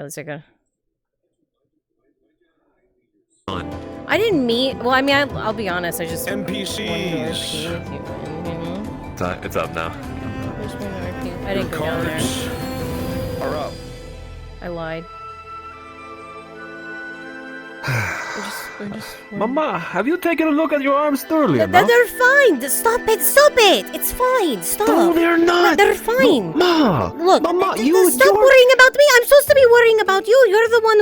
let's check it. On. I didn't meet. Well, I mean, I'll be honest. I just NPCs. It's up now. I didn't go down there. Are up. I lied. Mama, have you taken a look at your arms thoroughly enough? They're fine. Stop it. Stop it. It's fine. Stop. No, they're not. They're fine. No, Ma. Look, Mama, stop worrying about me. I'm supposed to be worrying about you. You're the one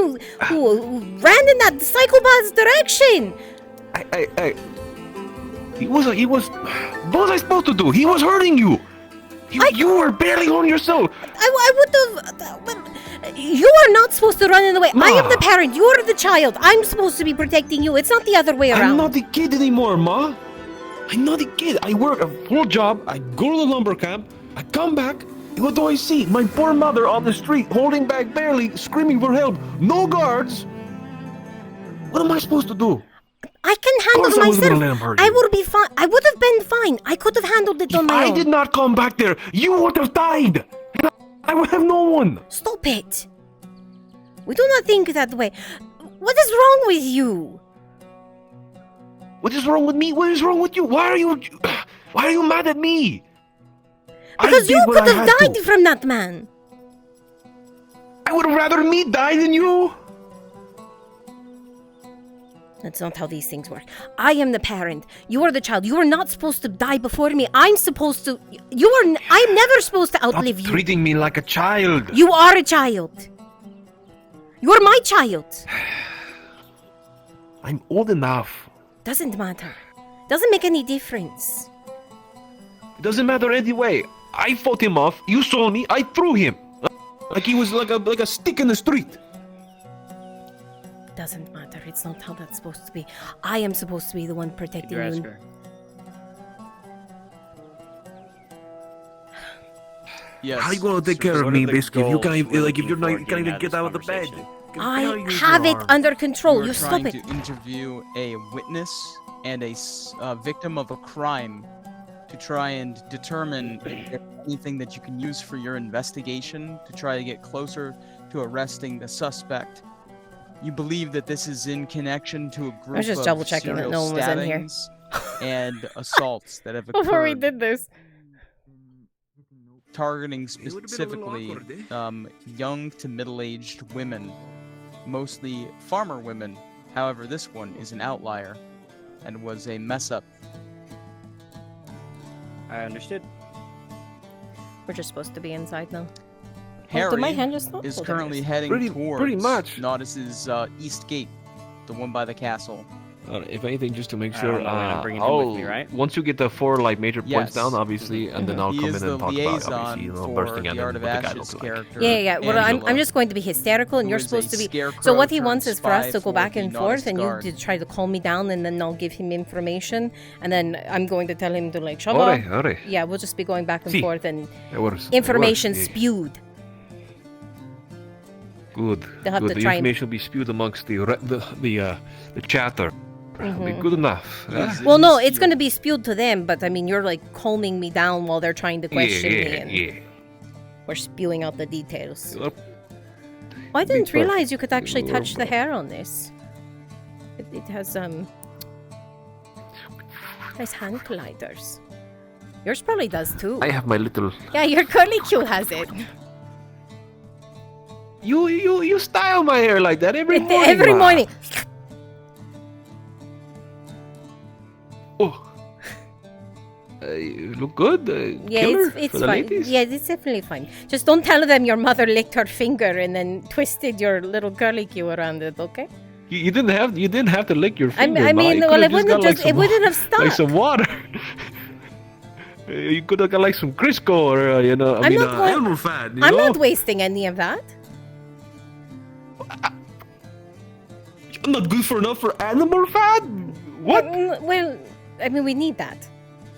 who ran in that psychopath's direction. He was. What was I supposed to do? He was hurting you. You were barely on yourself. I would have. You are not supposed to run in the way. Ma. I am the parent. You are the child. I'm supposed to be protecting you. It's not the other way around. I'm not the kid anymore, Ma. I'm not the kid. I work a full job. I go to the lumber camp. I come back. And what do I see? My poor mother on the street, holding back barely, screaming for help. No guards. What am I supposed to do? I can handle I wasn't gonna let him myself. hurt I you. would be fine. I would have been fine. I could have handled it on my I own. did not come back there. You would have died. I would have no one. Stop it. We do not think that way. What is wrong with you? What is wrong with me? What is wrong with you? Why are you mad at me? Because you could have died to. from that man. I would have rather me die than you. That's not how these things work. I am the parent. You are the child. You are not supposed to die before me. I'm supposed to. I'm never supposed to outlive Stop you. treating me like a child. You are a child. You are my child. I'm old enough. Doesn't matter. Doesn't make any difference. It doesn't matter anyway. I fought him off. You saw me. I threw him. Like he was like a stick in the street. Doesn't matter. It's not how that's supposed to be. I am supposed to be the one protecting you. Yes. How you gonna take care of me, basically? If you can't even, if you're not, you can't even get out of the bed. I have it under control. You stop trying it. to interview a witness and a victim of a crime to try and determine if there's anything that you can use for your investigation to try to get closer to arresting the suspect. You believe that this is in connection to a group just of double-checking that serial no one was in here. stabbings and assaults that have occurred. Before we did this. Targeting specifically young to middle-aged women, mostly farmer women. However, this one is an outlier and was a mess-up. I understood. We're just supposed to be inside now. Harry did my hand just not is hold currently it? heading Pretty towards much. Nodis's east gate, the one by the castle. If anything, just to make I sure. don't know, I'm bringing him with me, right? Once you get the 4 major points Yes. down, obviously, and then I'll He come is in the and talk about liaison obviously, for bursting out the Art and of what the guy Ashes looks like. character. Yeah. Well, I'm Angela, just going to be hysterical, and who you're is a supposed to be. So scarecrow what he turned wants is for us spy to go for back the and Nodis forth, and you Guard. to try to calm me down, and then I'll give him information, and then I'm going to tell him to like shut up. Ore. Yeah, we'll just be going back and Si. forth, and It works. information It works, yeah. spewed. Good. They'll have Good. to The try and- information will be spewed amongst the chatter. It'll be Mhm. good enough. Yes. Well, no, He's it's going to be spewed to them, but I mean, you're like calming me down while they're trying to question me, and Yeah. we're spewing out the details. Well, Well, I didn't perfect. realize you could actually touch the Well, hair on this. It has nice hand colliders. Yours probably does too. I have my little. Yeah, your curly Q has it. You style my hair like that every morning. Every Ma. morning. Oh. You look good. Yeah, killer it's for the fine. ladies. Yeah, it's definitely fine. Just don't tell them your mother licked her finger and then twisted your little curly Q around it, okay? You didn't have to lick your finger. I Ma. mean, You well, could've it just wouldn't got, have just, it wouldn't have stopped. like some water. You could have got like some Crisco or I'm not going- animal fat. I'm not wasting any of that. I'm not good for enough for animal fat. What? Well, I mean, we need that.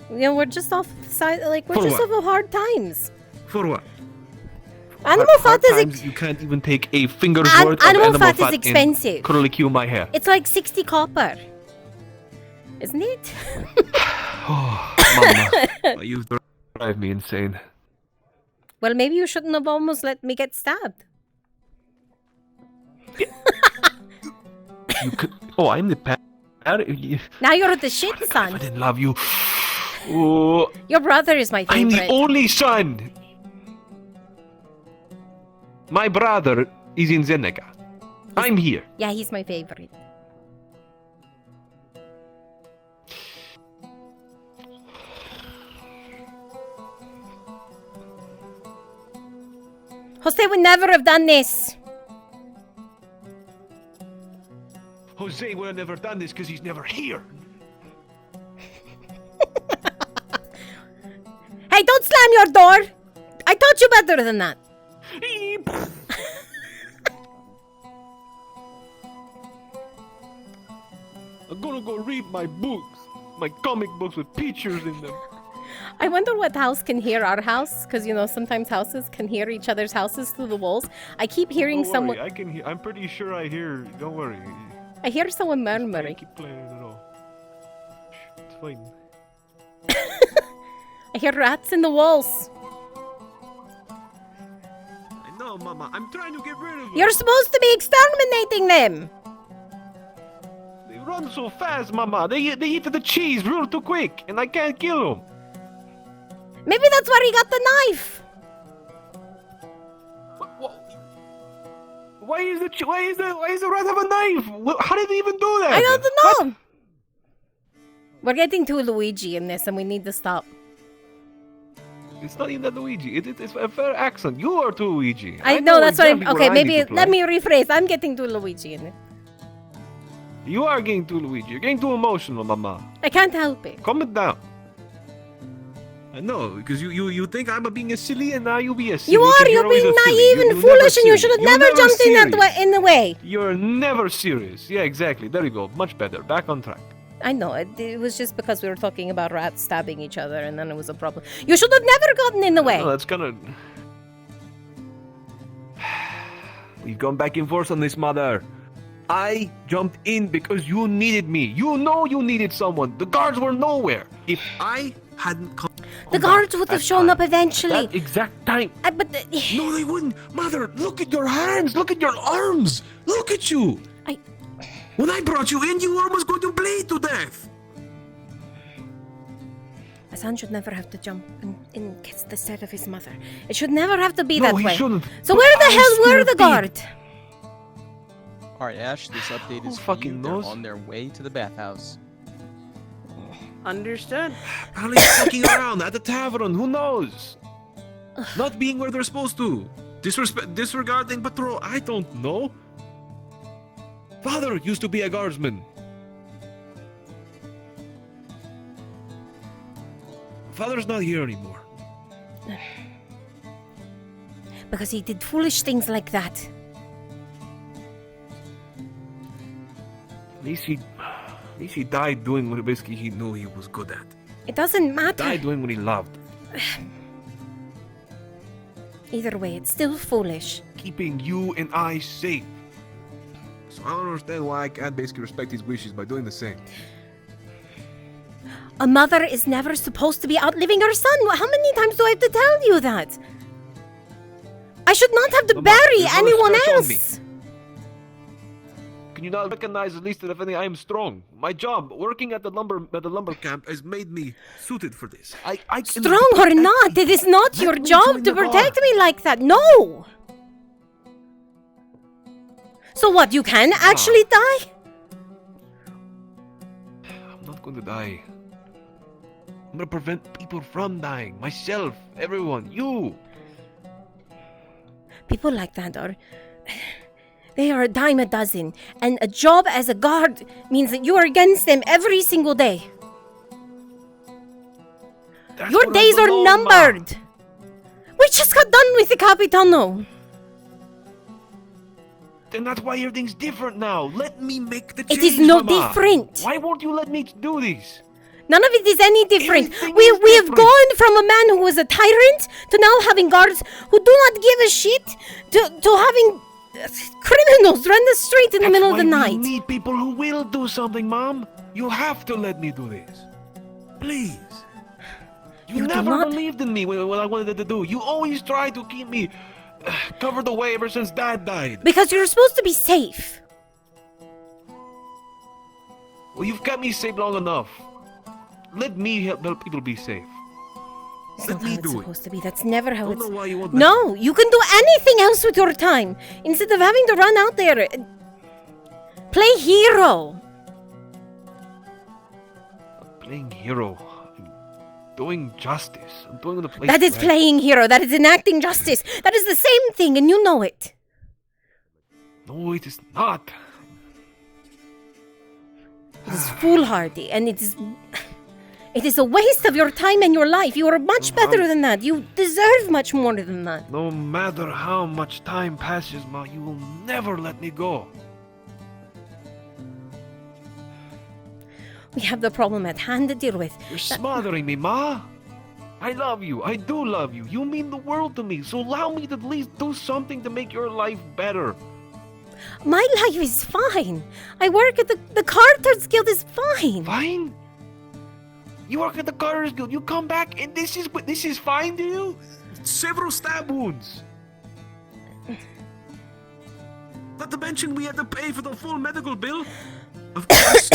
We're just off side, like we're For just what? off of hard times. For what? Animal Hard fat is times, you can't even take a finger's An- worth animal of animal fat is fat expensive. and curly Q my hair. it's like 60 copper, isn't it? Oh, Mama, you drive me insane. Well, maybe you shouldn't have almost let me get stabbed. You could. Oh, I'm the parent. Now you're the shit I son. didn't love you. Oh, Your brother is my I'm favorite. the only son. My brother is in Zeneca. I'm here. Yeah, he's my favorite. Jose would never have done this. Jose would have never done this because he's never here. Hey, don't slam your door. I taught you better than that. I'm gonna go read my books. My comic books with pictures in them. I wonder what house can hear our house, because you know sometimes houses can hear each other's houses through the walls. I keep hearing Don't someone. worry, I can hear. I'm pretty sure I hear. Don't worry. I hear someone Just murmuring. keep playing it all. Shh, it's fine. I hear rats in the walls. I know, Mama. I'm trying to get rid of them. You're supposed to be exterminating them. They run so fast, Mama. They eat the cheese real too quick, and I can't kill them. Maybe that's where he got the knife. Why is the rat have a knife? How did he even do that? I don't know. We're getting too Luigi in this, and we need to stop. It's not even that Luigi. It's a fair accent. You are too Luigi. I know that's what I'm. exactly Okay, what I need maybe to let play. me rephrase. I'm getting too Luigi in it. You are getting too Luigi. You're getting too emotional, Mama. I can't help it. Calm it down. I know, because you think I'm being a silly, and now you be a silly. You are. 'cause You're always being a silly. naive and You're foolish, and you never should have serious. never You're jumped in that serious. in the way. You're never serious. Yeah, exactly. There you go. Much better. Back on track. I know. It was just because we were talking about rats stabbing each other, and then it was a problem. You should have never gotten in the way. No, that's gonna. We've gone back and forth on this, Mother. I jumped in because you needed me. You know you needed someone. The guards were nowhere. If I hadn't come. The guards would have shown up eventually. That exact time. But No, they wouldn't. Mother, look at your hands. Look at your arms. Look at you. When I brought you in, you were almost going to bleed to death. a son should never have to jump and kiss the set of his mother. It should never have to be No, that he way. shouldn't. So But where the I hell were still the did. guard? Alright, Ash, this update Who is for fucking you. They're knows? on their way to the bathhouse. Understood. Probably fucking around at the tavern. Who knows? Not being where they're supposed to. Disregarding patrol. I don't know. Father used to be a guardsman. Father's not here anymore. Because he did foolish things like that. At least he died doing what basically he knew he was good at. It doesn't matter. Died doing what he loved. Either way, it's still foolish. Keeping you and I safe. So I don't understand why I can't basically respect his wishes by doing the same. A mother is never supposed to be outliving her son. How many times do I have to tell you that? I should not have to Mama, bury there's no anyone stress on else. Can you not recognize at least that if anything I am strong? My job, working at the lumber camp, has made me suited for this. I can Strong or not, it is not Let your me job join to the protect guard. me like that. No. So what? You can actually die? I'm not going to die. I'm going to prevent people from dying. Myself, everyone, you. People like that are. They are a dime a dozen. And a job as a guard means that you are against them every single day. That's Your what I days are belong, Ma. numbered. We just got done with the Capitano. Then that's why everything's different now. Let me make the It change, is not Mama. different. Why won't you let me do this? None of it is any different. Everything We is have different. gone from a man who was a tyrant to now having guards who do not give a shit to having criminals run the street in the middle of the That's why night. we need people who will do something, Mom. You have to let me do this. Please. You You do never not- believed in me when I wanted to do. You always tried to keep me covered away ever since Dad died. Because you're supposed to be safe. Well, you've kept me safe long enough. Let me help people be safe. It's Let not me how it's do it. supposed to be. That's never I how don't it's... know why you won't. No, you can do anything else with your time. Instead of having to run out there. Play hero. Playing hero. I'm doing justice. I'm doing the place. That is right. playing hero. That is enacting justice. That is the same thing, and you know it. No, it is not. It is foolhardy, and it is a waste of your time and your life. You are much better than that. You deserve much more than that. No matter how much time passes, Ma, you will never let me go. We have the problem at hand to deal with. You're smothering me, Ma. I love you. I do love you. You mean the world to me. So allow me to at least do something to make your life better. My life is fine. I work at the Carter's Guild is fine. Fine? You work at the Carter's Guild. You come back and this is fine to you? Several stab wounds. Not to mention we had to pay for the full medical bill. Of course,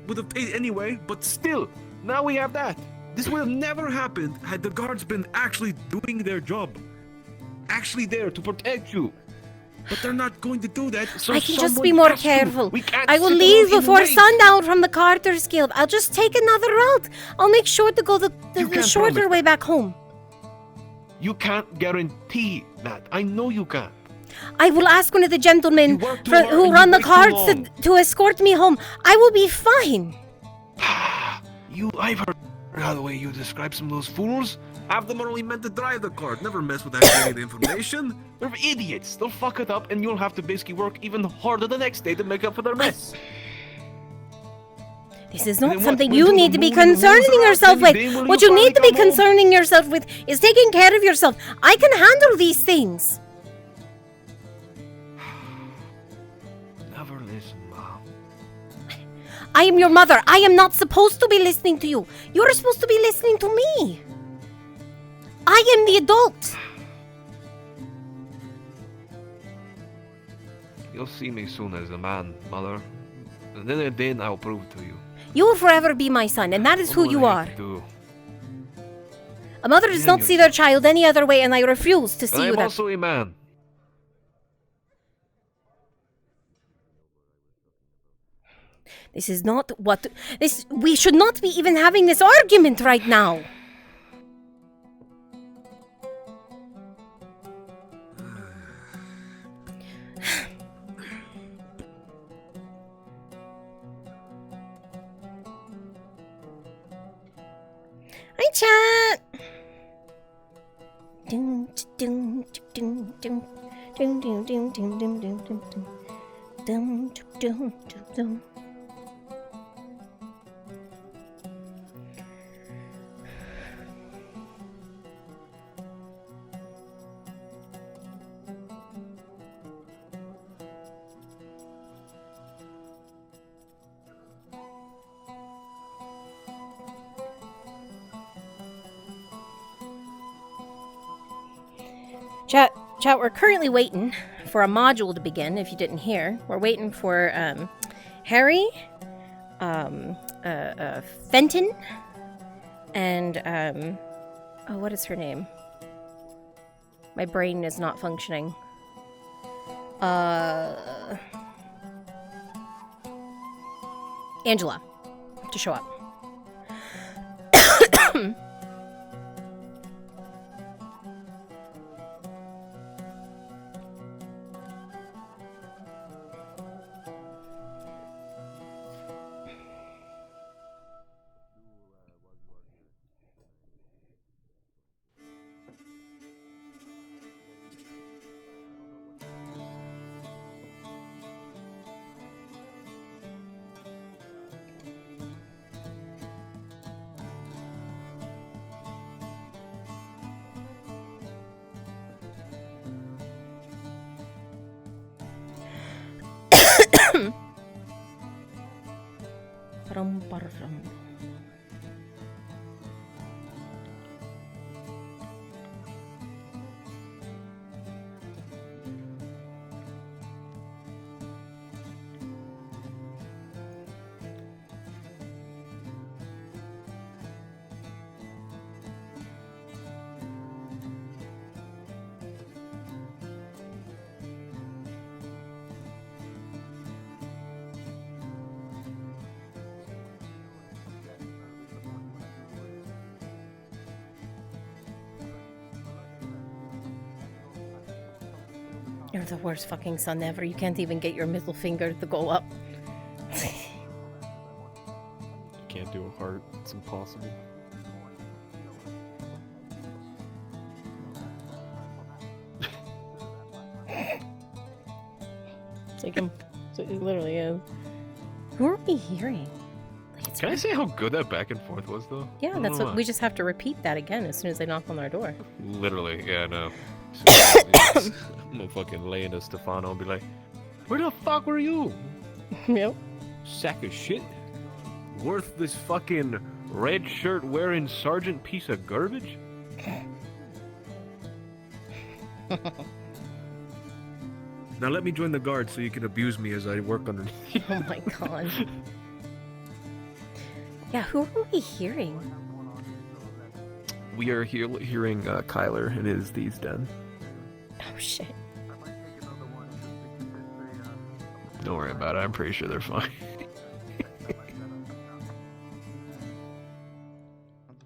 would have paid anyway, but still, now we have that. This would have never happened had the guards been actually doing their job. Actually there to protect you. But they're not going to do that, so I can just someone be more has to. careful. We can't I will sit leave around and before wait. sundown from the Carter's Guild. I'll just take another route. I'll make sure to go the You can't shorter promise way back home. You can't guarantee that. I know you can't. I will ask one of the gentlemen You work too hard who and run you the wait too carts long. to escort me home. I will be fine. I've heard how the way you describe some of those fools. Half of them are only meant to drive the cart, never mess with that the information. They're idiots. They'll fuck it up and you'll have to basically work even harder the next day to make up for their mess. This is And not then something what? you Until need the to be moon and the wheels concerning are out, yourself then with. will What you you need to finally be come home? concerning yourself with is taking care of yourself. I can handle these things. Never listen, Mom. I am your mother. I am not supposed to be listening to you. You're supposed to be listening to me. I am the adult. You'll see me soon as a man, Mother. And then I'll prove to you. You will forever be my son, and that is who What you I are. hate to do. A mother does not see their child any other way, and I refuse to But see you I'm that. also a man. This is not what... We should not be even having this argument right now. Hi, chat. Ding, ding, ding, ding, ding, ding, ding, ding, ding, ding, ding, ding. Dum, dum, dum, dum. Chat, we're currently waiting for a module to begin, if you didn't hear. We're waiting for Harry, Fenton, and oh, what is her name? My brain is not functioning. Angela to show up. Rum. You're the worst fucking son ever. You can't even get your middle finger to go up. You can't do a heart. It's impossible. It's like him. So it literally is. Who are we hearing? Like, it's Can I say how good that back and forth was, though? Yeah, that's what we just have to repeat that again as soon as they knock on our door. Literally, yeah, no. I'm gonna fucking lay into Stefano and be like, where the fuck were you? Yep. Sack of shit. Worthless fucking red shirt wearing sergeant piece of garbage? Now let me join the guard so you can abuse me as I work underneath. Oh my god. Yeah, who are we hearing? We are hearing Kyler in his Thieves' Den. Oh shit. Don't worry about it, I'm pretty sure they're fine.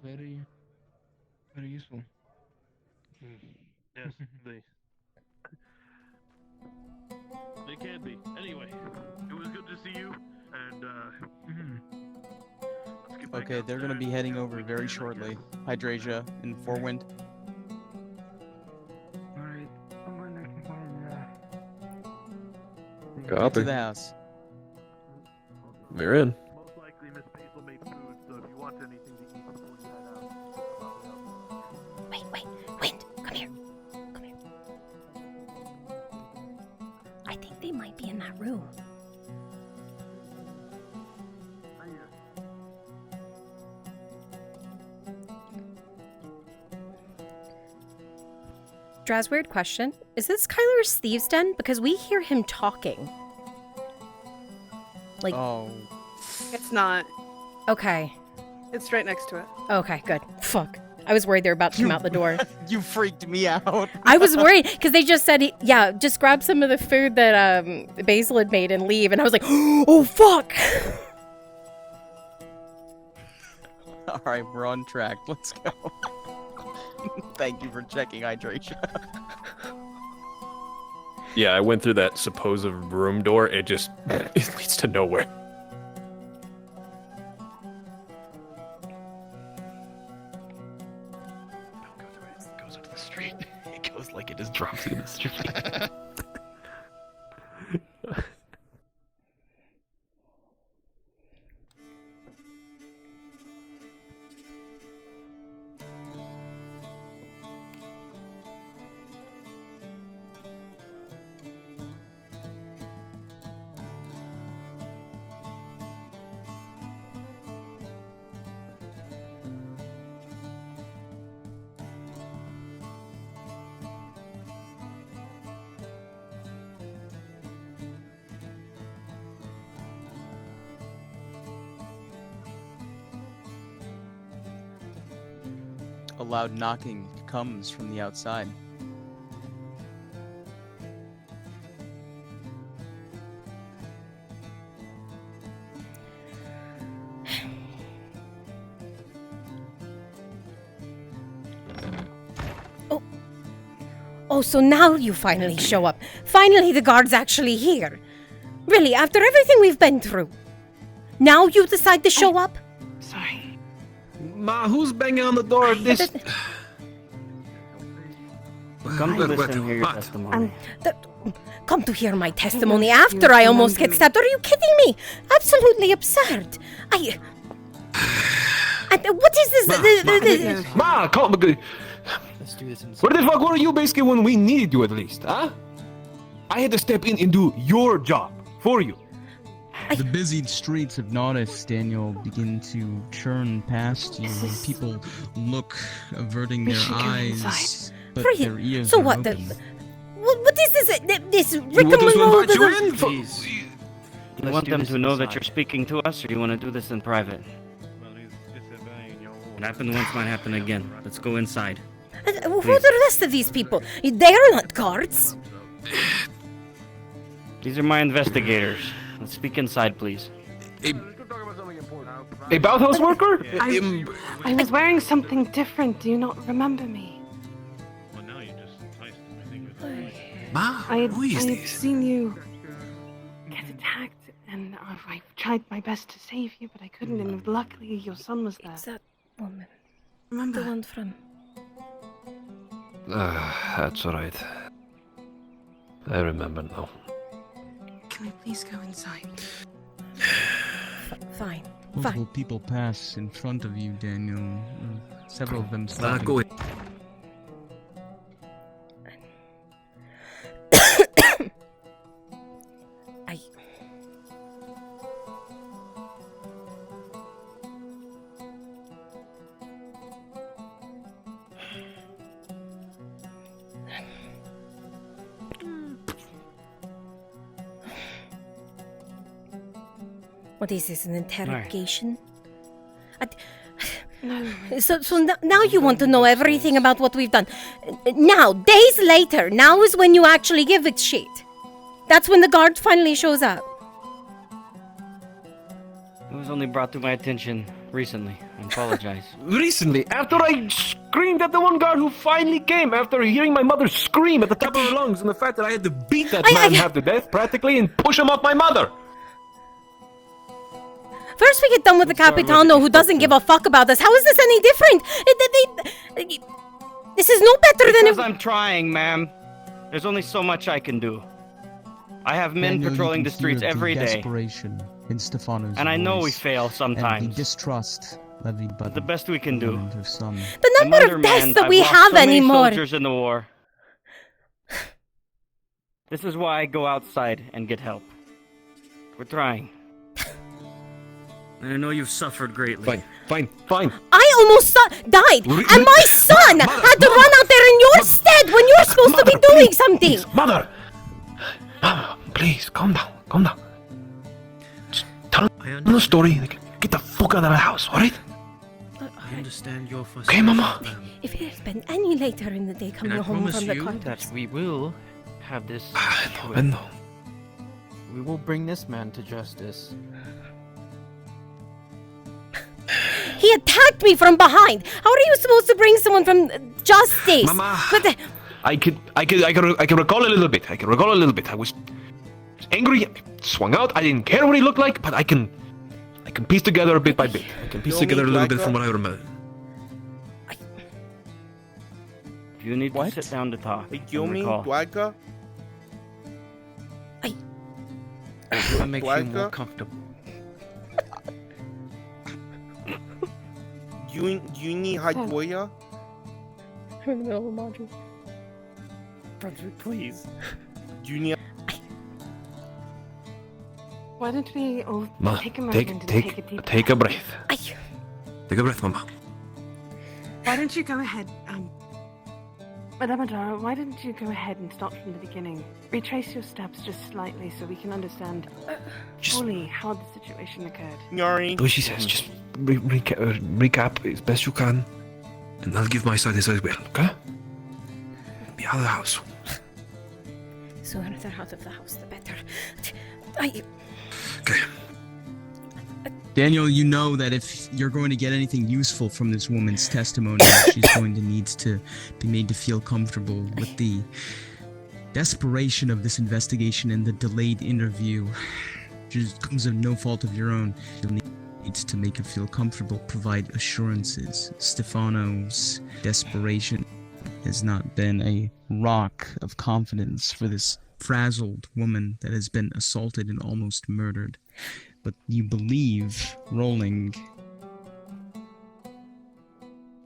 Very, very useful. Yes, they can be. Anyway, it was good to see you, and let's get back Okay, they're gonna be upstairs. heading over very shortly. Hydrasia and Forewind. Alright, I'm going to find, Get to the house. We're in. Most likely Miss Pace will make food, so if you want anything to eat before you head out. Wait, Wind, come here. Come here. I think they might be in that room. Draz, weird question. Is this Kyler's Thieves' Den? Because we hear him talking. Like, Oh, It's not. okay. It's right next to it. Okay, good. Fuck. I was worried they were about to come out the door. you freaked me out. I was worried because they just said, yeah, just grab some of the food that Basil had made and leave. And I was like, oh, fuck. All right, we're on track. Let's go. Thank you for checking hydration. Yeah, I went through that supposed room door. It just it leads to nowhere. Don't go through it. It goes into the street. It goes like it just drops you in the street. A loud knocking comes from the outside. Oh, so now you finally show up. Finally, the guard's actually here. Really, after everything we've been through. Now you decide to show up? Sorry. Ma, who's banging on the door of this? Come to listen and hear your What? testimony. Come to hear my testimony after I almost get stabbed. Are you kidding me? Absolutely absurd. And what is this? Ma, come. Let's do this inside. Where the fuck were you basically when we needed you at least, huh? I had to step in and do your job for you. The busy streets of Naudis, Daniel, begin to churn past you. People look, averting their eyes, but Freeze. their ears So are what? open. What is this? This You want us to rigmarole? invite you in? Please. Do you want them to know that you're speaking to us, or do you want to do this in private? What happened once might happen again. Let's go inside. Who are the rest of these people? They're not guards. These are my investigators. Let's speak inside, please. A bathhouse worker? I was wearing something different. Do you not remember me? Ma, I who is had this? seen you get attacked, and I tried my best to save you, but I couldn't, and luckily your son was there. It's that woman. Remember? The one from. That's alright. I remember now. Can I please go inside? Fine. Multiple people pass in front of you, Daniel. Several of them stop. Go in. I. What is this, an interrogation? So now you want to know everything about what we've done. Now, days later, now is when you actually give it shit. That's when the guard finally shows up. It was only brought to my attention recently. I apologize. Recently, after I screamed at the one guard who finally came, after hearing my mother scream at the top of her lungs, and the fact that I had to beat that man half to death, practically, and push him off my mother. First we get done with the Capitano who doesn't give a fuck about us. How is this any different? This is no better than Because I'm trying, ma'am. There's only so much I can do. I have men Daniel, you patrolling can the streets hear the every day. Desperation in Stefano's And I know we voice, fail and the sometimes. distrust levied by The best we can do. woman and her son. the number of deaths that we have so many anymore. soldiers in the war. This is why I go outside and get help. We're trying. And I know you've suffered greatly. Fine. I almost died, and my son had to run out there in your stead when you're supposed to be doing something. Please, Mother, please, calm down. Just tell them the story. Get the fuck out of the house, alright? I understand your frustration. Okay, Mama. If it had been any later in the day And coming I home promise from the you car, that we will have this. No. We will bring this man to justice. he attacked me from behind. How are you supposed to bring someone from justice? Mama. But I can recall a little bit. I was angry, I swung out. I didn't care what he looked like, but I can piece together bit by bit. I can piece together a little bit from what I remember. You need What? to sit down to talk. You and mean recall. Dwaga? That makes you more Dwaga? comfortable. You need Hydwoya? I'm in the middle of a module. Brother, please. You need. Why don't we all Ma, take a moment and take a deep take a breath. I, Take a breath, Mama. Why don't you go ahead, Madame Adara, why don't you go ahead and start from the beginning? Retrace your steps just slightly so we can understand Just fully how the situation occurred. Yari. do what she says. Just recap as best you can, and I'll give my side as well. Okay? Be out of the house. sooner they're out of the house, the better. Okay. Daniel, you know that if you're going to get anything useful from this woman's testimony, she's going to need to be made to feel comfortable with the desperation of this investigation and the delayed interview. Just comes of no fault of your own. You'll need to make her feel comfortable, provide assurances. Stefano's desperation has not been a rock of confidence for this frazzled woman that has been assaulted and almost murdered. But you believe, rolling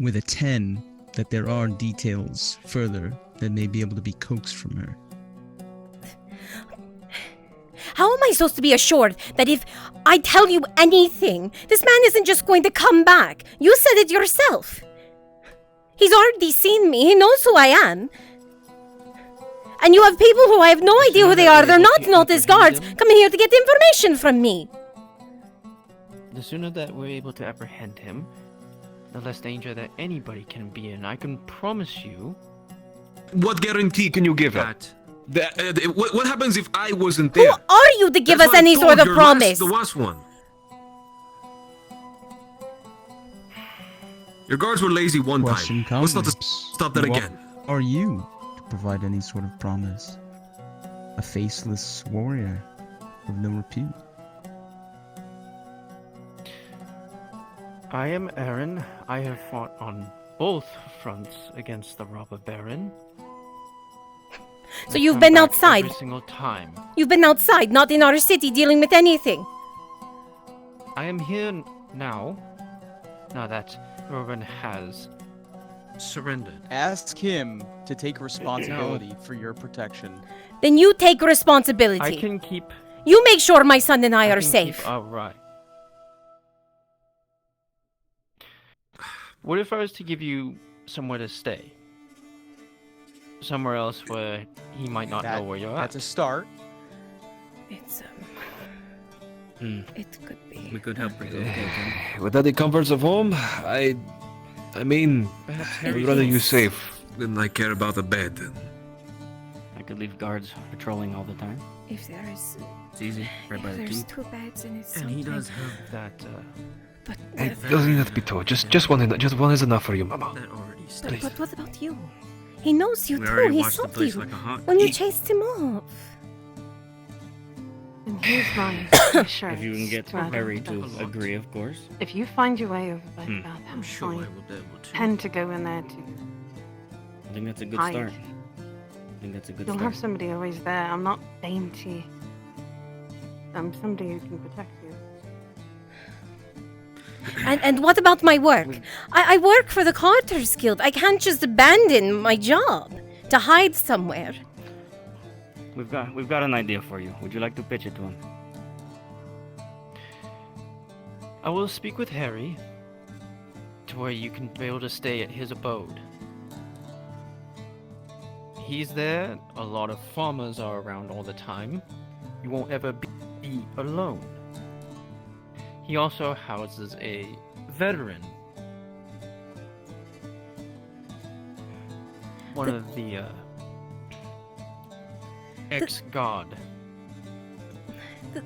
with a 10, that there are details further that may be able to be coaxed from her. How am I supposed to be assured that if I tell you anything, this man isn't just going to come back? You said it yourself. He's already seen me. He knows who I am. And you have people who I have no idea who they are. They're not notice guards coming here to get information from me. The sooner that we're able to apprehend him, the less danger that anybody can be in. I can promise you What guarantee can you give her? that What happens if I wasn't Who there? are you to give us any sort of promise? The last one. Your guards were lazy one Question time. Let's comes. not stop that What again. are you to provide any sort of promise? a faceless warrior of no repute. I am Aaron. I have fought on both fronts against the robber baron. So you've Come been back outside. every single time. You've been outside, not in our city, dealing with anything. I am here now. Now that Rowan has surrendered. Ask him to take responsibility for your protection. Then you take responsibility. I can keep. You make sure my son and I are can safe. All right. What if I was to give you somewhere to stay? Somewhere else where he might not know where you're That's at. a start. It's Hmm. it could be. We could help relocate him. Without the comforts of home, I mean, Perhaps I'd Harry rather can- you safe than I care about the bed. I could leave guards patrolling all the time. If there is, It's easy, right by the there's keep. 2 beds and it's And he something. does have that. But It doesn't have to be two. Just one is enough for you, Mama. That already but, stays. but what about you? He knows you We too. already He watched saw the place you like a hawk. when you chased him off. And here's my assurance. If you can get to add Harry on to that. agree, of course. If you find your way over by the Hmm. bathhouse, I'm sure I I will be able to. tend to go in there too. I think that's a good hide. start. I think that's a good You'll start. have somebody always there. I'm not dainty. I'm somebody who can protect you. And what about my work? I work for the Carters Guild. I can't just abandon my job to hide somewhere. We've got an idea for you. Would you like to pitch it to him? I will speak with Harry to where you can be able to stay at his abode. He's there. A lot of farmers are around all the time. You won't ever be alone. He also houses a veteran. One of the ex-god.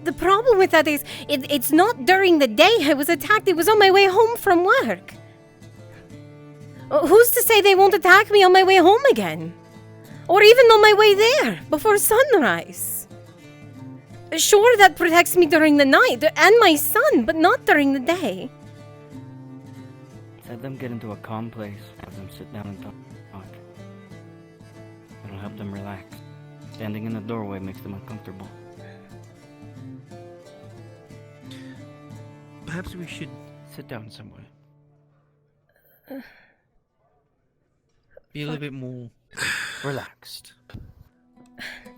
The problem with that is, it's not during the day I was attacked. It was on my way home from work. Who's to say they won't attack me on my way home again? Or even on my way there, before sunrise? Sure, that protects me during the night, and my son, but not during the day. Let them get into a calm place. Have them sit down and talk. It'll help them relax. Standing in the doorway makes them uncomfortable. Perhaps we should sit down somewhere. Be a little bit more relaxed.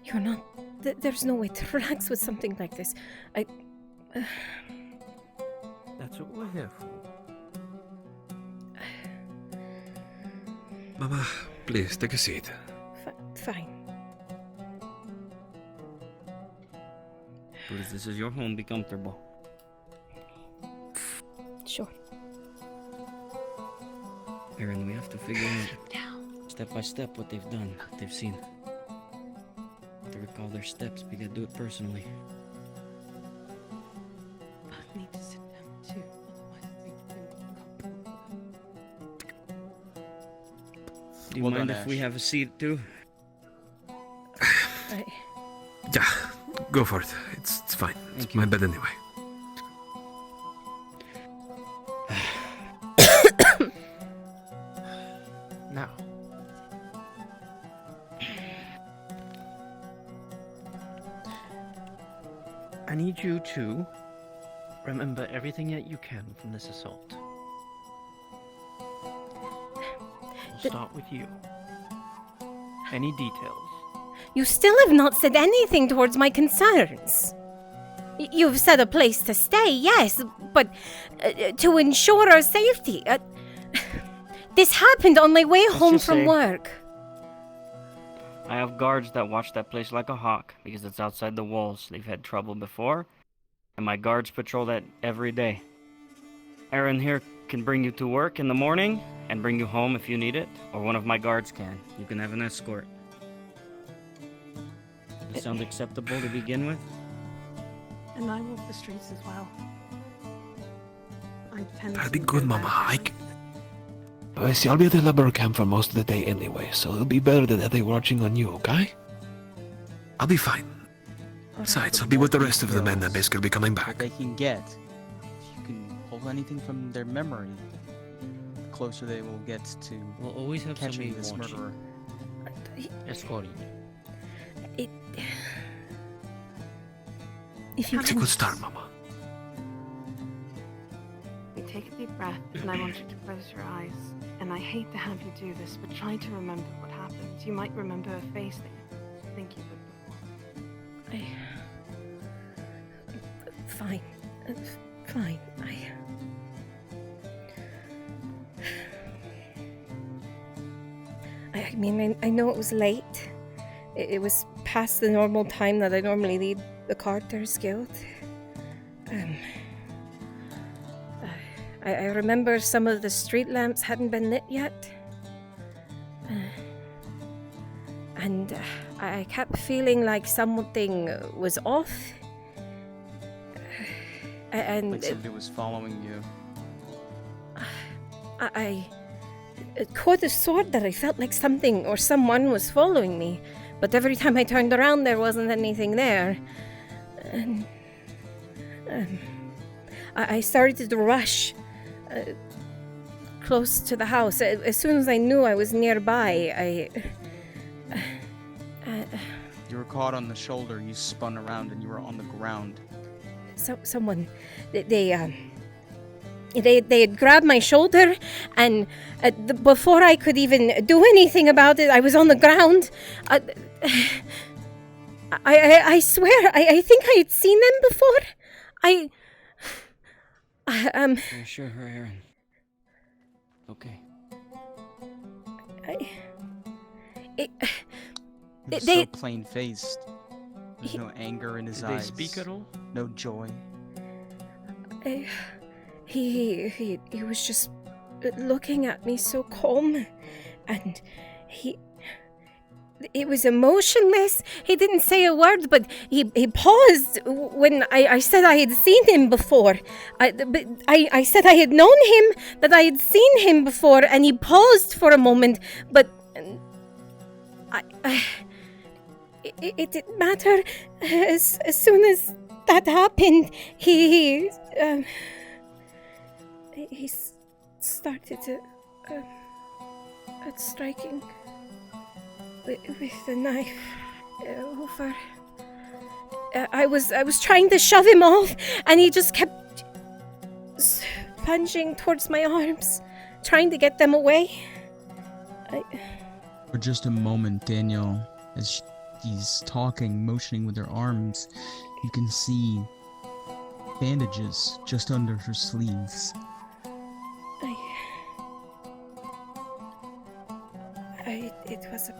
You're not... there's no way to relax with something like this. That's what we're here for. Mama, please take a seat. Fine. Please, this is your home. Be comfortable. Sure. Aaron, we have to figure out step by step what they've done, what they've seen. To recall their steps, we gotta do it personally. I need to sit down too. Do you Well mind done, if we Ash. have a seat too? Yeah, go for it. It's fine. It's my bed anyway. Now. I need you to remember everything that you can from this assault. We'll start with you. Any details? You still have not said anything towards my concerns. You've said a place to stay, yes, but to ensure our safety. This happened on my way Let's home just from say- work. I have guards that watch that place like a hawk because it's outside the walls. They've had trouble before, and my guards patrol that every day. Aaron here can bring you to work in the morning and bring you home if you need it, or one of my guards can. You can have an escort. Does that sound acceptable to begin with? And I walk the streets as well. I tend That'd to be good, go Mama. back. See, I'll be at the lumber camp for most of the day anyway, so it'll be better than they watching on you, okay? I'll be fine. Besides, I'll be with the rest of the men that basically be coming What back. they can get. If you can pull anything from their memory, the closer they will get to We'll always have catching somebody this watching. murderer. Escorting you. It, if you It's a can good start, Mama. You take a deep breath, and I want you to close your eyes. And I hate to have you do this, but try to remember what happened. You might remember a face that you think you would before. Fine. Fine. I mean, I know it was late. It was past the normal time that I normally lead the Carter's Guild. I remember some of the street lamps hadn't been lit yet. And I kept feeling like something was off. And Like somebody was following you. I could have sworn that I felt like something or someone was following me, but every time I turned around, there wasn't anything there. And I started to rush close to the house. As soon as I knew I was nearby, You were caught on the shoulder, you spun around, and you were on the ground. someone they had grabbed my shoulder, and before I could even do anything about it, I was on the ground. I swear, I think I had seen them before. Reassure her, Aaron. Okay. He was They- so plain-faced. There's no anger in his Did they eyes. speak at all? No joy. He was just looking at me so calm, and it was emotionless. He didn't say a word, but he paused when I said I had seen him before. I said I had known him, that I had seen him before, and he paused for a moment, but it didn't matter. As soon as that happened, he started to striking with the knife over. I was trying to shove him off, and he just kept punching towards my arms, trying to get them away. For just a moment, Danielle, as she's talking, motioning with her arms, you can see bandages just under her sleeves. It was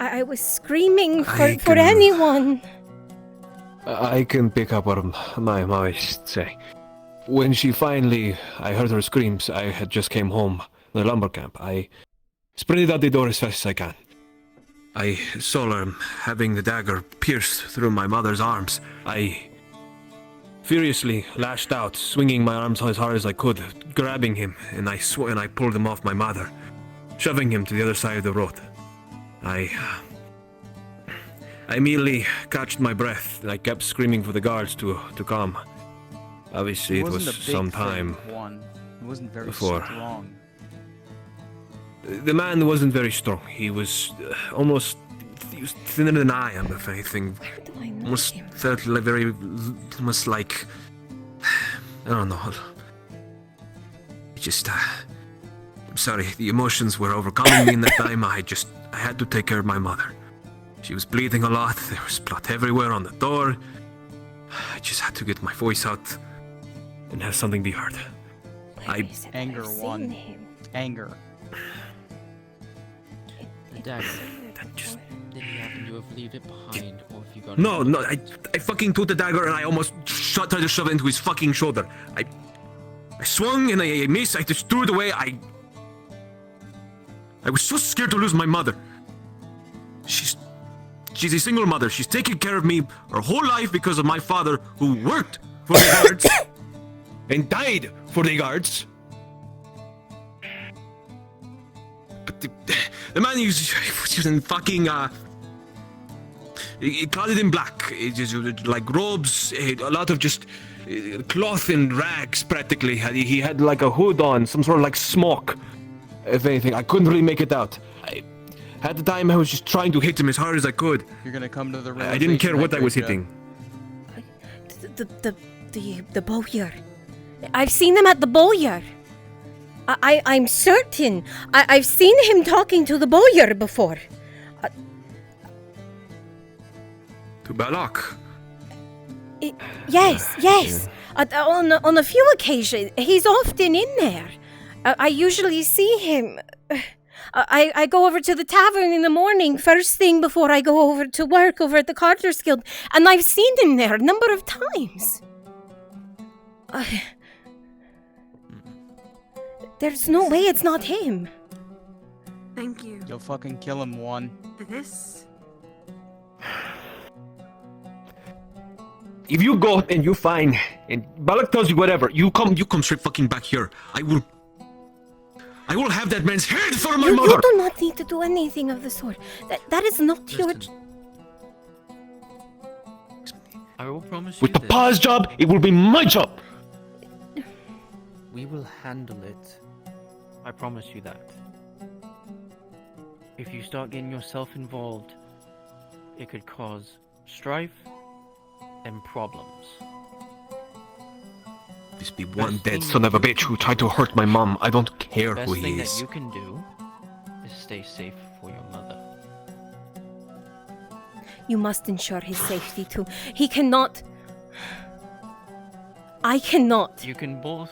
I was screaming I for can- anyone. I can pick up what my mom is saying. When I heard her screams, I had just came home from the lumber camp. I sprinted out the door as fast as I can. I saw her having the dagger pierced through my mother's arms. I furiously lashed out, swinging my arms as hard as I could, grabbing him, and I pulled him off my mother, shoving him to the other side of the road. I immediately catched my breath, and I kept screaming for the guards to come. Obviously, it was wasn't a big some thing, time Juan. It wasn't very before. strong. The man wasn't very strong. He was he was thinner than I am, if anything. How do I know Almost him? felt almost like, I don't know. I'm sorry, the emotions were overcoming me in that time. I had to take care of my mother. She was bleeding a lot. There was blood everywhere on the door. I just had to get my voice out and have something be heard. Where is it that Anger I've seen won. him? Anger. The dagger. That just... Did you happen to have left it behind, or if you got No, it? no, I fucking took the dagger and I almost tried to shove it into his fucking shoulder. I swung and I missed. I just threw it away. I was so scared to lose my mother. She's a single mother. She's taken care of me her whole life because of my father, who worked for the guards and died for the guards. But The man he was using fucking clad in black, like robes, a lot of just cloth and rags practically. He had like a hood on, some sort of like smock. If anything, I couldn't really make it out. At the time, I was just trying to hit him as hard as I could. You're gonna come to the I didn't care realization what that I was you're hitting. The bowyer. I've seen him at the bowyer. I'm certain. I've seen him talking to the bowyer before. To Balak. Yes. On a few occasions, he's often in there. I usually see him. I go over to the tavern in the morning, first thing before I go over to work over at the Carter's Guild, and I've seen him there a number of times. There's no way it's not him. Thank you You'll fucking kill him, Juan. for this. If you go and you find, and Balak tells you whatever, you come straight fucking back here. I will have that man's head for my mother. You do not need to do anything of the sort. That is not your. I will promise you With the this. pa's job, it will be my job. We will handle it. I promise you that. If you start getting yourself involved, it could cause strife and problems. This be one dead son of a bitch who tried to hurt my mom. I don't care Best who he thing is. that you can do is stay safe for your mother. You must ensure his safety too. He cannot. I cannot. You can both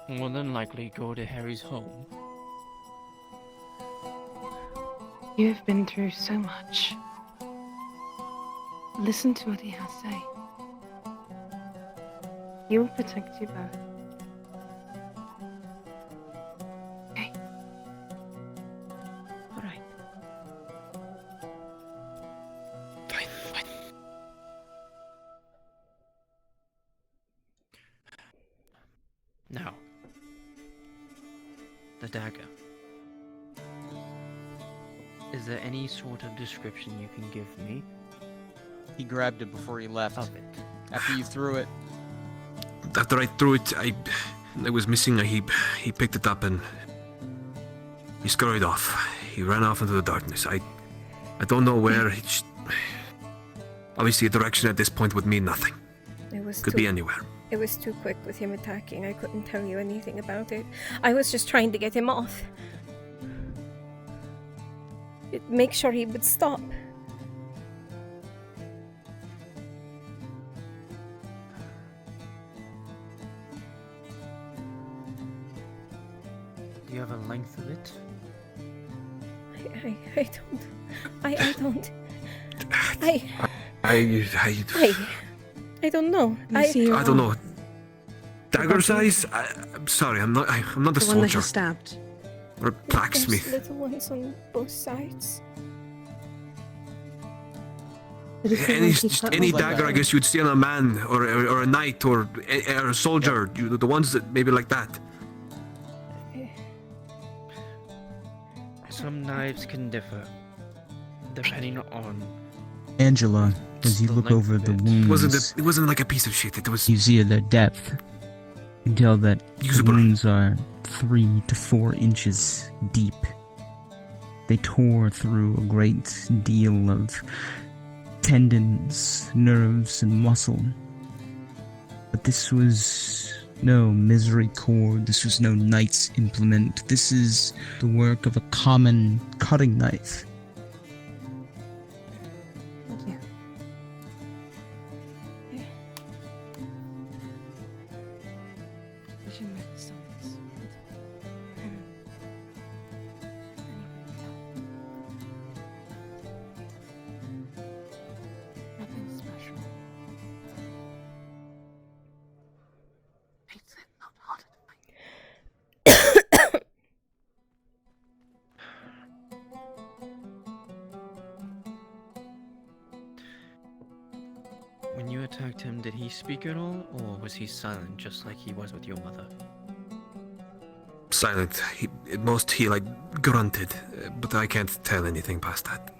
more than likely go to Harry's home. You have been through so much. Listen to what he has to say. He will protect you both. Okay. All right. Fine. Now, the dagger. Is there any sort of description you can give me He grabbed it before he left. of it? After you threw it. After I threw it, I was missing a heap. He picked it up and he scurried off. He ran off into the darkness. I don't know where. He just, obviously, a direction at this point would mean nothing. It was Could be anywhere. It was too quick with him attacking. I couldn't tell you anything about it. I was just trying to get him off. Make sure he would stop. Do you have a length of it? I don't. I don't know. I see your I don't know. arm. Dagger size? I'm sorry. I'm not a The one that soldier you stabbed. or a There's blacksmith. little ones on both sides. But if you Any want to keep that any one dagger, I going. guess you'd see on a man or a knight or a soldier. The ones that maybe like that. Some knives can differ, depending on. Angela, as you The look length over of the it. wounds, It wasn't like a piece of shit. It was you see their depth. You can tell that the Usable. wounds are 3 to 4 inches deep. They tore through a great deal of tendons, nerves, and muscle. But this was no misericord, this was no knight's implement. This is the work of a common cutting knife. Thank you. We should move the stones. Nothing special. It's not hard to find. When you attacked him, did he speak at all, or was he silent just like he was with your mother? silent. At most, he like grunted, but I can't tell anything past that.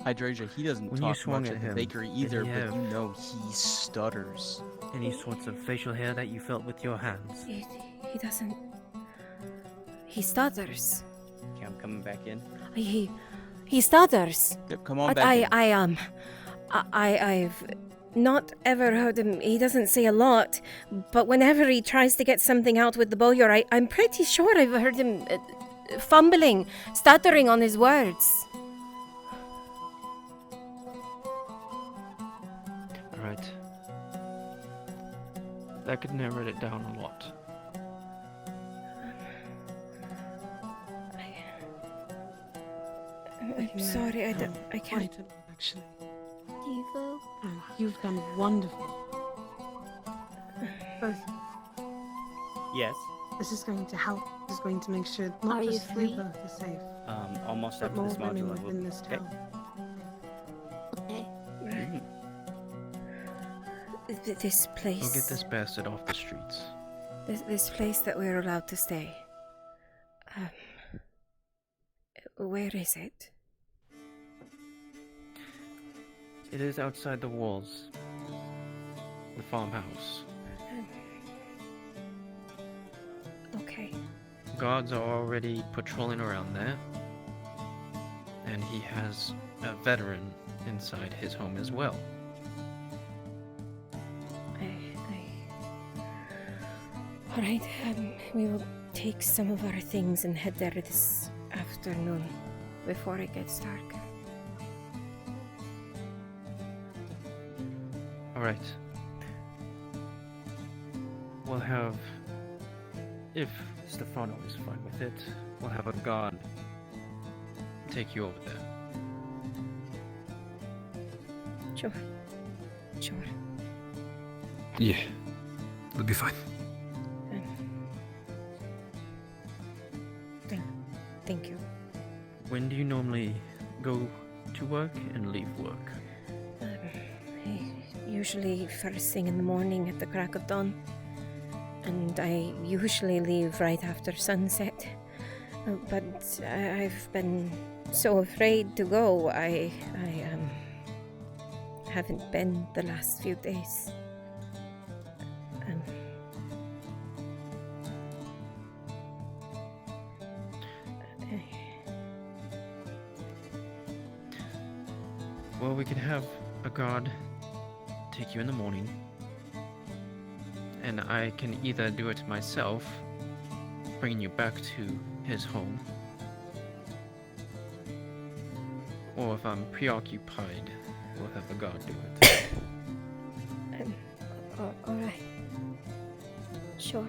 Hydrasia, he doesn't When you talk swung much at at the him, bakery did either, he but have- you know he stutters. Any sorts of facial hair that you felt with your hands? He doesn't. He stutters. Okay, I'm coming back in. He stutters. Yep, come on back in. I've not ever heard him. He doesn't say a lot, but whenever he tries to get something out with the bowyer, I'm pretty sure I've heard him fumbling, stuttering on his words. Alright. That could narrow it down a lot. I'm sorry, I can't. Quite a lot, actually. Oh, you've done wonderful. Both. Yes. This is going to help. This is going to make sure not just you both are safe, Almost but after more this women module, I will. within this Okay. town. This place. We'll get this bastard off the streets. This place that we're allowed to stay. Where is it? It is outside the walls. The farmhouse. Okay. Guards are already patrolling around there. And he has a veteran inside his home as well. All right. We will take some of our things and head there this afternoon before it gets dark. Alright. We'll have, if Stefano is fine with it, we'll have a guard take you over there. Sure. Yeah, it'll be fine. Thank you. When do you normally go to work and leave work? Usually first thing in the morning at the crack of dawn. And I usually leave right after sunset. But I've been so afraid to go. I haven't been the last few days. Well, we could have a guard take you in the morning, and I can either do it myself, bringing you back to his home, or if I'm preoccupied, we'll have the guard do it. Alright. Sure.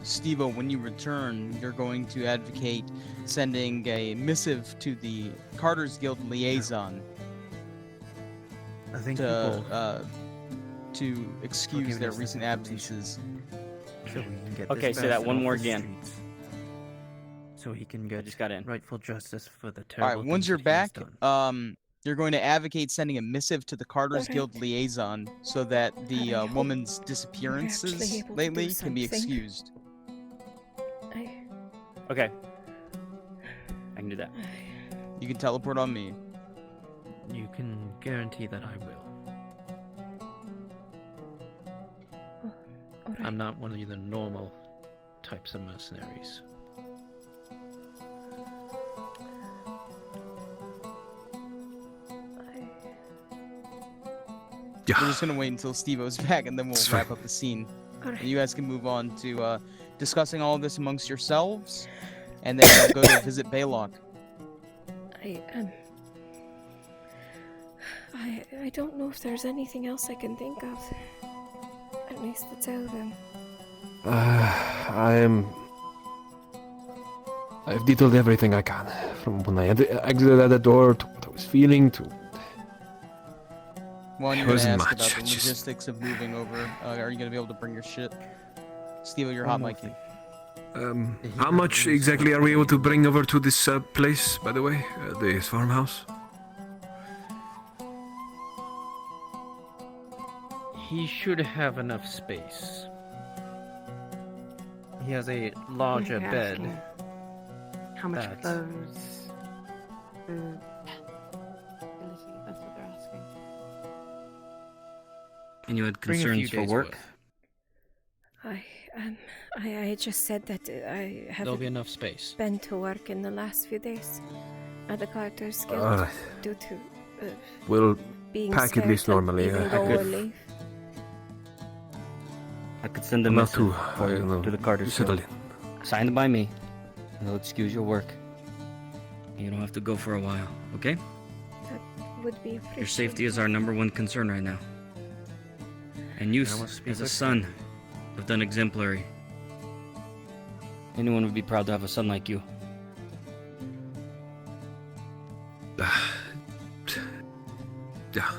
Steve-O, when you return, you're going to advocate sending a missive to the Carter's Guild liaison I think to excuse their recent absences. So we can get Okay, this say that bastard one off more the again. streets. So he can get just got in. rightful justice for the All terrible right, once things you're that he has back, done. you're going to advocate sending a missive to the Carter's Alright. Guild liaison so that the I hope woman's actually disappearances able to lately do can be something. excused. Okay. I can do that. You can teleport on me. You can guarantee that I will. Alright. I'm not one of the normal types of mercenaries. Yeah. We're just gonna wait until Steve-O's back, and then we'll That's wrap fine. up the scene. Alright. And you guys can move on to discussing all of this amongst yourselves, and then go to visit Baylock. I don't know if there's anything else I can think of. At least to tell them. I've detailed everything I can, from when I exited at the door to what I was feeling to. One, It you're gonna wasn't ask much, about the just- logistics of moving over. Are you gonna be able to bring your shit? Steve, you're hot One more micing. thing. How much exactly are we able to bring over to this place, by the way? This farmhouse? He should have enough space. He has a larger They're bed. asking how much That's- clothes, food, ability, that's what they're asking. And you had Bring a few concerns for days work? worth. I just said that I There'll be haven't enough space. been to work in the last few days at the Carter's Guild Alright. due to We'll being pack it scared least to normally. even I go or could- leave. I could send a Not message too, for I you don't know. to the Carter Settle Guild. Signed by me. They'll excuse your work. You don't have to go for a while, okay? That would be appreciated. Your safety is our #1 concern right now. And you, I must speak as a with son, have done exemplary. Anyone would be proud to have a son like you. Yeah.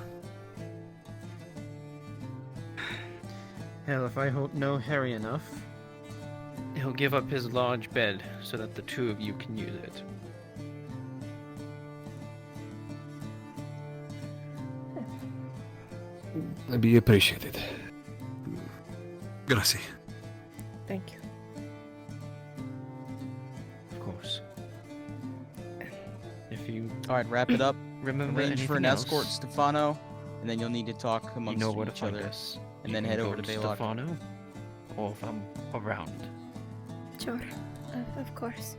Hell, if I know Harry enough, he'll give up his large bed so that the two of you can use it. It'd be appreciated. Grazie. Thank you. Of course. If you All right, wrap it up. remember Arrange for an anything escort, else, Stefano, and then you'll need to talk you amongst know where to each find other, us. and You then can head go over to to Baylock. Stefano, or if I'm around. Sure. Of course.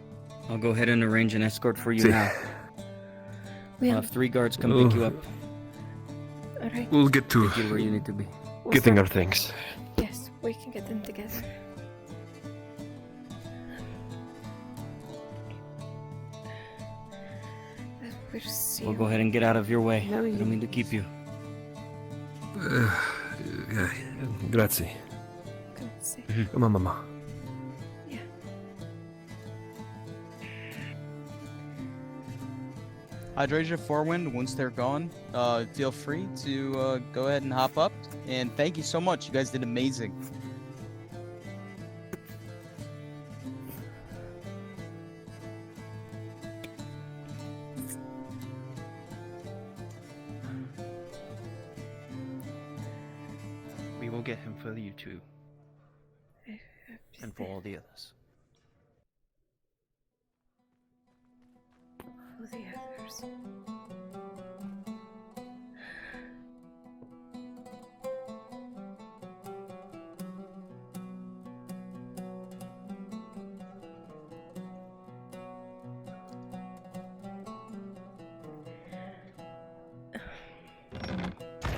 I'll go ahead and arrange an escort for you See. now. We'll, I'll have 3 guards come pick you up, all right. We'll get to take you where you need to be. We'll getting start- our things. Yes, we can get them together. We'll see. We'll go ahead and get out of your way. No, I you- don't mean to keep you. Yeah, grazie. Good to see. Come on, Mama. Yeah. Hydrasia Forewind, once they're gone, feel free to go ahead and hop up. And thank you so much. You guys did amazing. We will get him for you two. And for all the others. For the others.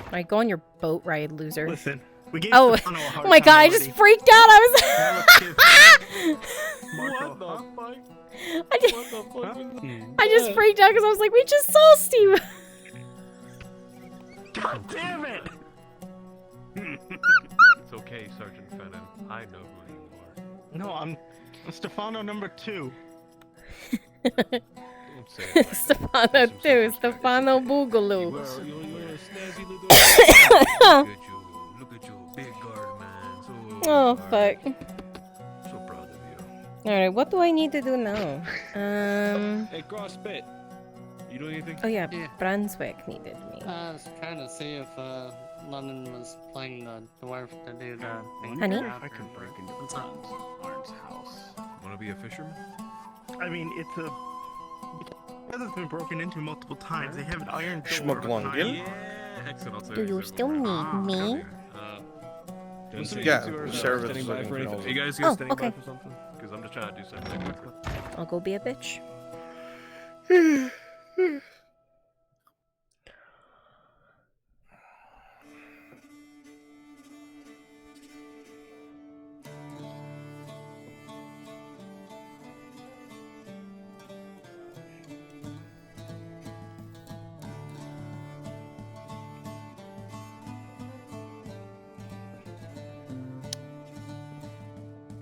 Alright, go on your boat ride, loser. Listen, we gave Oh, Stefano a hard oh my time god, I already. just freaked out. Now let's give Marco, huh? I just freaked out because I was like, we just saw Steve. God damn it! It's okay, Sergeant Fennan. I know who you are. No, I'm Stefano number 2. Don't say it like that. Stefano too. Stefano Boogaloo. Well, you're a snazzy little Look at you. Look at you. Big guard, man. So Oh, hard. fuck. So proud of you. Alright, what do I need to do now? Hey, CrossFit. You doing anything? Oh yeah, Yeah. Brunswick needed me. I was trying to see if London was playing the dwarf to do the thing. Honey? I can break into It's on Arn's house. Wanna be a fisherman? I mean, it's a... Because it's been broken into multiple times, they have an iron door. Schmuglangel? Yeah. Excellent. I'll tell Do you you something. still need me? Yeah, Standing sheriff is by for looking for anything. all You guys gonna Oh, standing okay. by for something? Because I'm just trying to do something quickly. I'll go be a bitch.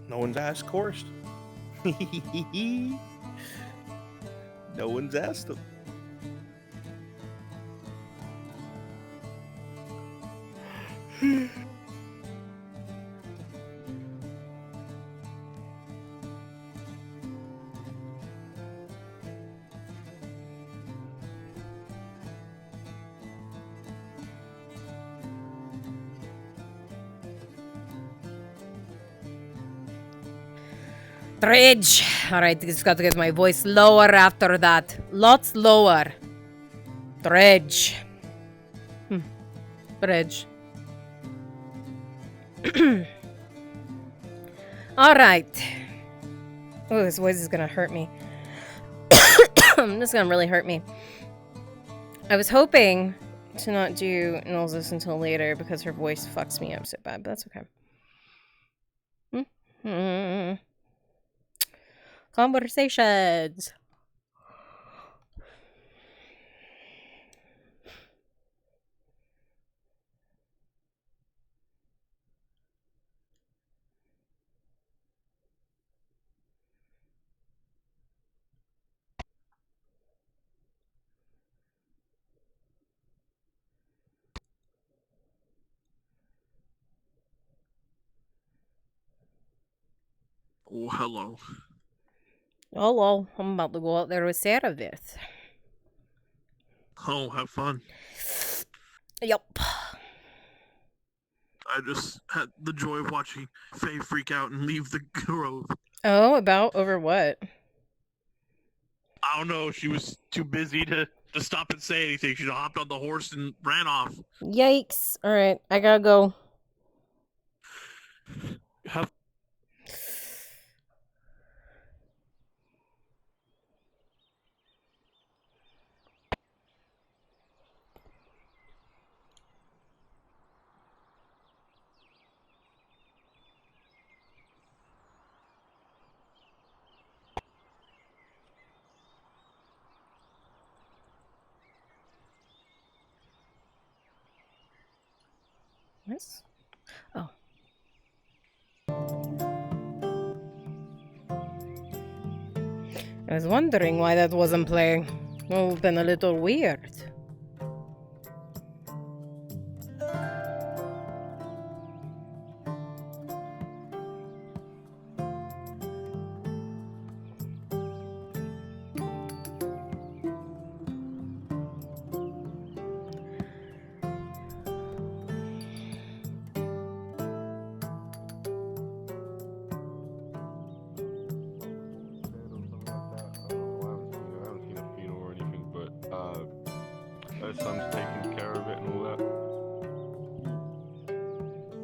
No one's asked Korst. No one's asked him. Dredge. Alright, just got to get my voice lower after that. Lots lower. Dredge. Dredge. Alright. Oh, this voice is gonna hurt me. This is gonna really hurt me. I was hoping to not do Nolzus until later because her voice fucks me up so bad, but that's okay. Conversations. Oh, hello. Hello, I'm about to go out there with Cerebreth. Oh, have fun. Yep. I just had the joy of watching Faye freak out and leave the grove. Oh, about over what? I don't know. She was too busy to stop and say anything. She hopped on the horse and ran off. Yikes. Alright, I gotta go. Have Yes? Oh. I was wondering why that wasn't playing. It would have been a little weird. Son's taking care of it and all that.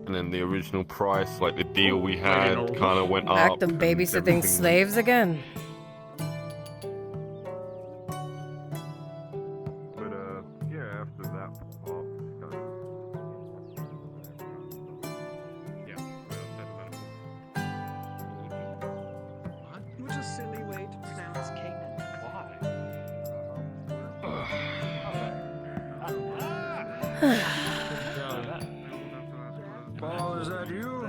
And then the original price, like the deal we had, kind of went Back up. to and babysitting everything- slaves again. But yeah, after that, What a silly way to pronounce Canaan. Paul, is that you?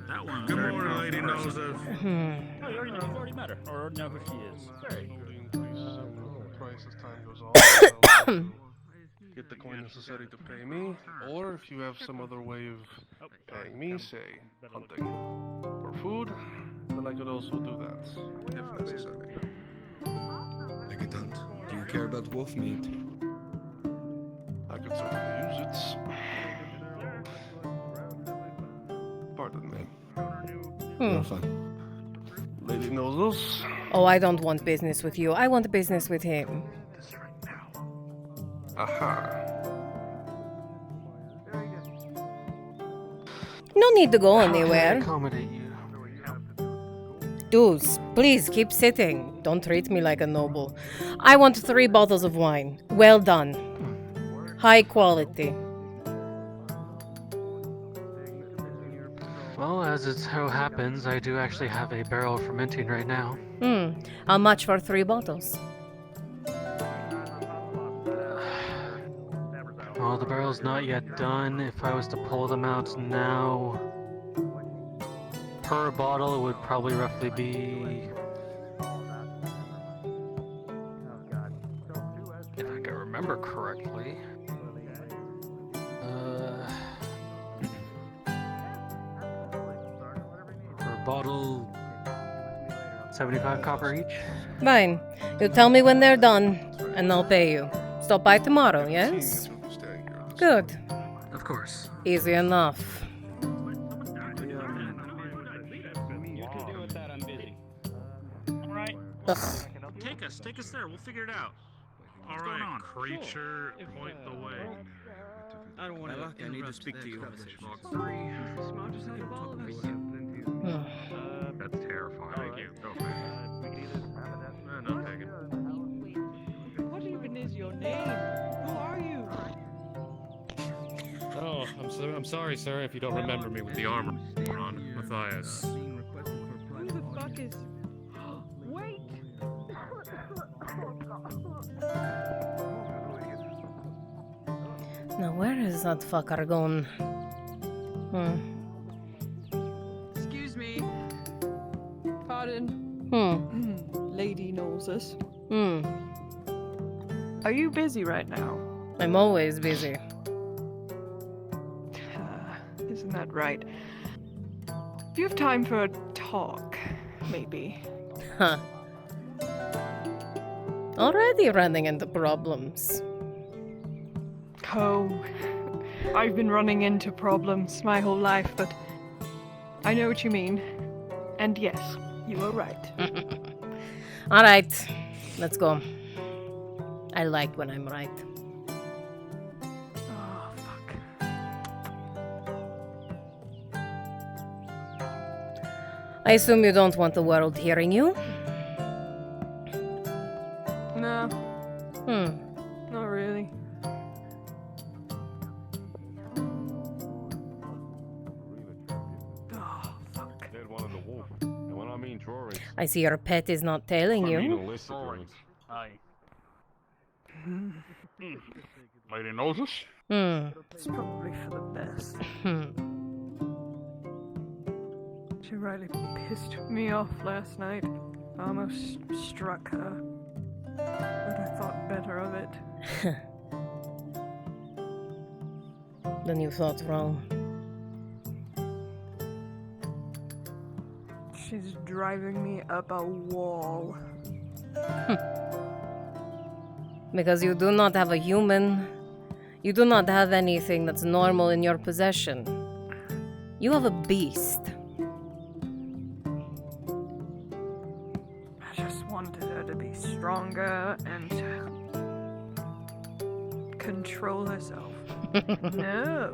That one. Good morning, Lady Noses. Oh, you already met her, or know who she is. Price as time goes on. Get the coin necessary to pay me, or if you have some other way of paying me, say hunting or food, then I could also do that if necessary. I could hunt. Do you care about wolf meat? I could certainly use it. Pardon me. No fun. Lady Noses. Oh, I don't want business with you. I want business with him. Aha. No need to go How can I anywhere. accommodate you? Dudes, please keep sitting. Don't treat me like a noble. I want 3 bottles of wine. Well done. High quality. Well, as it so happens, I do actually have a barrel fermenting right now. How much for 3 bottles? Well, the barrel's not yet done. If I was to pull them out now, per bottle, it would probably roughly be... If I can remember correctly. Per bottle, 75 copper each. Fine. You tell me when they're done, and I'll pay you. Stop by tomorrow, yes? Good. Of course. Easy enough. Ugh. Take us there. We'll figure it out. All What's going right, on? creature, point the way. I don't want to. I need to speak to you. Smartest out of all of us. That's terrifying. Thank you. Go for it. No, take it. What even is your name? Who are you? Oh, I'm sorry, sir, if you don't remember me with the armor on, Matthias. Who the fuck is... Wait! Now, where is that fucker gone? Excuse me. Pardon. Lady knows us. Are you busy right now? I'm always busy. Isn't that right? Do you have time for a talk, maybe? Huh. Already running into problems. Oh, I've been running into problems my whole life, but I know what you mean. And yes, you are right. Alright, let's go. I like when I'm right. Oh, fuck. I assume you don't want the world hearing you? No. Not really. Oh, fuck. Dead one of the wolf. And when I mean drawings, I see your pet is not telling I mean you. illicit drawings. Aye. Lady knows us? It's probably for the best. She really pissed me off last night. I almost struck her. But I thought better of it. Then you thought wrong. She's driving me up a wall. Because you do not have a human. You do not have anything that's normal in your possession. You have a beast. I just wanted her to be stronger and control herself. No.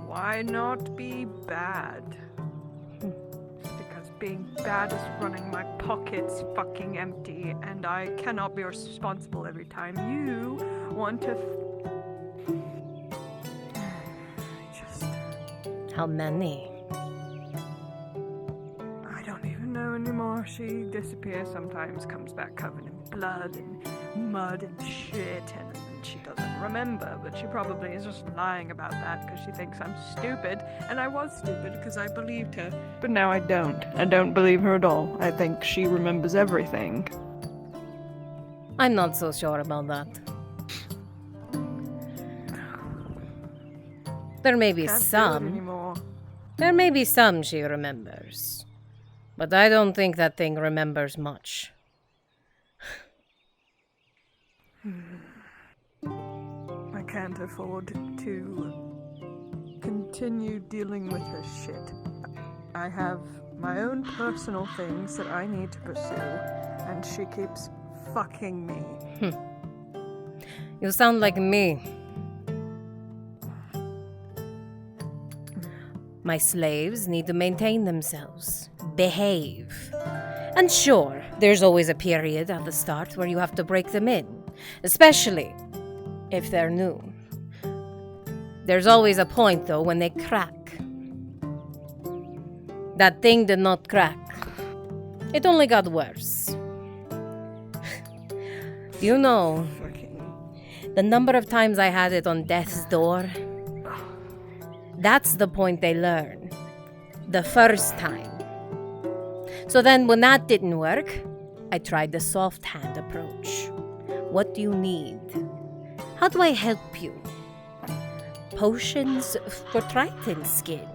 Why not be bad? Because being bad is running my pockets fucking empty, and I cannot be responsible every time you want to. How many? I don't even know anymore. She disappears sometimes, comes back covered in blood and mud and shit, and she doesn't remember, but she probably is just lying about that because she thinks I'm stupid, and I was stupid because I believed her. But now I don't. I don't believe her at all. I think she remembers everything. I'm not so sure about that. There may be Can't do it some. anymore. There may be some she remembers. But I don't think that thing remembers much. I can't afford to continue dealing with her shit. I have my own personal things that I need to pursue, and she keeps fucking me. You sound like me. My slaves need to maintain themselves, behave. And sure, there's always a period at the start where you have to break them in, especially if they're new. There's always a point, though, when they crack. That thing did not crack. It only got worse. Do you know the number of times I had it on death's door? That's the point they learn. The first time. So then when that didn't work, I tried the soft hand approach. What do you need? How do I help you? Potions for Triton skin.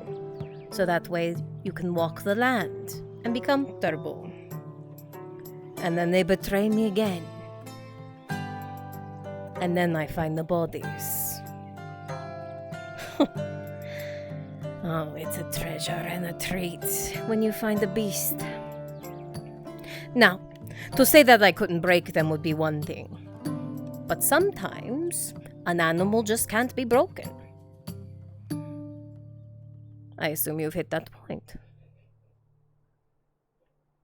So that way you can walk the land and be comfortable. And then they betray me again. And then I find the bodies. Oh, it's a treasure and a treat when you find a beast. Now, To say that I couldn't break them would be one thing. But sometimes, an animal just can't be broken. I assume you've hit that point.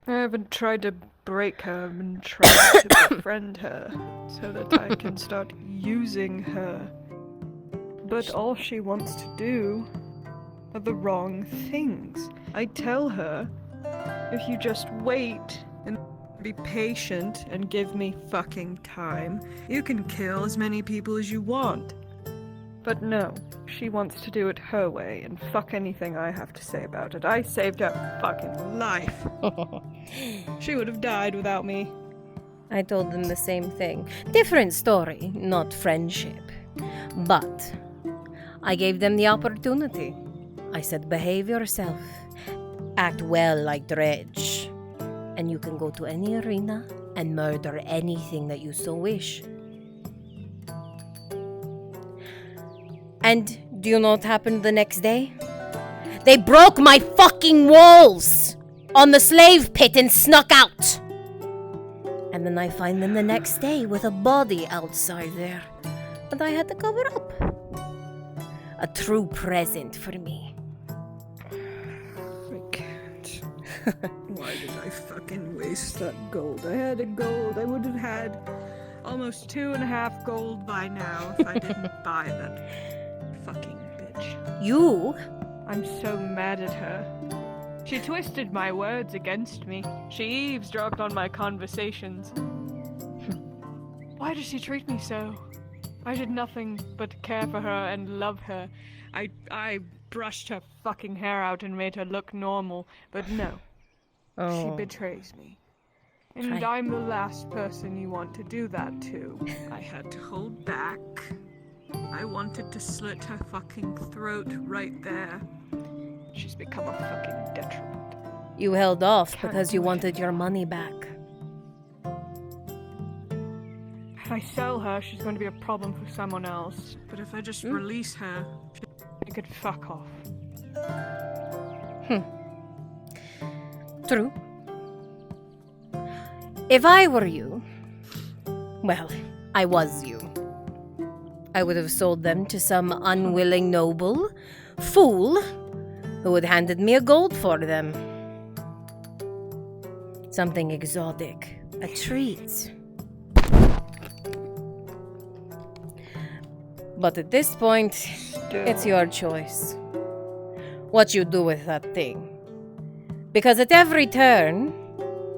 I haven't tried to break her, I've been trying to befriend her so that I can start using her. But all she wants to do are the wrong things. I tell her, if you just wait and be patient and give me fucking time, you can kill as many people as you want. But no, she wants to do it her way, and fuck anything I have to say about it. I saved her fucking life. She would have died without me. I told them the same thing. Different story, not friendship. But I gave them the opportunity. I said, behave yourself. Act well like Dredge. And you can go to any arena and murder anything that you so wish. And do you know what happened the next day? They broke my fucking walls on the slave pit and snuck out. And then I find them the next day with a body outside there. But I had to cover up. A true present for me. I can't. Why did I fucking waste that gold? I had a gold. I would have had almost 2.5 gold by now if I didn't buy that fucking bitch. You? I'm so mad at her. She twisted my words against me. She eavesdropped on my conversations. Why does she treat me so? I did nothing but care for her and love her. I brushed her fucking hair out and made her look normal, but no. She betrays me. And I'm the last person you want to do that to. I had to hold back. I wanted to slit her fucking throat right there. She's become a fucking detriment. You held off because you wanted your money back. If I sell her, she's going to be a problem for someone else. But if I just release her, she could fuck off. True. If I were you, well, I was you. I would have sold them to some unwilling noble, fool, who had handed me a gold for them. Something exotic, a treat. But at this point, it's your choice. What you do with that thing. Because at every turn,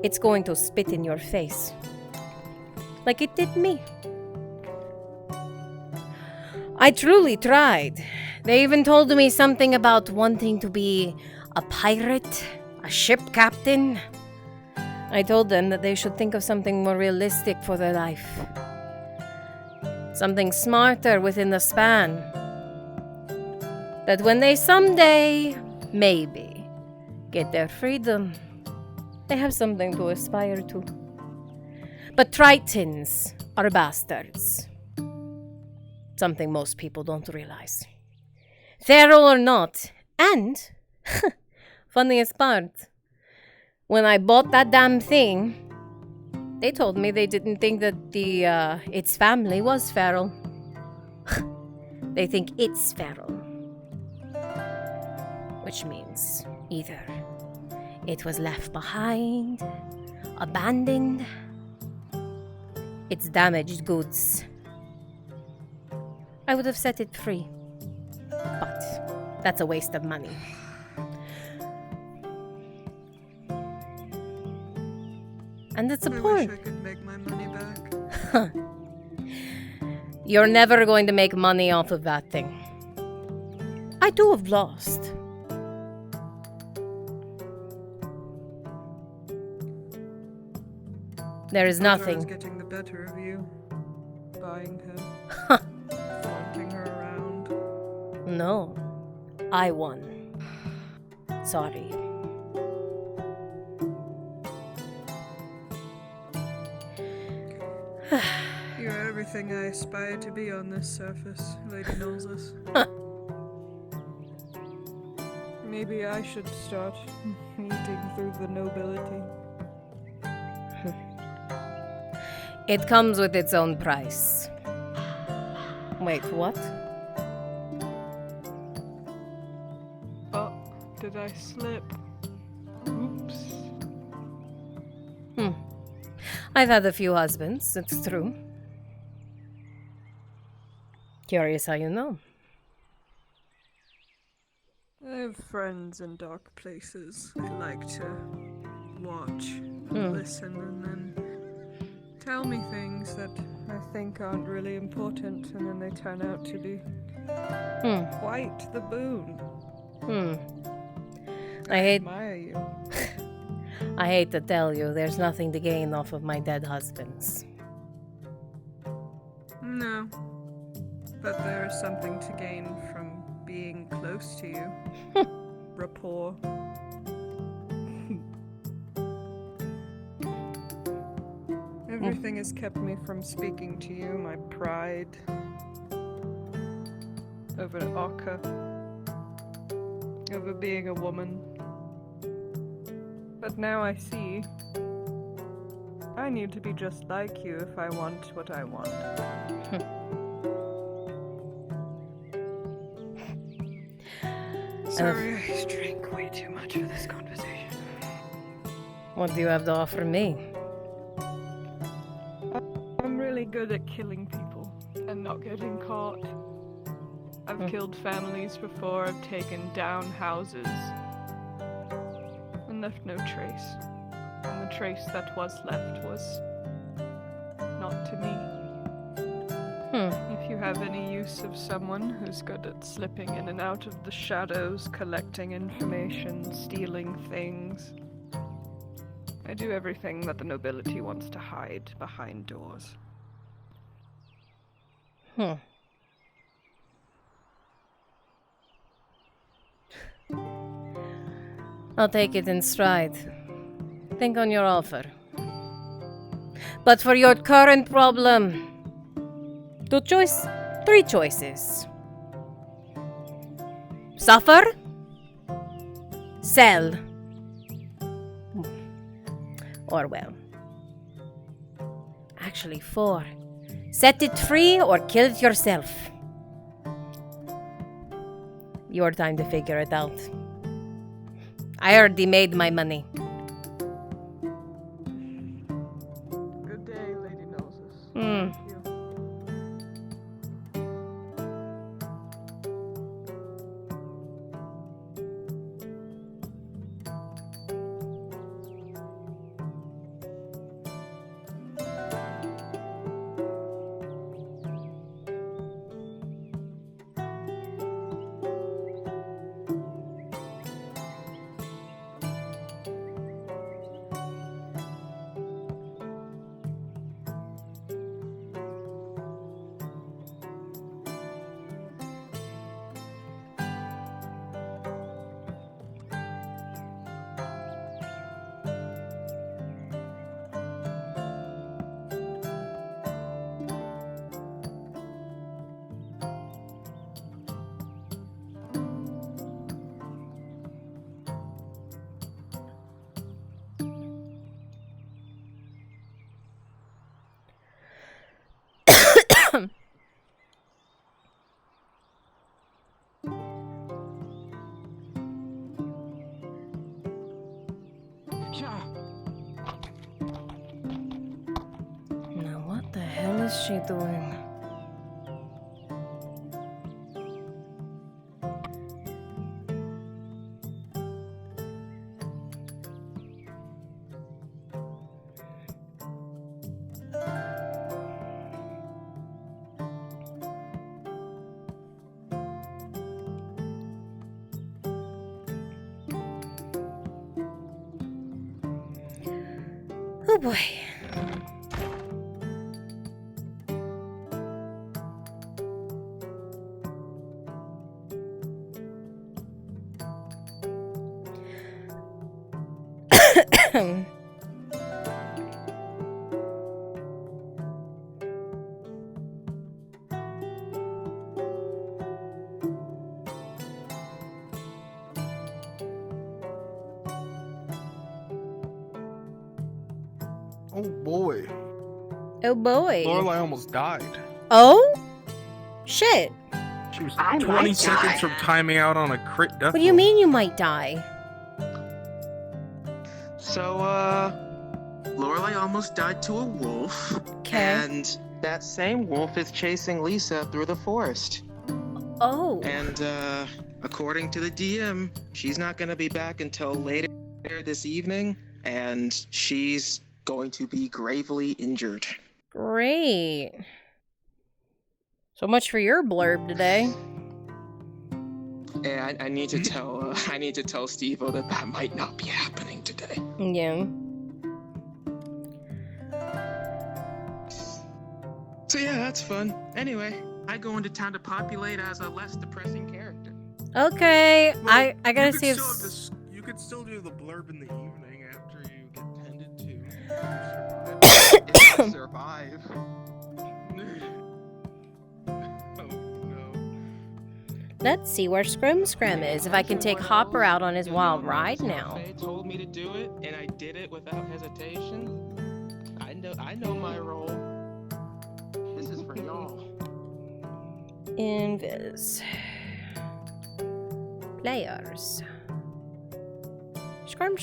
it's going to spit in your face. Like it did me. I truly tried. They even told me something about wanting to be a pirate, a ship captain. I told them that they should think of something more realistic for their life. Something smarter within the span. That when they someday, maybe, get their freedom, they have something to aspire to. But Tritons are bastards. Something most people don't realize. Feral or not. And, funniest part, when I bought that damn thing, they told me they didn't think that its family was feral. They think it's feral. Which means either it was left behind, abandoned, it's damaged goods. I would have set it free. But that's a waste of money. And it's a point. I wish I could make my money back. You're never going to make money off of that thing. I too have lost. There is I was nothing. getting the better of you. Buying her. Flaunting her around. No. I won. Sorry. You are everything I aspire to be on this surface, Lady Nolzus. Maybe I should start eating through the nobility. It comes with its own price. Wait, what? Oh, did I slip? Oops. I've had a few husbands, it's true. Curious how you know. I have friends in dark places. I like to watch, Hmm. listen, and then tell me things that I think aren't really important, and then they turn out to be quite the boon. I admire you. I hate to tell you, there's nothing to gain off of my dead husbands. No. But there is something to gain from being close to you. Rapport. Everything has kept me from speaking to you, my pride over Akka, over being a woman. But now I see I need to be just like you if I want what I want. Sorry, I drank way too much for this conversation. What do you have to offer me? I'm really good at killing people and not getting caught. I've killed families before, I've taken down houses and left no trace. And the trace that was left was not to me. If you have any use of someone who's good at slipping in and out of the shadows, collecting information, stealing things, I do everything that the nobility wants to hide behind doors. I'll take it in stride. Think on your offer. But for your current problem, three choices. Suffer, sell, or well, actually 4. Set it free or kill it yourself. Your time to figure it out. I already made my money. Good day, Lady Noses. Hmm. Thank you. Now what the hell is she doing? Oh boy. Oh boy. Oh boy. Lorelai almost died. Oh? Shit. She was I 20 might seconds die. from timing out on a crit death. What do you roll. mean you might die? So, Lorelai almost died to a wolf. Okay. And that same wolf is chasing Lisa through the forest. Oh. And, according to the DM, she's not gonna be back until later this evening, and she's going to be gravely injured. Great. So much for your blurb today. And I need to tell Steve-O that might not be happening today. Yeah. So yeah, that's fun. Anyway, I go into town to populate as a less depressing character. Okay. Well, I gotta you could see if... still have this- you could still do the blurb in the evening after you get tended to. Survive. Let's see where Scrum is. If I can take Hopper out on his wild ride now. Faye told me to do it, and I did it without hesitation. I know my role. This is for y'all. Invis. Players. Scrum.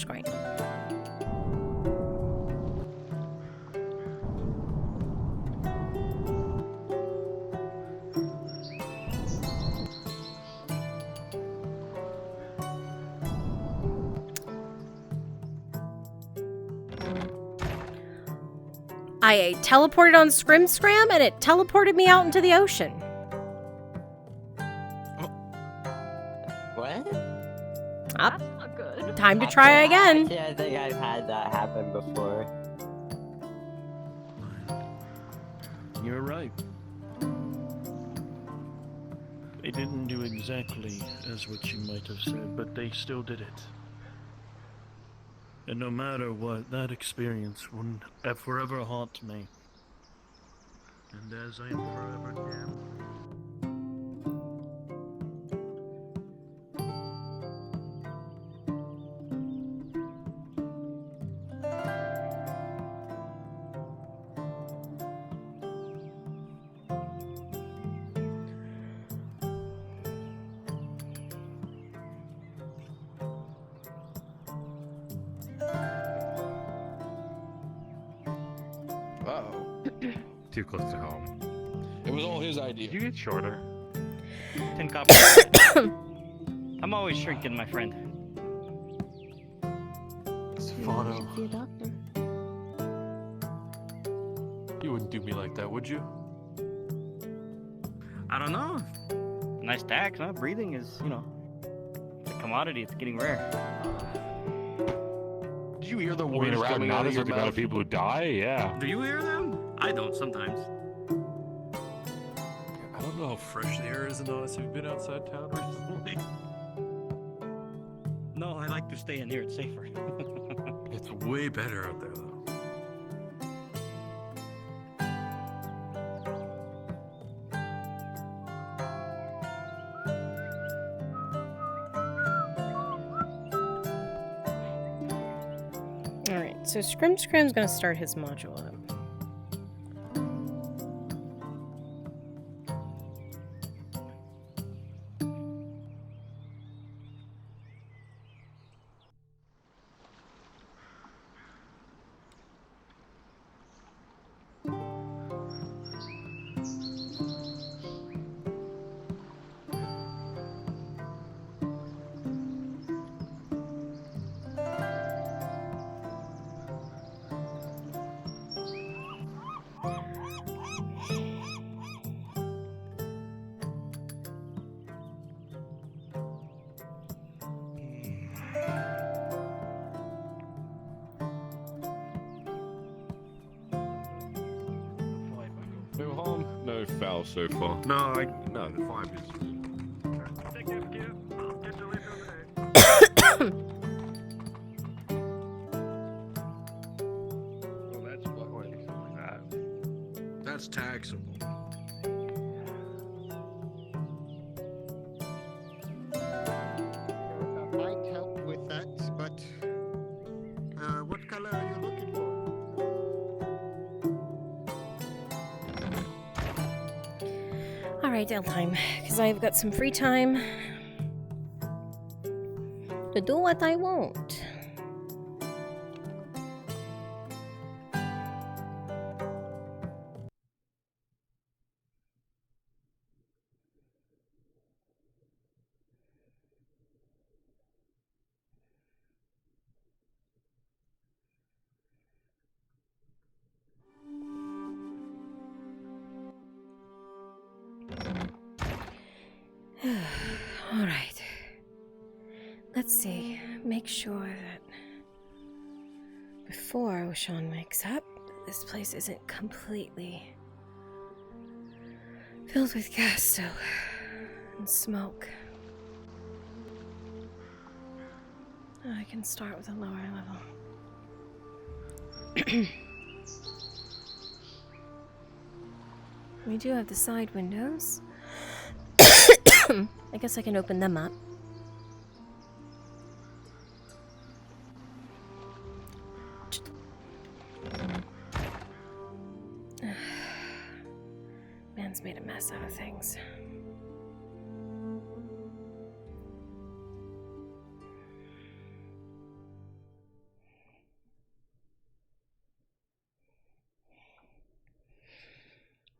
I teleported on Scram and it teleported me out into the ocean. What? Up. Not good. Time to try again. Yeah, I think I've had that happen before. You're right. They didn't do exactly as what you might have said, but they still did it. And no matter what, that experience will forever haunt me. And as I am forever damned. Too close to home. It was all his idea. Did you get shorter? 10 copies. I'm always shrinking, my friend. Stefano. You wouldn't do me like that, would you? I don't know. Nice tax, huh? Breathing is, it's a commodity. It's getting rare. Did you hear the I mean, words around coming out of Nottingham, your the amount mouth? of people who die, yeah. Do you hear them? I don't sometimes. I don't know how fresh the air is in Oz. Have you been outside town recently? No, I like to stay in here. It's safer. It's way better out there, though. Alright, so Scram's gonna start his module up. No harm, no foul so far. No, the vibe is. Well, that's what That's taxable. Might help with that, but what color are you looking for? Alright, Eltheim, because I've got some free time to do what I want. Alright. Let's see. Make sure that before Oshan wakes up, this place isn't completely filled with gas still and smoke. I can start with a lower level. We do have the side windows. I guess I can open them up. Man's made a mess out of things.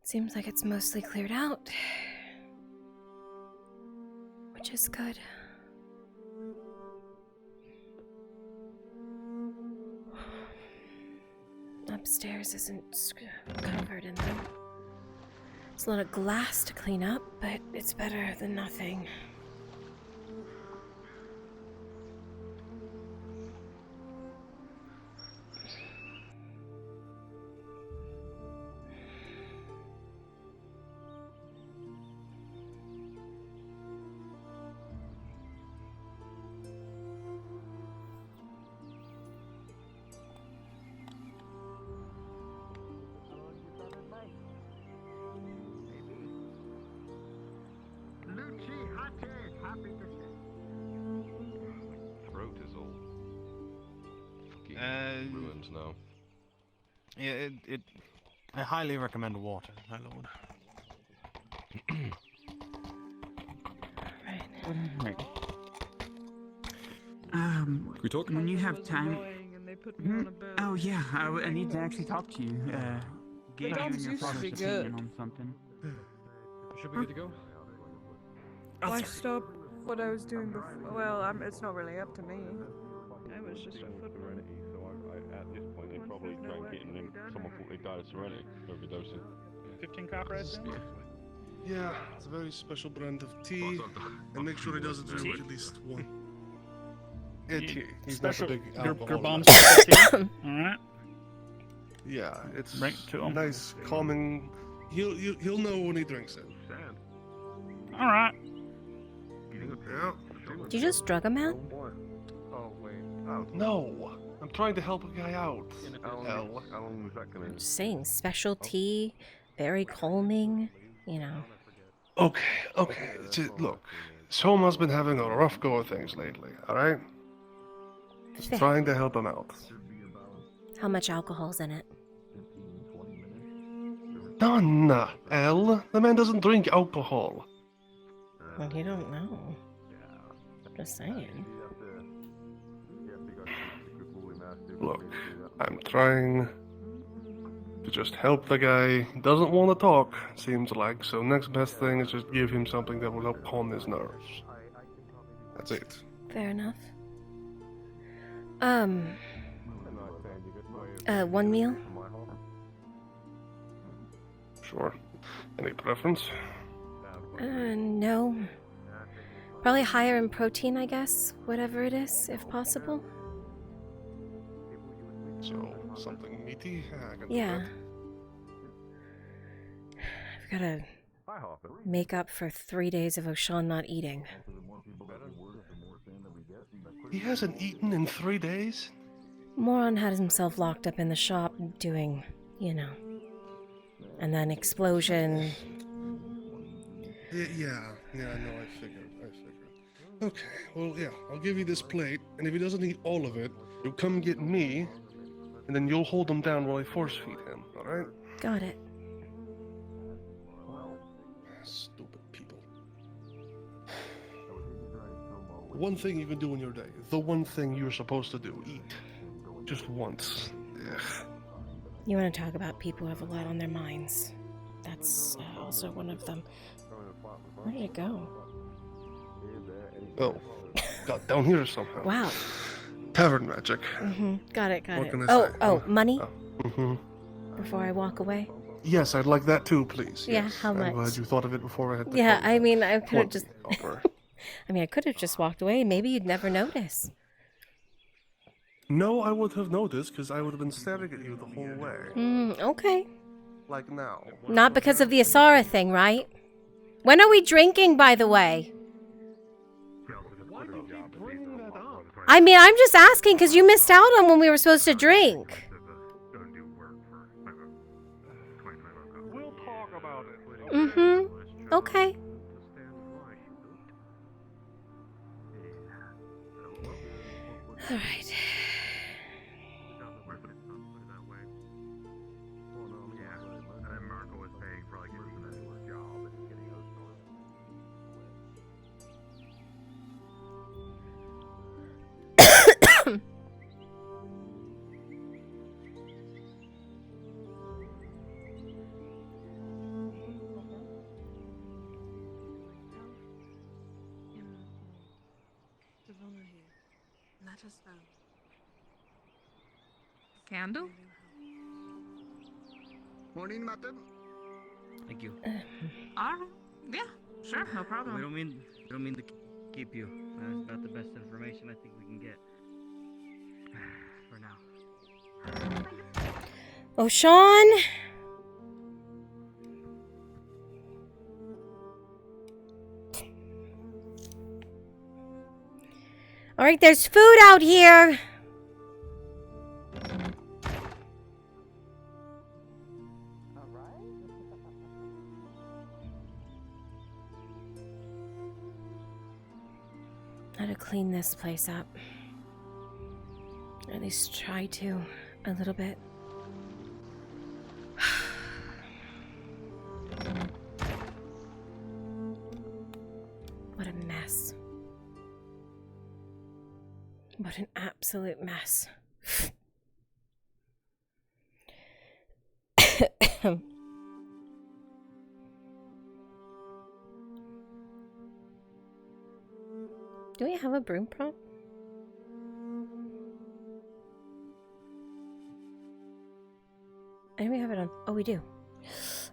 Seems like it's mostly cleared out. Which is good. Upstairs isn't covered in them. It's a lot of glass to clean up, but it's better than nothing. Throat is all ruined now. Yeah, I highly recommend water, my lord. Right. Can we talk? When you have time. Oh yeah, I need to actually talk to you. Get you and your father's opinion on something. Should we good to go? I stopped what I was doing before. Well, it's not really up to me. I was just a foot. So at this point, they probably drank it and then someone thought they died of Serenity overdosing. 15 copper heads then? Yeah, it's a very special brand of tea, and make sure he doesn't drink at least one. Yeah, tea. He's not a big alcoholic. Alright. Yeah, it's Bring it to him. nice, calming. He'll know when he drinks it. Alright. Yeah. Did you just drug him out? Oh wait. No, I'm trying to help a guy out. How long was that gonna? I'm just saying, special tea, very calming, you know. Okay. Look, Soma's been having a rough go of things lately, alright? Just Fair. trying to help him out. How much alcohol's in it? None, Elle. The man doesn't drink alcohol. Well, you don't know. Just saying. Look, I'm trying to just help the guy. He doesn't want to talk, seems like, so next best thing is just give him something that will help calm his nerves. That's it. Fair enough. One meal? Sure. Any preference? No. Probably higher in protein, I guess. Whatever it is, if possible. So, something meaty? I can do Yeah. that. I've gotta make up for 3 days of Oshan not eating. He hasn't eaten in 3 days? Moron had himself locked up in the shop doing, you know. And then explosion. Yeah, I know, I figured. Okay, well, yeah, I'll give you this plate, and if he doesn't eat all of it, you'll come get me, and then you'll hold him down while I force feed him, alright? Got it. Stupid one thing you can do in your day. The one thing you're supposed to do. Eat. Just once. Ugh. You want to talk about people who have a lot on their minds. That's also one of them. Where did it go? Oh, got down here somehow. Wow. Tavern magic. Got it, got What it. can I say? Money? Mm-hmm. Before I walk away? Yes, I'd like that too, please. Yeah, Yes. how much? I'm glad you thought of it before I had to. Yeah, I mean, I could have What just... offer? I mean, I could have just walked away. Maybe you'd never notice. No, I would have noticed because I would have been staring at you the whole way. Okay. Like now. Not because of the Asara thing, right? When are we drinking, by the way? I mean, I'm just asking because you missed out on when we were supposed to drink. We'll talk about it. Mm-hmm. Okay. All right. Let us know. Candle? Morning, madam. Thank you. Alright. Yeah, sure, no problem. We don't mean to keep you. That's about the best information I think we can get. For now. Oh, Sean. All right, there's food out here. Gotta clean this place up. Or at least try to, a little bit. What a mess. What an absolute mess. Do we have a broom prop? I know we have it on. Oh, we do.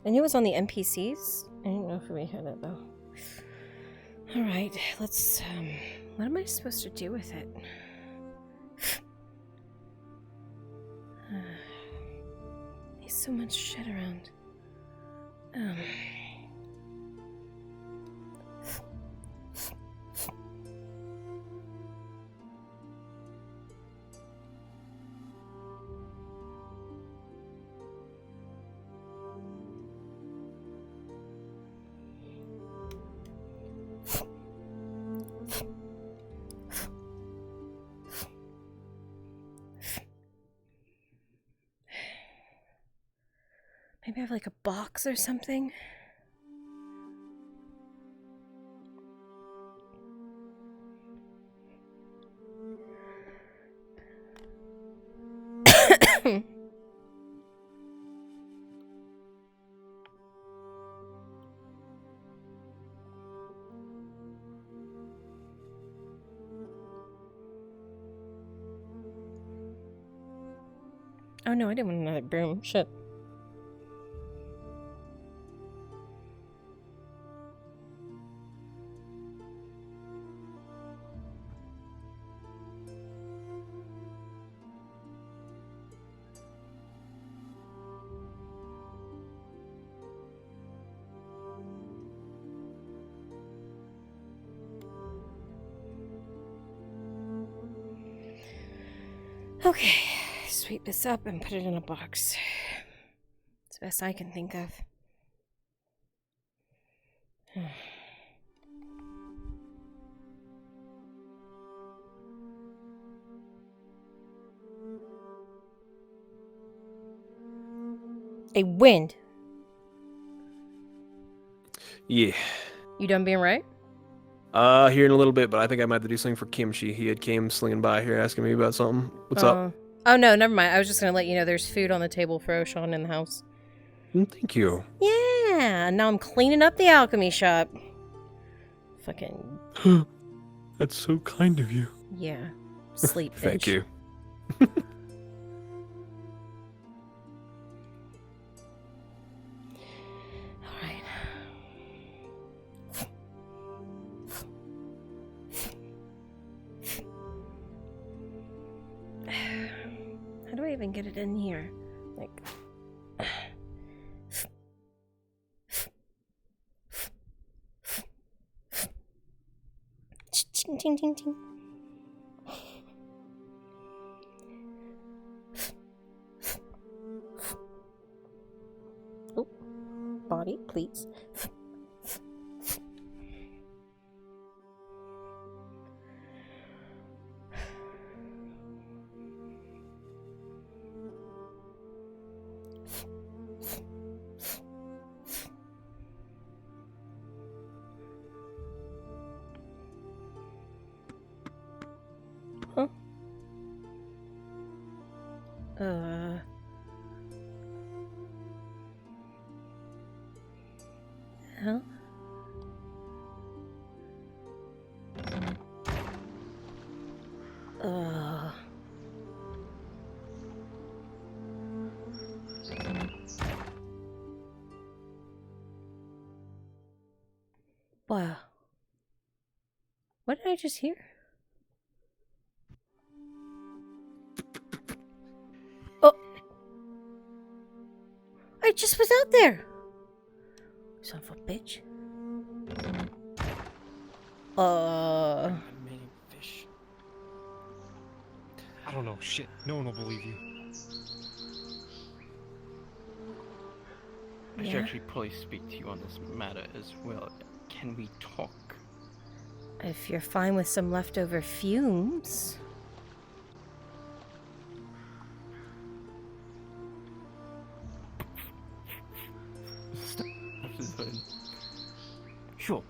I knew it was on the NPCs. I didn't know if we had it though. Alright, let's. What am I supposed to do with it? There's so much shit around. Maybe I have like a box or something. Oh no, I didn't want another broom. Shit. Okay, sweep this up and put it in a box. It's the best I can think of. A wind. Yeah. You done being right? Here in a little bit, but I think I might have to do something for Kimchi. He had came slinging by here asking me about something. What's up? Oh, no, never mind. I was just going to let you know there's food on the table for Oshan in the house. Thank you. Yeah, now I'm cleaning up the alchemy shop. Fucking... That's so kind of you. Yeah. Sleep, Thank bitch. you. Alright. How do I even get it in here? Like... Ting, ting, ting, ting. Oh, body, please. Huh? Huh? Wow. What did I just hear? Oh! I just was out there! Son of a bitch. Fish. I don't know. Shit. No one will believe you. I should Yeah? actually probably speak to you on this matter as well. Can we talk? If you're fine with some leftover fumes. Sure.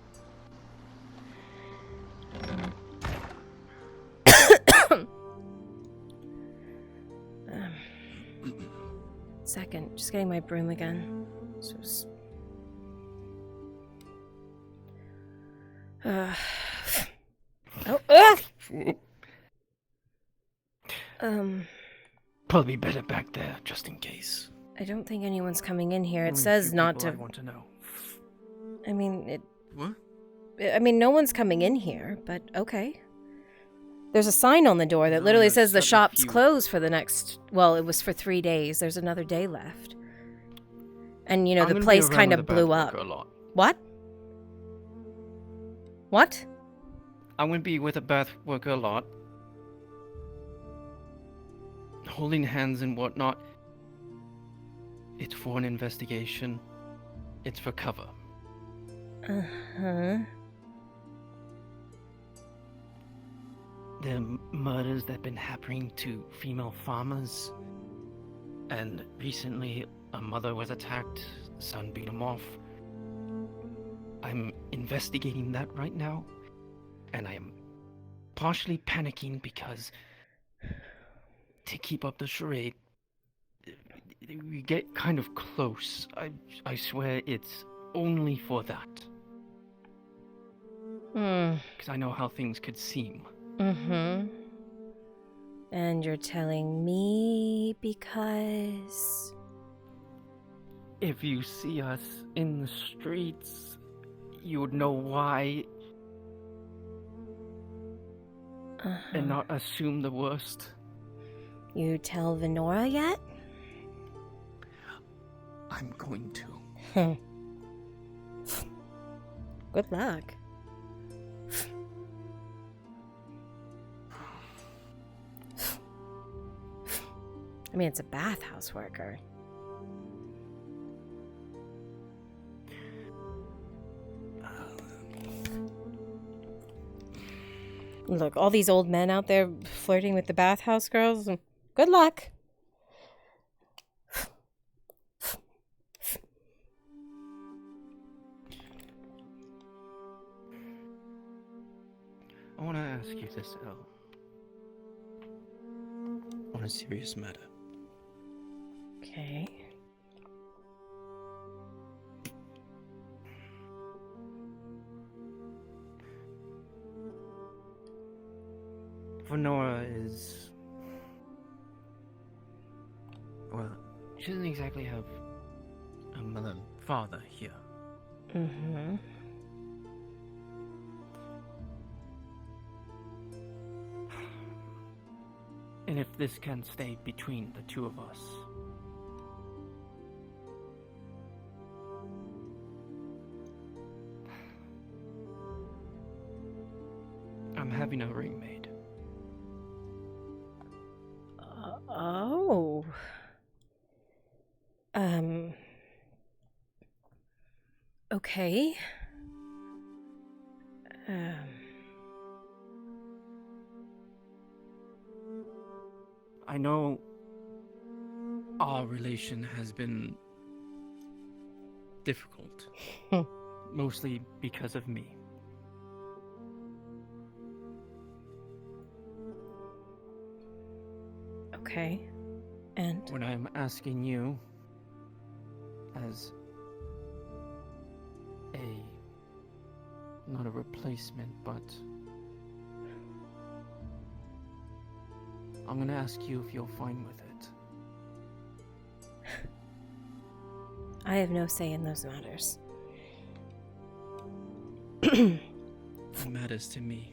Second, just getting my broom again. So Probably better back there, just in case. I don't think anyone's coming in here. It Only says two not people to. I want to know. I mean, it. What? I mean, no one's coming in here, but okay. There's a sign on the door that literally says the shop's closed for the next. Well, it was for 3 days. There's another day left. And you know, I'm the gonna be place around kind with of the blew bath up. worker a lot. What? What? I'm gonna be with a bath worker a lot. Holding hands and whatnot. It's for an investigation. It's for cover. Uh-huh. The murders that have been happening to female farmers. And recently, a mother was attacked, the son beat him off. I'm investigating that right now, and I am partially panicking because to keep up the charade, we get kind of close. I swear it's only for that. Because I know how things could seem. Mm-hmm. And you're telling me because... If you see us in the streets, you would know why. And not assume the worst. You tell Venora yet? I'm going to. Good luck. I mean, it's a bathhouse worker. Look, all these old men out there flirting with the bathhouse girls. Good luck. I want to ask you this, El. On a serious matter. Okay. Venora is... Well, she doesn't exactly have a mother and father here. Mm-hmm. And if this can stay between the two of us, I'm having a ring made. Oh. Okay. I know our relation has been difficult, mostly because of me. Okay. And? What I'm asking you, as not a replacement, but I'm gonna ask you if you're fine with it. I have no say in those matters. It matters to me.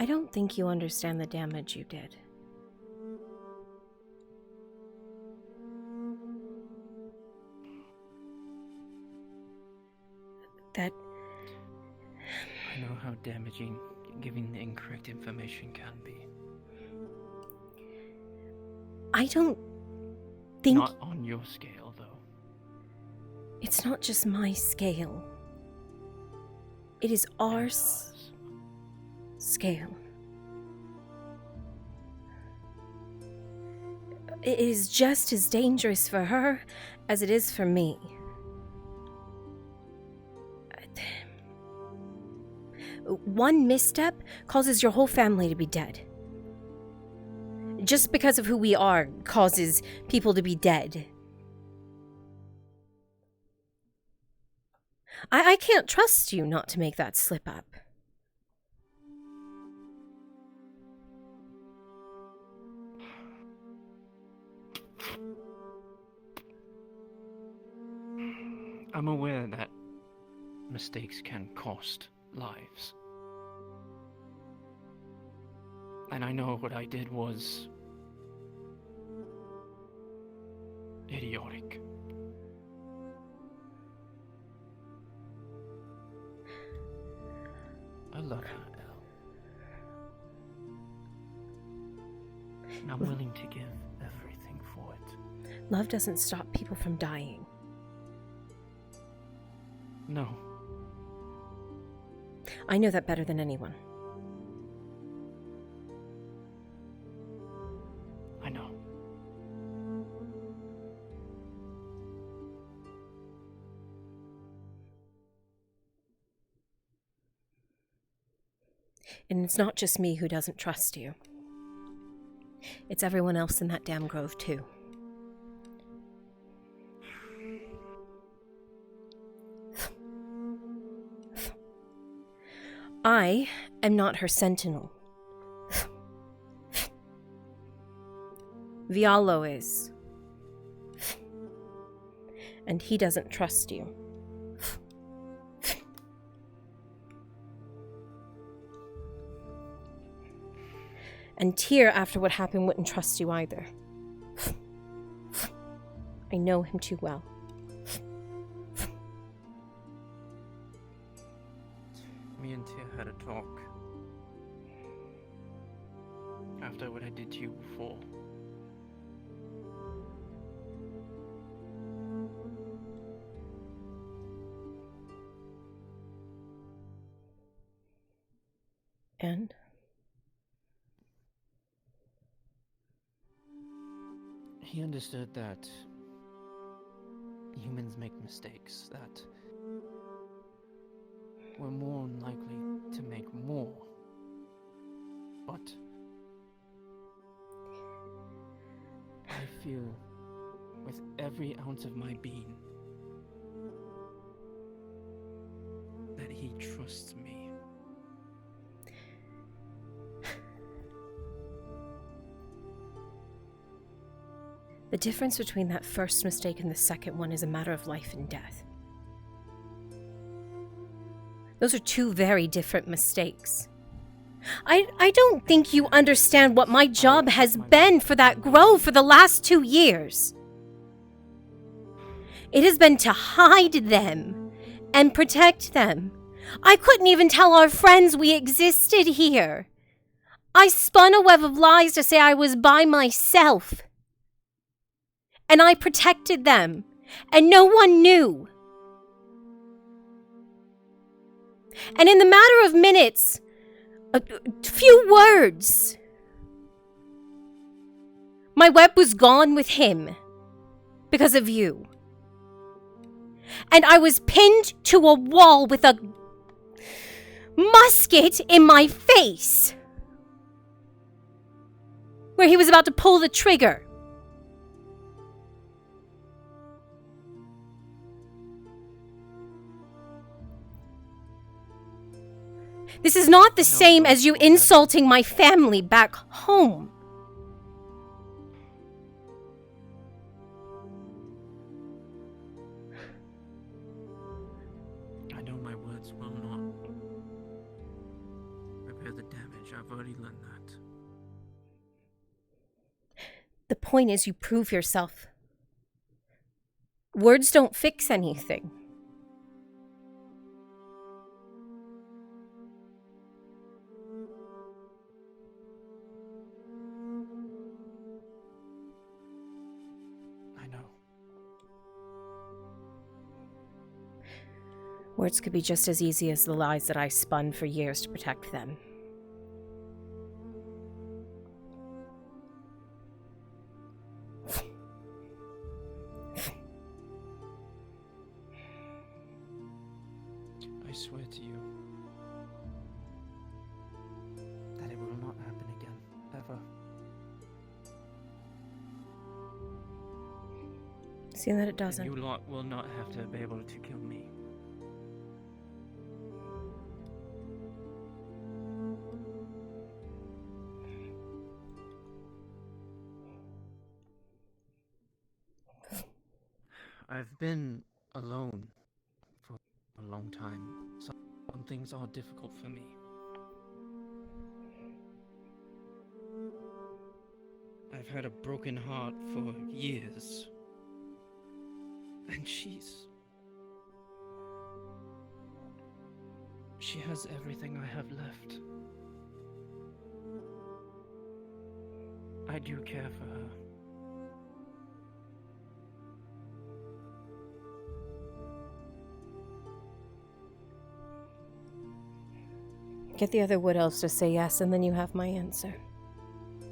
I don't think you understand the damage you did. That... I know how damaging giving the incorrect information can be. I don't think... Not on your scale, though. It's not just my scale. It is our scale. It is just as dangerous for her as it is for me. One misstep causes your whole family to be dead. Just because of who we are causes people to be dead. I can't trust you not to make that slip up. I'm aware that mistakes can cost lives. And I know what I did was idiotic. I love her, El. And I'm willing to give everything for it. Love doesn't stop people from dying. No. I know that better than anyone. I know. And it's not just me who doesn't trust you. It's everyone else in that damn grove, too. I am not her sentinel. Vialo is. And he doesn't trust you. And Tyr, after what happened, wouldn't trust you either. I know him too well. Me and Tyr had a talk. After what I did to you before. And? He understood that humans make mistakes, that we're more likely to make more. But I feel with every ounce of my being that he trusts me. The difference between that first mistake and the second one is a matter of life and death. Those are two very different mistakes. I don't think you understand what my job has been for that grove for the last 2 years. It has been to hide them and protect them. I couldn't even tell our friends we existed here. I spun a web of lies to say I was by myself. And I protected them, and no one knew. And in the matter of minutes, a few words, my web was gone with him because of you. And I was pinned to a wall with a musket in my face, where he was about to pull the trigger. This is not the same as you insulting my family back home. I know my words will not repair the damage. I've already learned that. The point is you prove yourself. Words don't fix anything. Words could be just as easy as the lies that I spun for years to protect them. I swear to you that it will not happen again, ever. See that it doesn't. And you lot will not have to be able to kill me. I've been alone for a long time. Some things are difficult for me. I've had a broken heart for years. And she has everything I have left. I do care for her. Get the other wood elves to say yes, and then you have my answer.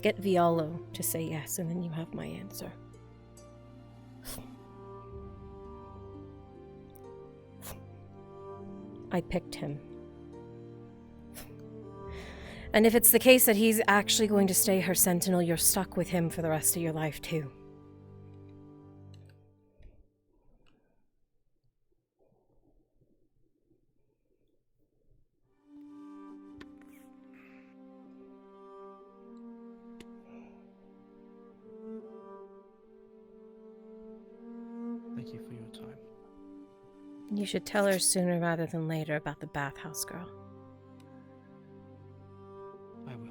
Get Vialo to say yes, and then you have my answer. I picked him. And if it's the case that he's actually going to stay her sentinel, you're stuck with him for the rest of your life, too. Thank you for your time. You should tell her sooner rather than later about the bathhouse girl. I will.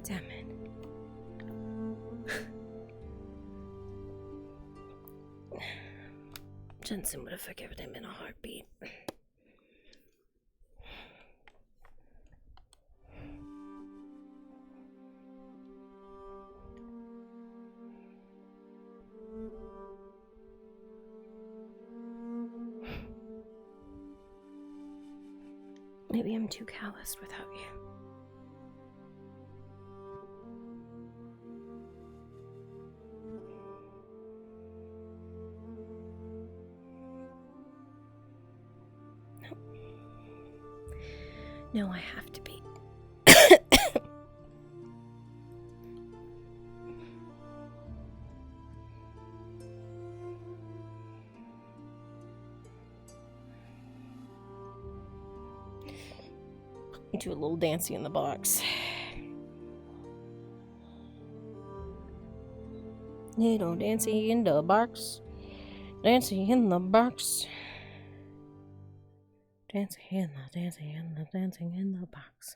Damn it. Jensen would have forgiven him in a heartbeat. Maybe I'm too calloused without you. No, I have to be. Do a little dancing in the box. Little dancing in the box. Dancing in the box. Dancing in the box.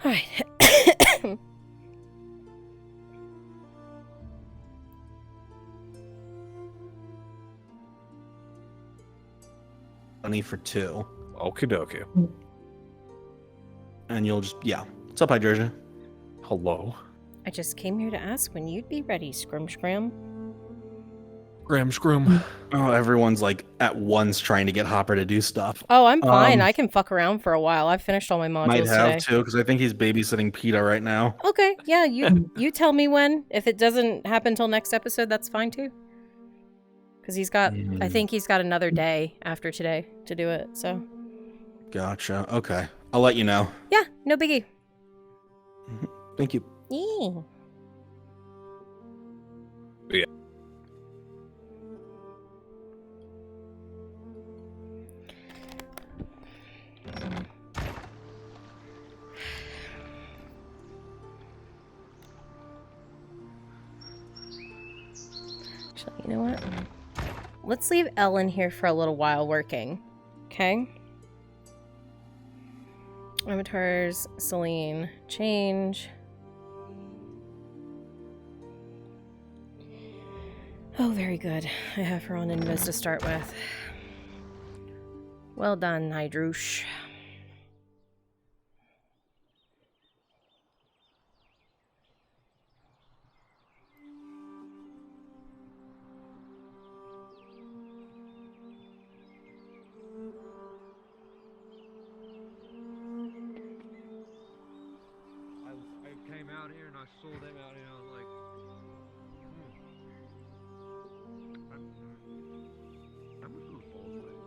All right. Money for 2. Okie dokie. And you'll just, yeah. What's up, Hydrosia? Hello. I just came here to ask when you'd be ready, Scrum Scram. Graham Scrum. Oh, everyone's like at once trying to get Hopper to do stuff. Oh, I'm fine. I can fuck around for a while. I've finished all my modules Might have today. to, because I think he's babysitting PETA right now. Okay, yeah, you tell me when. If it doesn't happen till next episode, that's fine too. Because he's got, I think he's got another day after today to do it, so. Gotcha. Okay. I'll let you know. Yeah, no biggie. Thank you. Yeah. Yeah. Actually, you know what? Let's leave Ellen here for a little while working. Okay? Avatars, Celine, change. Oh, very good. I have her on Invis to start with. Well done, Hydroosh. I came out here and I saw them out here and I was like, how much of those balls weigh?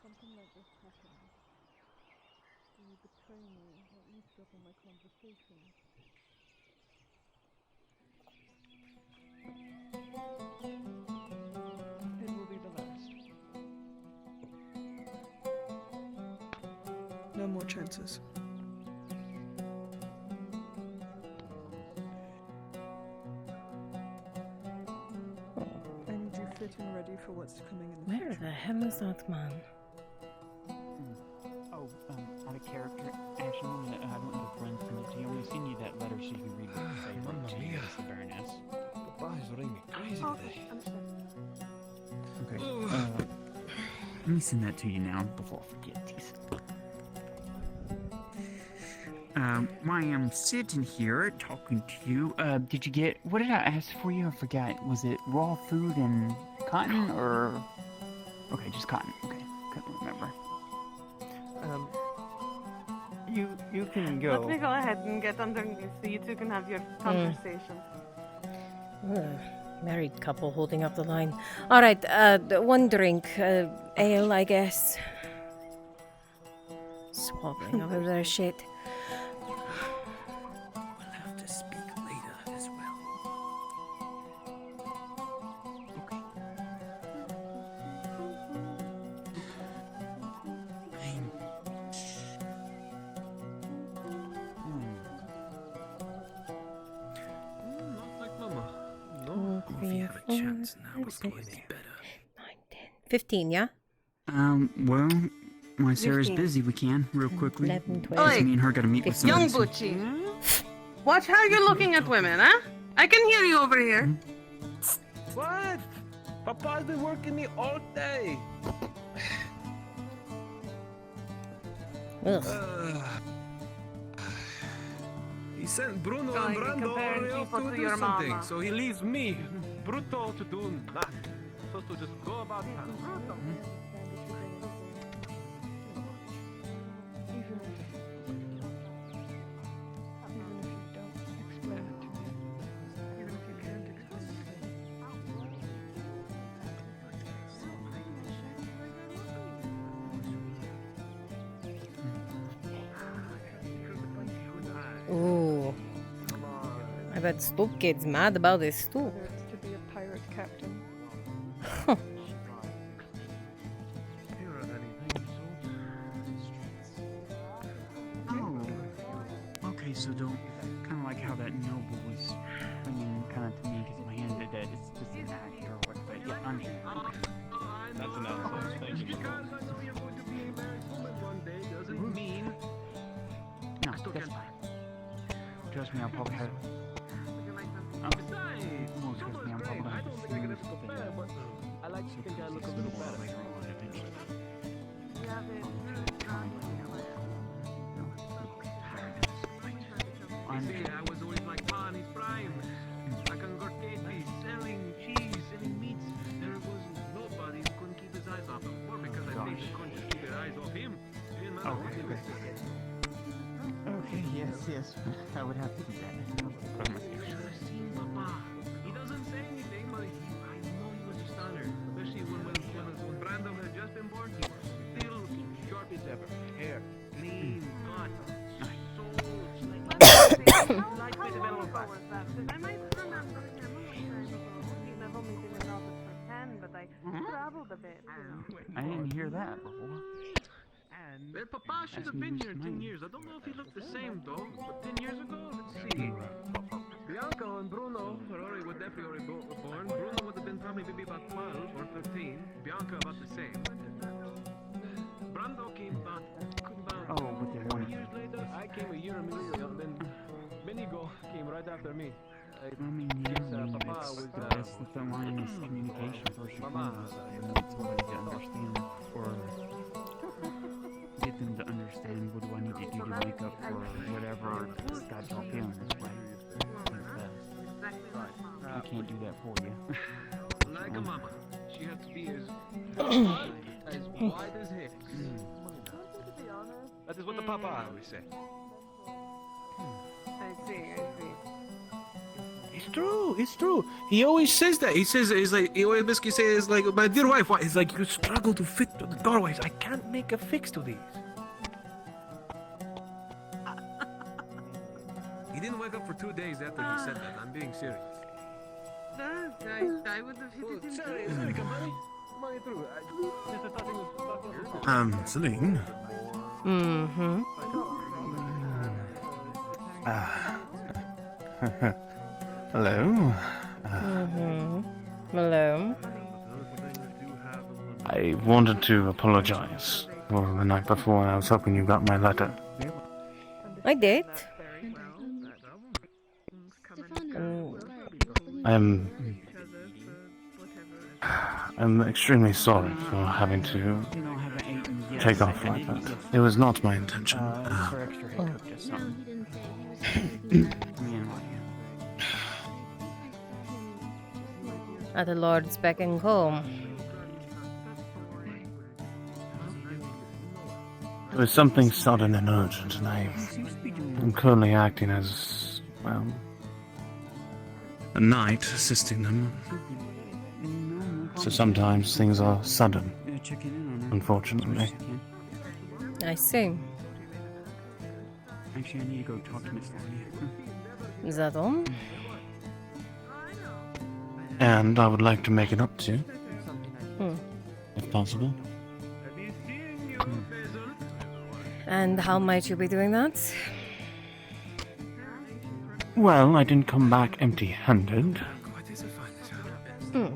Something like this happens. You betray me, at least drop in my conversation. fences. I need you fit and ready for what's coming in the Where the hell is that man? Oh, out of character. Actually, I don't know if Brent sent it to you. I'm gonna send you that letter so you can read what they wrote to you, the Baroness. Papa is driving me crazy today. Okay. Let me send that to you now before I forget these. While I'm sitting here talking to you, did you get, what did I ask for you? I forgot. Was it raw food and cotton or? Okay, just cotton. Okay, couldn't remember. You can go. Let me go ahead and get underneath so you two can have your conversation. Married couple holding up the line. All right, one drink, ale, I guess. Swapping over their shit. We'll have to speak later as well. Not like Mama. No, if we have a chance now, we're going to be better. 15, yeah? Well, while Sarah's 15. busy, we can, real quickly. 11, 'Cause 12. me and her gotta meet with Young somebody. Butchie. Watch how you're looking at women, huh? I can hear you over here. What? Papa's been working me all day. He sent Bruno Going and to Brando compare already off people to to do your something, mama. so he leaves me, Bruto, to do nothing. Supposed to just go about town. Ooh. I bet Stoop Kid's mad about this Stoop. To be a pirate captain. Oh. Okay, so don't, kind of like how that noble was bringing kind of to me because my hand did that. It's just an act or what, but yeah, I mean. That's an answer. Thank you. Doesn't mean No, that's fine. Trust me, I'll probably have. Well, trust me, I'm probably gonna have to see this I like to think I look a little better. later on eventually. I was always like Barney's prime. Like on Gorkati, selling cheese, selling meats. There was nobody who couldn't keep his eyes off him. Or because I think they couldn't keep their eyes off him. Okay, great. Okay, yes. I would have to do that. I promise you. You should have seen Papa. He doesn't say anything, but I know he was a stunner. Especially when Brando had just been born. He was still sharp as ever. Hair, clean, cut, so How long ago was that? Because I might remember him. I've only been in office for 10, but I traveled a bit. I didn't hear that before. Well, Papa should have been here in 10 years. I don't know if he looked the same though, but 10 years ago, let's see. Bianca and Bruno were definitely already born. Bruno would have been probably maybe about 12 or 13. Bianca about the same. Brando came about, with the 4 years later. I came a year later, then Benigo came right after me. I mean, yeah, Papa was, that's the thin line is communication first. Mama. You need somebody to understand or get them to understand what do I need to do to wake up for whatever got y'all feeling this way. I can't do that for you. Like a mama. She has to be as wide as hips. That is what the Papa always say. I see. It's true. He always says that. He says, he's like, he always basically says, like, my dear wife, why? He's like, you struggle to fit through the doorways. I can't make a fix to these. He didn't wake up for 2 days after he said that. I'm being serious. I would have hit it in Sorry, come on. Come on through. Celine. Mm-hmm. Hello. Mm-hmm. Hello. I wanted to apologize for the night before. I was hoping you got my letter. I did. I'm extremely sorry for having to take off like that. It was not my intention. At the Lord's beck and call. It was something sudden and urgent, and I'm currently acting as, well, a knight assisting them. So sometimes things are sudden, unfortunately. I see. Actually, I need to go talk to Miss Lorne. Is that all? And I would like to make it up to you, Hmm. if possible. And how might you be doing that? Well, I didn't come back empty-handed. Hmm.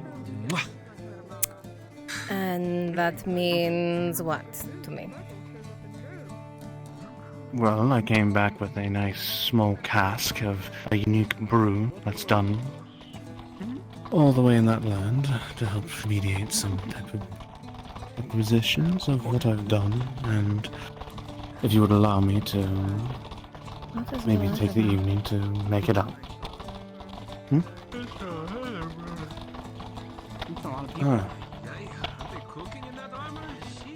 And that means what to me? Well, I came back with a nice small cask of a unique brew that's done all the way in that land to help mediate some type of acquisitions of what I've done, and if you would allow me to maybe take the evening to make it up. Hmm? Ah.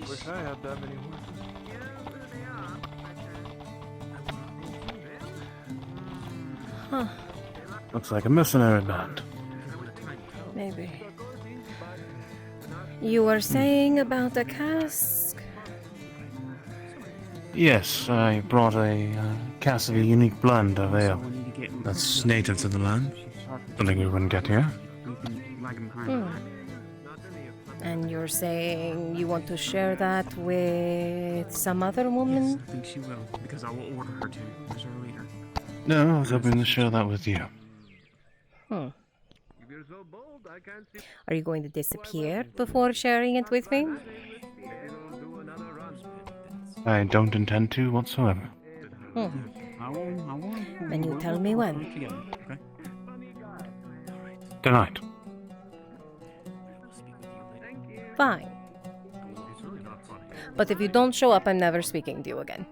Wish I had that many horses. Huh. Looks like a mercenary band. Maybe. You were saying about the cask? Yes, I brought a cask of a unique blend of ale that's native to the land. Something we wouldn't get here. Hmm. And you're saying you want to share that with some other woman? I think she will, because I will order her to as her leader. No, I was hoping to share that with you. Hmm. Are you going to disappear before sharing it with me? I don't intend to whatsoever. Hmm. Then you tell me when. Tonight. Fine. But if you don't show up, I'm never speaking to you again.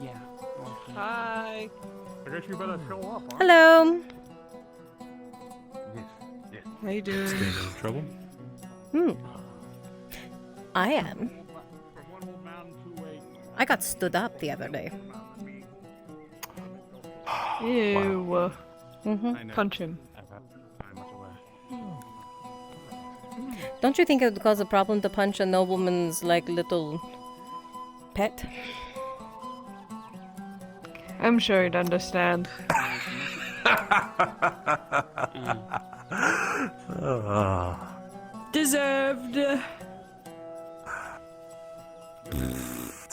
Yeah. Hi. I guess you better show up, huh? Hello. How you doing? Staying in trouble? I am. I got stood up the other day. Ew. Mm-hmm. Punch him. Don't you think it would cause a problem to punch a nobleman's, like, little pet? I'm sure he'd understand. Deserved.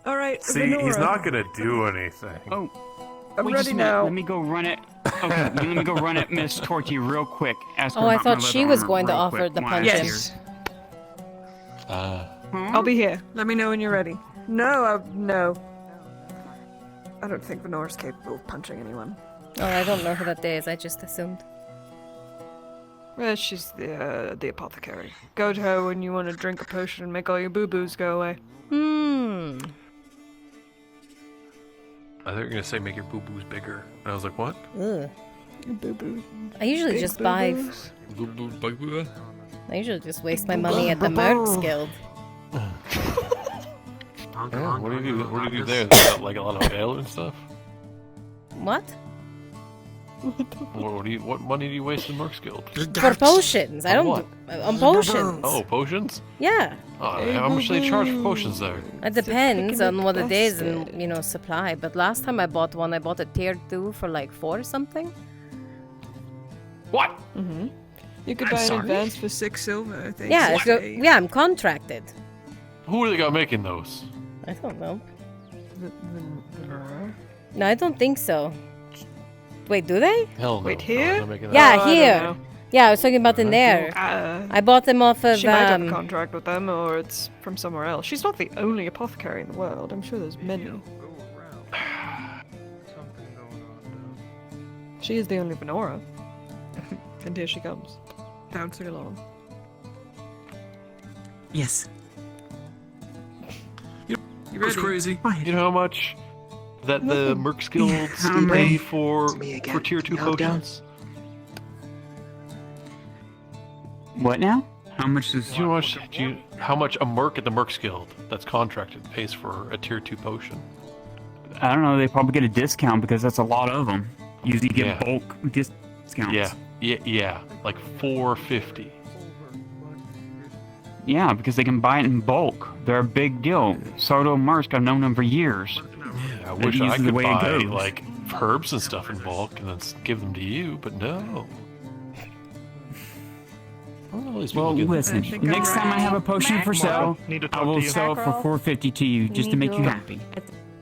All right. See, Venora. he's not gonna do anything. Oh, I'm wait, ready just a minute. now. Let me go run it. Okay, let me go run it, Miss Torty, real quick. Ask her Oh, I about thought my she leather was armor going to real offer quick the while I punch was him. Yes. here. I'll be here. Let me know when you're ready. No, no. I don't think Venora's capable of punching anyone. Oh, I don't know who that is. I just assumed. Well, she's the apothecary. Go to her when you want to drink a potion and make all your boo-boos go away. Hmm. I thought you were gonna say make your boo boos bigger. And I was like, what? Ugh. Boo-boo. I usually Big just buy. boo-boos. Boo boo bug boo. I usually just waste my money at the Mercs Guild. Yeah, what do you do? What do you do there? Is that like a lot of ale and stuff? What? What money do you waste in Mercs Guild? For potions. I On don't. what? On potions. Oh, potions? Yeah. Oh, how much do they charge for potions there? It depends on what it is and, you know, supply. But last time I bought one, I bought a tier 2 for like 4 something. What? Mm-hmm. You could I'm buy in sorry? advance for 6 silver. Thanks, Yeah, so Jay. yeah, I'm contracted. Who are they got making those? I don't know. Venora? No, I don't think so. Wait, do they? Hell no. Wait, No, here? they're making that. Yeah, Oh, I don't here. know. Yeah, I was talking about in there. I bought them off of She might have a contract with them, or it's from somewhere else. She's not the only apothecary in the world. I'm sure there's many. She is the only Venora. And here she comes, bouncing along. Yes. You That's crazy. You know how much that the Mercs Guilds pay for tier 2 potions? What now? How much is? Do you know how much a merc at the Mercs Guild that's contracted pays for a tier 2 potion? I don't know. They probably get a discount because that's a lot of them. Usually get Yeah. bulk discounts. Yeah, like $4.50. Yeah, because they can buy it in bulk. They're a big deal. Sardo and Marsk, I've known them for years. Yeah, I They're wish I usually the could way it buy goes. like herbs and stuff in bulk and then give them to you, but no. Well, listen. Next time I have a potion for sale, Need to I talk will to you. sell it for 450 to you, just to make you happy.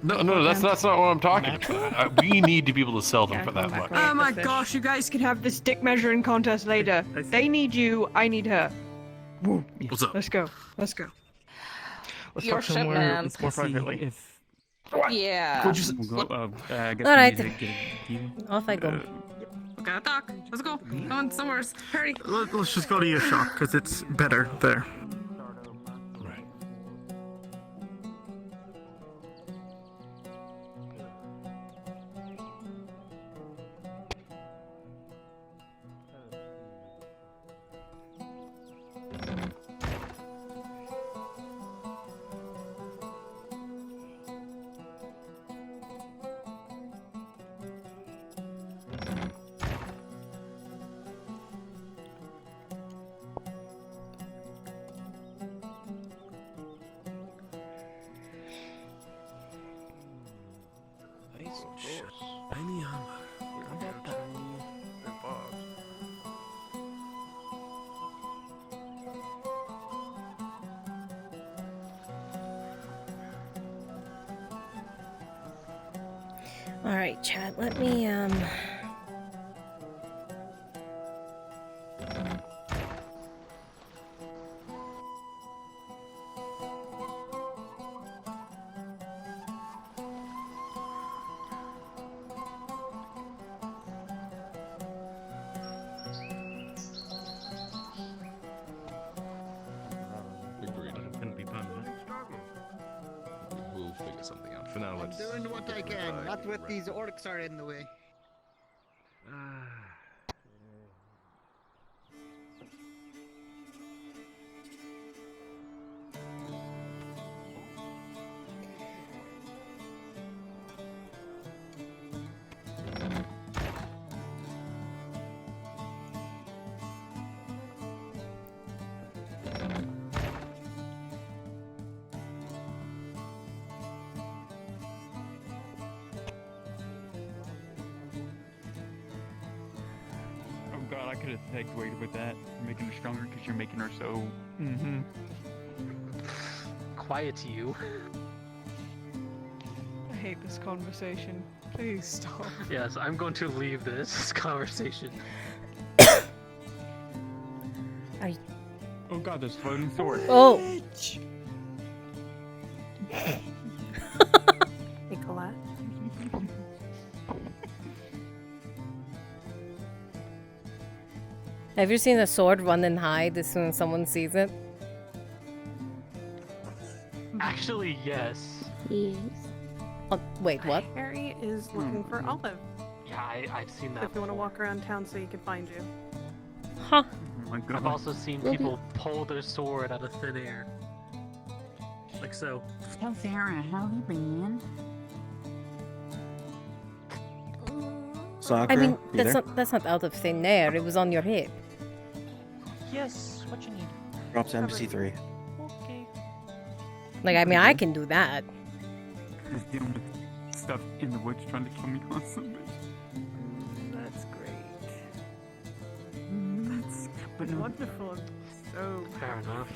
No, that's not what I'm talking about. We need to be able to sell them for that much. Oh my gosh, you guys can have this dick measuring contest later. They need you, I need her. Woo. What's up? Let's go. Let's go. Let's Your talk ship, somewhere man. more privately. If Yeah. we'll just, I guess Alright. we need to get a deal. Off I go. We gotta talk. Let's go. Come on, somewhere. Hurry. Let's just go to your shop because it's better there. Any armor. All right, chat. Let me Agreed. Couldn't be permanent. We'll figure something out. For now, I'm let's. doing what I can, not what these orcs are in the way. Oh god, I could have segued with that. You're making her stronger because you're making her so. Quiet to you. I hate this conversation. Please stop. Yes, I'm going to leave this conversation. Oh god, there's floating sword. Oh. Nicolette. Have you seen a sword run and hide as soon as someone sees it? Actually, yes. Yes. Oh, wait, what? Harry is looking for Olive. Yeah, I've seen that. If you want to walk around town so he can find you. Huh. Oh my god. I've also seen people pull their sword out of thin air. Like so. So Sarah, how you been? I mean, that's not out of thin air. It was on your hip. Yes, what you need? Drops NPC 3. Okay. Like, I mean, I can do that. Just dealing with stuff in the woods trying to kill me constantly. That's great. That's But no, wonderful. So Fair enough.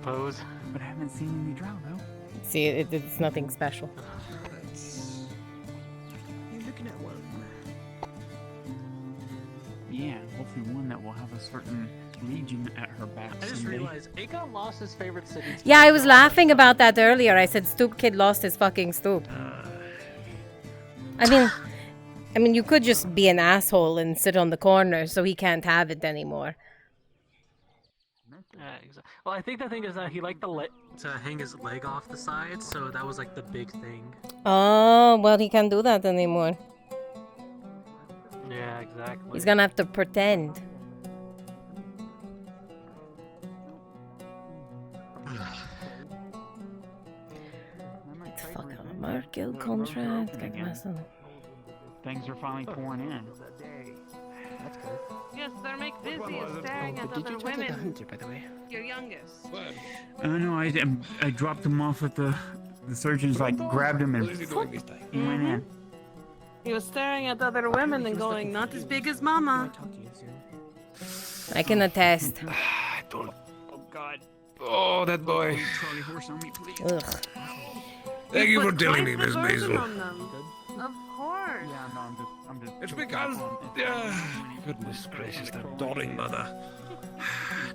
Pose. but I haven't seen any drow though. See, it's nothing special. you're looking at one. Yeah, hopefully one that will have a certain legion at her back. I just someday. realized Aegon lost his favorite city. Yeah, I was laughing about that earlier. I said Stoop Kid lost his fucking stoop. I mean, you could just be an asshole and sit on the corner so he can't have it anymore. Well, I think the thing is that he liked to hang his leg off the side, so that was like the big thing. Oh, well, he can't do that anymore. Yeah, exactly. He's gonna have to pretend. It's fucking Mark Guild contract. Things are finally pouring in. That's good. Yes, they're make busy staring at other women. by the way? Your youngest. No, I dropped him off at the surgeons, like grabbed him and he went in. He was staring at other women and going, not as big as Mama. I can attest. Oh God. Oh, that boy. Charlie horse on me, please. Ugh. Thank you for Put telling me, twice Miss the burden Basil. on them. Of course. Yeah, no, I'm just. It's because... goodness gracious, that darling mother.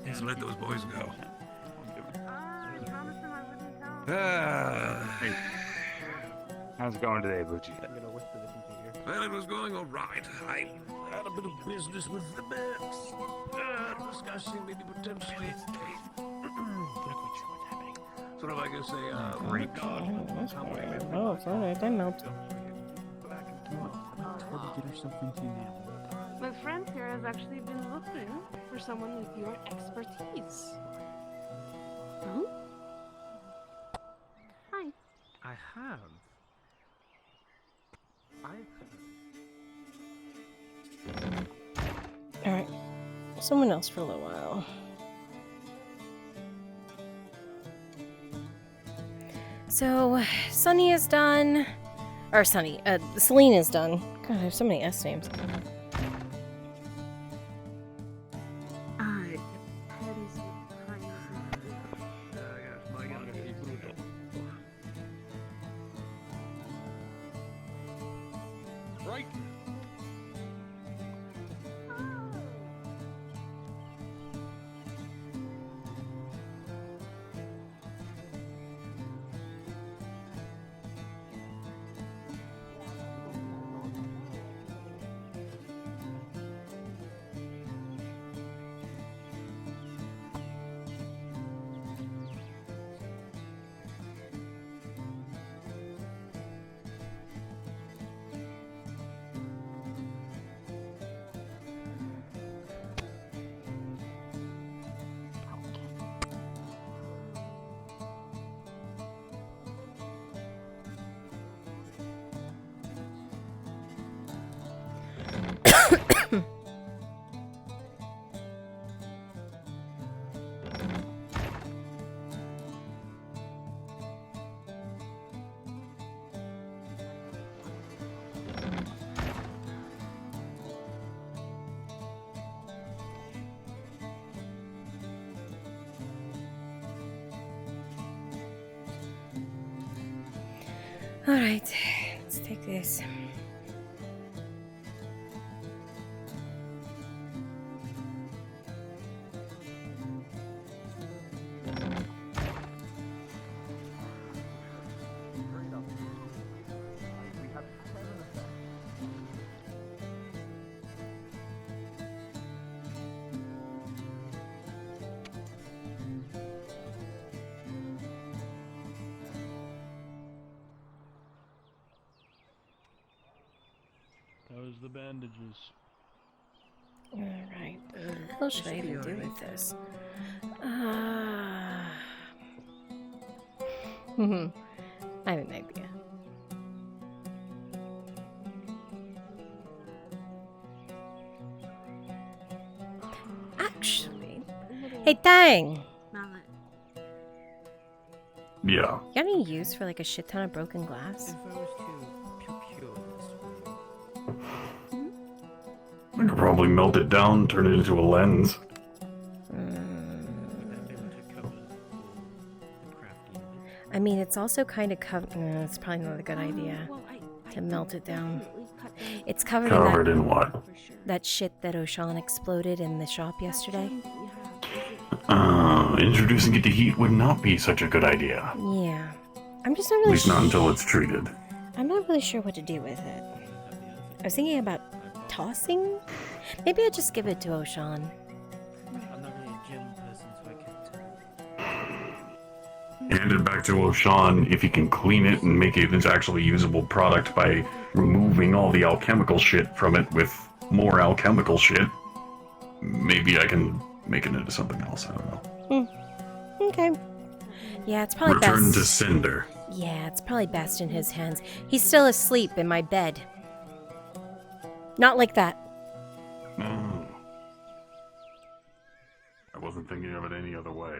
Let's let those boys go. Hey, how's it going today, Bucci? Well, it was going all right. I had a bit of business with the Bears. Discussing maybe potentially... sort of, I guess, a regard. Oh, sorry, I didn't know. What to get herself into now? My friend here has actually been looking for someone with your expertise. Oh? Hi. I have. Alright. Someone else for a little while. So, Sunny is done. Or Sunny, Celine is done. God, I have so many S names. Right. Alright, let's take this. How's the bandages? Alright, what should I even do with this? I have an idea. Actually, hey, Tang! Yeah. You got any use for like a shit ton of broken glass? I could probably melt it down, turn it into a lens. mean, it's also kind of covered. No, it's probably not a good idea to melt it down. It's covered in what? That shit that Oshan exploded in the shop yesterday. Introducing it to heat would not be such a good idea. Yeah. I'm just not At really least not until it's treated. I'm not really sure what to do with it. I was thinking about tossing? Maybe I'd just give it to Oshan. I'm not really a gym person, so I can't. Hand it back to Oshan if he can clean it and make it into actually usable product by removing all the alchemical shit from it with more alchemical shit. Maybe I can make it into something else, I don't know. Okay. Yeah, it's probably Return best. to Cinder. Yeah, it's probably best in his hands. He's still asleep in my bed. Not like that. Oh. I wasn't thinking of it any other way.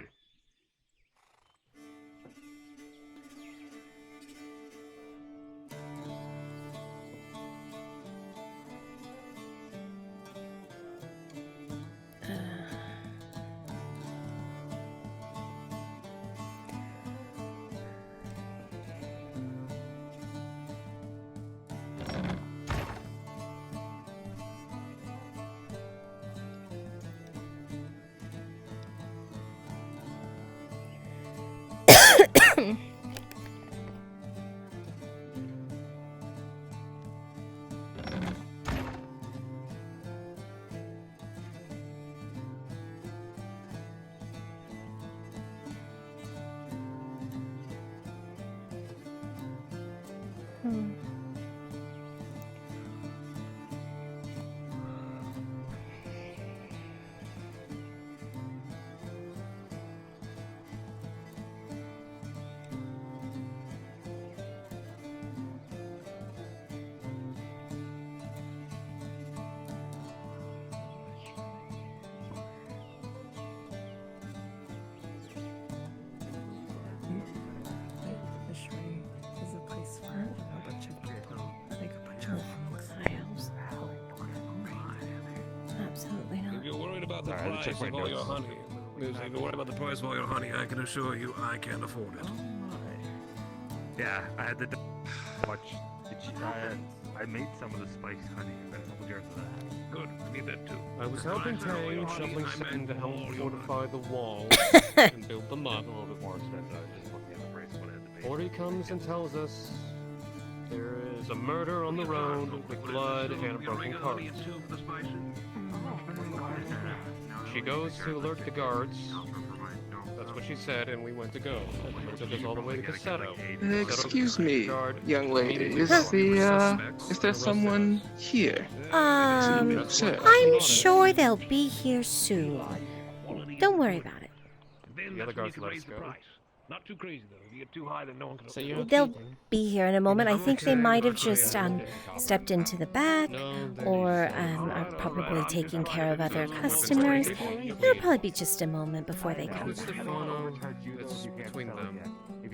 Absolutely not. If you're worried about the price of all your honey, if you're worried about the price of all your honey, I can assure you I can't afford it. Yeah, I had to watch. I made some of the spiced honey. I got a couple jars of that. Good, I need that too. I was helping Tang shoveling sand to help fortify the wall and build them up. A little bit more expensive. I was just looking at the price when I had to pay. Or he comes and tells us there is a murder on the road with blood and a broken cart. She goes to alert the guards. That's what she said, and we went to go. It took us all the way to Cassetto. Excuse me, young lady. Is there someone here? Sir. I'm sure they'll be here soon. Don't worry about it. The other guards let us go. Not too crazy though. If you get too high, then no one can. They'll be here in a moment. I think they might have just stepped into the back, or are probably taking care of other customers. It'll probably be just a moment before they come back. It's between them. If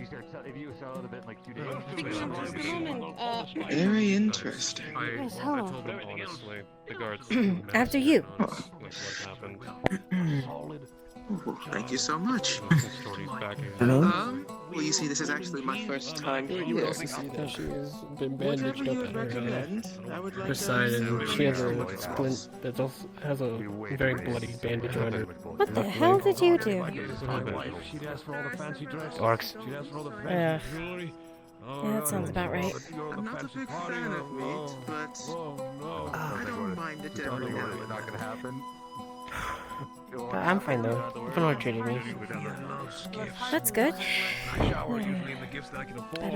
you sell it a bit like 2 days. Very interesting. I told them honestly. The guards. After you. What happened? Thank you so much. Hello? Well, you see, this is actually my first time here. You also see that she has been bandaged up at her side, and she has a splint that also has a very bloody bandage on her. What the hell did you do? Orcs. Yeah, that sounds about right. I'm not a big fan of meat, but I don't mind it every now and then. I'm fine though. You've been treating me. That's good.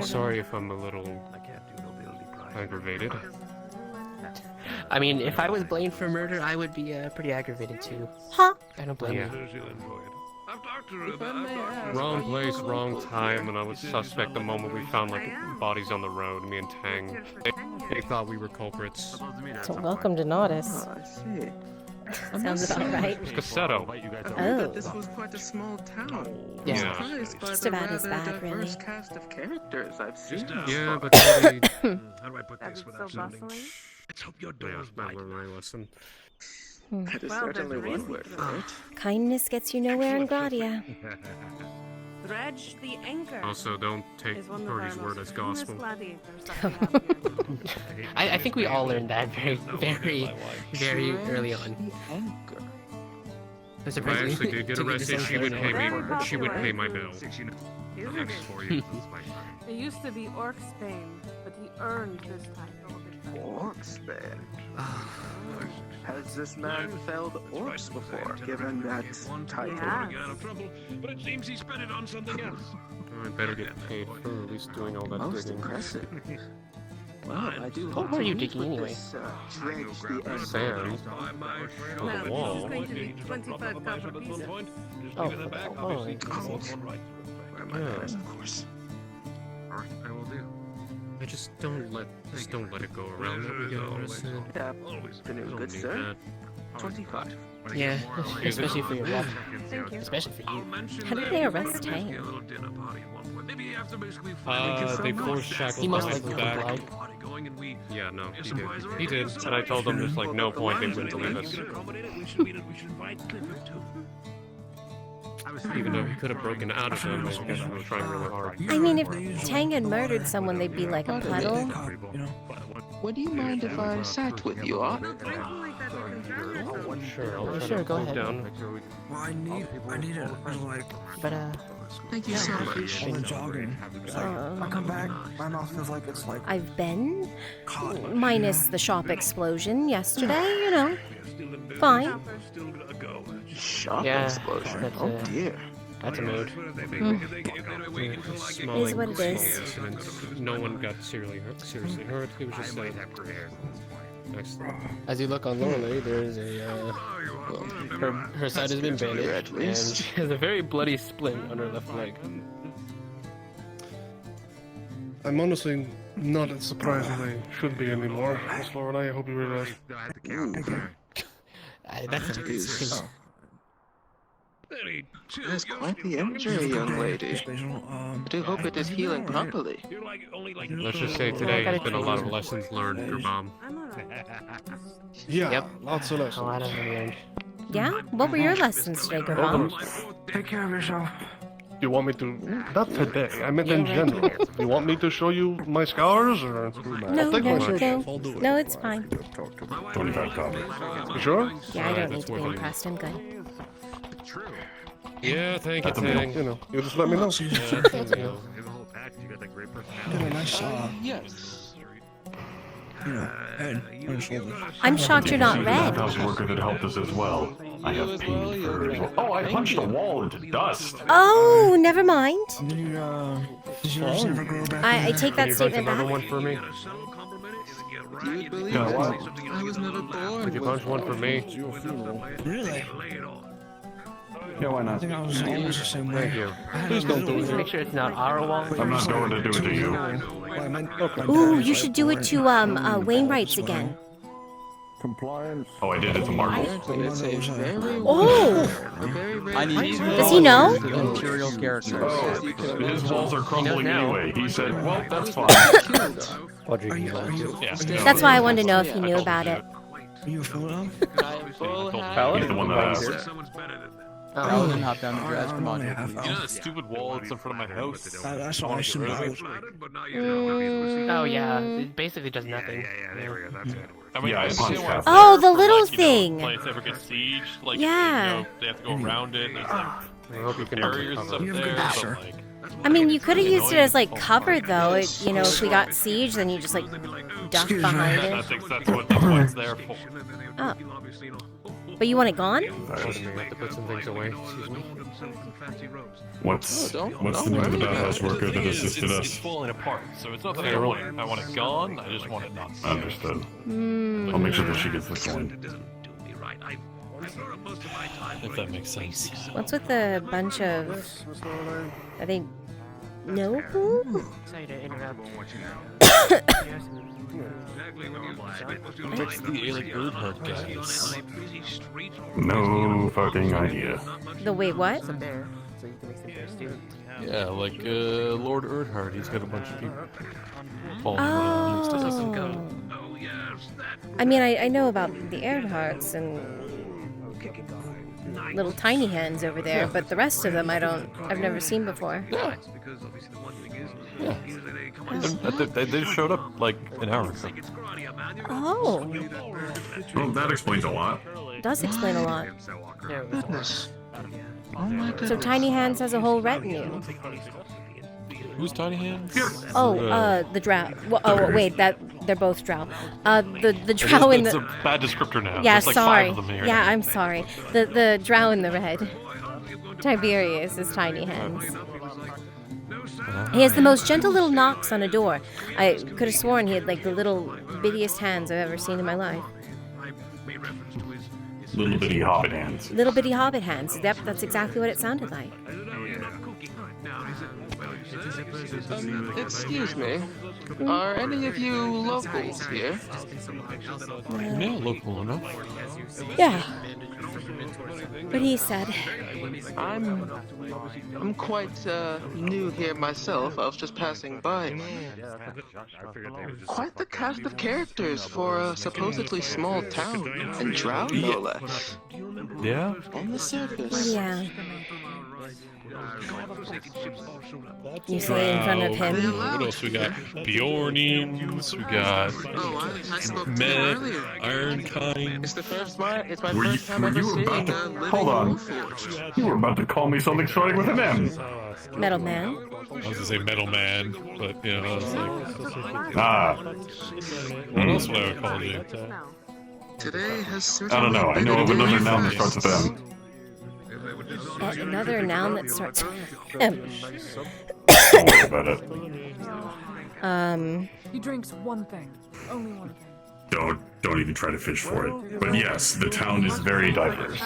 Sorry if I'm a little aggravated. I mean, if I was blamed for murder, I would be pretty aggravated too. Huh? I don't blame you. Wrong place, wrong time, and I was suspect the moment we found like bodies on the road. Me and Tang, they thought we were culprits. So welcome to Nautis. I see. Sounds about right. It's Cassetto. Oh. This was quite a small town. Yeah. Surprised by Just the about as rather bad, really. diverse cast of characters I've seen. Yeah, but how do I put this without sounding? Let's hope your door's bite. Listen. That is certainly one word for it. Kindness gets you nowhere in Gradia. dredge the anchor. Also, don't take is one of Purdy's our word most as famous gospel. gladiators that we have here. I think we all learned that very early on. If I actually did get arrested, she would pay me. She would pay my bill. It used to be Orcsbane, but he earned this title. Orcsbane? Has this man felled orcs before, given that title? Yeah. But it seems he spent it on something else. I better get paid for at least doing all that Most digging. impressive. Well, I do What hope were to you meet digging with anyway? this, dredge the end. Sand. Well, On the this wall. is going to be 25 copper pieces. Oh, Yeah. Of course. Alright, I will do. I just don't let it go around that we get arrested. Afternoon, Don't good need sir. that. 25. Yeah, especially for your wife. Thank you. Especially for you. How did they arrest Tang? They forced Shackles He must behind like his back. complied. Yeah, no, he did. He did. And I told them there's like no point they wouldn't believe us. Even though he could have broken out of them, I guess he was trying really hard. I mean, if Tang had murdered someone, they'd be like a puddle. Would you mind if I sat with you, Art? Sure, I'll try Sure, to go move ahead. down. Well, I need it. Like, But Thank you so much. all the jogging. It's like, I come back, my mouth feels like it's like I've been, caught. minus the shop explosion yesterday, you know. Fine. Shop Yeah, explosion. that's, Oh dear. that's a mood. Is what it is. Accidents. No one got seriously hurt. It was just accident. As you look on Lorelei, there's a her side has been bandaged, and she has a very bloody splint on her left leg. I'm honestly not as surprised as I should be anymore, Miss Lorelei. I hope you realize. That's a good sign. That's quite the injury, young lady. I do hope it is healing properly. Let's just say today has been a lot of lessons learned for Mom. Yeah, Yep. lots of lessons. A lot of them learned. Yeah? What were your lessons today, Gurvan? Take care of yourself. You want me to? Not today. I meant in general. You want me to show you my scars, or? No, I'll take no, one. no. No, it's fine. 25 copies. You sure? Yeah, I don't That's need to be worth it. impressed. I'm good. Yeah, thank you, That's a meal. Tang. You know, you just let me know. Yeah, thank you. Did a nice Yes. head on his shoulders. I'm shocked you're not red. House worker that helped us as well. I have paid for it. Oh, I punched a wall into dust. Oh, never mind. Did yours never grow back? I take that Can you punch statement another back. one for me? You would believe Yeah, it. what? I was never born. Would you punch one for me? Really? Yeah, why I not? think I was almost the same way. Thank you. Please don't do it. Make sure it's not our wall. I'm not going to do it to you. Ooh, you should do it to Wainwright's again. Compliance. Oh, I did it to Marvel. It's a very Oh, very rare. I need does he know? Imperial characters. Oh, his walls are crumbling now. anyway. He said, well, that's fine. That's why I wanted to know if he knew about it. Are you a photo? He's the one that asked. Paladin hop down the grass. Come on. You know that stupid wall that's in front of my house? That's all I should know. Oh yeah, it basically does nothing. Yeah, there we go. That's good. I mean, yeah, I punched half. Oh, the little thing. Place ever gets sieged, like, Yeah. you know, they have to go around it, and there's like I hope you can barriers up recover. there, but like, I mean, you could have used it as like cover though. It, you know, if we got siege, then you just like duck behind it. that's what it's there for. Oh. But you want it gone? I have to put some things away. Excuse me. What's the name of the bathhouse worker that assisted It's us? falling apart, so it's not that I want it gone, I just want it not. Understood. I'll make sure that she gets this one. If that makes sense. What's with the bunch of? Are they noble? Sorry to interrupt. Fix the Alec Earhart guys. No fucking idea. The wait, what? It's a bear, so you can make some bear stew. Yeah, like Lord Earhart, he's got a bunch of people following around. Oh. I mean, I know about the Earharts and little tiny hands over there, but the rest of them I've never seen before. Yeah. Yeah. They just showed up like an hour ago. Oh. Well, that explains a lot. Does explain a lot. Goodness. Oh my goodness. So Tiny Hands has a whole retinue. Who's Tiny Hands? Oh, the drow. Well, oh, wait, they're both drow. The drow in the. It's a bad descriptor now. Yeah, There's like sorry. 5 of them here. Yeah, I'm sorry. The drow in the red. Tiberius is Tiny Hands. He has the most gentle little knocks on a door. I could have sworn he had like the little bittiest hands I've ever seen in my life. Little bitty hobbit hands. Little bitty hobbit hands. Yep, that's exactly what it sounded like. Excuse me. Are any of you locals here? Yeah, local enough. Yeah. What he said. I'm quite new here myself. I was just passing by. Quite the cast of characters for a supposedly small town, and drow no less. Yeah? On the surface. Yeah. You say in front of him. What else we got? Bjornings, we got Med, Ironkind. It's my first time ever seeing a living Hold on. You were about to call me something starting with an M. Metal Man. I was gonna say Metal Man, but you know, I was like, what else would I have called you? Today has I don't know. I know of another noun that starts with M. Another noun that starts with M. Don't worry about it. He drinks one thing. Only one thing. Don't even try to fish for it. But yes, the town is very diverse.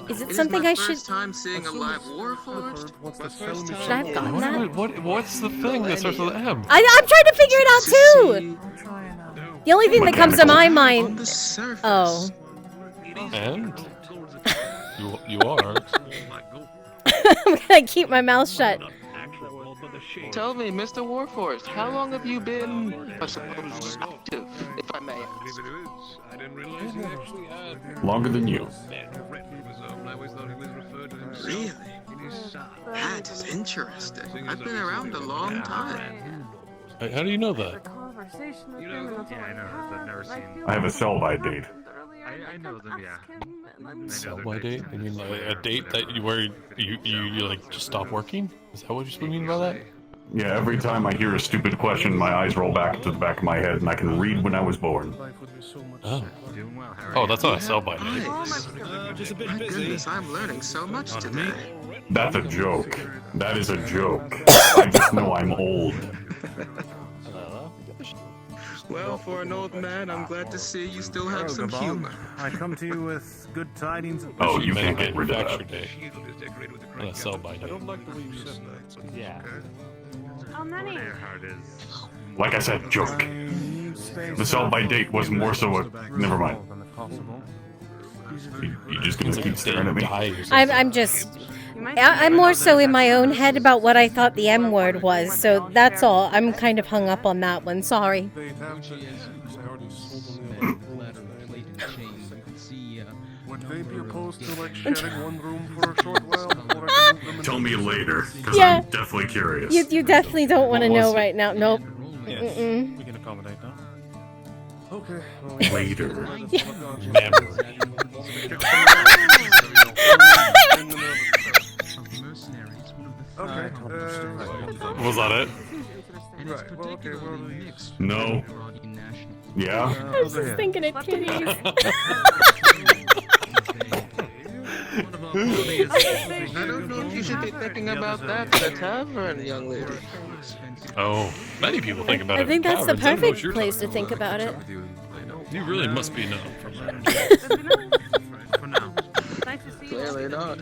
Is it something I should? First time seeing a live Warforged. Should I have gotten that? What's the thing that starts with M? I'm trying to figure it out too. The only thing that comes to my mind. Oh. And you are. I'm gonna keep my mouth shut. Tell me, Mr. Warforged, how long have you been active, if I may ask? Longer than you. Really? That is interesting. I've been around a long time. How do you know that? I have a sell-by date. I know them, yeah. Sell-by date? I mean, like, a date that where you like just stop working? Is that what you mean by that? Yeah, every time I hear a stupid question, my eyes roll back to the back of my head, and I can read when I was born. Oh. Oh, that's not a sell-by date. Just a bit busy. Goodness, I'm learning so much today. That's a joke. That is a joke. I just know I'm old. Well, for an old man, I'm glad to see you still have some humor. I come to you with good tidings. Oh, you can't get rid of that. Day. Not a sell-by date. Yeah. How many? Like I said, joke. The sell-by date was more so a... Never mind. You just gonna keep staring at me? I'm more so in my own head about what I thought the M word was, so that's all. I'm kind of hung up on that one, sorry. Would they be opposed to like sharing one room for a short while? Tell me later, because Yeah. I'm definitely curious. You definitely don't want to know it? right now. Nope. Yes, Mm-mm. we can accommodate that. Okay. Later. Okay. Was that it? Right. Well, okay. Well, No. Yeah? I was just thinking of kitties. I don't know if you should be thinking about that at a tavern, young lady. Oh, many people think about it. I think that's the taverns. I don't know what perfect you're place to think about it. You really must be known from that. Clearly not.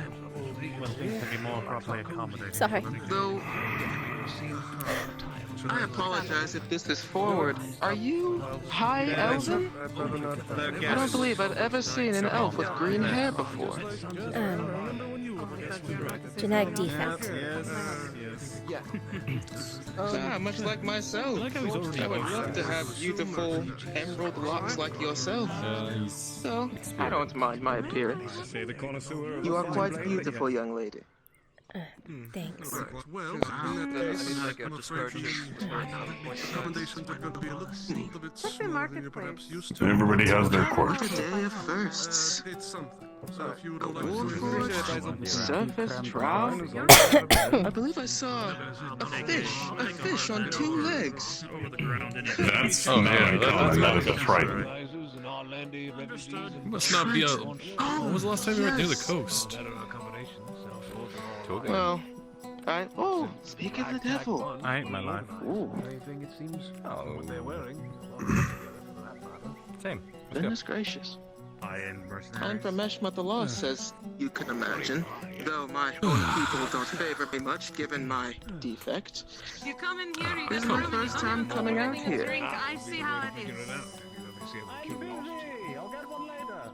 Sorry. Though, I apologize if this is forward. Are you High Elven? I don't believe I've ever seen an elf with green hair before. Genetic defect. Yeah. Much like myself. I would love to have beautiful emerald locks like yourself. So, I don't mind my appearance. You are quite beautiful, young lady. Thanks. Well, in that case, I get discouraged. Recommendations are going to be a little bit smoother than you're perhaps used to. Everybody has their quirks. What a day of firsts. It's something. So if you would A like warforged surface trowel? I believe I saw a fish on 2 legs. That's not uncommon. That is a trident. Must not be a. When was the last time you were near the coast? Well, oh, speak of the devil. I ain't my life. Ooh. anything, it seems. Oh, what they're wearing. Same. Goodness gracious. I'm from Meshmat the Law says you can imagine. Though my own people don't favor me much given my defect. You come in here, you This is get my really first time coming out having a here. drink. I see how it is. I'll get one later.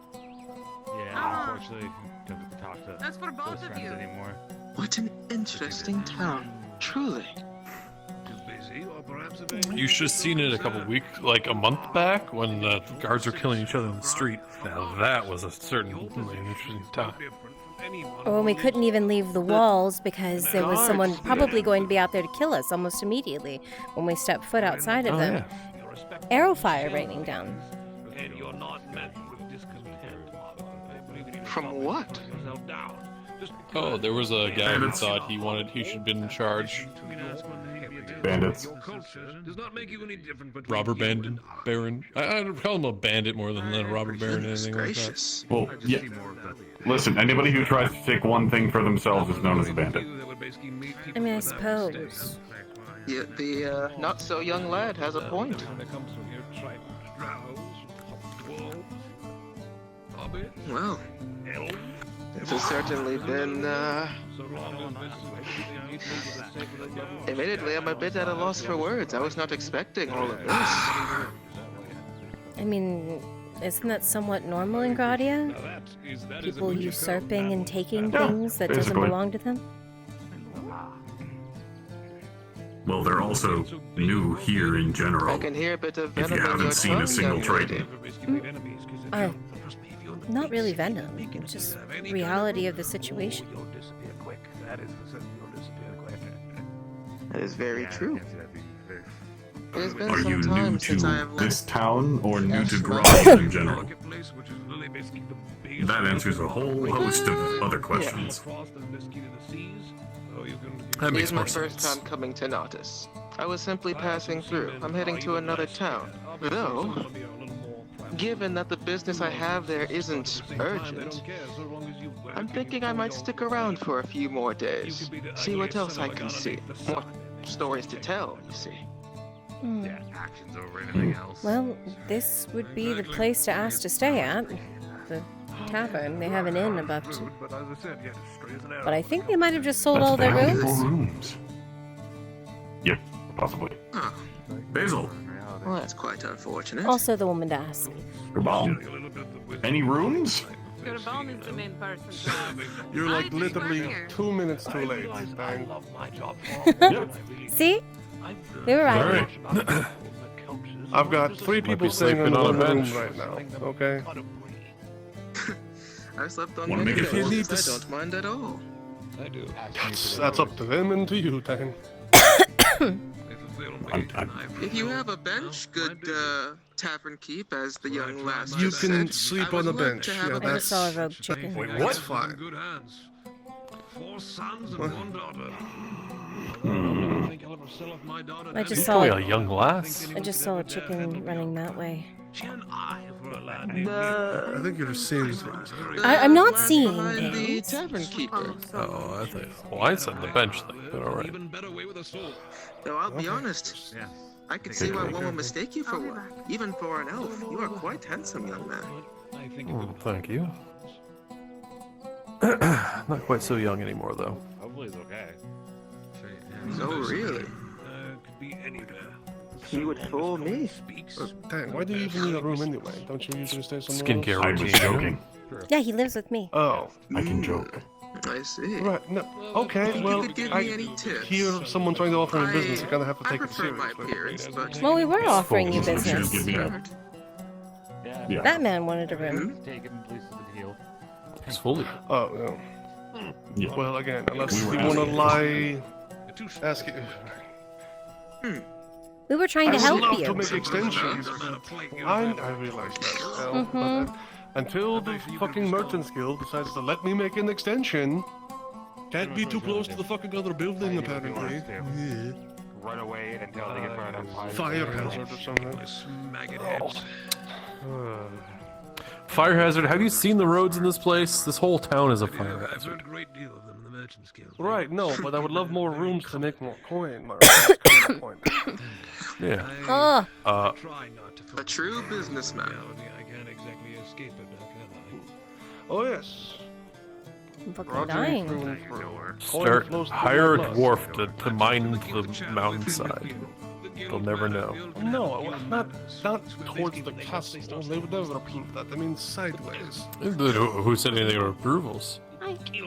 Yeah, unfortunately, don't get to talk to That's for both close of friends you. anymore. What an interesting town, truly. You should have seen it a month back when the guards were killing each other in the street. Now that was a certainly interesting time. Or when we couldn't even leave the walls because there was someone probably going to be out there to kill us almost immediately when we stepped foot outside of them. Arrow fire raining down. From what? Oh, there was a guy who thought he should have been in charge. Bandits. Robber Baron. I'd call him a bandit more than a robber baron or anything like that. Well, yeah. Listen, anybody who tries to take one thing for themselves is known as a bandit. I mean, I suppose. Yeah, the not-so-young lad has a point. Well, this has certainly been, admittedly, I'm a bit at a loss for words. I was not expecting all of this. I mean, isn't that somewhat normal in Gradia? People usurping and taking things that doesn't basically. belong to them? Well, they're also new here in general. I can hear a bit of If venom you in your haven't seen tongue, a single young trait. lady. Not really venom, just reality of the situation. That is very true. It has been Are you some new time since I to have this left. town or new to Gradia in general? That answers a whole host of other questions. That It makes is my more first sense. time coming to Nautis. I was simply passing through. I'm heading to another town. Though, given that the business I have there isn't urgent, I'm thinking I might stick around for a few more days. See what else I can see. More stories to tell, you see. Well, this would be the place to ask to stay at. The tavern. They have an inn above. But I think they might have just sold all their rooms. Yep, possibly. Basil, Well, that's quite unfortunate. Also, the woman to ask. Gabal, any rooms? Gurban is the main person. You're like literally 2 minutes too late. Bang. See? They were right. I've got 3 people staying sleeping in on a one room bench. right now. Okay. I've slept on Wanna many make it beds. four? I don't mind at all. I do. That's up to them and to you, Tang. If you have a bench, good tavern keep, as the young lass You just can said, sleep I on would a like bench. to have Yeah, a I just saw a rogue chicken. Wait, what? Fine. Good hands. 4 sons and What? 1 daughter. Hmm. I think I'll ever sell off my daughter. I just He's saw probably a young lass. I just saw a chicken running that way. She an eye for a lad. I think you're just seeing things. I'm not seeing behind the things. tavern keeper. Oh, I think. Well, I said the bench thing, but alright. Even better way with a sword. Though I'll be honest, I could see why one would mistake you for one. Even for an elf, you are quite handsome, young man. I think Thank you. Not quite so young anymore, though. hopefully it's okay. Oh, really? Could be anywhere. You would fool me. Tang, why do you even need a room anyway? Don't you usually stay somewhere Skincare else? I was routine. joking. Yeah, he lives with me. Oh. I can joke. I see. Right, no. Okay, If you well, could give I me any tips. hear someone trying to offer me business. You kind of have to I take it prefer my seriously. peers, but Well, we were offering you business. Yeah. That man wanted a room. It's fully. Oh, Yeah. well, again, unless We were you want to asking. lie, ask it. We were trying to I help would love you. to make extensions. I realize that. But until the fucking Merchants Guild decides to let me make an extension, can't be too close to the fucking other building, apparently. Yeah. Run away until they get burned up. Fire hazard or something. Fire hazard. Have you seen the roads in this place? This whole town is a fire I've hazard. heard a great deal of them in the Merchants Guild. Right, no, but I would love more rooms to make more coin. That's kind of the point. Yeah. Oh. A true businessman. I can't exactly escape it now, can I? Oh, yes. I'm fucking Roger dying. through and through. Start Coin flows to hire a my blood. dwarf to mine the mountainside. They'll never know. No, not towards the castle. They would never approve that. I mean, sideways. Who said anything about approvals? Okay,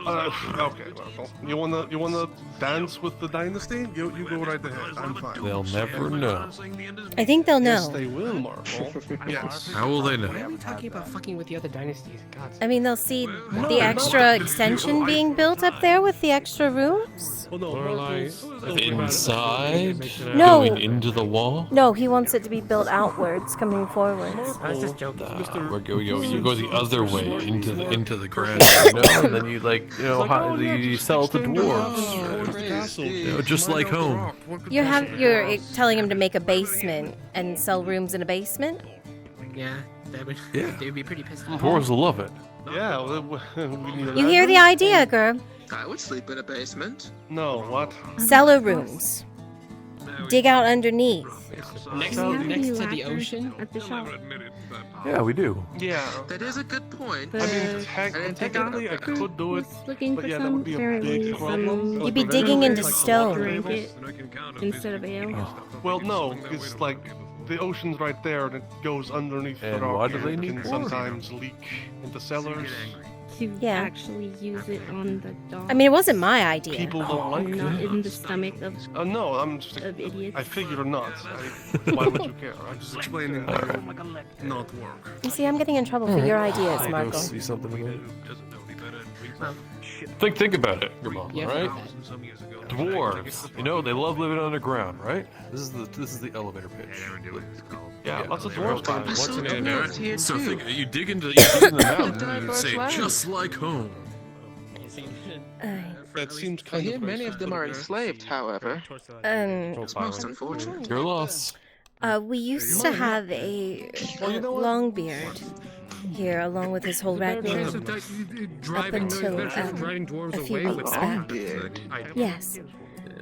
well, you wanna dance with the dynasty? You go right ahead. I'm fine. They'll never know. I think they'll Yes, know. they will, Marvel. Yes. How will they know? Why are we talking about fucking with the other dynasties? God. I mean, they'll see the extra extension being built up there with the extra rooms. Oh, no, Inside? No. Going into the wall? No, he wants it to be built outwards, coming forwards. I was just joking. You go the other way into the ground, you know, and then you you sell it to dwarves, you know, just like home. You're telling him to make a basement and sell rooms in a basement? Yeah, that would. Yeah. They would be pretty pissed off. Dwarves will love it. Yeah, we need a You hear the idea, girl? I would sleep in a basement. No, what? Cellar rooms. Dig out underneath. Next to the ocean. At the shop. Yeah, we do. Yeah. That is a good point. I mean, technically I could do it, but yeah, that would be a big problem. You'd be digging into stone. Drink it instead of ale. Well, no, it's like the ocean's right there and it goes underneath the And rock. why do they and it need can more? sometimes leak into cellars. To Yeah. actually use it on the dog. I mean, it wasn't my idea. People don't like not it. in the stomach of No, I'm just. of idiots. I figured not. Why would you care? I'm just explaining why it would not work. You see, I'm getting in trouble for your ideas, Marco. See something again. Think about it, Gabon, Yeah. right? Dwarves, you know, they love living underground, right? This is the elevator pitch. Yeah, lots of dwarves. What's So in it? dwarves here So too. you dig into the mountain Did I and you burst say, land? just like home. That seems I kind hear of many of them are enslaved, however. It's most unfortunate. Your loss. We used to have a Longbeard here, along with his whole rat group, up until driving dwarves a few away with weeks that. back. Yes.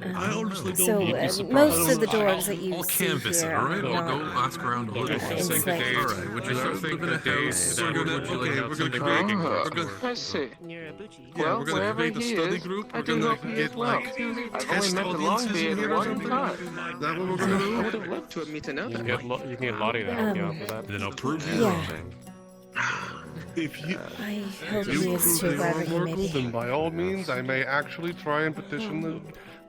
I honestly don't So need this most of the dwarves that you I'll see canvas it, here all are right? I'll go not ask around a little bit. enslaved. All right, would you rather live in a house? Or would you like to have something big? I see. Yeah, Well, we're gonna wherever create a he study is, group. I We're do gonna hope he is get well. like I've only test met the audiences in Longbeard here or one something. time. Is that what we're gonna I do? would have loved to have me to know that. You can get Lottie to help you out with that. Then I'll prove you Yeah. wrong. If you I hope you he is prove too, they wherever are he may Marvel, be. then by all means, I may actually try and petition the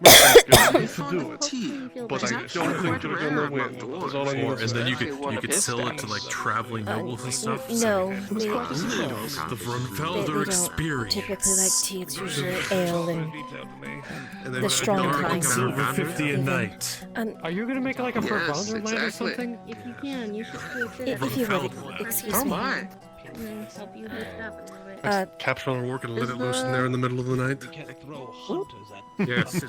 Merchants Guild to do it. But I don't think they're gonna win. That's all I'm gonna And then say. you could sell it to like traveling nobles and stuff. No, The they Vrunfelder don't experience. typically like tea. It's usually ale and the strong Dark kinds. silver 50 a night. Are you gonna make like a Yes, Wonderland or exactly. something? If you can, you should do it. If you would, excuse Oh me. my. And help you lift up a little bit. Capture our work and let it loose in there in the middle of the night. Yes.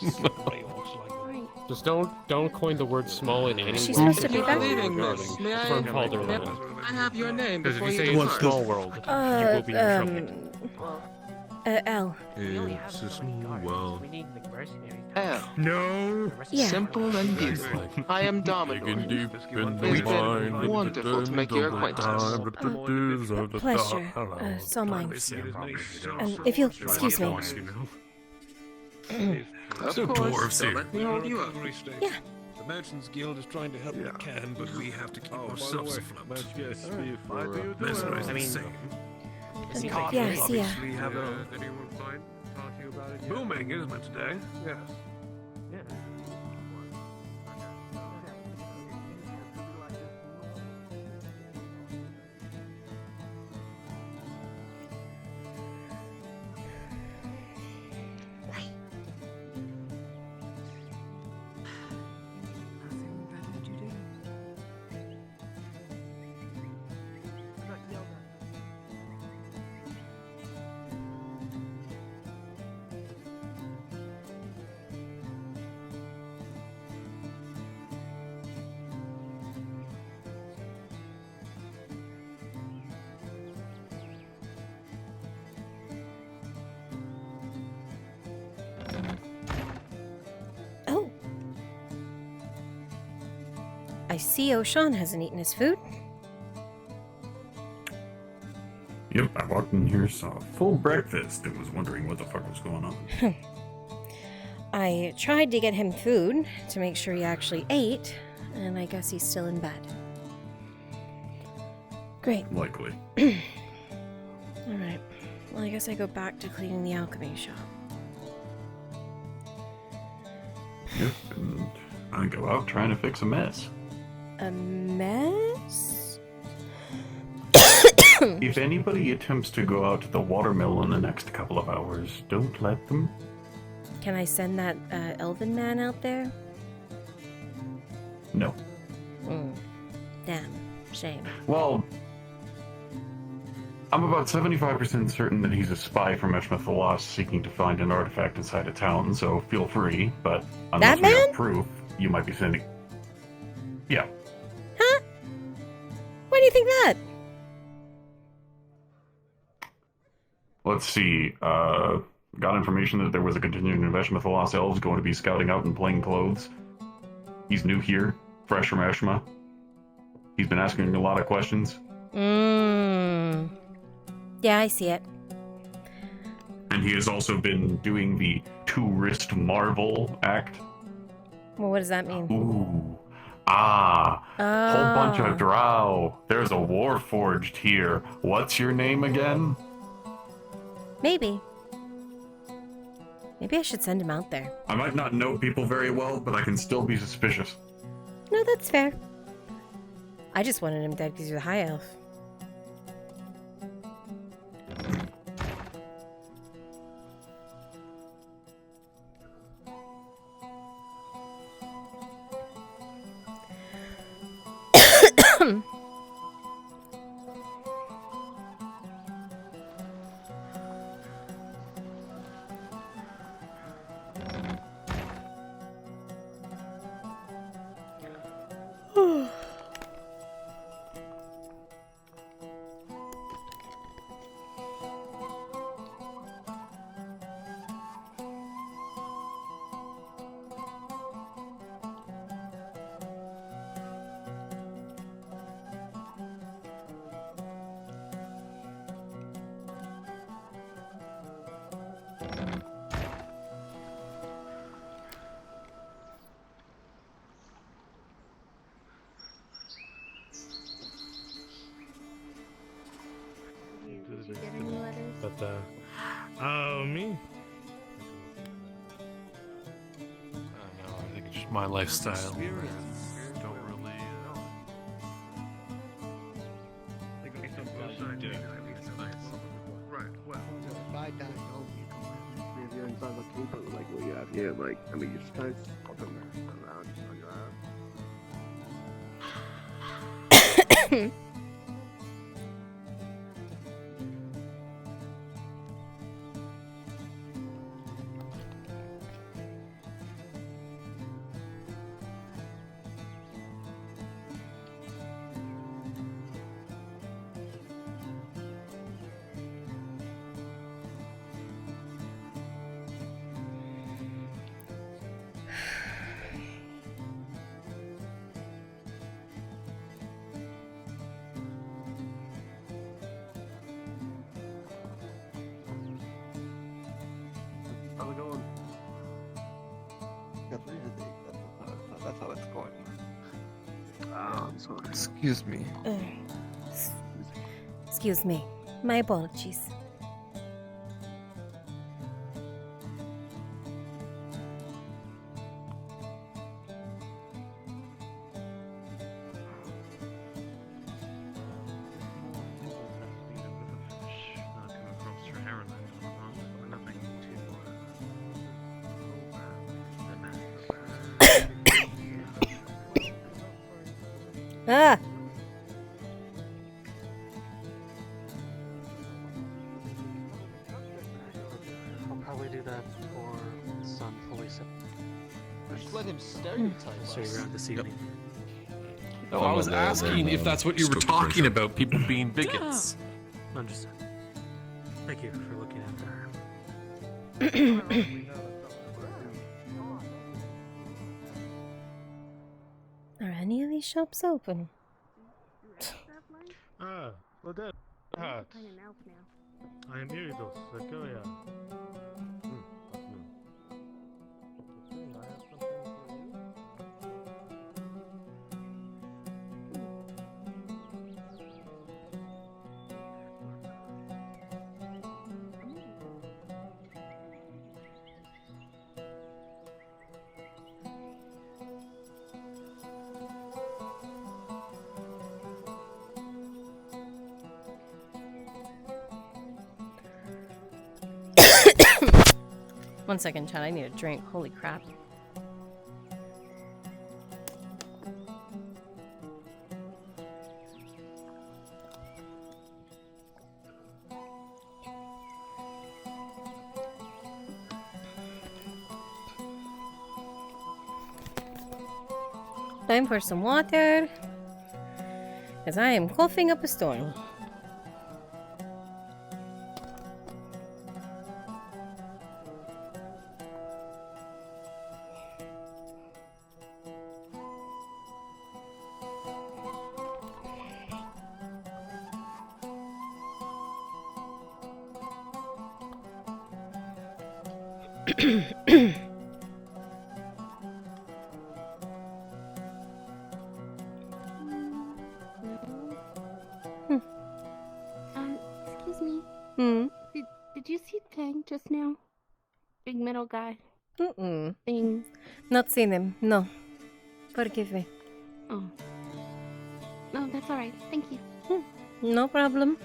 Just don't coin the word small in any She's way. supposed to be back. Leaving this. May I Wonderland. I have your name Because if before you you say it's a depart. small world, you will be in trouble. L. It's a small world. L. No. Yeah. Simple and beautiful. I am Domino. Digging deep in the It's been mind. wonderful to make your acquaintance. Pleasure. It's all mine. If you'll excuse me. Of So course, dwarves don't here. let me hold you up. Yeah. The Merchants Guild is trying to help what it can, but we have to keep ourselves afloat. Why do you do Mesmerize it? the same. Yeah, I see ya. Obviously have anyone find talking about it? Booming, isn't it today? Yes. Yeah. Oh. I see O'Shawn hasn't eaten his food. Yep, I walked in here, saw a full breakfast, and was wondering what the fuck was going on. I tried to get him food to make sure he actually ate, and I guess he's still in bed. Great. Likely. Alright. Well, I guess I go back to cleaning the alchemy shop. Yep, and I go out trying to fix a mess. A mess? If anybody attempts to go out to the watermill in the next couple of hours, don't let them. Can I send that elven man out there? No. Damn. Shame. Well, I'm about 75% certain that he's a spy from Eshmith the Lost seeking to find an artifact inside a town, so feel free, but unless we have proof, you might be sending... Yeah. Huh? Why do you think that? Let's see, got information that there was a contingent of Eshmith the Lost Elves going to be scouting out in plain clothes. He's new here, fresh from Eshma. He's been asking a lot of questions. Yeah, I see it. And he has also been doing the two-wrist marvel act. Well, what does that mean? Ooh. Whole bunch of drow. There's a war forged here. What's your name again? Maybe. Maybe I should send him out there. I might not know people very well, but I can still be suspicious. No, that's fair. I just wanted him dead because you're the high elf. But, me? I don't know, I think it's just my lifestyle. Don't really, Right, well. If I die, don't you come with me. You're inside the keep, but like what you have here, like, I mean, you just kind of walk around, on your own. How's it going? That's how it's going. Excuse me. Excuse me. My apologies. Ah! I'll probably do that for Sun fully set. Just let him stereotype So you're around this evening. No, I was asking if that's what you were talking about, people being bigots. Understood. Thank you for looking after her. Are any of these shops open? Ah, well that hat. I am Iridos, Sakoya. One second, Chad. I need a drink. Holy crap. Time for some water, because I am coughing up a storm. Excuse me. Hmm? Did you see Tang just now? Big metal guy. Mm-mm. Things. Not seen him. No. Forgive me. Oh. No, that's alright. Thank you. No problem.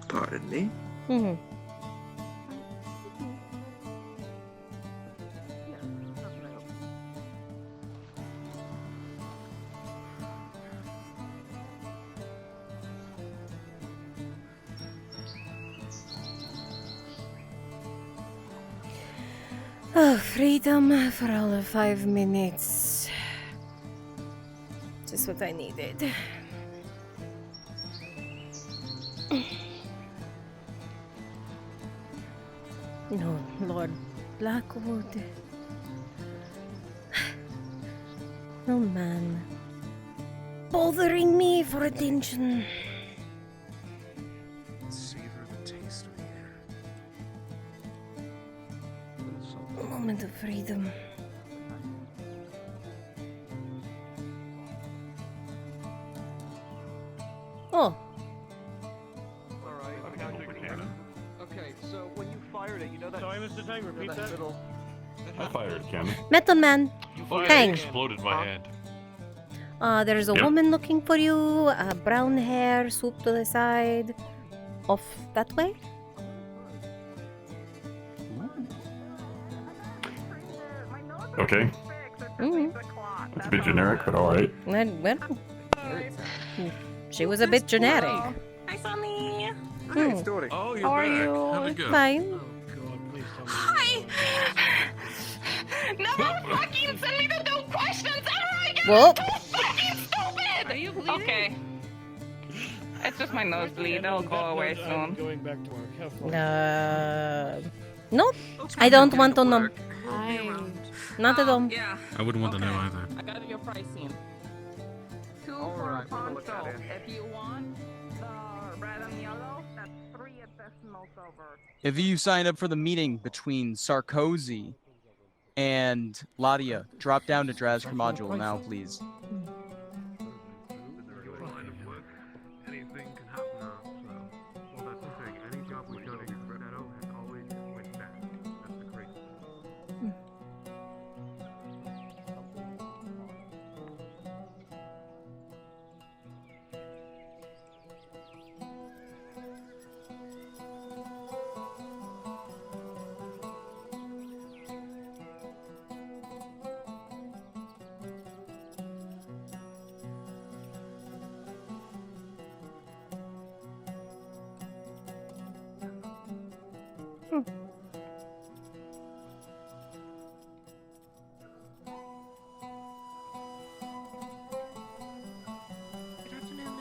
Pardon me? Mm-hmm. Oh, freedom for all of 5 minutes. Just what I needed. No, Lord Blackwood. No man. Bothering me for attention. Savor the taste of the air. A moment of freedom. Oh. Okay, so when you fired it, you know that. Sorry, Mr. Tang, repeat that. I fired it, Cannon. Metal Man. It Tang. exploded in my hand. There's a Yep. woman looking for you. Brown hair, swoop to the side. Off that way? Okay. Mm-hmm. It's a bit generic, but alright. Well, she was a bit generic. Hi, Sunny. Hmm. Oh, you're How are back. you? How'd it go? Fine. Hi. Never fucking send me the dope questions ever again. Whoa. So fucking stupid. Are you bleeding? Okay. It's just my nosebleed. It'll go away soon. Going back to work. Nope. I don't want to know. Not at all. Yeah. I wouldn't want to know either. I got your pricing. 2 for a poncho. If you want the red and yellow, that's 3 additional silver. If you sign up for the meeting between Sarkozy and Ladia, drop down to Drazka module now, please.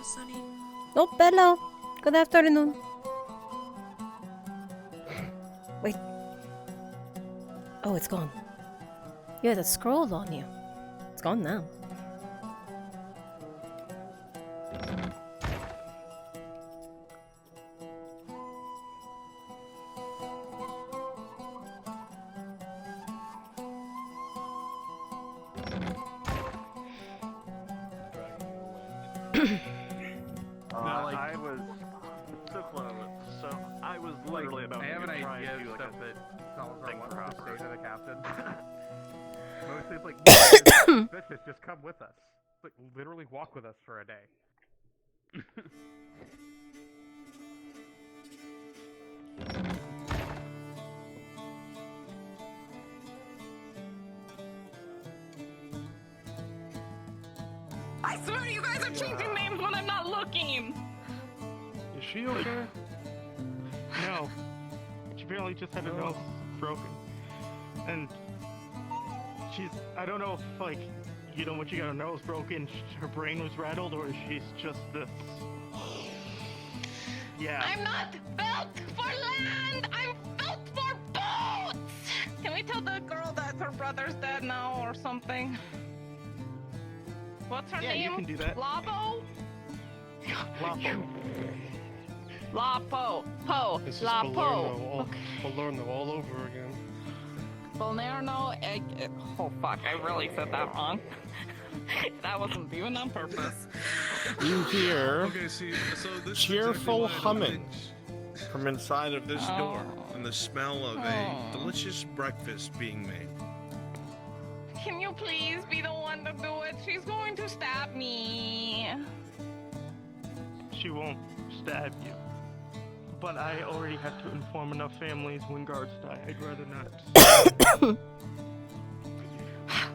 Sunny. Oh, hello. Good afternoon. Wait. Oh, it's gone. You had a scroll on you. It's gone now. I was so close. So I was literally about I have an to try idea and of do stuff that Salazar thing wants for to say Hopper. to the captain. Mostly it's like, "Suspicious, just come with us. Like, literally walk with us for a day." I swear you guys are changing names when I'm not looking! Is she okay? No. She barely just had her nose broken. And I don't know if, like, you know, when she got her nose broken, her brain was rattled, or she's just this. Yeah. I'm not built for land! I'm built for boats! Can we tell the girl that her brother's dead now or something? What's her Yeah, name? you can do that. Labo? Lapo. Lapo. Po. This is Lapo. Palerno all over again. Palerno. Oh fuck, I really said that wrong. That wasn't even on purpose. You hear Okay, see, so this is cheerful exactly what I humming think. from inside of this door, And the smell of a delicious breakfast being made. Can you please be the one to do it? She's going to stab me. She won't stab you. But I already have to inform enough families when guards die. I'd rather not.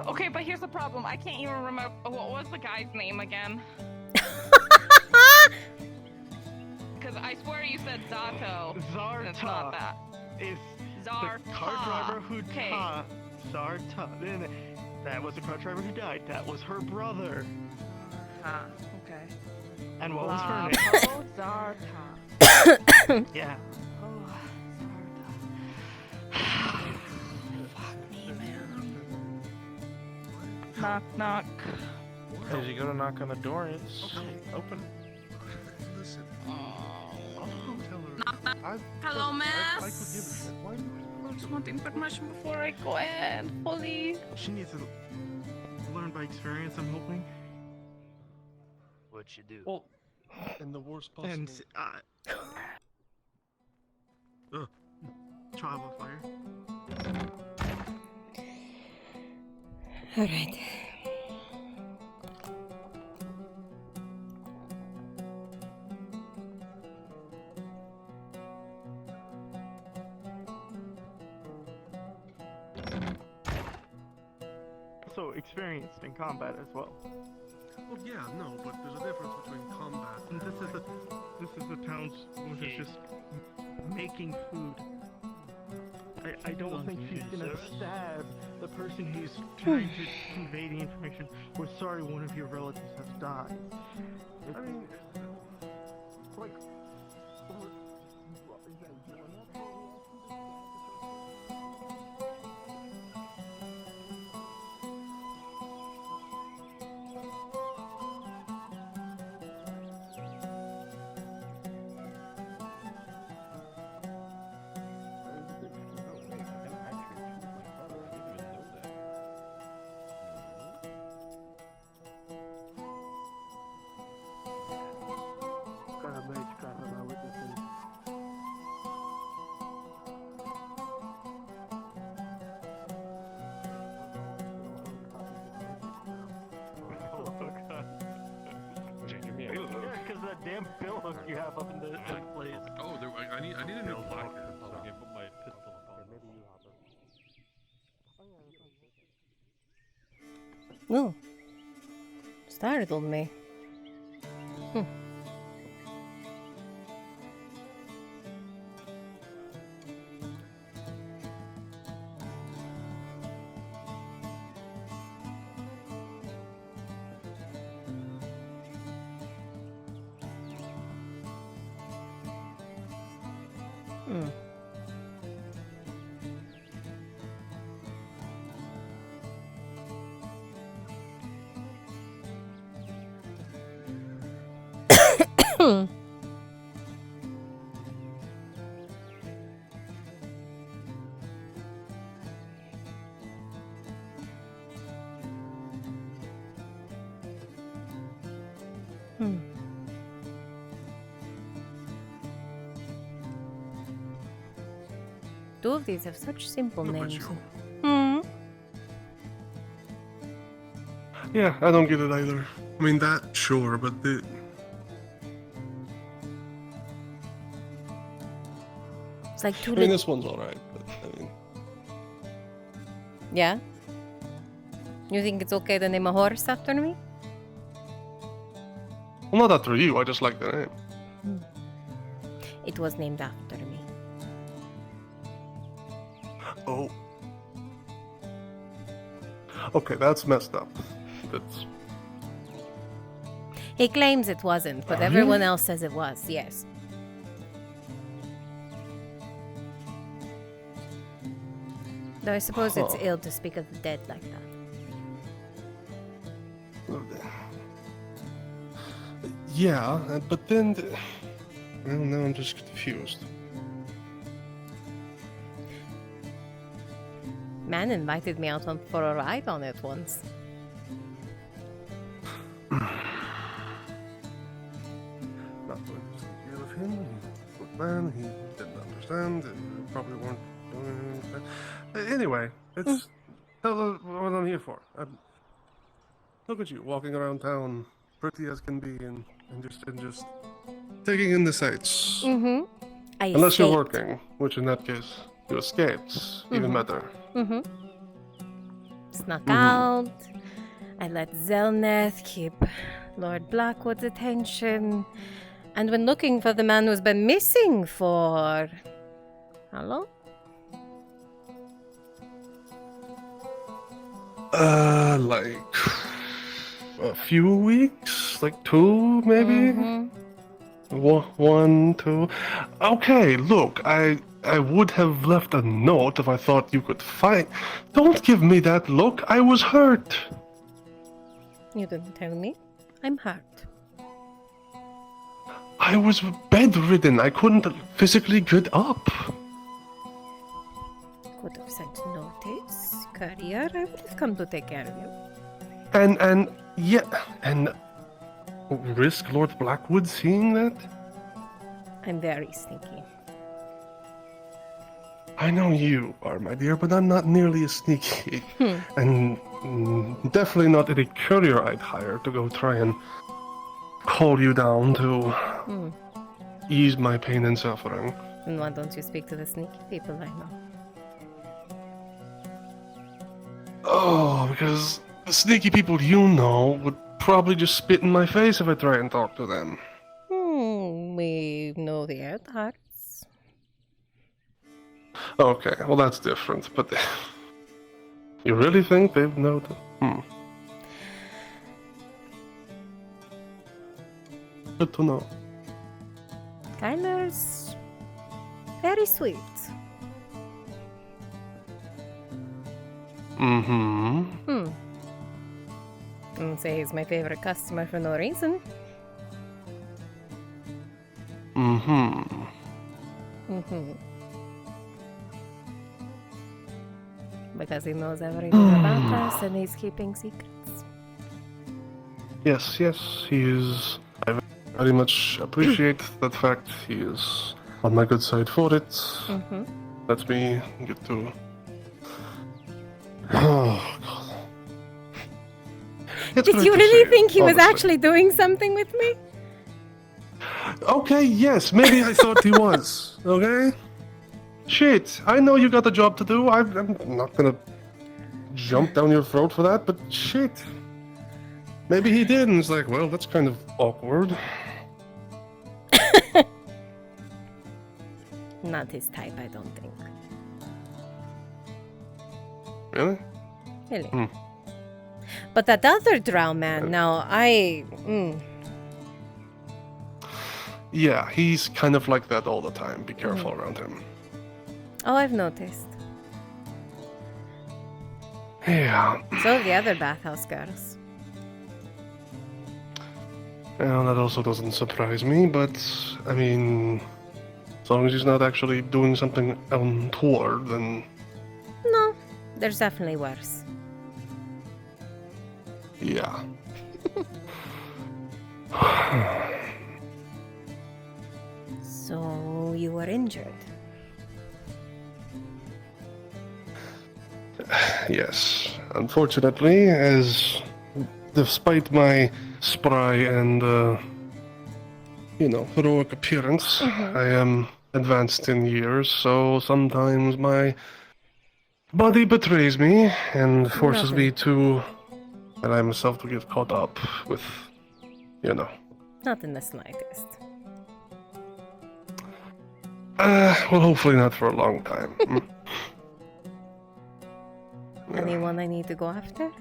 Okay, but here's the problem. I can't even remember. What was the guy's name again? Because I swear you said Zato. Zarta. It's not that. Is Zarta. the car driver who Okay. Zarta. Then that was the car driver who died. That was her brother. Okay. And what was her Lapo name? Zarta. Yeah. Knock, knock. As you go to knock on the door, it's open. Listen. Hello, miss. I could give a shit. Why do you I just wanting permission before I go in. Please. She needs to learn by experience, I'm hoping. What'd you do? Well, in the worst possible. And trial by fire. All right. So experienced in combat as well. Well, yeah, no, but there's a difference between combat. And this is the town's who's just making food. I don't think she's gonna stab the person who's trying to convey the information. We're sorry one of your relatives has died. I mean, like, Because that damn bill hook you have up in the place. oh, I need a new placard. So I can put my pistol up on. Oh. Startled me. Hmm. Hmm. Two of these have such simple names. Hmm. Yeah, I don't get it either. I mean, that, sure, but the... It's like two I mean, this one's alright, but I mean... Yeah? You think it's okay to name a horse after me? Well, not after you, I just like the name. Hmm. It was named after me. Oh. Okay, that's messed up. That's... He claims it wasn't, but everyone else says it was, yes. Though I suppose it's ill to speak of the dead like that. Yeah, but then... Well, now I'm just confused. Man invited me out for a ride on it once. Not going to take care of him. He's a good man. He didn't understand. He probably weren't doing anything. Anyway, it's that's what I'm here for. Look at you walking around town, pretty as can be, and just taking in the sights. Mm-hmm. Unless you're working, which in that case you escaped. Even better. Mm-hmm. Snuck out. I let Zelneth keep Lord Blackwood's attention. And when looking for the man who's been missing for... how long? Like a few weeks, like 2 maybe. One, 2. Okay, look, I would have left a note if I thought you could find. Don't give me that look. I was hurt. You didn't tell me. I'm hurt. I was bedridden. I couldn't physically get up. Could have sent notice, courier. I would have come to take care of you. And risk Lord Blackwood seeing that? I'm very sneaky. I know you are, my dear, but I'm not nearly as sneaky. And definitely not any courier I'd hire to go try and call you down to ease my pain and suffering. And why don't you speak to the sneaky people I know? Oh, because the sneaky people you know would probably just spit in my face if I try and talk to them. We know the Eartharts. Okay, well that's different, but you really think they've known that? Good to know. Kyler's very sweet. And say he's my favorite customer for no reason. Because he knows everything about us and he's keeping secrets. Yes, he is. I very much appreciate that fact. He is on my good side for it. Let me get to... Oh, God. Did you really think he was actually doing something with me? Okay, yes, maybe I thought he was. Okay? Shit, I know you got a job to do. I'm not gonna jump down your throat for that, but shit. Maybe he did, and it's like, well, that's kind of awkward. Not his type, I don't think. Really? Really. But that other drow man, now, Yeah, he's kind of like that all the time. Be careful around him. Oh, I've noticed. Yeah. So have the other bathhouse girls. Well, that also doesn't surprise me, but I mean, as long as he's not actually doing something untoward, then No, there's definitely worse. yeah. So you were injured. Yes, unfortunately, as despite my spry and, heroic appearance, I am advanced in years, so sometimes my body betrays me and forces me to allow myself to get caught up with, Not in the slightest. well, hopefully not for a long time. Anyone I need to go after?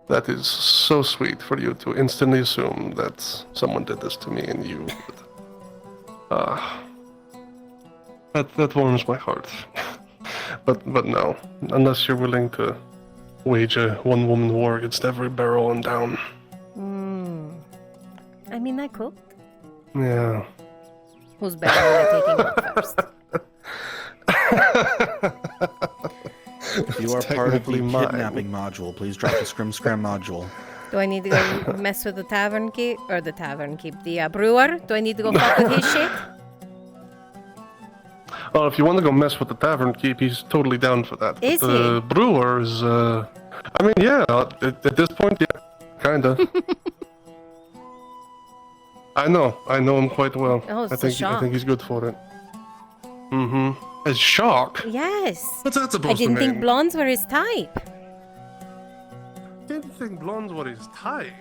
That is so sweet for you to instantly assume that someone did this to me and you. That warms my heart. but no, unless you're willing to wage a one-woman war against every barrel in town. I mean, I cooked. Yeah. Who's better at taking out first? If you are part of the kidnapping module, please drop the Scrim Scram module. Do I need to go mess with the tavern keep? Or the tavern keep? The brewer? Do I need to go fuck with his shit? Well, if you want to go mess with the tavern keep, he's totally down for that. Is but the brewer is, I mean, yeah, at this point, yeah, kinda. I know him quite well. Oh, it's I a think shock. he's good for it. A shock? Yes. What's that supposed I didn't to think mean? blondes were his type. Didn't think blondes were his type.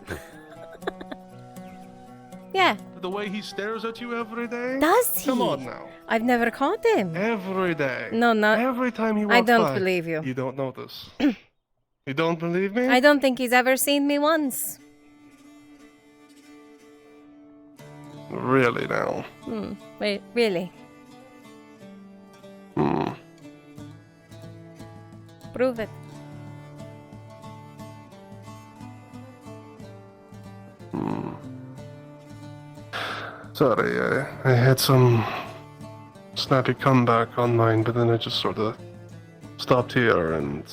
Yeah. The way he stares at you every day? Does he? Come on now. I've never caught him. Every day. No, not Every time he walks I don't by, believe you. You don't notice. You don't believe me? I don't think he's ever seen me once. Really now? Wait, really? Prove it. Sorry, I had some snappy comeback on mine, but then I just sort of stopped here and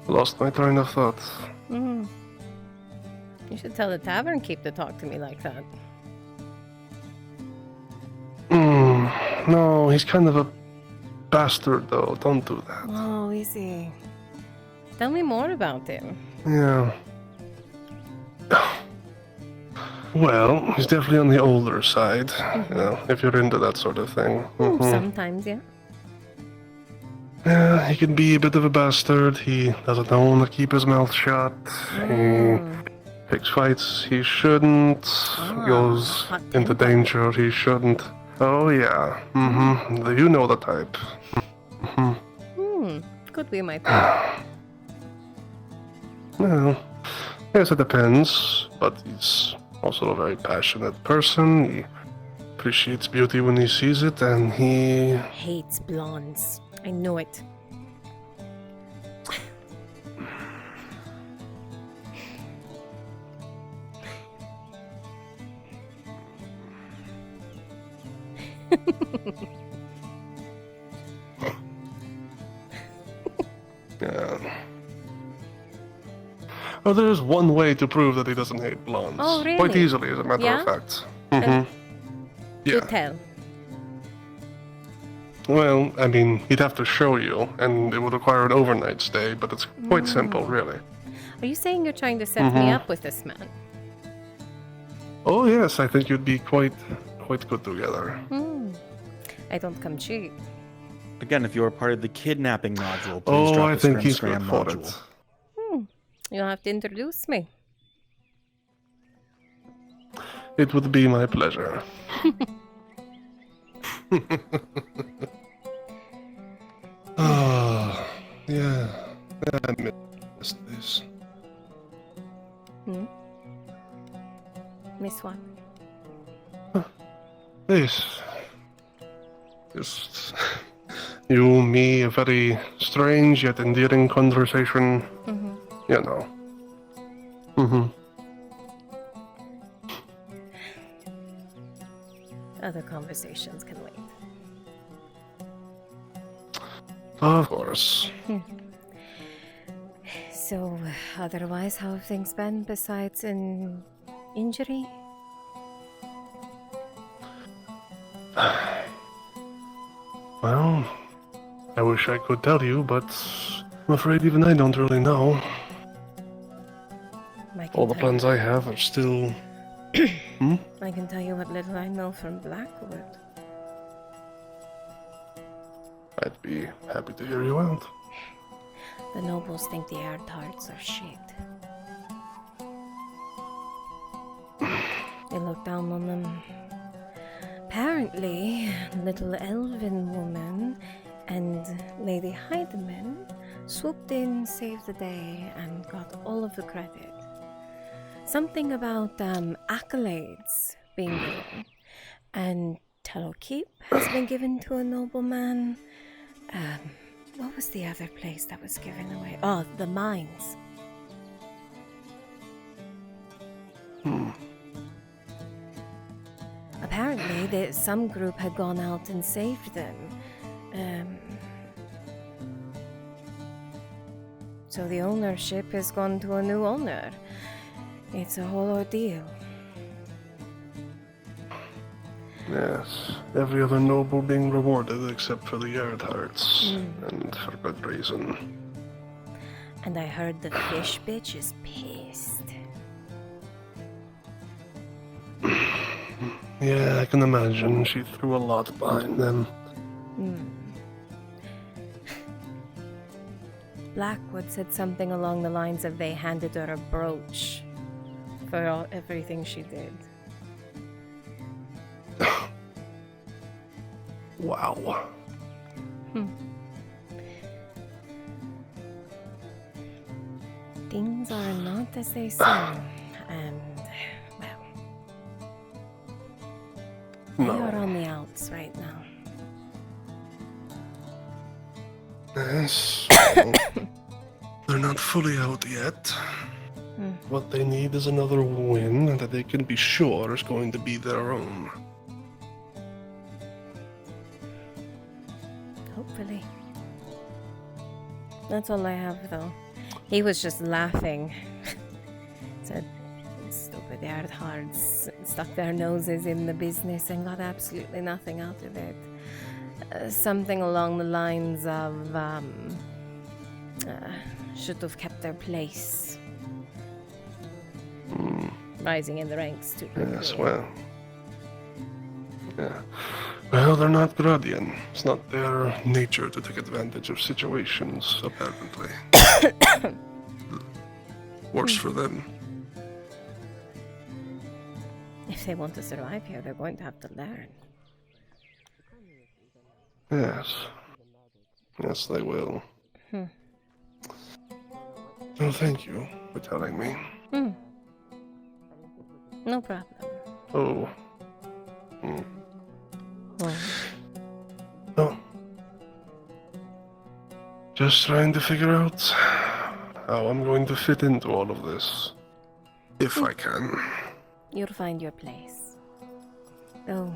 lost my train of thought. You should tell the tavern keep to talk to me like that. No, he's kind of a bastard, though. Don't do that. Oh, is he? Tell me more about him. Yeah. Well, he's definitely on the older side, if you're into that sort of thing. Sometimes, yeah. Yeah, he can be a bit of a bastard. He doesn't know when to keep his mouth shut. He picks fights he shouldn't. Goes into danger he shouldn't. Oh, yeah. You know the type. Could be my type. Well, yes, it depends, but he's also a very passionate person. He appreciates beauty when he sees it, and he Hates blondes. I know it. Yeah. Oh, there's one way to prove that he doesn't hate blondes. Oh, really? Quite easily, as a matter Yeah? of fact. Do tell. Well, I mean, he'd have to show you, and it would require an overnight stay, but it's quite simple, really. Are you saying you're trying to set me up with this man? Oh, yes, I think you'd be quite good together. I don't come cheap. Again, if you are part of the kidnapping module, please Oh, drop I the think Scrim he's Scram good for module. it. You'll have to introduce me. It would be my pleasure. Oh, yeah, I missed this. Yes. Just you, me, a very strange yet endearing conversation. Mhm. You know. Mm-hmm. Other conversations can wait. Of course. So, otherwise, how have things been besides an injury? Well, I wish I could tell you, but I'm afraid even I don't really know. All the plans I have are still... I can tell you what little I know from Blackwood. I'd be happy to hear you out. The nobles think the Erdhards are shit. They look down on them. Apparently, little elven woman and Lady Heidemann swooped in, saved the day, and got all of the credit. Something about accolades being given. And Tellowkeep has been given to a nobleman. What was the other place that was given away? Oh, the mines. Apparently, some group had gone out and saved them. So the ownership has gone to a new owner. It's a whole ordeal. Yes, every other noble being rewarded except for the Erdhards, and for good reason. And I heard the fish bitch is pissed. Yeah, I can imagine. She threw a lot behind them. Blackwood said something along the lines of they handed her a brooch for everything she did. Wow. Things are not as they seem, and well, we are on the outs right now. Yes. They're not fully out yet. What they need is another win that they can be sure is going to be their own. Hopefully. That's all I have, though. He was just laughing. Said, stupid Erdhards stuck their noses in the business and got absolutely nothing out of it. Something along the lines of, should have kept their place. Rising in the ranks, too quickly. Yes, well. Yeah. Well, they're not Gradian. It's not their nature to take advantage of situations, apparently. Works for them. If they want to survive here, they're going to have to learn. Yes. Yes, they will. Well, thank you for telling me. No problem. Oh. Oh. Just trying to figure out how I'm going to fit into all of this. If I can. You'll find your place. Though,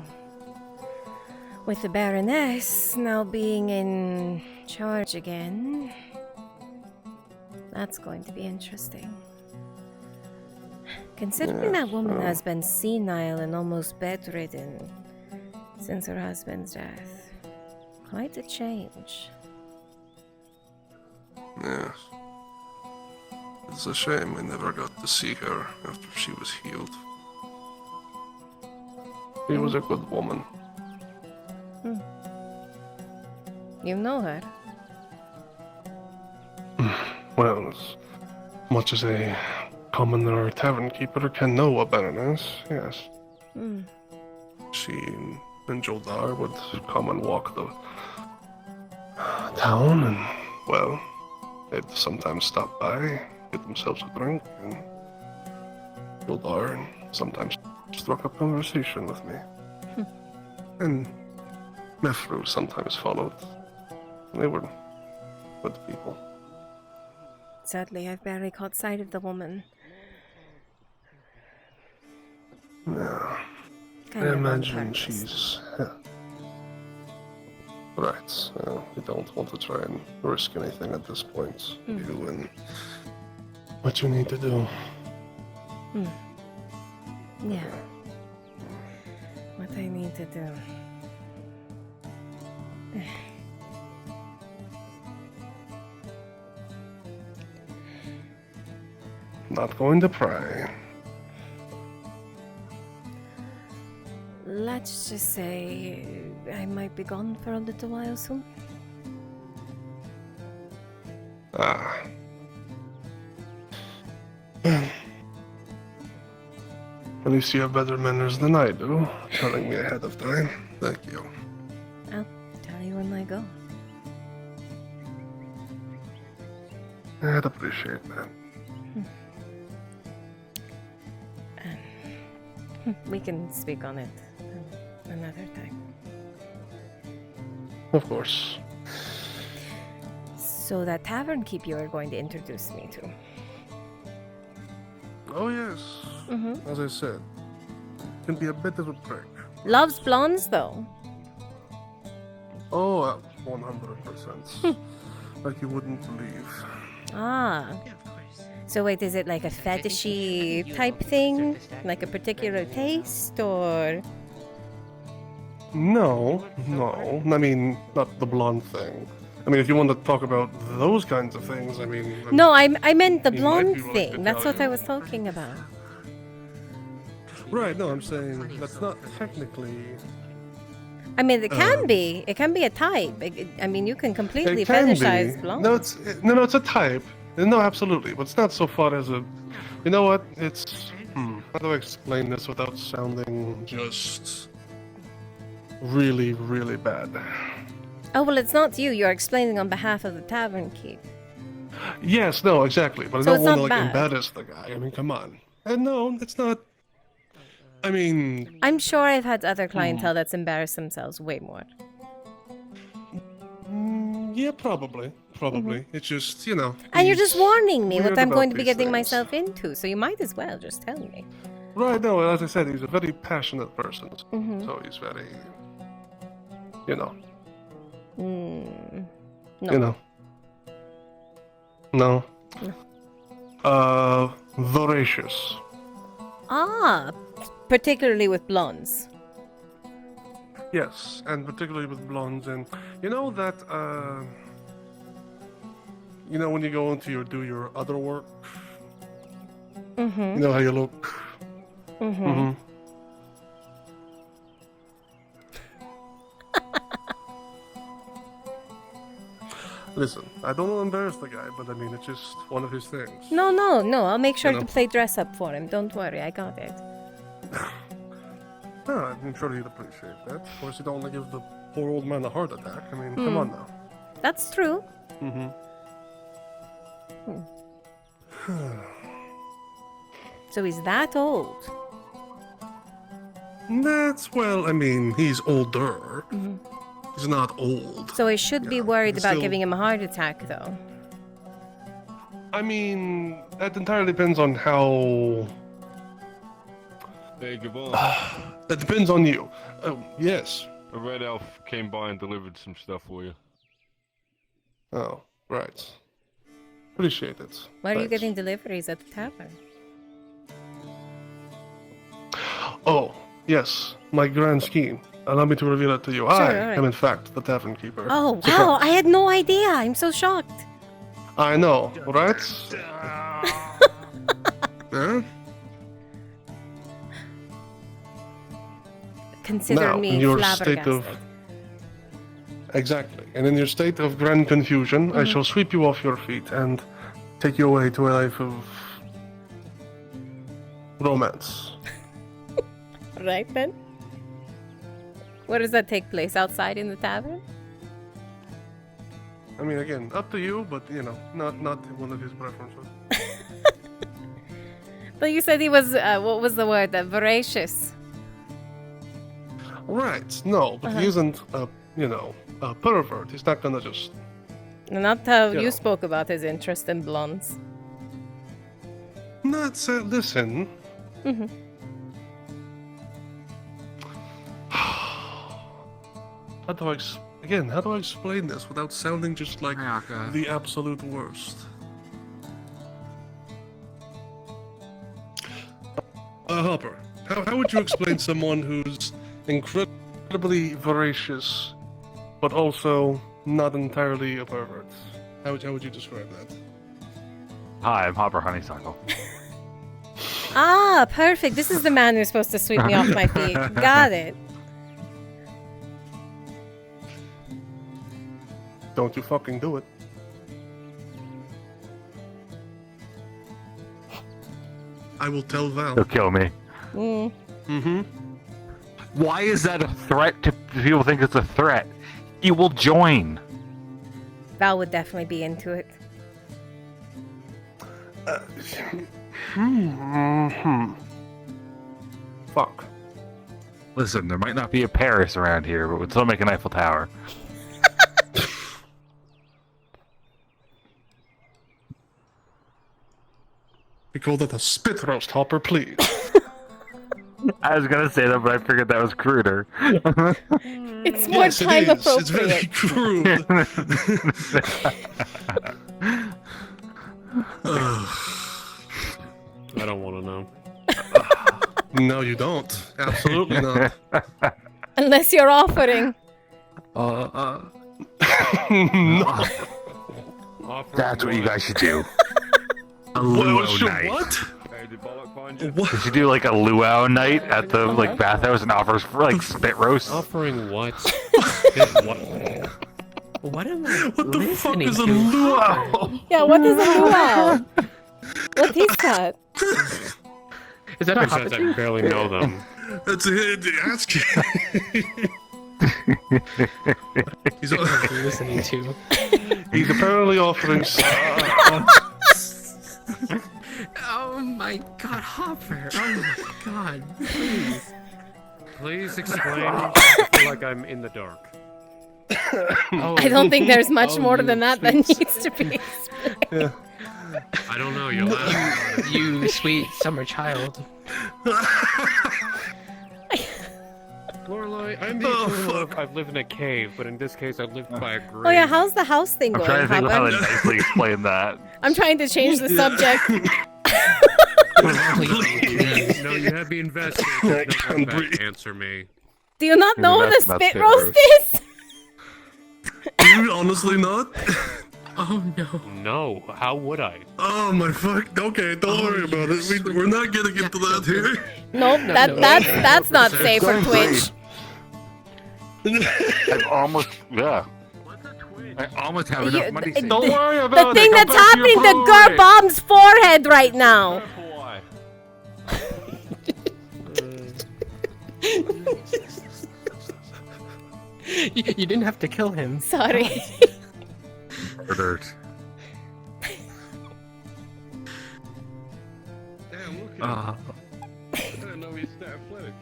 with the Baroness now being in charge again, that's going to be interesting. Considering that woman has been senile and almost bedridden since her husband's death, quite a change. Yes. It's a shame I never got to see her after she was healed. She was a good woman. You know her? Well, as much as a commoner or tavern keeper can know a baroness, yes. She and Joldar would come and walk the town, and, well, they'd sometimes stop by, get themselves a drink, and Joldar sometimes struck up conversation with me. And Mefru sometimes followed. They were good people. Sadly, I've barely caught sight of the woman. Yeah. Kind I of on imagine purpose. she's... Yeah. Right. We don't want to try and risk anything at this point. Mm. You and what you need to do. Yeah. What I need to do. Not going to pry. Let's just say I might be gone for a little while soon. Ah. At least you have better manners than I do, telling me ahead of time. Thank you. I'll tell you when I go. I'd appreciate that. We can speak on it another time. Of course. So that tavern keep you are going to introduce me to. Oh yes. Mm-hmm. As I said, can be a bit of a prick. Loves blondes though. Oh, 100%. Like you wouldn't believe. Ah. So wait, is it like a fetishy type thing? Like a particular taste or? No. I mean, not the blonde thing. I mean, if you want to talk about those kinds of things, I mean... No, I meant the He might blonde be willing to thing. That's tell what I you. was talking about. Right, no, I'm saying that's not technically... I mean, it can be. It can be a type. I mean, you can completely It can fetishize be. blonde. No, it's a type. No, absolutely. But it's not so far as a... You know what? It's... How do I explain this without sounding just... really, really bad? Oh, well, it's not you. You're explaining on behalf of the tavern keep. Yes, no, exactly. But So I it's don't want to not like bad. embarrass the guy. I mean, come on. And no, it's not... I mean... I'm sure I've had other clientele that's embarrassed themselves way more. Yeah, probably. It's just, you know... And you're just he's warning me what weird I'm about going to be these getting things. myself into, so you might as well just tell me. Right, no, as I said, he's a very passionate person. Mhm. So he's very... You know. No. You know. No. Voracious. Ah, particularly with blondes. Yes, and particularly with blondes. And you know that, you know when you go into do your other work? Mm-hmm. You know how you look? Mm-hmm. Listen, I don't want to embarrass the guy, but I mean, it's just one of his things. No. I'll make sure You to know. play dress up for him. Don't worry, I got it. Yeah, I'm sure he'd appreciate that. Of course, you don't want to give the poor old man a heart attack. I mean, come on now. That's true. Mm-hmm. So he's that old. That's, well, I mean, he's older. Mhm. He's not old. So I should be worried he's about still- giving him a heart attack, though. I mean, that entirely depends on how... Hey, Gavon. That depends on you. Oh, yes. A red elf came by and delivered some stuff for you. Oh, right. Appreciate it. Why are you Thanks. getting deliveries at the tavern? Oh, yes. My grand scheme. Allow me to reveal it to you. I all right. am, in fact, the tavern keeper. Oh, wow, Surprise. I had no idea. I'm so shocked. I know, right? Huh? Consider Now, me in your state flabbergasted. of... Exactly. And in your state of grand confusion, I Mhm. shall sweep you off your feet and take you away to a life of... romance. Right then? Where does that take place? Outside in the tavern? I mean, again, up to you, but, you know, not one of his preferences. But you said he was, what was the word? Voracious. Right. No, but he isn't a a pervert. He's not gonna just. Not how Yeah. you spoke about his interest in blondes. Not listen. Mm-hmm. How do I explain this without sounding just like the absolute worst? Hopper, how would you explain someone who's incredibly voracious, but also not entirely a pervert? How would you describe that? Hi, I'm Hopper Honeysuckle. Ah, perfect. This is the man who's supposed to sweep me off my feet. Got it. Don't you fucking do it. I will tell Val. He'll kill me. Mm. Mm-hmm. Why is that a threat to people think it's a threat? He will join. Val would definitely be into it. Fuck. Listen, there might not be a Paris around here, but we'd still make an Eiffel Tower. We call that a spit roast, Hopper, please. I was gonna say that, but I figured that was cruder. It's more Yes, it time is. It's very appropriate. crude. I don't want to know. No, you don't. Absolutely not. Unless you're offering. No. That's what you guys should do. A What? luau night. What? You should do like a luau night at the like bathhouse and offers for like spit roast. Offering what? What am I What the fuck listening is a to? luau? Yeah, what is a luau? What is that? Is that a Besides, hobbit? I barely know them. That's it. Ask him. He's, What am I listening to? he's apparently offering. Oh my god, Hopper! Oh my god, please. Please explain. I feel like I'm in the dark. Oh, I don't think there's much oh, more you than that that sweet- needs to be explained. I don't know. You're laughing. You sweet summer child. Lorelai, I'm the eternal. I've lived in a cave, but in this case, I've lived by a grave. Oh yeah, how's the house thing I'm going, trying to think of how to Hopper? nicely explain that. I'm trying to change the subject. No, you have me invested. No, come back, answer me. Do you not know what a That's spit spit roast roast. is? Do you honestly not? Oh no. No, how would I? Oh my fuck. Okay, don't worry about it. We're not getting into that here. Nope, that's not safe for Twitch. I've almost I almost have You- enough money. the- Don't worry The about thing it. that's happening to Garbom's forehead right now. You didn't have to kill him. Sorry. Murdered. Ah. I didn't know he's that athletic.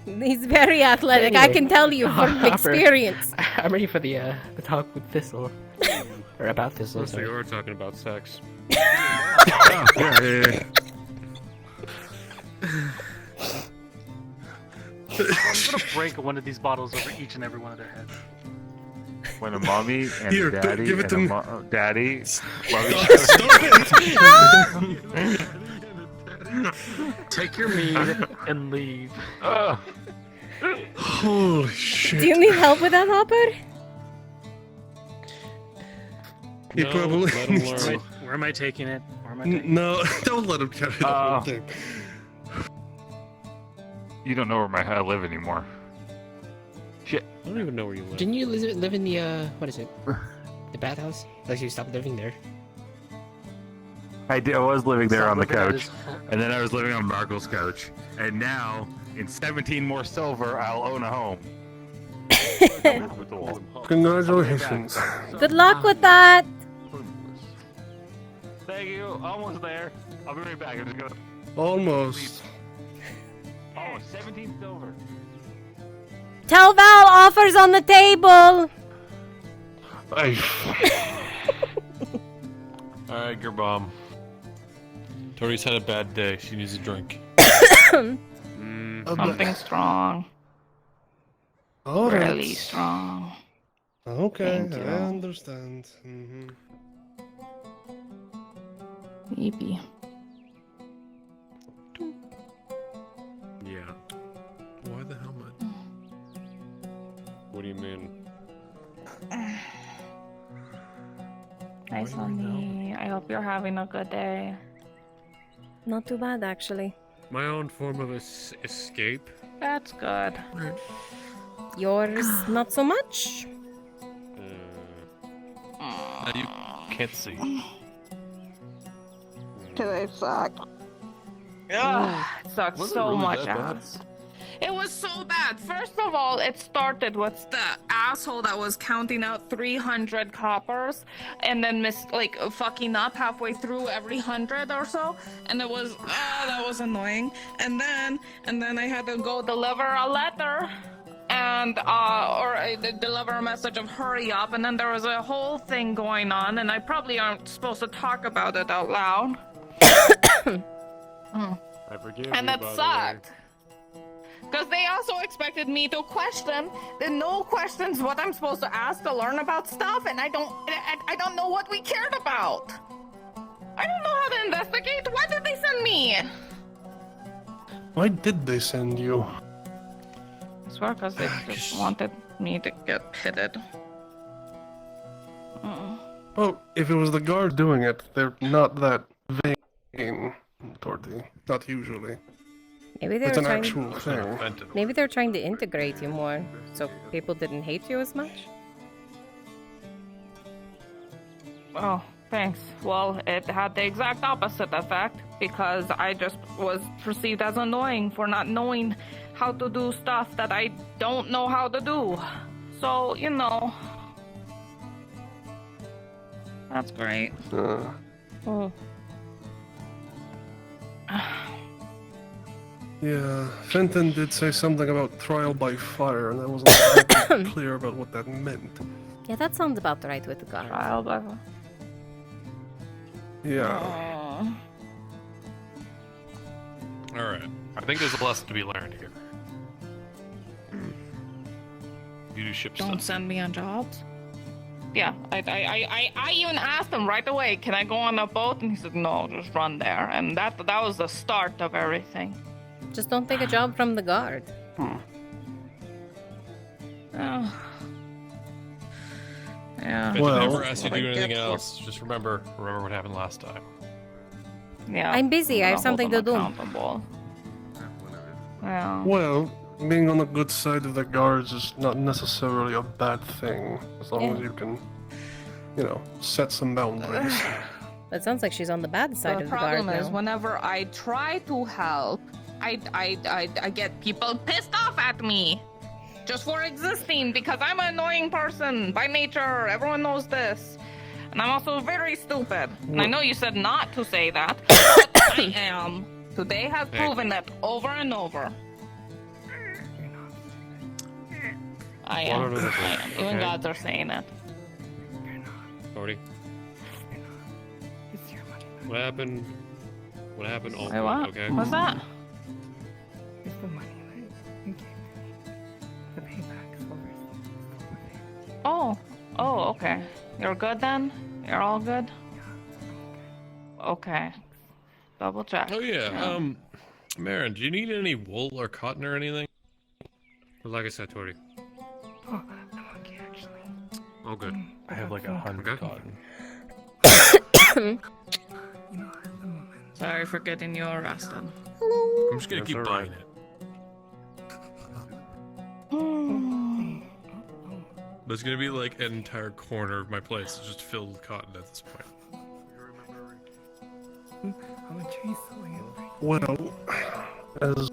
He's very athletic. I can tell you from Hopper, experience. I'm ready for the talk with Thistle. Or about Thistle, So sorry. you were talking about sex. Yeah. I'm gonna break one of these bottles over each and every one of their heads. When a mommy and Here, daddy give it and to a me. daddy. Mommy Take your mead and leave. Holy shit. Do you need help with that, Hopper? He No, probably let him needs learn. to. Where am I taking it? Where am I taking it? No, don't let him carry the whole thing. You don't know where I live anymore. Shit. I don't even know where you live. Didn't you live in the, what is it? The bathhouse? Like you stopped living there? I was living there Stop on the living at couch, his home. and then I was living on Margle's couch, and now in 17 more silver, I'll own a home. Congratulations. Good luck with that. Thank you. Almost there. I'll be right back. I'm just gonna. Almost. Oh, 17 silver. Tell Val offers on the table. Alright, Gerbomb. Tori's had a bad day. She needs a drink. Something strong. Oh, Really strong. Okay, Thank you. I understand. Mm-hmm. Maybe. Yeah. Why the helmet? What do you mean? Hi, Sonny. I hope you're having a good day. Not too bad, actually. My own form of escape. That's good. Yours, not so much. Now you can't see. Today sucked. Ugh, it sucked Was it so really much that bad? ass. It was so bad. First of all, it started with the asshole that was counting out 300 coppers and then fucking up halfway through every 100 or so, and it was that was annoying. And then I had to go deliver a letter and deliver a message of hurry up, and then there was a whole thing going on, and I probably aren't supposed to talk about it out loud. I forgive And you, that by the way. sucked. Because they also expected me to question the no questions what I'm supposed to ask to learn about stuff, and I don't know what we cared about. I don't know how to investigate. Why did they send me? Why did they send you? I swear, because they just wanted me to get pitted. Well, if it was the guard doing it, they're not that vain, Torty. Not usually. Maybe they It's were an trying. actual thing. Maybe they're trying to integrate you more, so people didn't hate you as much. Oh, thanks. Well, it had the exact opposite effect, because I just was perceived as annoying for not knowing how to do stuff that I don't know how to do. So, you know. That's great. Oh. Yeah, Fenton did say something about trial by fire, and I wasn't exactly clear about what that meant. Yeah, that sounds about right with the guard. Trial by. Yeah. Alright. I think there's a lesson to be learned here. You do ship Don't stuff. send me on jobs. Yeah, I even asked him right away, can I go on a boat? And he said, no, just run there. And that was the start of everything. Just don't take a job from the guard. Oh. Yeah. If Well, I never asked you to what do I anything get for- else, just remember what happened last time. Yeah. I'm busy, I have I'll something hold to them do. accountable. Yeah. Well, being on the good side of the guards is not necessarily a bad thing, as long as Yeah. you can, you know, set some boundaries. That sounds like she's on the bad side The of the guard problem is, now. whenever I try to help, I get people pissed off at me. Just for existing, because I'm an annoying person by nature. Everyone knows this. And I'm also very stupid. And I know you said not to say that, but I am. Today has proven it over and over. I am. Water to the I am. bridge, Even okay? gods are saying it. Cody. What happened? What happened? Oh, Wait, what? okay. What's that? It's the money that you gave me. The payback over. Oh, okay. You're good then? You're all good? Okay. Double check. Oh yeah. Marin, do you need any wool or cotton or anything? Or like I said, Tori. Oh, the monkey actually. Oh, good. I have like 100 cotton. Sorry for getting you arrested. I'm just gonna That's keep all buying right. it. There's gonna be like an entire corner of my place just filled with cotton at this point. I'm a chase away. Well, as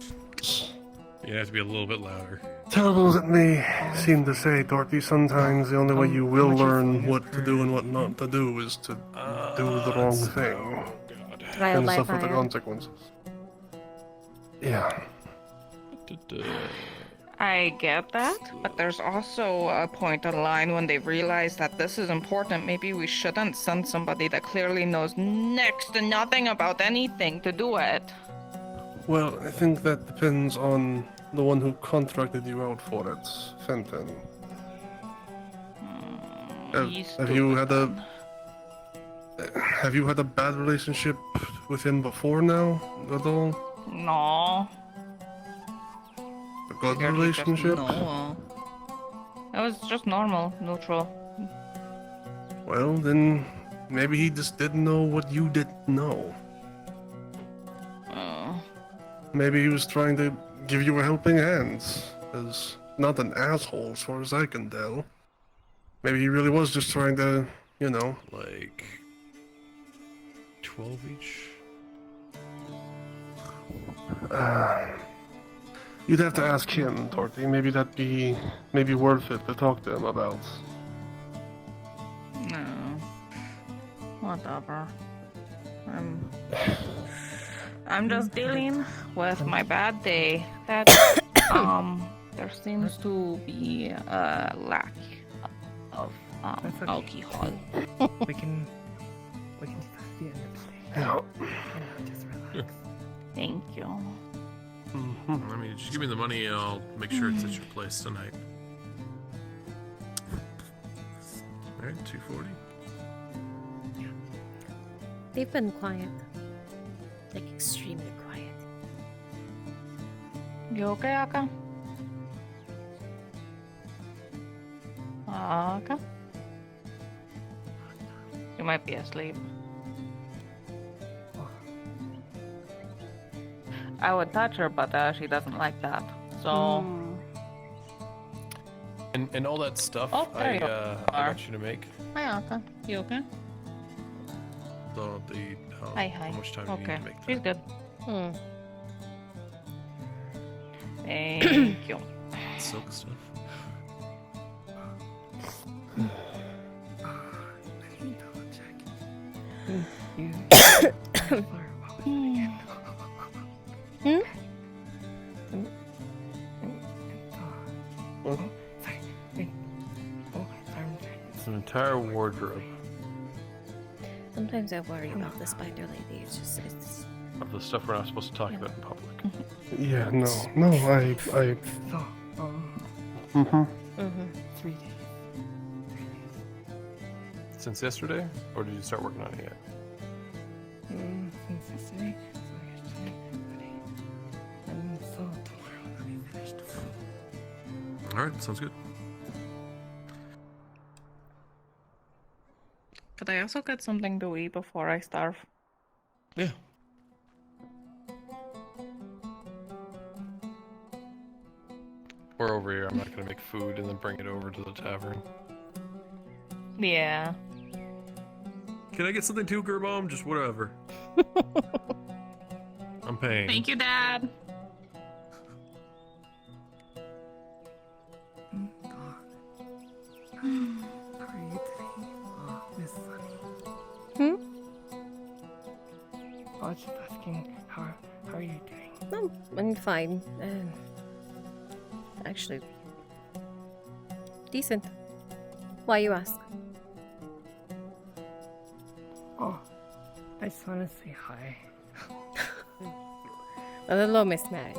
You have to be a little bit louder. terrible as it may seem to say, Dorothy, sometimes the only way you will learn what to do and what not to do is to do the wrong thing. Trial And by suffer the fire. consequences. Yeah. I get that, but there's also a point in line when they realize that this is important. Maybe we shouldn't send somebody that clearly knows next to nothing about anything to do it. Well, I think that depends on the one who contracted you out for it, Fenton. Have you had a bad relationship with him before now, at all? No. A good relationship? No. It was just normal, neutral. Well, then maybe he just didn't know what you didn't know. Maybe he was trying to give you a helping hand. As not an asshole, as far as I can tell. Maybe he really was just trying to, you know. Like 12 each? You'd have to ask him, Dorothy. Maybe that'd be worth it to talk to him about. No. Whatever. I'm just dealing with my bad day. That there seems to be a lack of alcohol. We can start the end of the day. No. Just relax. Thank you. I mean, just give me the money and I'll make sure it's at your place tonight. Alright, 240. They've been quiet. Like, extremely quiet. You okay, Aka? Aka? You might be asleep. I would touch her, but she doesn't like that. So. And all that stuff I got you to make. Hi, Aka. You okay? How much time do you need to make that? She's good. Thank you. Silk stuff. It's an entire wardrobe. Sometimes I worry about the spider lady. It's just, it's... Of the stuff we're not supposed to talk about in public. Yeah, no, I. 3 days. Since yesterday? Or did you start working on it yet? Since yesterday. And so tomorrow will be finished. Alright, sounds good. Could I also get something to eat before I starve? Yeah. We're over here. I'm not gonna make food and then bring it over to the tavern. Yeah. Can I get something too, Gerbomb? Just whatever. I'm paying. Thank you, Dad. How are you today, Miss Sunny? I was just asking, how are you doing? No, I'm fine. Actually, decent. Why you ask? Oh, I just want to say hi. Hello, Miss Mary.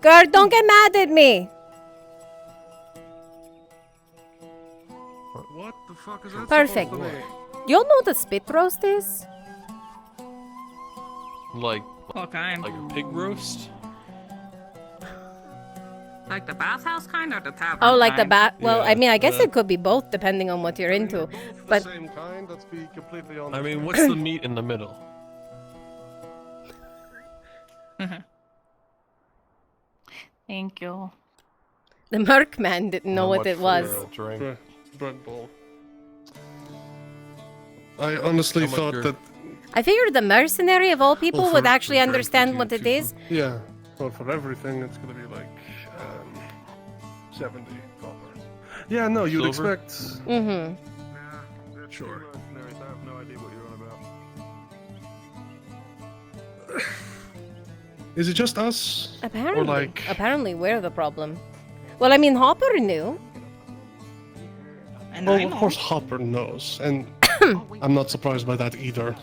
Girl, don't get mad at me. What the fuck is that? Perfect. You all know what a spit roast is? Like What kind? a pig roast? Like the bathhouse kind or the tavern? Oh, like the kind? bat. Well, Yeah, I mean, I guess it could be both depending on what you're into. But The same kind, let's be completely honest. I mean, what's the meat in the middle? Thank you. the Merkman didn't know How what much it for was. your drink? Bread bowl. I honestly How much thought your- that. I figured the mercenary of all people Well, would for- actually for understand what it is. Yeah, well, for everything, it's gonna be like 70 copper. Yeah, no, you'd Silver? expect. Mm-hmm. Sure. I have no idea what you're on about. Is it just us? Apparently. Or like. Apparently we're the problem. Well, I mean, Hopper knew. Well, of course Hopper knows, and I'm not surprised by that either.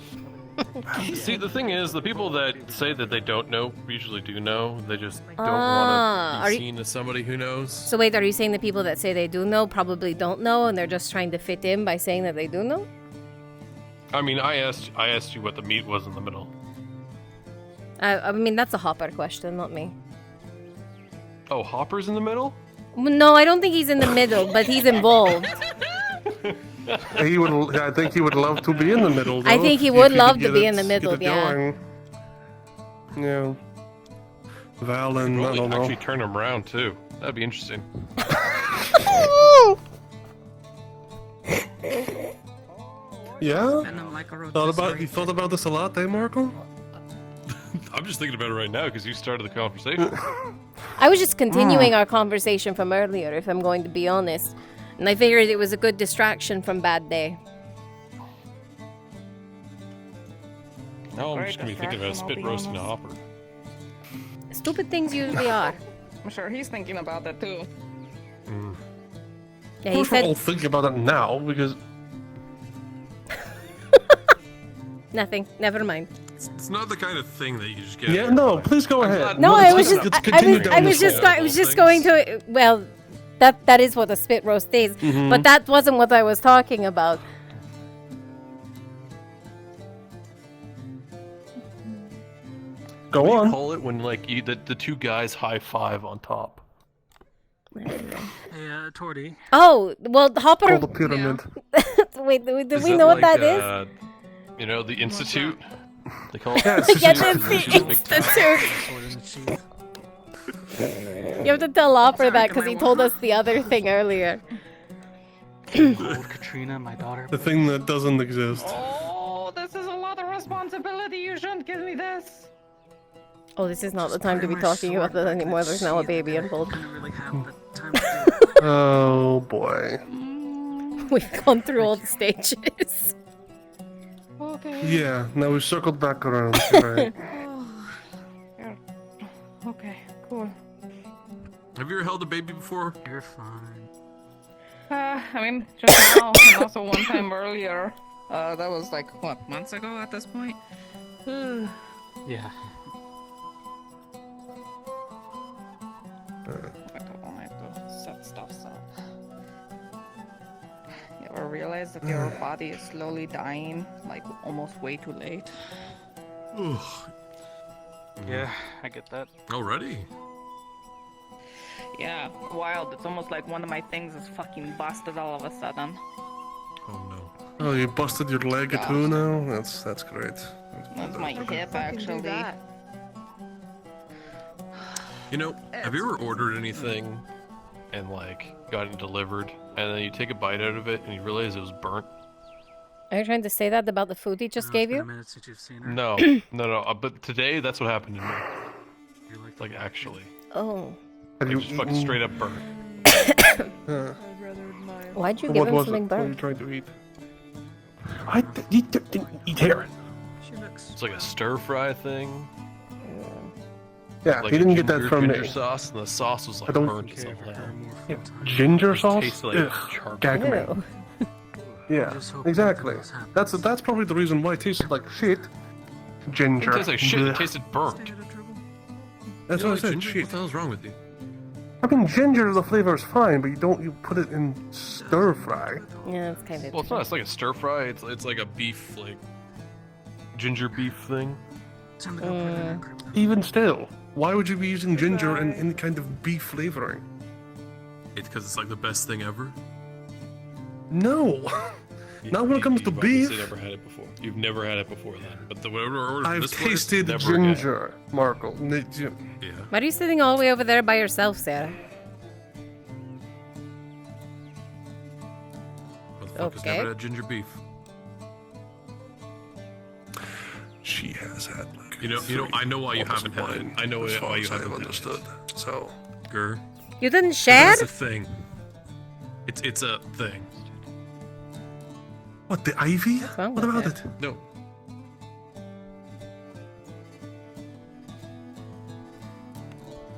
See, the thing is, the people that say that they don't know usually do know. They just don't Ah, want are to you- be seen as somebody who knows. So wait, are you saying the people that say they do know probably don't know, and they're just trying to fit in by saying that they do know? I mean, I asked you what the meat was in the middle. I mean, that's a Hopper question, not me. Oh, Hopper's in the middle? No, I don't think he's in the middle, but he's involved. He would. I think he would love to be in the middle. Though, I think he if would could love to get be it- in the middle, get it yeah. going. Yeah. Valen, I Probably don't know. actually turn him around too. That'd be interesting. Yeah. You thought about this a lot, eh, Marco? I'm just thinking about it right now because you started the conversation. I was just continuing our conversation from earlier, if I'm going to be honest. And I figured it was a good distraction from bad day. Now I'm just gonna be thinking about spit roasting a Hopper. Stupid things usually are. I'm sure he's thinking about that too. Yeah, Of he course we're all said thinking about it now because. nothing. Never mind. It's not the kind of thing that you just get. Yeah, no, please go ahead. No, Let's- I was just, let's I continue was, down I this was just, hole. I was just going to. Well, that is what a spit roast is, Mhm. but that wasn't what I was talking about. Go What do on. you call it when like the two guys high five on top? Hey, Torty. Oh, well, Hopper. Called the pyramid. Wait, do Is we it know what like, that is? You know, the institute. They call it. Yeah, Yes, it's the institute. You have to tell Hopper that because he told us the other thing earlier. Old Katrina, my daughter. The thing that doesn't exist. Oh, this is a lot of responsibility. You shouldn't give me this. Oh, this is not the time to be talking about that anymore. There's now a baby involved. Oh boy. We've gone through all the stages. Okay. Yeah. Now we've circled back around. Right. Yeah. Okay, cool. Have you ever held a baby before? You're fine. I mean, just now, and also one time earlier. That was like, what, months ago at this point? Yeah. I don't like to set stuff up. You ever realize that your body is slowly dying, like almost way too late? Yeah, I get that. Already? Yeah, wild. It's almost like one of my things is fucking busted all of a sudden. Oh no. Oh, you busted your leg too now? That's great. That's my hip, actually. You know, have you ever ordered anything and like gotten delivered and then you take a bite out of it and you realize it was burnt? Are you trying to say that about the food he just gave you? No, no. But today that's what happened to me. Like actually. Oh. Have Like, you just fucking eaten- straight up burnt. Why'd you What give him was something it? What were you burnt? trying to eat? I didn't eat here. It's like a stir fry thing. Yeah, Like he a didn't get that ginger- from ginger me. sauce, and the sauce was I like don't- burnt as all hell. Yeah, ginger It sauce? tasted like Ugh, charcoal. gag me. Yeah, exactly. That's probably the reason why it tasted like shit. It Ginger. tastes like shit. It Blech. tasted burnt. That's You what I like said. ginger? Shit. What the hell's wrong with you? I mean, ginger, the flavor is fine, but you put it in stir fry. Yeah, it's kind of. Well, it's not. It's like a stir fry. It's like a beef like ginger beef thing. Even still, why would you be using ginger in any kind of beef flavoring? It's because it's like the best thing ever. No, not when it comes to You've obviously beef. never had it before. You've never had it before then. But the whatever order from I've this place, tasted never again. ginger, Marco. Yeah. Why are you sitting all the way over there by yourself, Sarah? Motherfucker's Okay. never had ginger beef. She has had like. You know. I know why you bottles haven't of had it. wine, I know as why far you as I haven't have had it. understood. So, Grr. You didn't share? It's a thing. It's a thing. What, the ivy? wrong What with about it? it? No.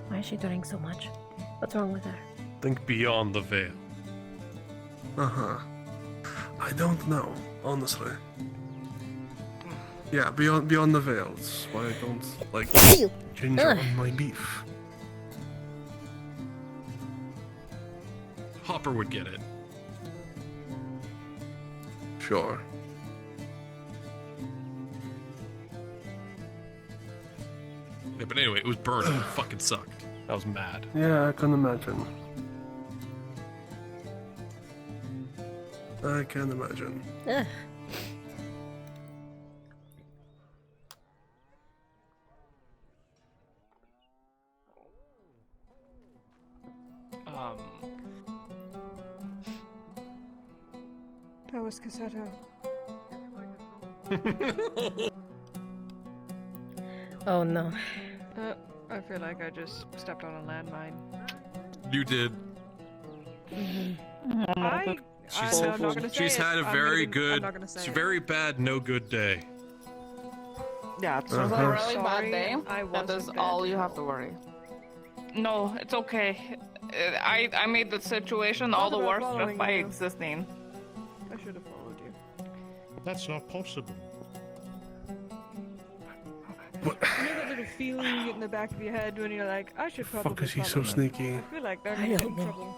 Why is she doing so much? What's wrong with her? Think beyond the veil. Uh-huh. I don't know, honestly. Yeah, beyond the veil. That's why I don't like ginger on my beef. Hopper would get it. Sure. Yeah, but anyway, it was burnt. It fucking sucked. I was mad. Yeah, I can imagine. I can imagine. Ugh. That was Cassetto. Oh no. I feel like I just stepped on a landmine. You did. I'm not gonna say She's it. had a I'm very gonna- I'm good, not gonna say it. very bad, no good day. Yeah, It's a really bad day. That is all you have to worry. No, it's okay. I made the situation all the about worse just following by you? existing. I should have followed you. That's not possible. You know that little feeling you get in the back of your head when you're like, I should probably Fuck is he so follow them. sneaky? I feel like they're I gonna get don't in know. trouble.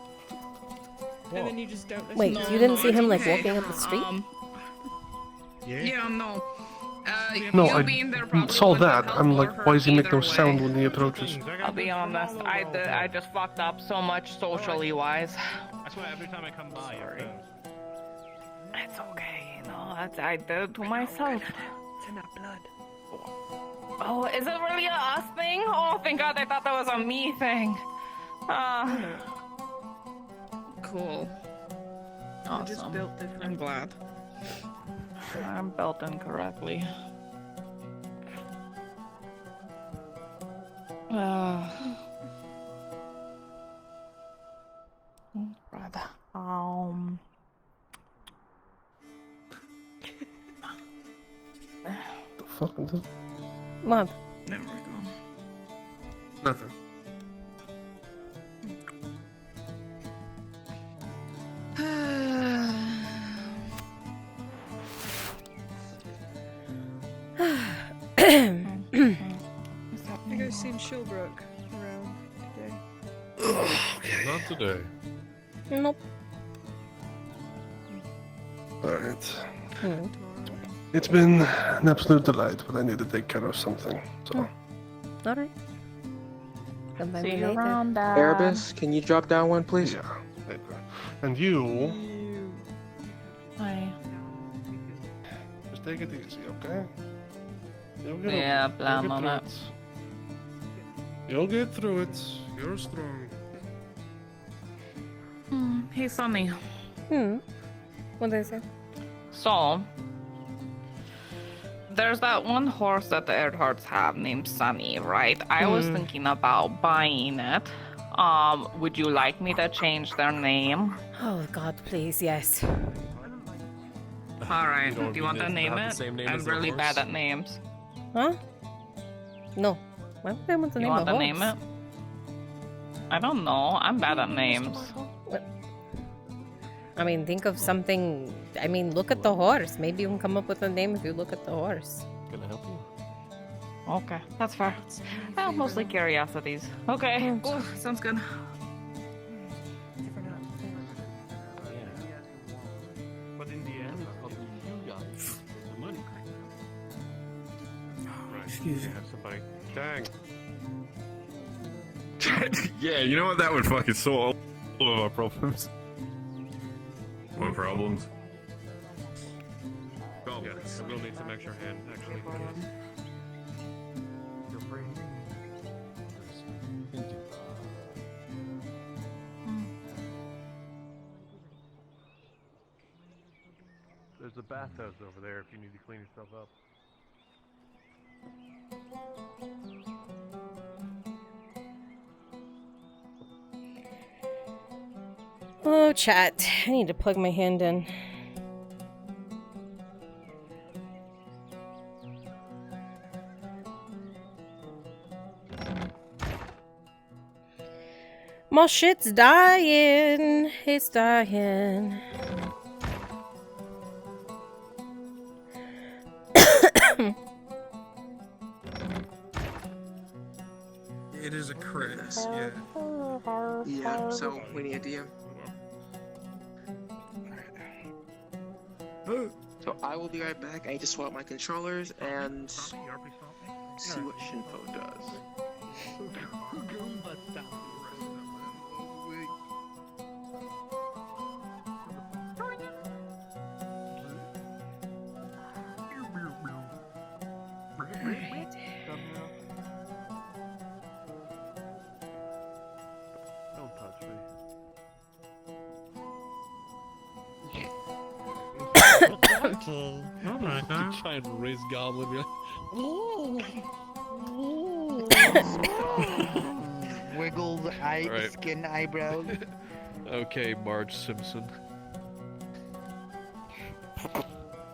And then you just don't listen. Wait, to you them. didn't see him like walking up the street? Yeah, no. No, you I being there probably saw wouldn't that. have I'm helped like, or why does he hurt make no either sound way. when he approaches? I'll be honest, I just fucked up so much socially wise. That's why every time I come by, It's okay, you know, I did it to myself. It's in that blood. Oh, is it really a us thing? Oh, thank God, I thought that was a me thing. Cool. You're just built different. I'm glad. I'm built incorrectly. Brother. The fuck is this? What? There we go. Nothing. I think I've seen Shilbrook around today. Not today. Nope. Alright. It's been an absolute delight, but I need to take care of something. So. Alright. Come by See me you later. around, Dad. Erebus, can you drop down one, please? Yeah. And you, Hi. just take it easy, okay? You'll get Yeah, over it. plan You'll on get it. through it. You'll get through it. You're strong. Hey, Sonny. What did I say? So, there's that one horse that the Earharts have named Sunny, right? I was thinking about buying it. Would you like me to change their name? Oh God, please, yes. Alright, You don't do you want to mean name have it? the same name I'm as their really horse? bad at names. Huh? No. Why would I want to You name want a to horse? name it? I don't know. I'm bad at names. I mean, think of something. I mean, look at the horse. Maybe you can come up with a name if you look at the horse. Can I help you? Okay, that's fair. Well, mostly curiosities. Okay, cool. Sounds good. But in the end, it's up to you guys with the money. Right. Excuse me. Have somebody. Dang. Yeah, you know what? That would fucking solve all of our problems. What problems? Oh, yes. I will need some extra hand, actually. There's a bathhouse over there if you need to clean yourself up. Oh, chat. I need to plug my hand in. My shit's dying. It's dying. It is a crit, yeah. Yeah, so we need a DM. So I will be right back. I need to swap my controllers and see what Shinpo does. Don't touch me. Oh my god. Try and raise Goblin. Be like, Wiggle the eye, Right. skin eyebrows. okay, Marge Simpson.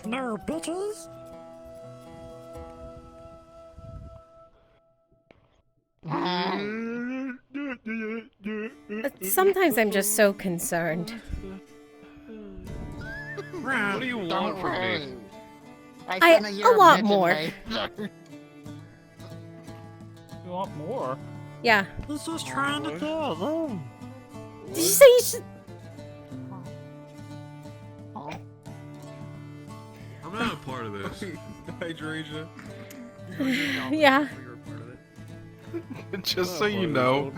No, bitches. Sometimes I'm just so concerned. What do you want from me? A lot more. You want more? Yeah. He's just trying to kill them. Did you say you should... I'm not a part of this. Hydration. Yeah. Just so you know,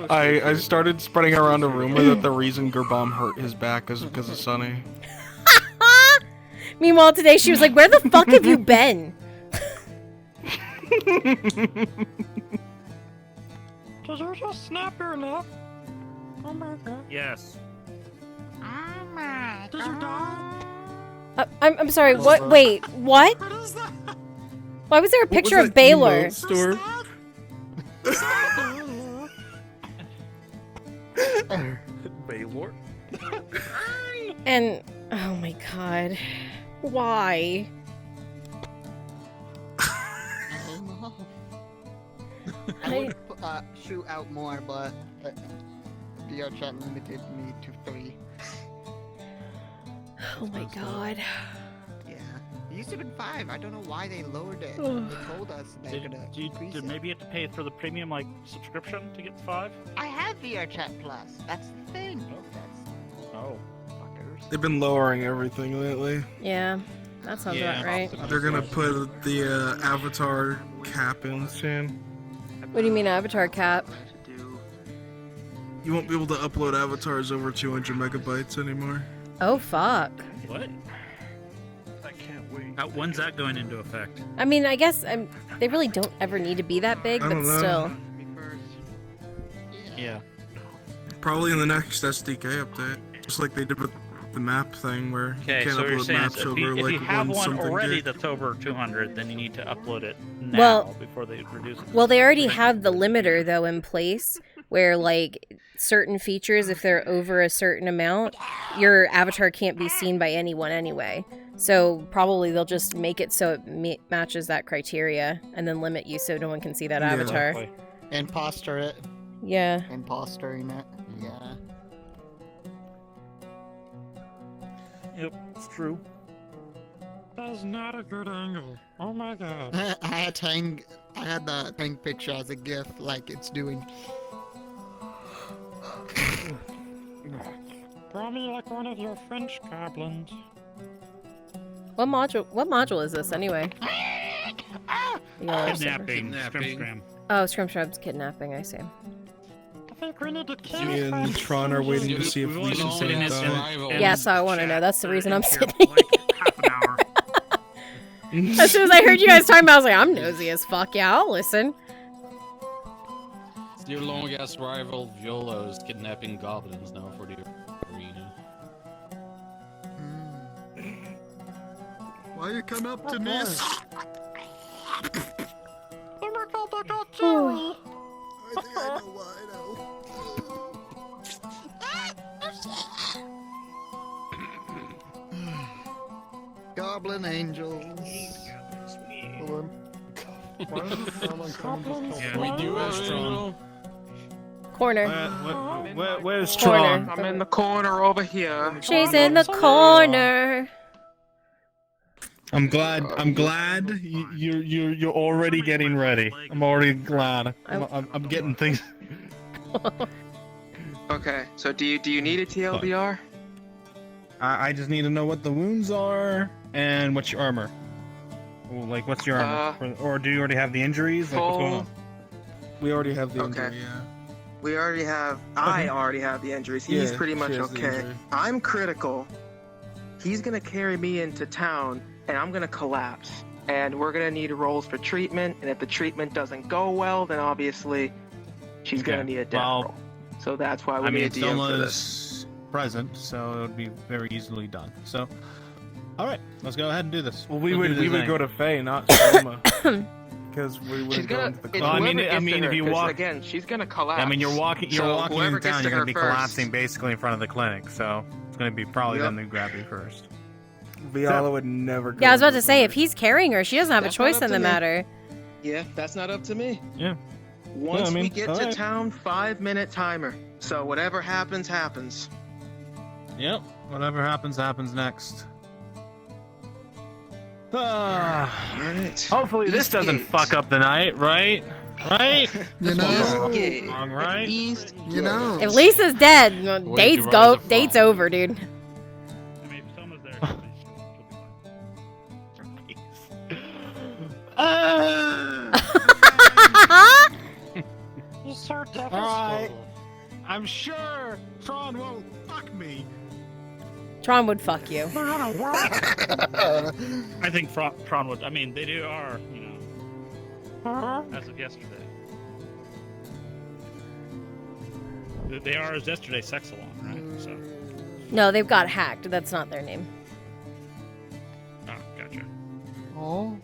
I started spreading around a rumor that the reason Gerbam hurt his back is because of Sunny. Meanwhile, today she was like, where the fuck have you been? Did you just snap your neck? Oh my god. Yes. Oh my god. Did you die? I'm sorry, what? Wait, what? Why was there a picture of Baylor? Baylor? And, oh my god. Why? I would shoot out more, but VR chat limited me to 3. Oh my god. Yeah. It used to have been 5. I don't know why they lowered it. Ugh. They told us they're gonna increase Did it. maybe you have to pay for the premium like subscription to get 5? I have VR chat plus. That's the thing. Oh. They've been lowering everything lately. Yeah, that sounds about right. They're gonna put the avatar cap in soon. What do you mean avatar cap? You won't be able to upload avatars over 200 megabytes anymore. Oh fuck. What? I can't wait. When's that going into effect? I mean, I guess they really don't ever need to be that big, I but don't know. still. Yeah. Probably in the next SDK update. Just like they did with the map thing where Okay, you can't so you're upload saying maps if over you like have one something already gig. that's over 200, then you need to upload it now Well- before they reduce it. Well, they already have the limiter though in place where like certain features, if they're over a certain amount, your avatar can't be seen by anyone anyway. So probably they'll just make it so it matches that criteria and then limit you so no one can see that avatar. Imposter it. Yeah. Impostering it. Yeah. Yep, it's true. That's not a good angle. Oh my god. I had the Tang picture as a GIF, like it's doing. Draw me like one of your French goblins. What module is this anyway? Kidnapping. Scrim. Oh, Scrimshrub's kidnapping, I see. I think we need to kill Me and Tron are waiting to see if we can save them. Yeah, so I want to know. That's the reason I'm sitting here. As soon as I heard you guys talking about it, I was like, I'm nosy as fuck. Yeah, I'll listen. Your long-ass rival Viola is kidnapping goblins now for the arena. Why you come up to me? Oh my god, I got Jerry. I think I know why now. goblin angels. Hold on. Why does it sound like someone just Yeah, killed we do have strong. Corner. Where's Corner. Strong? I'm in the corner over here. She's in the corner. I'm glad. You're already getting ready. I'm already glad. I'm getting things. Okay, so do you need a TLDR? I just need to know what the wounds are and what's your armor. Well, like, what's your armor? Or do you already have the injuries? Like, what's going on? We already have the Okay. injury, yeah. We already have. I already have the injuries. He's Yeah, pretty much she has the okay. injury. I'm critical. He's gonna carry me into town, and I'm gonna collapse. And we're gonna need rolls for treatment. And if the treatment doesn't go well, then obviously she's gonna need a death roll. So that's why we need a DM for this. Stilla's present, so it would be very easily done. So, all right, let's go ahead and do this. Well, we Let's do would this thing. go to Faye, not Soma. Because we She's wouldn't go gonna. into the It's club. whoever gets to if her, you 'cause walk- again, she's gonna collapse. I mean, you're walking So into whoever gets town. to You're her gonna be first. collapsing basically in front of the clinic. So it's gonna be probably Yep. them to grab you first. Viola would never go. Yeah, I was about into to say, if he's carrying her, she doesn't have a That's not choice up in to the me. matter. Yeah, that's not up to me. Yeah. Once I mean, we get to alright. town, 5-minute timer. So whatever happens, happens. Yep. Whatever happens, happens next. Hopefully this doesn't fuck up the night, right? Right? You know? Wrong, right? You know. If Lisa's dead, date's date's over, dude. You're so Alright. I'm sure Tron won't fuck me. Tron would fuck you. I think Tron would. I mean, they are, as of yesterday. They are as yesterday sex salon, right? So. No, they've got hacked. That's not their name. Oh, gotcha. Oh.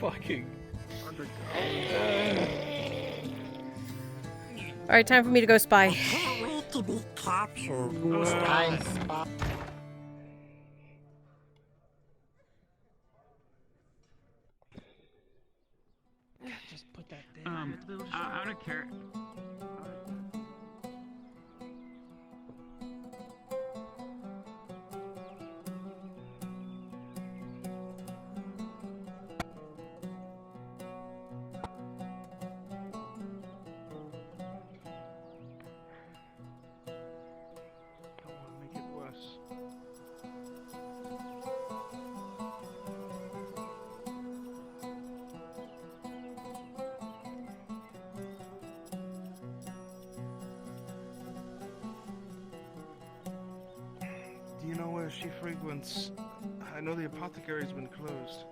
Fucking. All right, time for me to go spy. Can't wait to be captured. Just put that there. I don't care. Make it worse. Do you know where she frequents? I know the apothecary's been closed.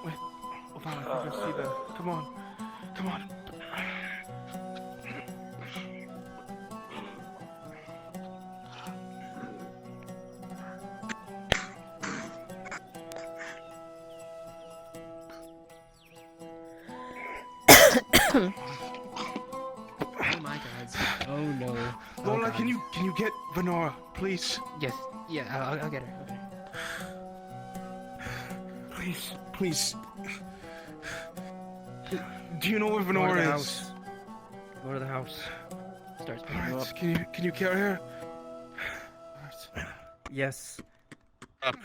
Wait, hold on, I think I see the. Come on, come on. Oh my god. Oh no. Lola, can you get Venora, please? Yes. Yeah, I'll get her. Please, please. Do you know where Go to Venora the is? house. Go to the house. Starts picking her up. Alright, can you carry her? Yes.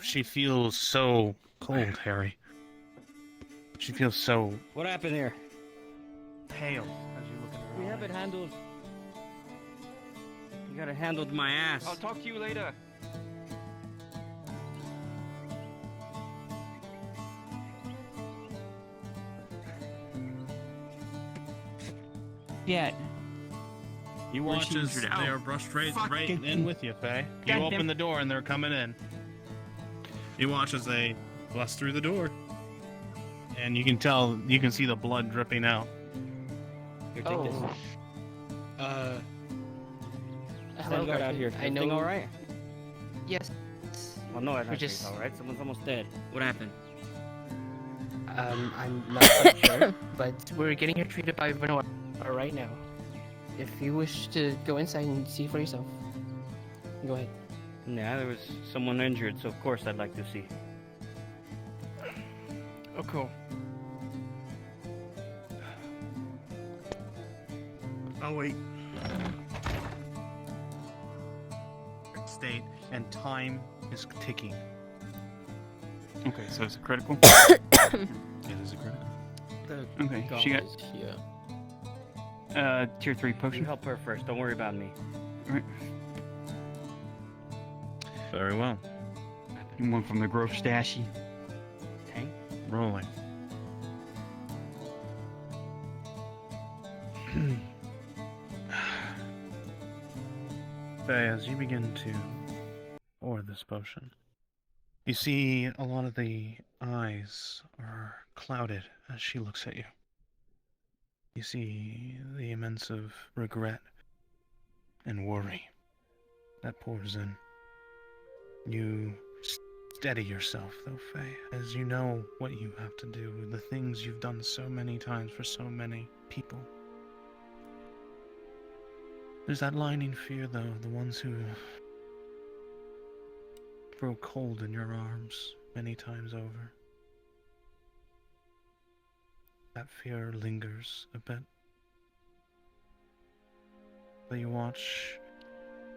She feels so cold, Harry. She feels so What happened here? pale as you look at her. We have it handled. You got it handled my ass. I'll talk to you later. Yeah. You Where's watch she as injured? they are brushed right fucking- in with you, Faye. You Goddamn- open the door and they're coming in. You watch as they bust through the door. And you can see the blood dripping out. Here, take this. Hello, Stand guard out here. I know. Everything all right? Yes. Well, no, We're everything's just. all right. Someone's almost dead. What happened? I'm not quite sure, but we're getting her treated by Venora right now. If you wish to go inside and see for yourself, go ahead. Nah, there was someone injured, so of course I'd like to see. Oh, cool. I'll wait. State, and time is ticking. Okay, so it's a critical? It is a critical. Okay, she got tier 3 potion. You help her first, don't worry about me. Alright. Very well. One from the Grove Stashy. Tank? Rolling. Faye, as you begin to pour this potion, you see a lot of the eyes are clouded as she looks at you. You see the immense of regret and worry that pours in. You steady yourself, though, Faye, as you know what you have to do, the things you've done so many times for so many people. There's that lining fear, though, the ones who grow cold in your arms many times over. That fear lingers a bit. But you watch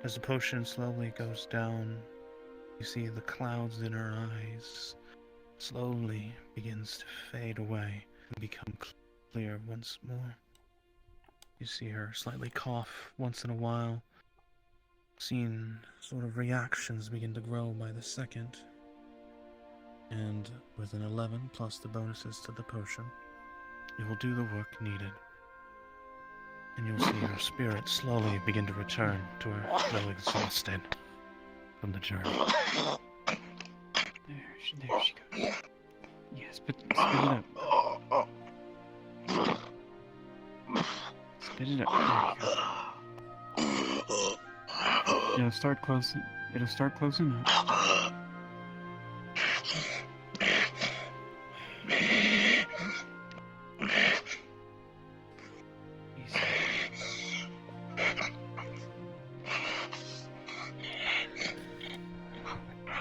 as the potion slowly goes down. You see the clouds in her eyes slowly begins to fade away and become clear once more. You see her slightly cough once in a while, seeing sort of reactions begin to grow by the second. And with an 11 plus the bonuses to the potion, it will do the work needed. And you'll see her spirit slowly begin to return to her, though exhausted from the journey. There she goes. Yes, but spit it up. Spit it up. There you go. It'll start closing. It'll start closing up.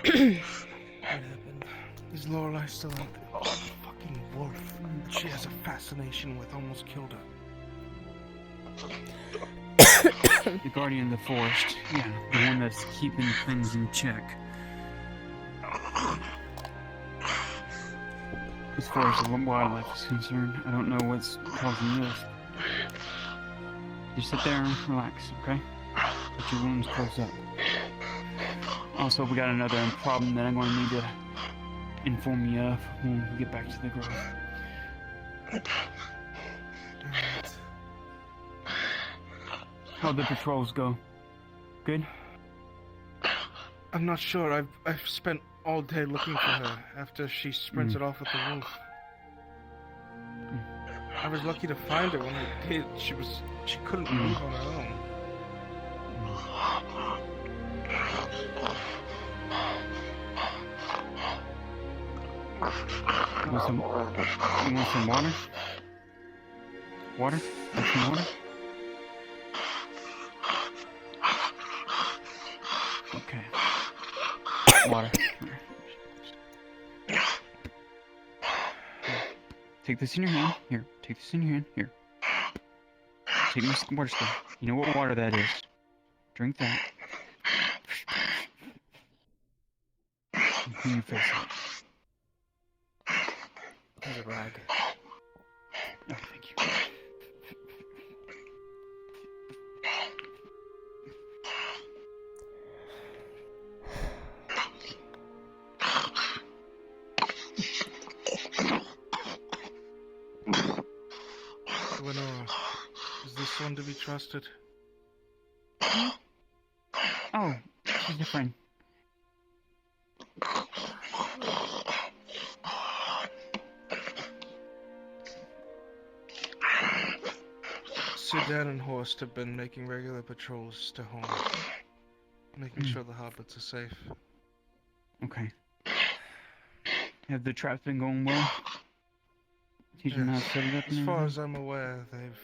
What happened? Is Lorelei still out? Oh, fucking wolf. She has a fascination with almost killed her. The guardian of the forest. Yeah, the one that's keeping things in check. As far as the wildlife is concerned, I don't know what's causing this. Just sit there and relax, okay? Let your wounds close up. Also, we got another problem that I'm going to need to inform you of when we get back to the grove. How'd the patrols go? Good? I'm not sure. I've spent all day looking for her after she sprinted off with the wolf. I was lucky to find her when I did. She couldn't move on her own. You want some water? Water? Want some water? Okay. Water. Take this in your hand. Here. Take this in your hand. Here. Take this water still. You know what water that is. Drink that. And clean your face up. There's a rag. Oh, thank you. Lenore, is this one to be trusted? Oh, she's your friend. Sudan and Horst have been making regular patrols to home, making sure the hobbits are safe. Okay. Have the traps been going well? Teaching them how to set it up As and far everything? as I'm aware, they've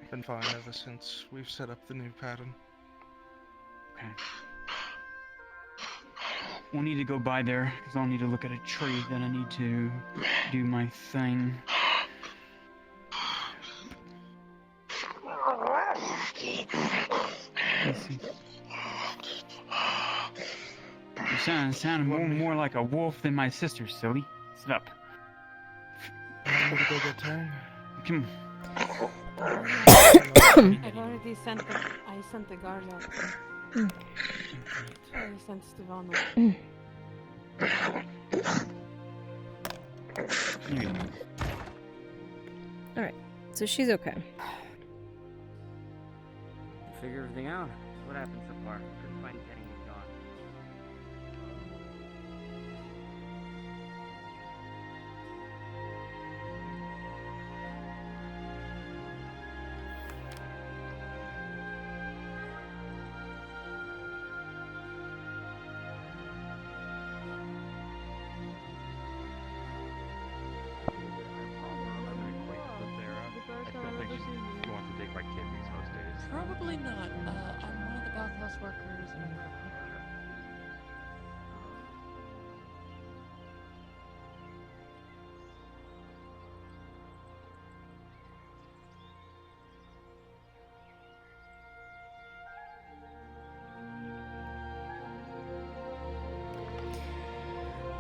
been fine ever since we've set up the new pattern. Okay. We'll need to go by there, because I'll need to look at a tree, then I need to do my thing. Let's see. You sound more like a wolf than my sister, silly. Sit up. I'm gonna go get Tang. Come I've already sent the guard out. I sent Stevano. Alright, so she's okay. Figure everything out. What happened so far? Couldn't find Kenny. He's gone. Probably not. I'm one of the bathhouse workers.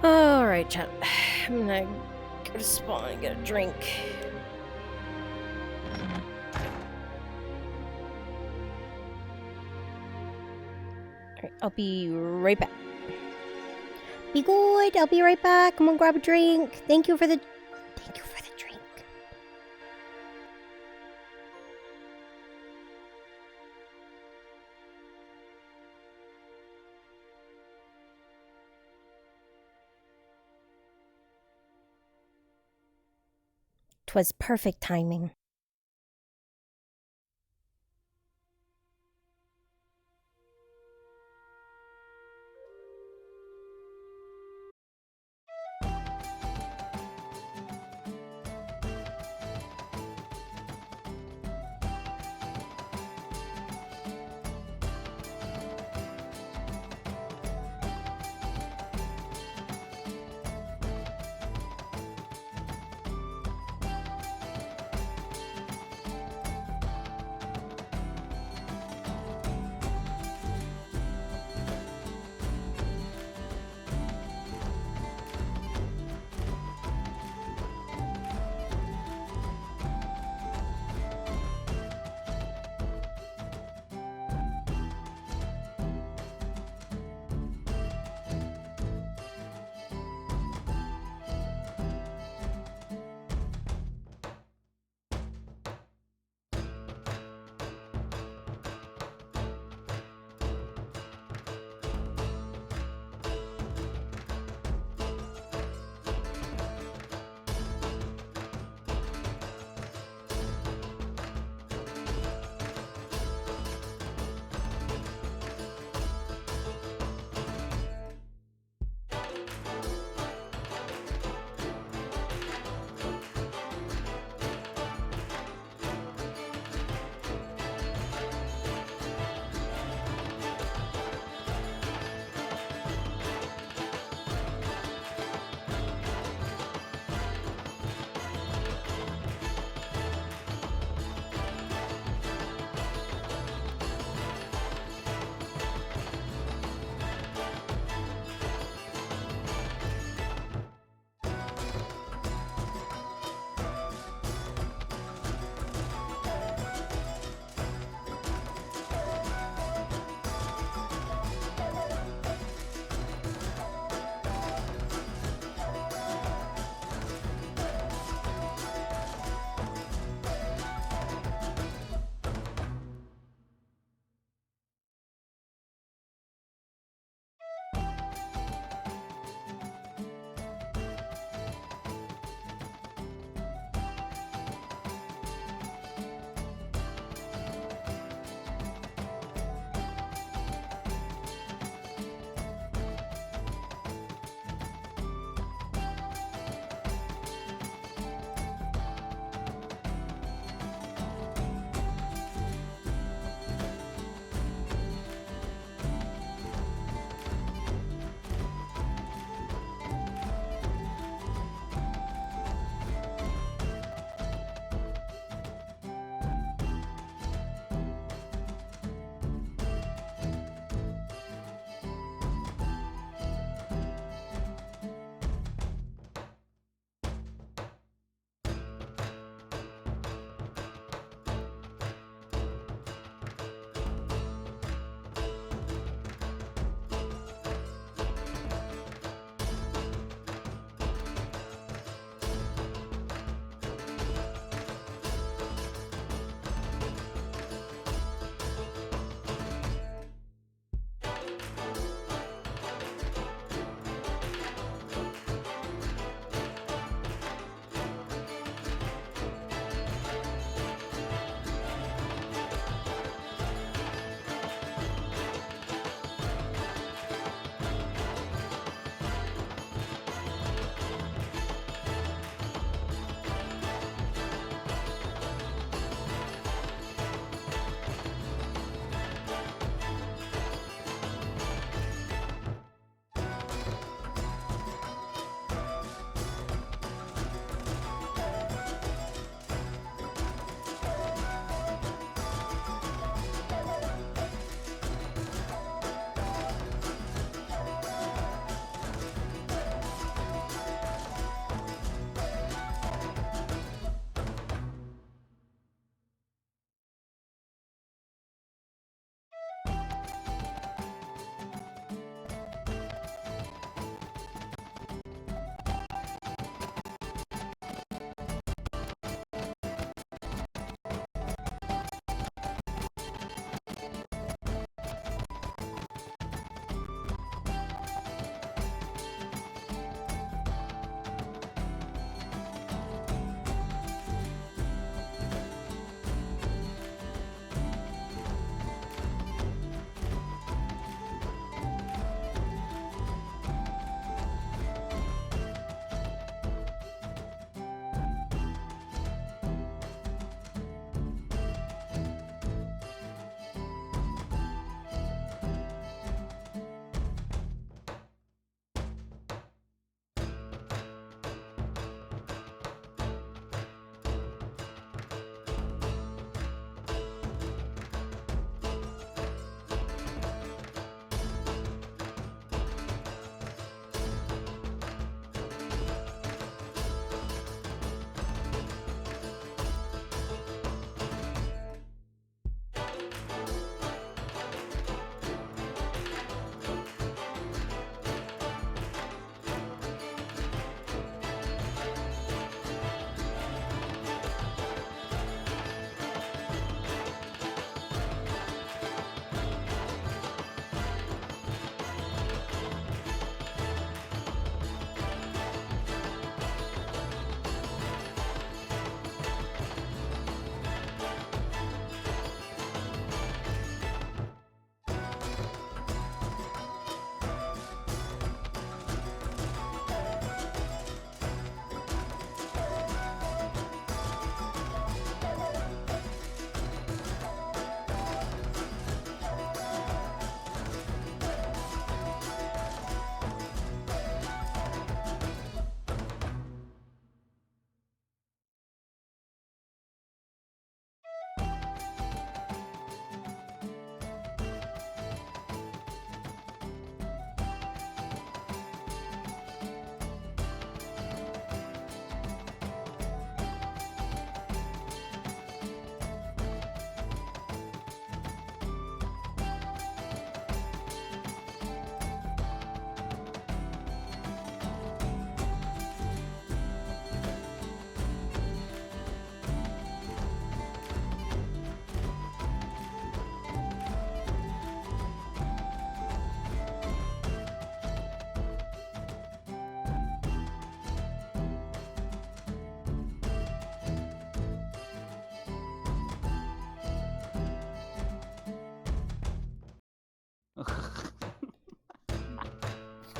Alright, chat. I'm gonna go to spawn and get a drink. Alright, I'll be right back. Be good, I'll be right back. I'm gonna grab a drink. Thank you for the drink. Twas perfect timing.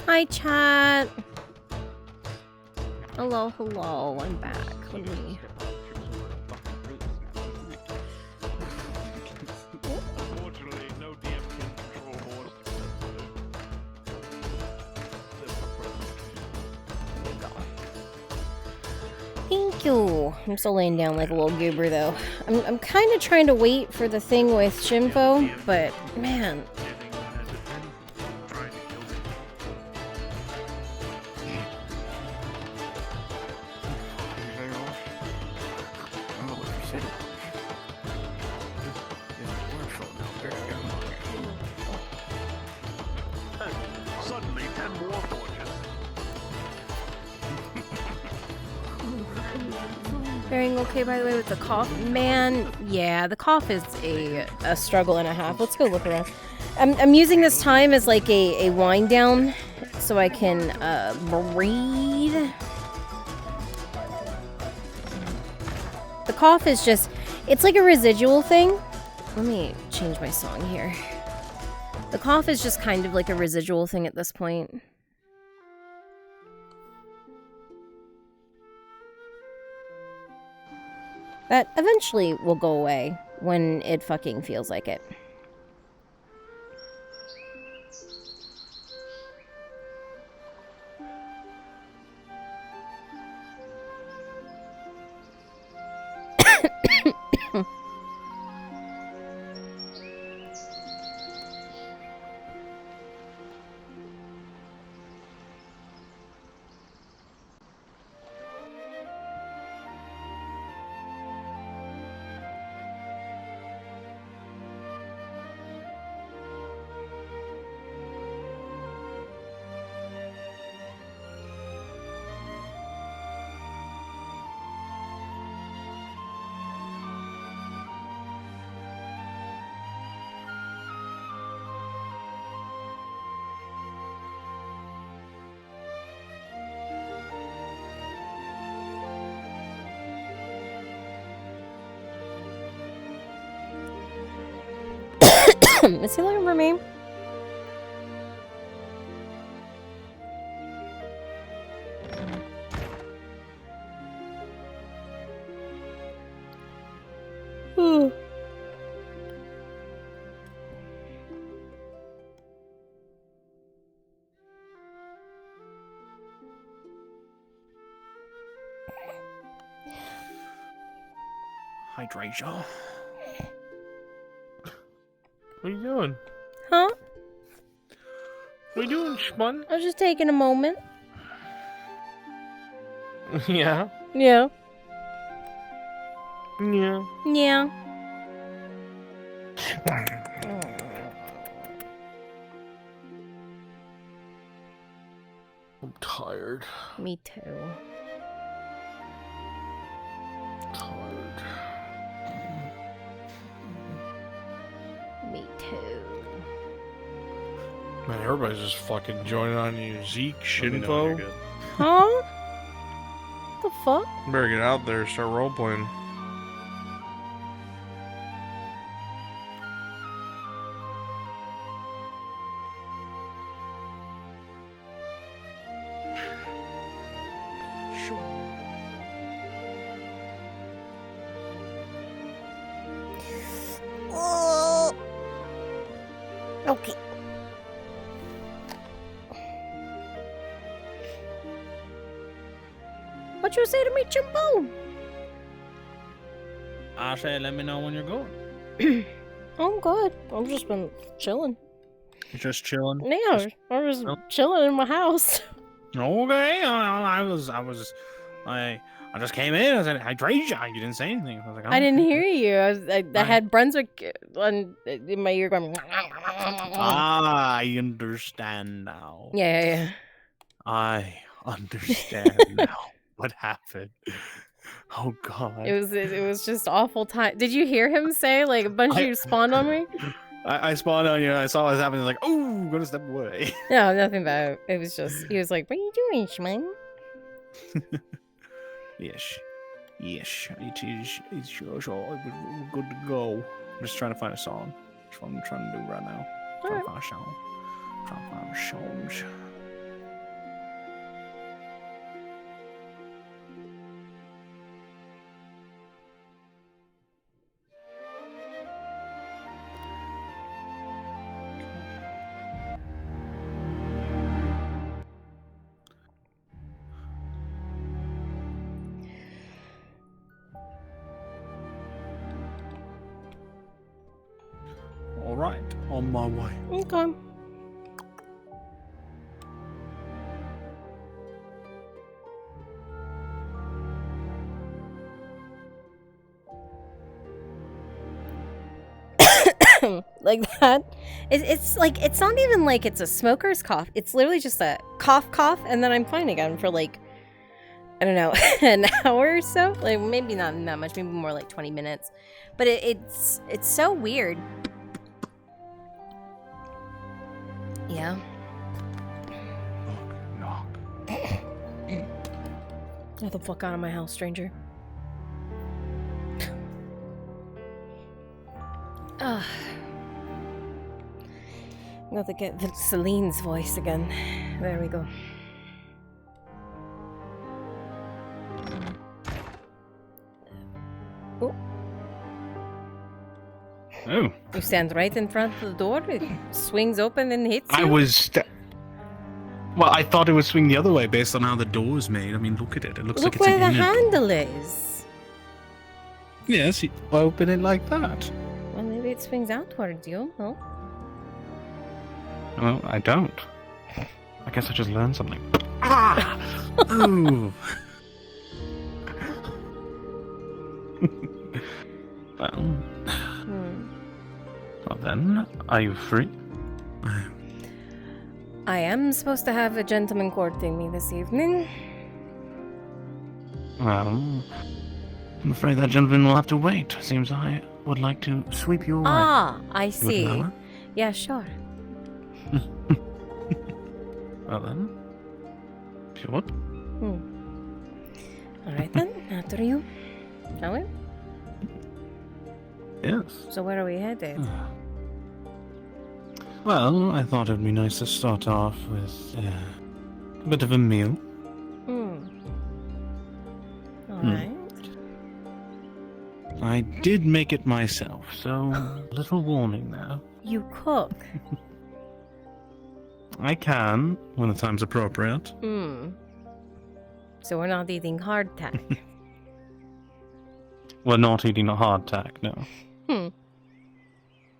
Hi, chat. Hello, hello. I'm back. Let me. Unfortunately, no DM can control horse. Thank you. I'm still laying down like a little goober though. I'm kind of trying to wait for the thing with Shinfo, but man. Suddenly, 10 more fortunes. Faring okay, by the way, with the cough? Man, yeah, the cough is a struggle and a half. Let's go look around. I'm using this time as like a wind down so I can breathe. The cough is just, it's like a residual thing. Let me change my song here. The cough is just kind of like a residual thing at this point. That eventually will go away when it fucking feels like it. Is he looking for me? Hydration. What are you doing? Huh? What are you doing, Shmun? I was just taking a moment. Yeah. Yeah. Yeah. Yeah. I'm tired. Me too. Tired. Me too. Man, everybody's just fucking joining on you. Zeke, Let me know when you're Shinfo. good. Huh? The fuck? Better get out there, start roleplaying. Oh. Okay. What you say to me, Jimbo? I said, let me know when you're going. I'm good. I've just been chilling. You're just chilling. Yeah, I was chilling in my house. Okay, I just came in. I said, hydration. You didn't say anything. I was like, I didn't okay. hear you. I had Brunswick in my ear going. I understand now. Yeah. I understand now what happened. Oh God. It was just awful time. Did you hear him say like a bunch of you spawned on me? I spawned on you. I saw what was happening. Like, oh, I'm gonna step away. No, nothing bad. It was just he was like, "What are you doing, Shmine?" Yes, it is. It's sure we're good to go. I'm just trying to find a song. That's what I'm trying to do right now. Trying to find a song. On my way. Okay. Like that. It's like, it's not even like it's a smoker's cough. It's literally just a cough, and then I'm fine again for like, I don't know, an hour or so. Like maybe not that much, maybe more like 20 minutes. But it's so weird. Yeah. Knock. Get the fuck out of my house, stranger. Ugh. I'm going to get Celine's voice again. There we go. Oh. Oh. You stand right in front of the door, it swings open and hits you? Well, I thought it would swing the other way based on how the door is made. I mean, look at it. It looks Look like it's where the an inner door. handle is. Yes, you open it like that. Well, maybe it swings outwards, you know? Well, I don't. I guess I just learned something. Ah! Ooh. Well. Well then, are you free? I am supposed to have a gentleman courting me this evening. Well, I'm afraid that gentleman will have to wait. Seems I would like to sweep you away. Ah, I You would see. allow it? Yeah, sure. Well then, if you would. Alright then, after you. Shall we? Yes. So where are we headed? Well, I thought it would be nice to start off with a bit of a meal. Alright. I did make it myself, so a little warning there. You cook? I can, when the time's appropriate. So we're not eating hardtack. We're not eating a hardtack, no.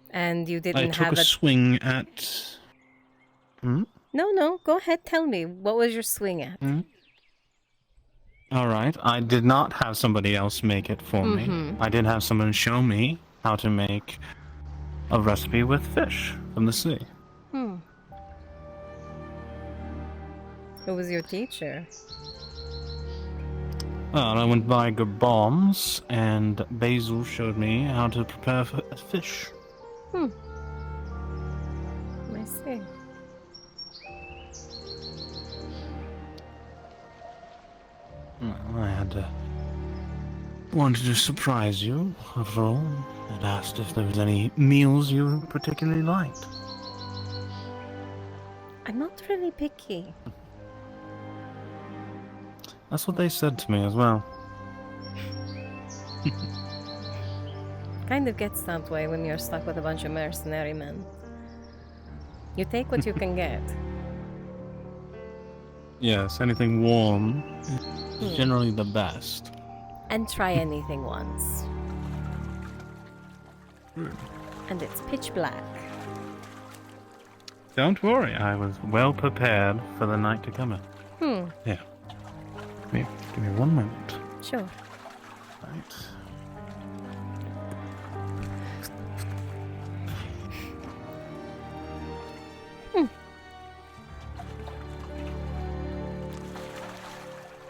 And you I didn't took have a swing at... No, go ahead, tell me. What was your swing at? Alright, I did not have somebody else make it for me. I did have someone show me how to make a recipe with fish from the sea. Who was your teacher? Well, I went by Bombs, and Basil showed me how to prepare fish. I see. Well, I wanted to surprise you, after all. I'd asked if there was any meals you particularly liked. I'm not really picky. That's what they said to me as well. Kind of gets that way when you're stuck with a bunch of mercenary men. You take what you can get. Yes, anything warm is generally the best. And try anything once. And it's pitch black. Don't worry, I was well prepared for the night to come in. Yeah. Give me 1 moment. Sure. Right.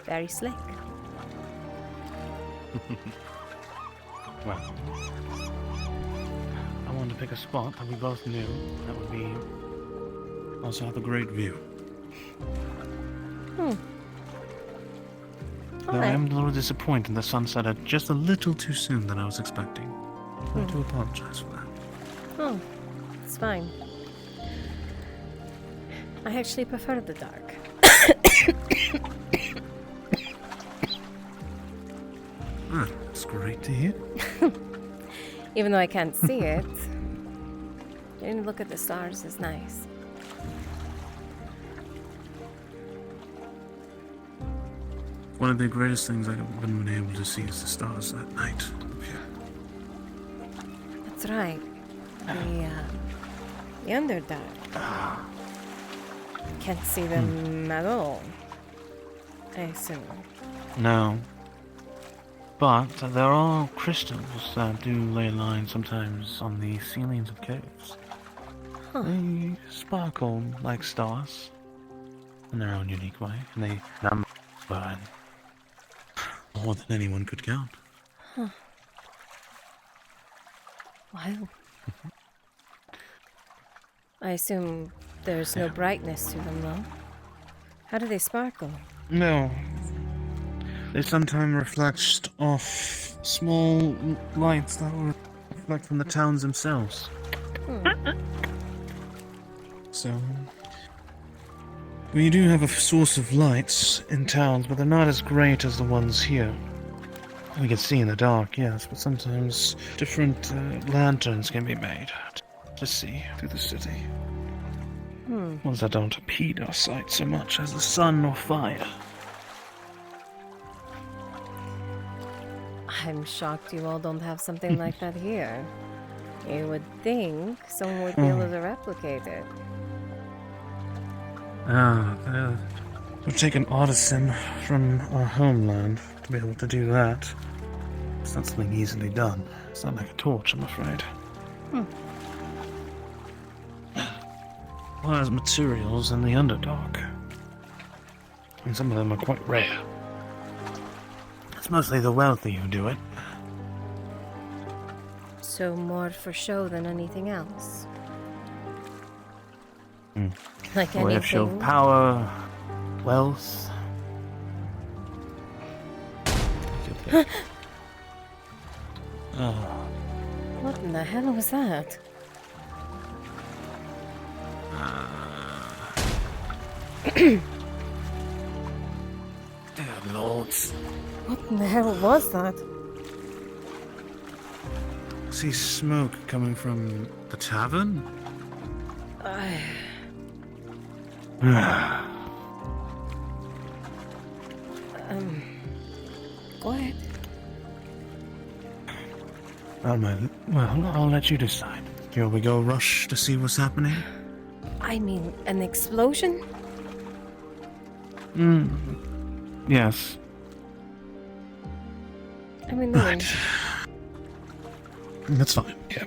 Very slick. Well, I wanted to pick a spot that we both knew that would be also have a great view. Though I am a little disappointed the sun set at just a little too soon than I was expecting. I do apologize for that. It's fine. I actually prefer the dark. That's great to hear. Even though I can't see it, getting to look at the stars is nice. One of the greatest things I've been able to see is the stars at night. That's right. The Underdark. Can't see them at all. I assume. No. But there are crystals that do lay lines sometimes on the ceilings of caves. They sparkle like stars in their own unique way, and they number more than anyone could count. Huh. Wow. I assume there's no brightness to them, though. How do they sparkle? No. They sometimes reflect off small lights that will reflect from the towns themselves. So, we do have a source of lights in towns, but they're not as great as the ones here. We can see in the dark, yes, but sometimes different lanterns can be made to see through the city. Ones that don't impede our sight so much as the sun or fire. I'm shocked you all don't have something like that here. You would think someone would be able to replicate it. We've taken artisan from our homeland to be able to do that. It's not something easily done. It's not like a torch, I'm afraid. Well, there's materials in the Underdark. And some of them are quite rare. It's mostly the wealthy who do it. So more for show than anything else. Like We have show anything. power, wealth. What in the hell was that? Dear lords. What in the hell was that? See smoke coming from the tavern? Go ahead. Well, I'll let you decide. Shall we go rush to see what's happening? I mean, an explosion? Yes. I mean, no. That's fine, yeah.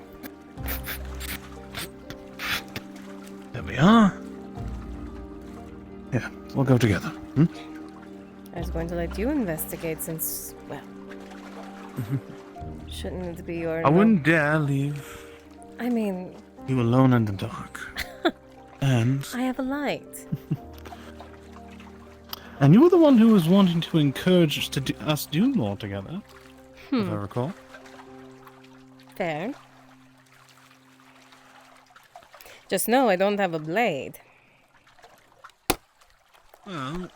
There we are. Yeah, we'll go together. I was going to let you investigate since, well, shouldn't it be your... I wouldn't dare leave I mean, you alone in the dark. And I have a light. you were the one who was wanting to encourage us to do more together, if I recall. Fair. Just know I don't have a blade. Well,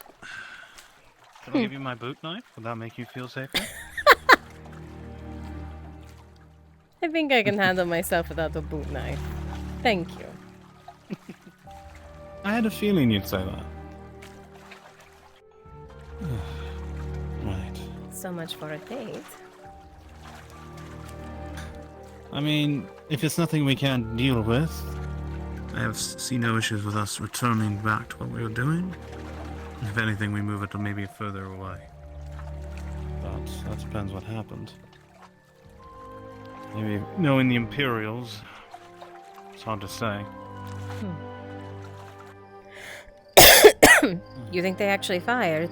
can I give you my boot knife? Would that make you feel safer? I think I can handle myself without a boot knife. Thank you. I had a feeling you'd say that. Right. So much for a date. I mean, if it's nothing we can't deal with, I see no issues with us returning back to what we were doing. If anything, we move it to maybe further away. But that depends what happened. Maybe knowing the Imperials, it's hard to say. You think they actually fired?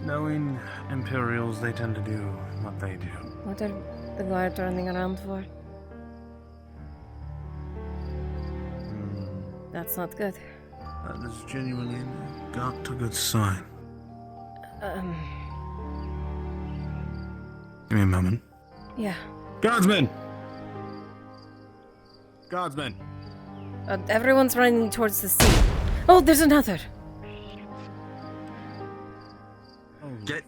Knowing Imperials, they tend to do what they do. What are the guards running around for? That's not good. That is genuinely not a good sign. Give me a moment. Yeah. Guardsmen! Guardsmen! Everyone's running towards the sea. Oh, there's another! Get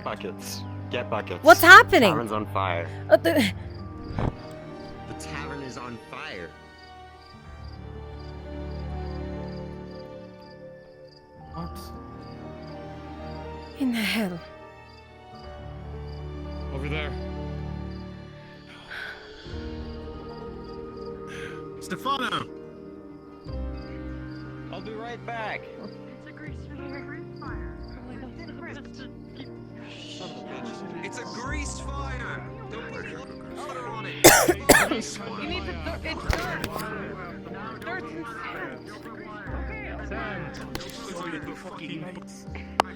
buckets. Get buckets. What's happening? Tavern's on fire. The tavern is on fire. What? In the hell? Over there. Stefano! I'll be right back. It's a grease fire! Don't put water on it! You need to it's dirt! Dirt and sand!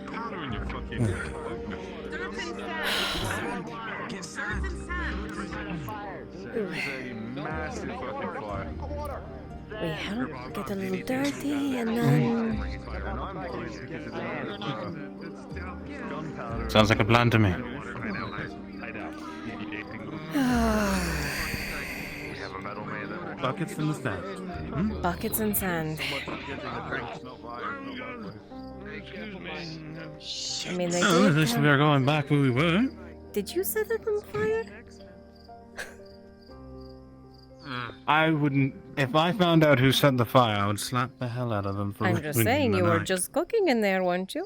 Powder in your fucking... Dirt and sand! Dirt and sand! There's a massive fucking fire. We help get a little dirty and then... Sounds like a plan to me. Buckets in the sand. Buckets and sand. I mean, they Oh, did. at least we are going back where we were. Did you set it on fire? I wouldn't. If I found out who set the fire, I would slap the hell out of them for I'm just ruining saying, the you were night. just cooking in there, weren't you?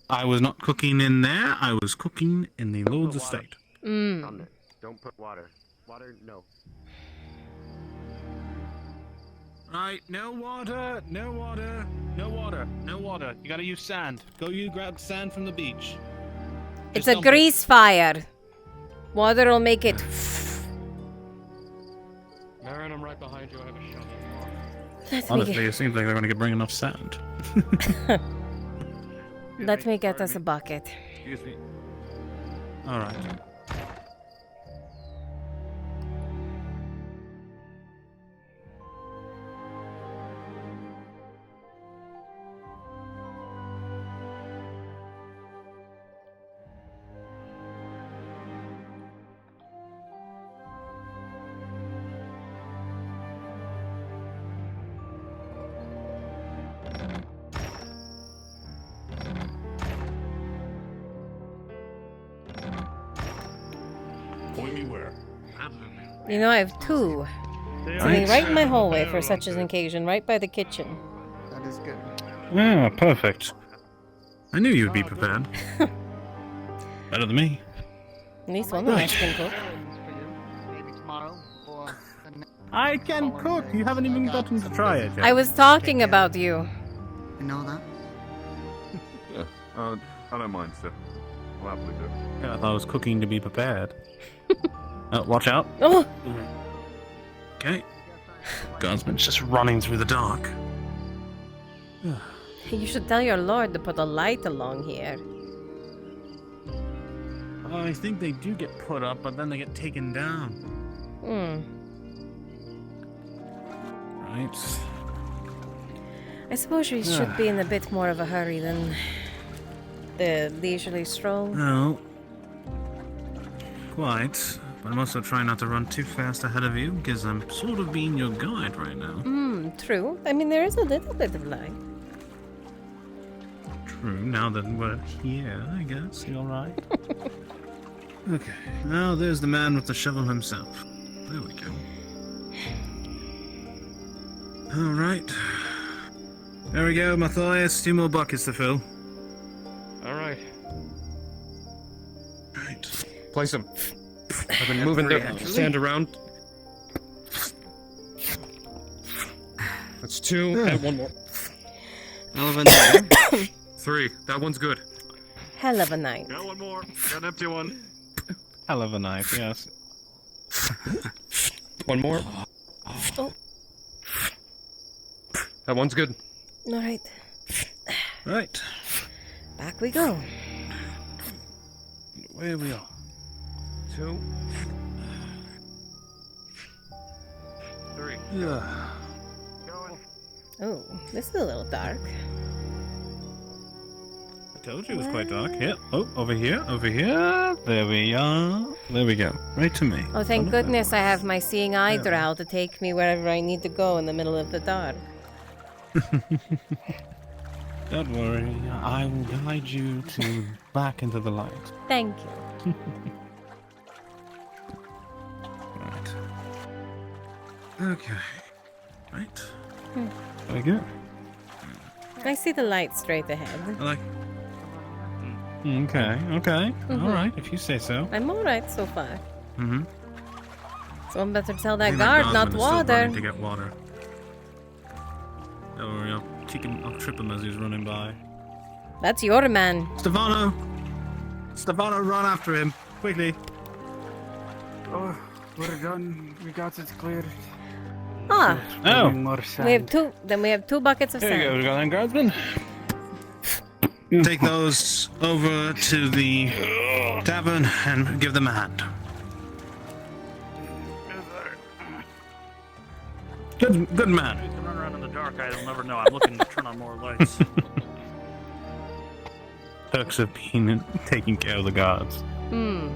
I was not cooking in there. I was cooking in the Lord's estate. Mm. Don't put water. Water, no. Right, no water, no water, no water, no water. You gotta use sand. Go you grab sand from the beach. It's a grease fire. Water will make it. Marin, I'm right behind you. I have a shovel. Let Honestly, me it seems like they're gonna bring enough sand. let me get us a bucket. Excuse me. All right. Point me where? You know, I have two. Sitting right in my hallway for such an occasion, right by the kitchen. That is good. Yeah, perfect. I knew you'd be prepared. Better than me. At least one of us can cook. Maybe tomorrow or the next. I can cook. You haven't even gotten to try it yet. I was talking about you. You know that? Yeah. I don't mind, Steph. I'll happily do it. Yeah, I thought I was cooking to be prepared. Watch out. Oh! Okay. Guardsman's just running through the dark. You should tell your lord to put a light along here. Oh, I think they do get put up, but then they get taken down. Hmm. Right. I suppose we should be in a bit more of a hurry than the leisurely stroll. No. Quite. But I'm also trying not to run too fast ahead of you, because I'm sort of being your guide right now. True. I mean, there is a little bit of light. True, now that we're here, I guess. You alright? Okay, now there's the man with the shovel himself. There we go. Alright. There we go, Matthias. 2 more buckets to fill. Alright. Right. Place them. I've been moving the sand around. That's 2. Add 1 more. 3. That one's good. Hell of a night. Got one more. Got an empty one. Hell of a night, yes. 1 more. Oh. That one's good. Alright. Right. Back we go. Where we are. 2. 3. Yeah. Oh, this is a little dark. I told you it was quite dark. Yep. Oh, over here, over here. There we are. There we go. Right to me. Oh, thank goodness I have my seeing eye drow to take me wherever I need to go in the middle of the dark. Don't worry. I will guide you to back into the light. Thank you. Right. Okay. Right. Very good. I see the light straight ahead. I like. Okay. Okay. All right. If you say so. I'm alright so far. Mm-hmm. Someone better tell I that think guard, not guardsman is still water. running to get water. Don't worry, I'll trip him as he's running by. That's your man. Stefano! Stefano, run after him! Quickly! Oh, we're done. We got it cleared. Ah. Oh! More We sand. have two. Then we have 2 buckets of Here you go, sand. Guardian Guardsman. Take those over to the tavern and give them a hand. Good man. You can run around in the dark. I'll never know. I'm looking to turn on more lights. Perks of being taking care of the guards. Hmm.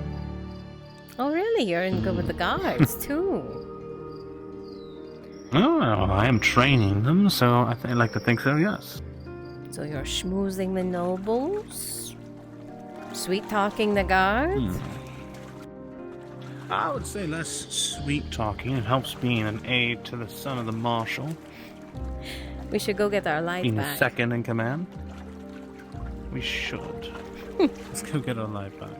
Oh, really? You're in good with the guards, too. Oh, I am training them, so I like to think so, yes. So you're schmoozing the nobles? Sweet-talking the guards? I would say less sweet talking. It helps being an aide to the son of the marshal. We should go get our light Being back. second in command. We should. Let's go get our light back.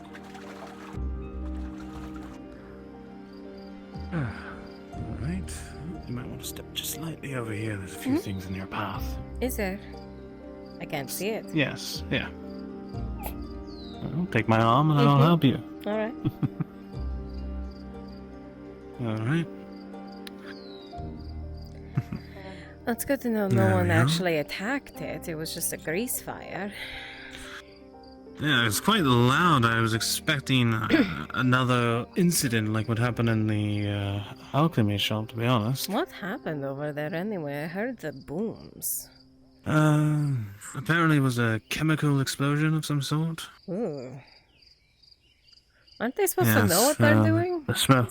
Alright. You might want to step just slightly over here. There's a few things in your path. Is there? I can't see it. Yes, yeah. Well, take my arm and I'll help you. Alright. Alright. It's good to know no one actually attacked it. It was just a grease fire. Yeah, it's quite loud. I was expecting another incident like what happened in the alchemy shop, to be honest. What happened over there anyway? I heard the booms. Apparently it was a chemical explosion of some sort. Ooh. Aren't they supposed to know what they're doing? The smell.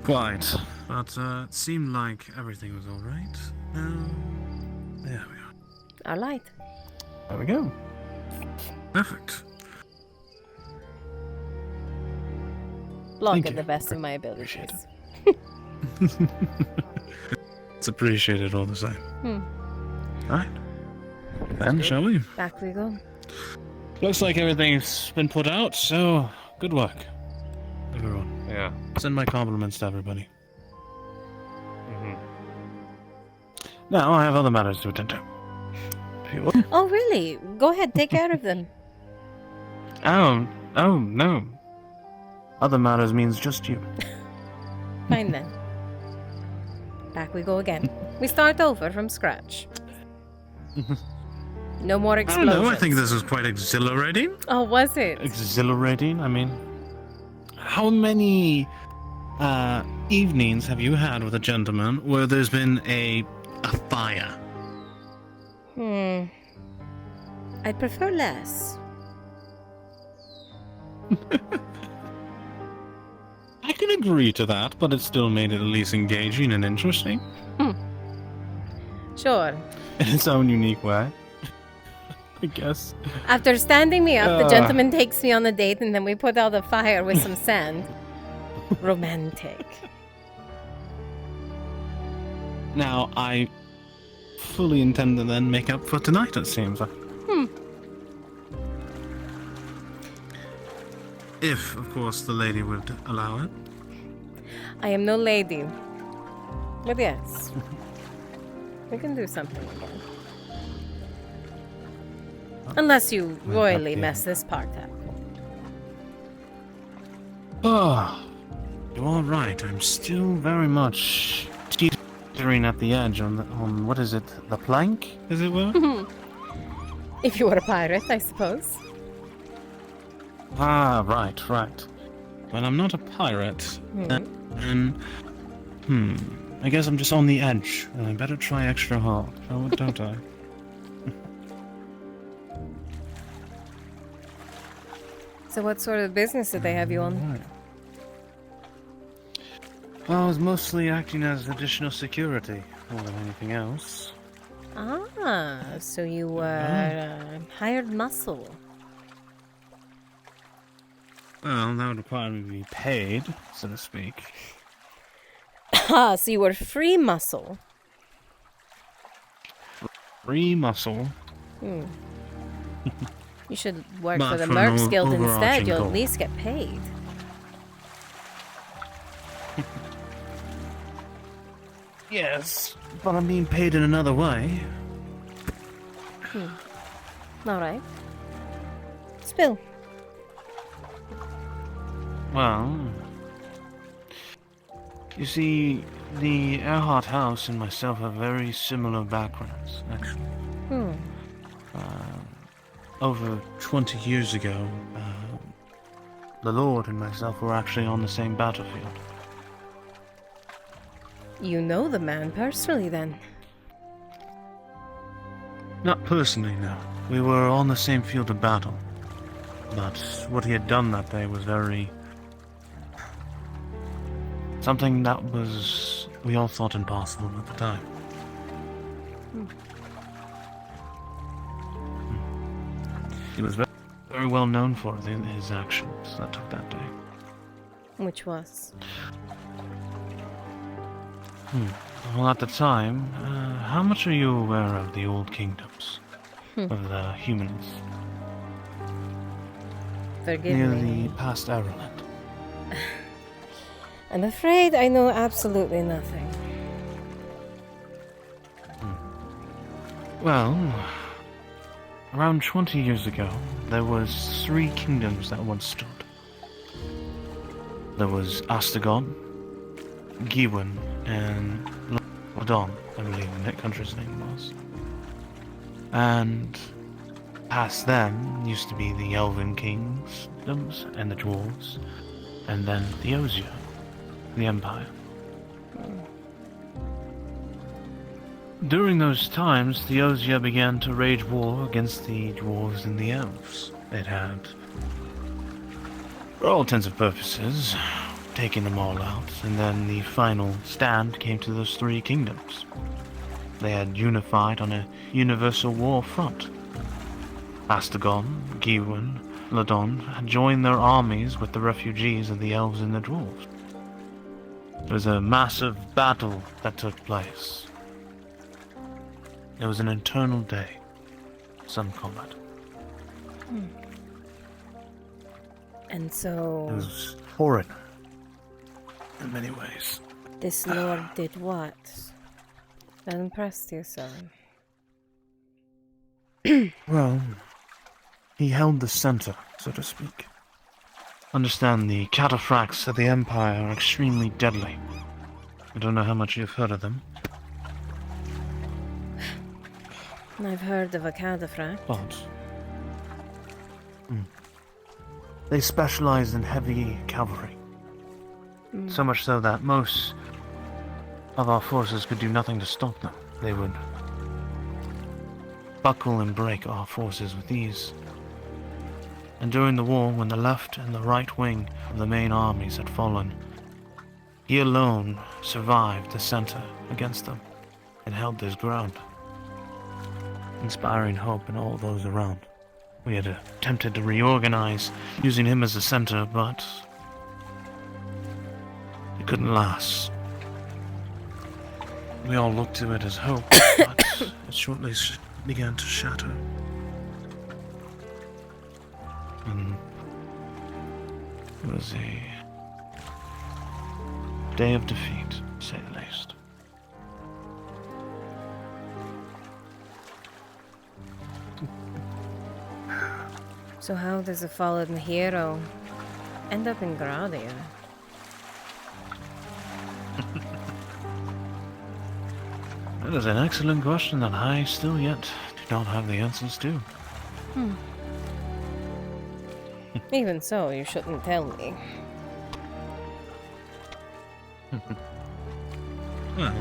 Quite. But it seemed like everything was alright. There we are. Our light. There we go. Perfect. Block Thank at you. the best of my abilities. It's appreciated all the same. Hmm. Alright. Then, shall we? Back we go. Looks like everything's been put out, so good work, everyone. Yeah. Send my compliments to everybody. Now I have other matters to attend to. If you will. Oh, really? Go ahead, take care of them. Oh, no. Other matters means just you. Fine then. Back we go again. We start over from scratch. No more I explosions. don't know, I think this was quite exhilarating. Oh, was it? Exhilarating? I mean, how many evenings have you had with a gentleman where there's been a fire? I'd prefer less. I can agree to that, but it still made it at least engaging and interesting. Sure. In its own unique way, I guess. After standing me up, the gentleman takes me on a date and then we put out a fire with some sand. Romantic. Now, I fully intend to then make up for tonight, it seems. If, of course, the lady would allow it. I am no lady. But yes. We can do something again. Unless you royally mess this part up. Oh, you are right. I'm still very much teetering at the edge on what is it? The plank, as it were? If you were a pirate, I suppose. Ah, right. Well, I'm not a pirate. Then, I guess I'm just on the edge, and I better try extra hard, don't I? So what sort of business did they have you on? Well, I was mostly acting as additional security, more than anything else. Ah, so you were hired muscle. Well, that would require me to be paid, so to speak. Ah, so you were free muscle. Free muscle. You should work But for the for an Mercs Guild instead. overarching You'll goal. at least get paid. Yes, but I'm being paid in another way. Alright. Spill. Well, you see, the Earhart House and myself have very similar backgrounds, actually. Over 20 years ago, the Lord and myself were actually on the same battlefield. You know the man personally, then? Not personally, no. We were on the same field of battle. But what he had done that day was something that we all thought impossible at the time. He was very well known for his actions that took that day. Which was? Well, at the time, how much are you aware of the old kingdoms of the humans? Forgive near me. the past Ireland. I'm afraid I know absolutely nothing. Well, around 20 years ago, there was 3 kingdoms that once stood. There was Astagon, Giwen, and Lodon, I believe that country's name was. And past them used to be the Elven kingdoms and the dwarves, and then the Ozia, the Empire. During those times, the Ozia began to wage war against the dwarves and the elves. It had, for all intents and purposes, taken them all out, and then the final stand came to those 3 kingdoms. They had unified on a universal war front. Astagon, Giwen, Lodon had joined their armies with the refugees of the elves and the dwarves. There was a massive battle that took place. It was an eternal day. Some combat. And so... It was horrid. In many ways. This lord did what? That impressed you, son? Well, he held the center, so to speak. Understand, the cataphracts of the Empire are extremely deadly. I don't know how much you've heard of them. I've heard of a cataphract. But they specialize in heavy cavalry. So much so that most of our forces could do nothing to stop them. They would buckle and break our forces with ease. And during the war, when the left and the right wing of the main armies had fallen, he alone survived the center against them and held his ground, inspiring hope in all those around. We had attempted to reorganize using him as a center, but it couldn't last. We all looked to it as hope, but it shortly began to shatter. And it was a day of defeat, to say the least. So how does a fallen hero end up in Gradia? That is an excellent question that I still yet do not have the answers to. Even so, you shouldn't tell me. Well,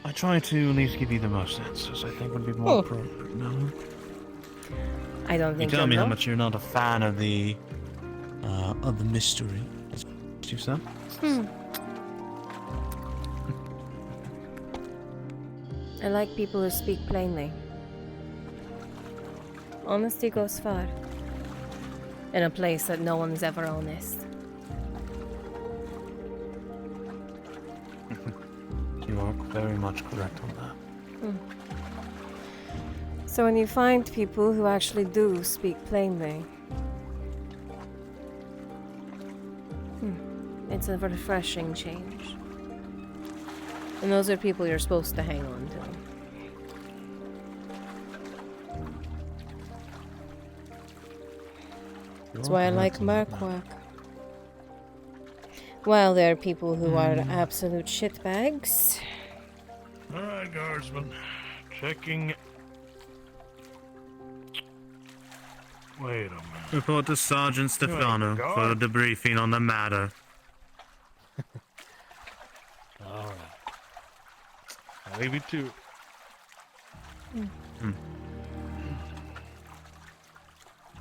I try to at least give you the most answers I think would be more Oh. appropriate, no? I don't You think tell me how know. much you're not a fan of the mystery. As you said? I like people who speak plainly. Honesty goes far. In a place that no one's ever honest. You are very much correct on that. So when you find people who actually do speak plainly, it's a refreshing change. And those are people you're supposed to hang on to. That's why I like Merkwork. While there are people who are absolute shitbags. Alright, guardsman. Checking. Wait a minute. Report to Sergeant Stefano for a debriefing on the matter. Alright. I'll leave you to it.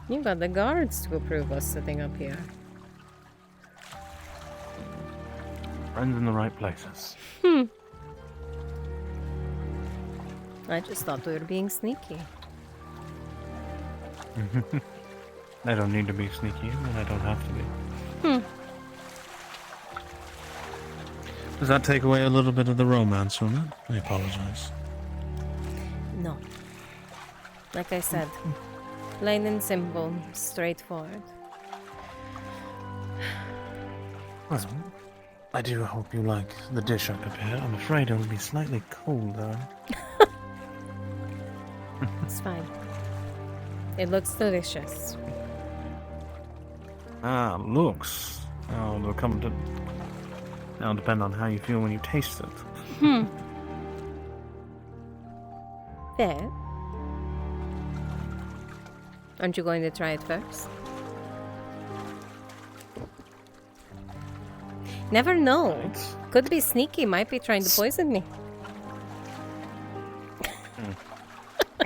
You got the guards to approve us sitting up here. Friends in the right places. I just thought we were being sneaky. I don't need to be sneaky, and I don't have to be. Does that take away a little bit of the romance from it? I apologize. No. Like I said, plain and simple, straightforward. Well, I do hope you like the dish I prepared. I'm afraid it'll be slightly cold, though. It's fine. It looks delicious. Looks. Oh, it'll come to... That'll depend on how you feel when you taste it. There. Aren't you going to try it first? Never know. Right. Could be sneaky, might be trying to poison me.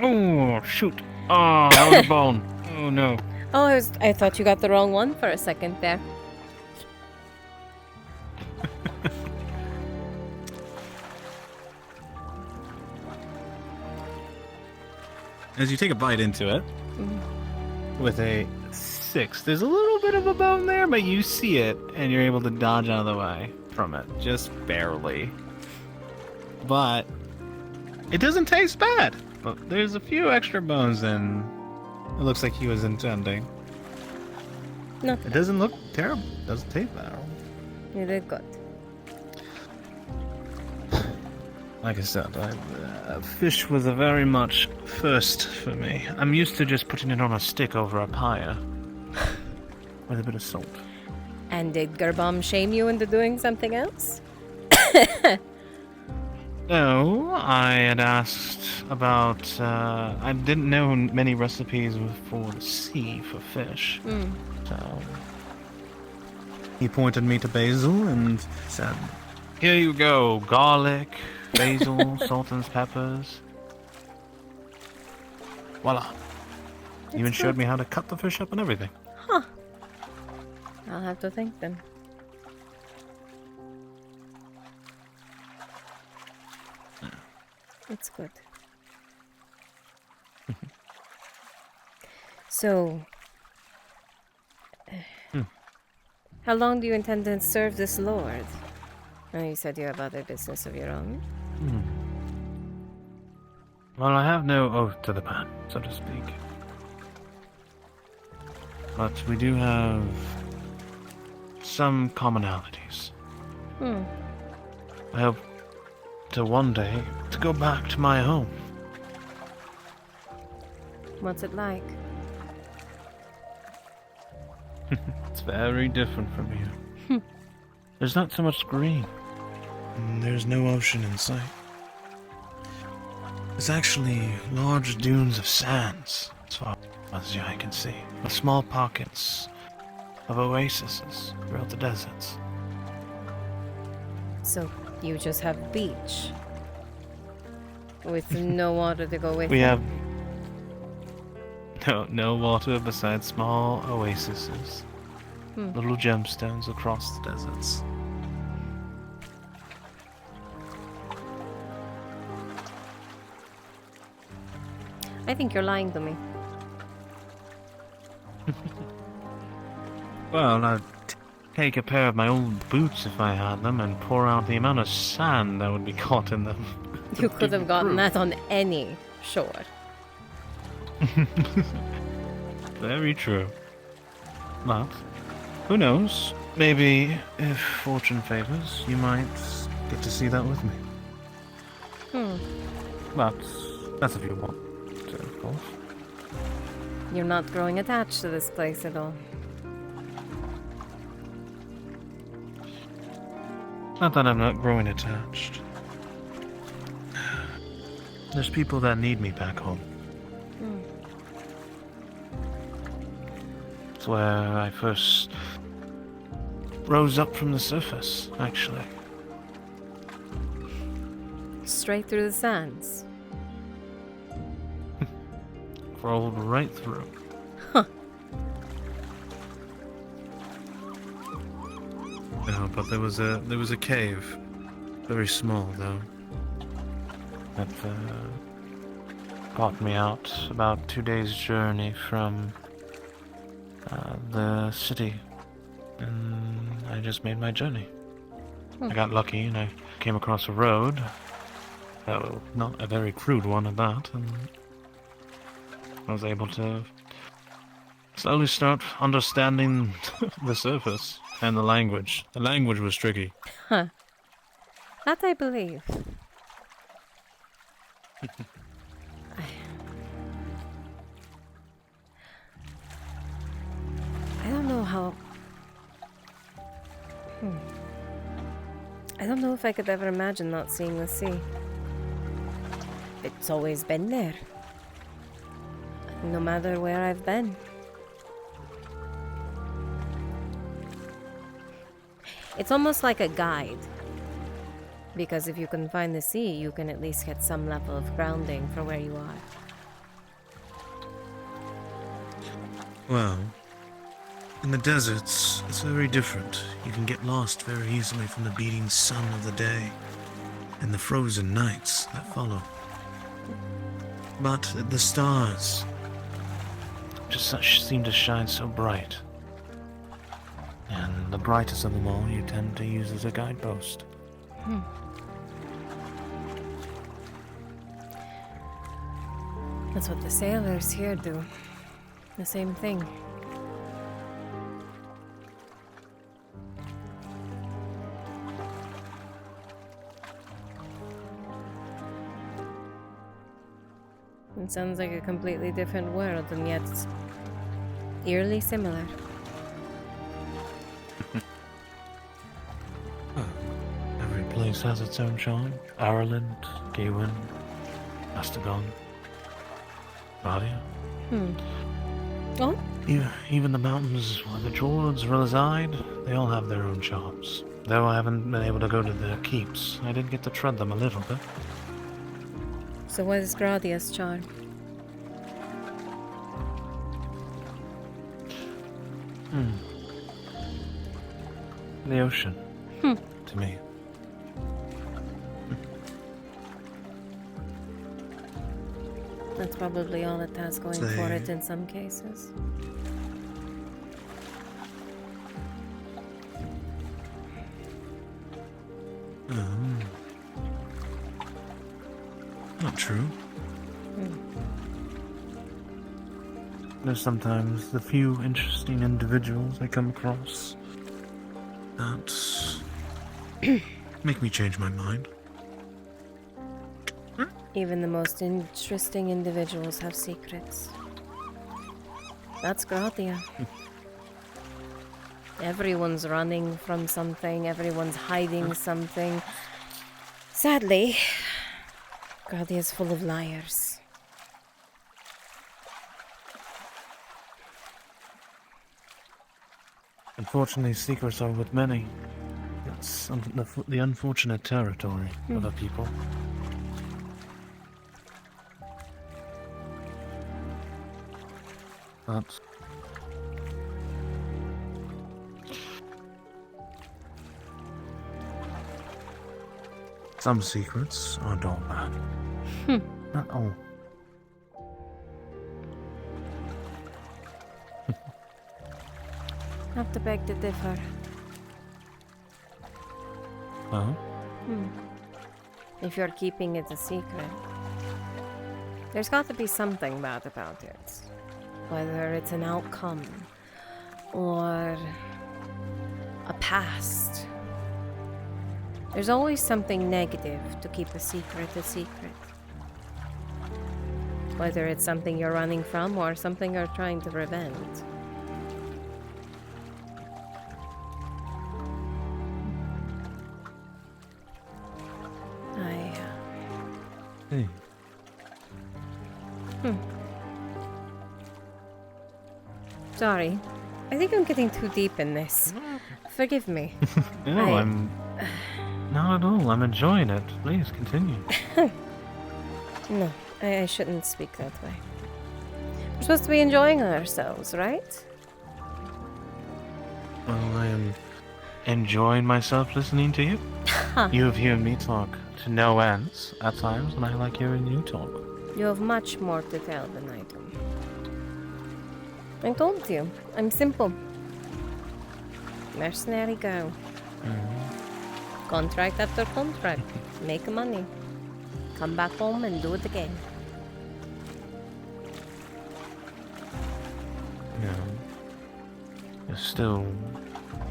Oh, shoot. Oh, that was a bone. Oh, no. Oh, I thought you got the wrong one for a second there. As you take a bite into it, with a 6, there's a little bit of a bone there, but you see it, and you're able to dodge out of the way from it. Just barely. But it doesn't taste bad. But there's a few extra bones than it looks like he was intending. No. It doesn't look terrible. It doesn't taste bad. You did good. Like I said, fish was a very much first for me. I'm used to just putting it on a stick over a pyre. With a bit of salt. And did Gerbom shame you into doing something else? No, I had asked about... I didn't know many recipes for the sea for fish. So... He pointed me to basil and said, here you go, garlic, basil, salt and peppers. Voila. Even showed me how to cut the fish up and everything. Huh. I'll have to thank them. It's good. So, how long do you intend to serve this lord? Oh, you said you have other business of your own. Well, I have no oath to the man, so to speak. But we do have some commonalities. I hope to one day to go back to my home. What's it like? It's very different from here. There's not so much green. And there's no ocean in sight. There's actually large dunes of sands, as far as the eye can see, with small pockets of oases throughout the deserts. So, you just have beach? With no water to go with We it? have no water besides small oases, little gemstones across the deserts. I think you're lying to me. Well, I'd take a pair of my old boots if I had them and pour out the amount of sand that would be caught in them. You could have gotten that on any shore. Very true. But, who knows? Maybe, if fortune favors, you might get to see that with me. But that's if you want to, of course. You're not growing attached to this place at all. Not that I'm not growing attached. There's people that need me back home. It's where I first rose up from the surface, actually. Straight through the sands. Crawled right through. Huh. No, but there was a cave, very small though, that got me out about 2 days' journey from the city, and I just made my journey. I got lucky and I came across a road, not a very crude one at that, and I was able to slowly start understanding the surface and the language. The language was tricky. Huh. That I believe. I don't know how... I don't know if I could ever imagine not seeing the sea. It's always been there. No matter where I've been. It's almost like a guide. Because if you can find the sea, you can at least get some level of grounding for where you are. Well, in the deserts, it's very different. You can get lost very easily from the beating sun of the day and the frozen nights that follow. But the stars just seem to shine so bright. And the brightest of them all you tend to use as a guidepost. That's what the sailors here do. The same thing. It sounds like a completely different world, and yet it's eerily similar. Every place has its own charm. Ireland, Gawain, Astagon, Radia. Oh? Even the mountains where the Jords reside, they all have their own charms. Though I haven't been able to go to their keeps, I did get to tread them a little bit. So what is Gradia's charm? The ocean. To me. That's probably all it has going for it in some cases. Not true. There's sometimes the few interesting individuals I come across that make me change my mind. Even the most interesting individuals have secrets. That's Gradia. Everyone's running from something, everyone's hiding something. Sadly, Gradia is full of liars. Unfortunately, secrets are with many. That's the unfortunate territory of a people. But some secrets aren't all bad. Not all. Have to beg to differ. Well? If you're keeping it a secret, there's got to be something bad about it. Whether it's an outcome or a past There's always something negative to keep a secret a secret. Whether it's something you're running from or something you're trying to prevent. Hey. Sorry. I think I'm getting too deep in this. Forgive me. No, I'm not at all. I'm enjoying it. Please continue. No, I shouldn't speak that way. We're supposed to be enjoying ourselves, right? Well, I am enjoying myself listening to you. You have heard me talk to no ends at times, and I like hearing you talk. You have much more to tell than I do. I told you, I'm simple. Mercenary girl. Contract after contract. Make money. Come back home and do it again. Yeah. You still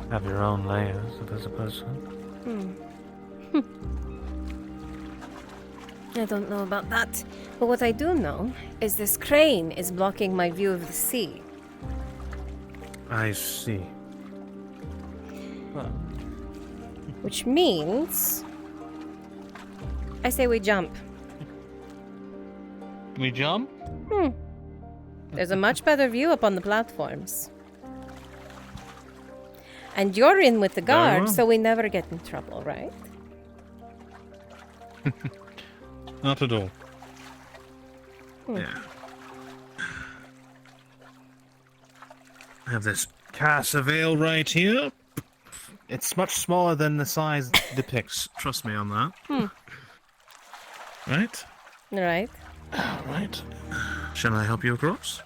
have your own layers as a person. I don't know about that. But what I do know is this crane is blocking my view of the sea. I see. Well. Which means... I say we jump. We jump? There's a much better view up on the platforms. And you're in with the guard, so we never get in trouble, right? Not at all. Yeah. I have this cask of ale right here. It's much smaller than the size depicts. Trust me on that. Right? Right. Right. Shall I help you across?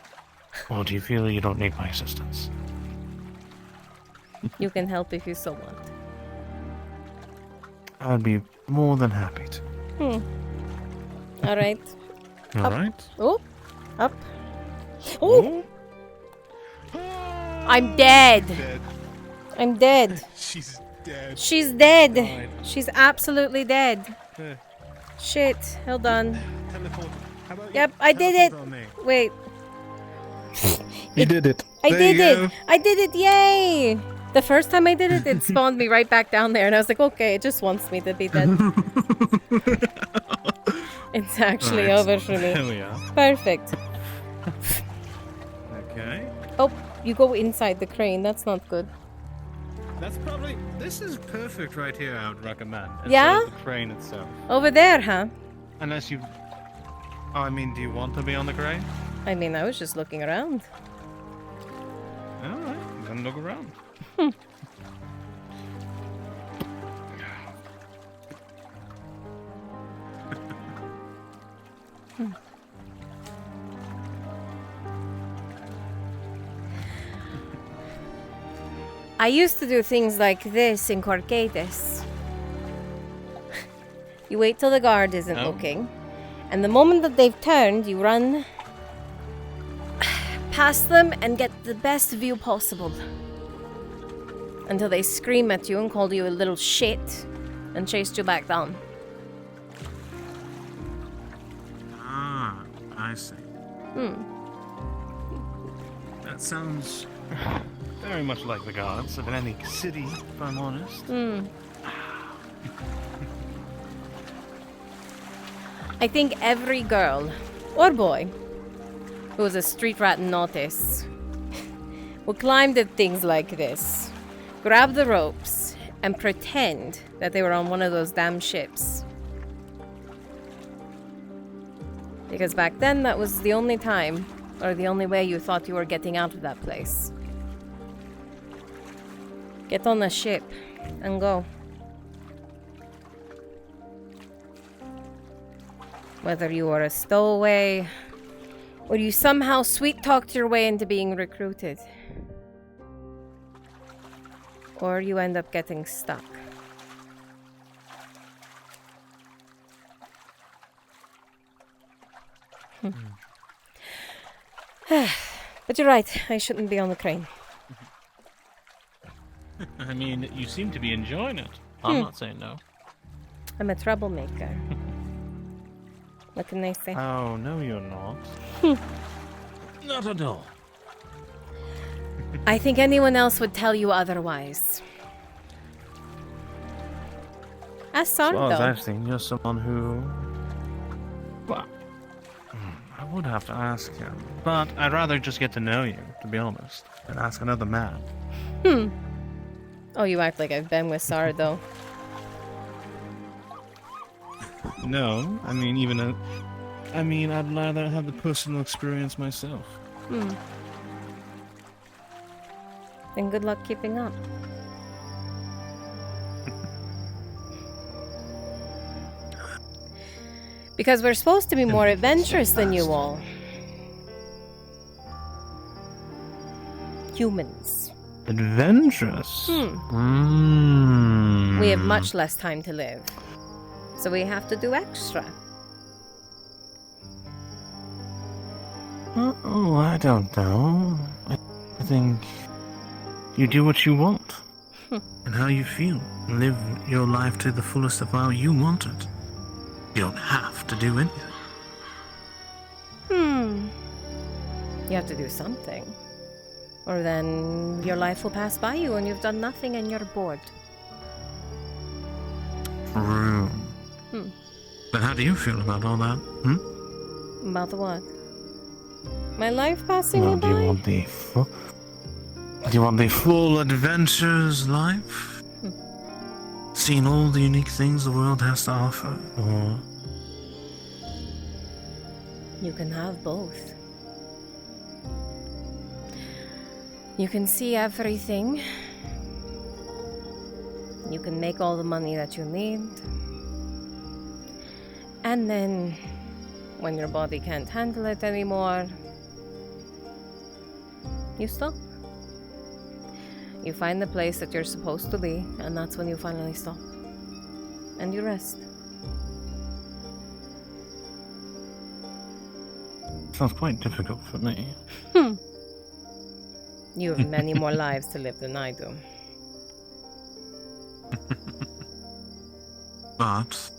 Or do you feel you don't need my assistance? You can help if you so want. I'd be more than happy to. All right. All Up. right. Oh, up. Oh! I'm dead. I'm dead. She's dead. She's dead. Died. She's absolutely dead. Shit. Hold on. Yep, I did it. Wait. You did it. I did it. I did it. Yay. The first time I did it, it spawned me right back down there. And I was like, okay, it just wants me to be dead. It's actually over for me. Here we are. Perfect. Okay. Oh, you go inside the crane. That's not good. That's probably... This is perfect right here, I would recommend. Yeah? Instead of the crane itself. Over there, huh? Unless you... Oh, I mean, do you want to be on the crane? I mean, I was just looking around. Alright, then look around. I used to do things like this in Corcades. You wait till the guard isn't looking, and the moment that they've turned, you run past them and get the best view possible. Until they scream at you and call you a little shit and chased you back down. Ah, I see. That sounds very much like the guards of any city, if I'm honest. I think every girl, or boy, who was a street rat and notice, would climb at things like this, grab the ropes, and pretend that they were on one of those damn ships. Because back then, that was the only time, or the only way you thought you were getting out of that place. Get on a ship and go. Whether you are a stowaway, or you somehow sweet-talked your way into being recruited. Or you end up getting stuck. But you're right, I shouldn't be on the crane. I mean, you seem to be enjoying it. I'm not saying no. I'm a troublemaker. What can they say? Oh, no, you're not. Not at all. I think anyone else would tell you otherwise. Ask As far as Sardo. I've seen, you're someone who... Well, I would have to ask him. But I'd rather just get to know you, to be honest, than ask another man. Oh, you act like I've been with Sardo. No, I mean, I'd rather have the personal experience myself. Then good luck keeping up. Because we're supposed to be more adventurous than you all. Humans. Adventurous? We have much less time to live. So we have to do extra. Oh, I don't know. I think you do what you want. And how you feel. Live your life to the fullest of how you want it. You don't have to do anything. You have to do something. Or then your life will pass by you and you've done nothing and you're bored. True. But how do you feel about all that? About what? My life passing Well, me do you by? want the full adventures life? Seeing all the unique things the world has to offer? Or You can have both. You can see everything. You can make all the money that you need. And then, when your body can't handle it anymore, you stop. You find the place that you're supposed to be, and that's when you finally stop. And you rest. sounds quite difficult for me. You have many more lives to live than I do. But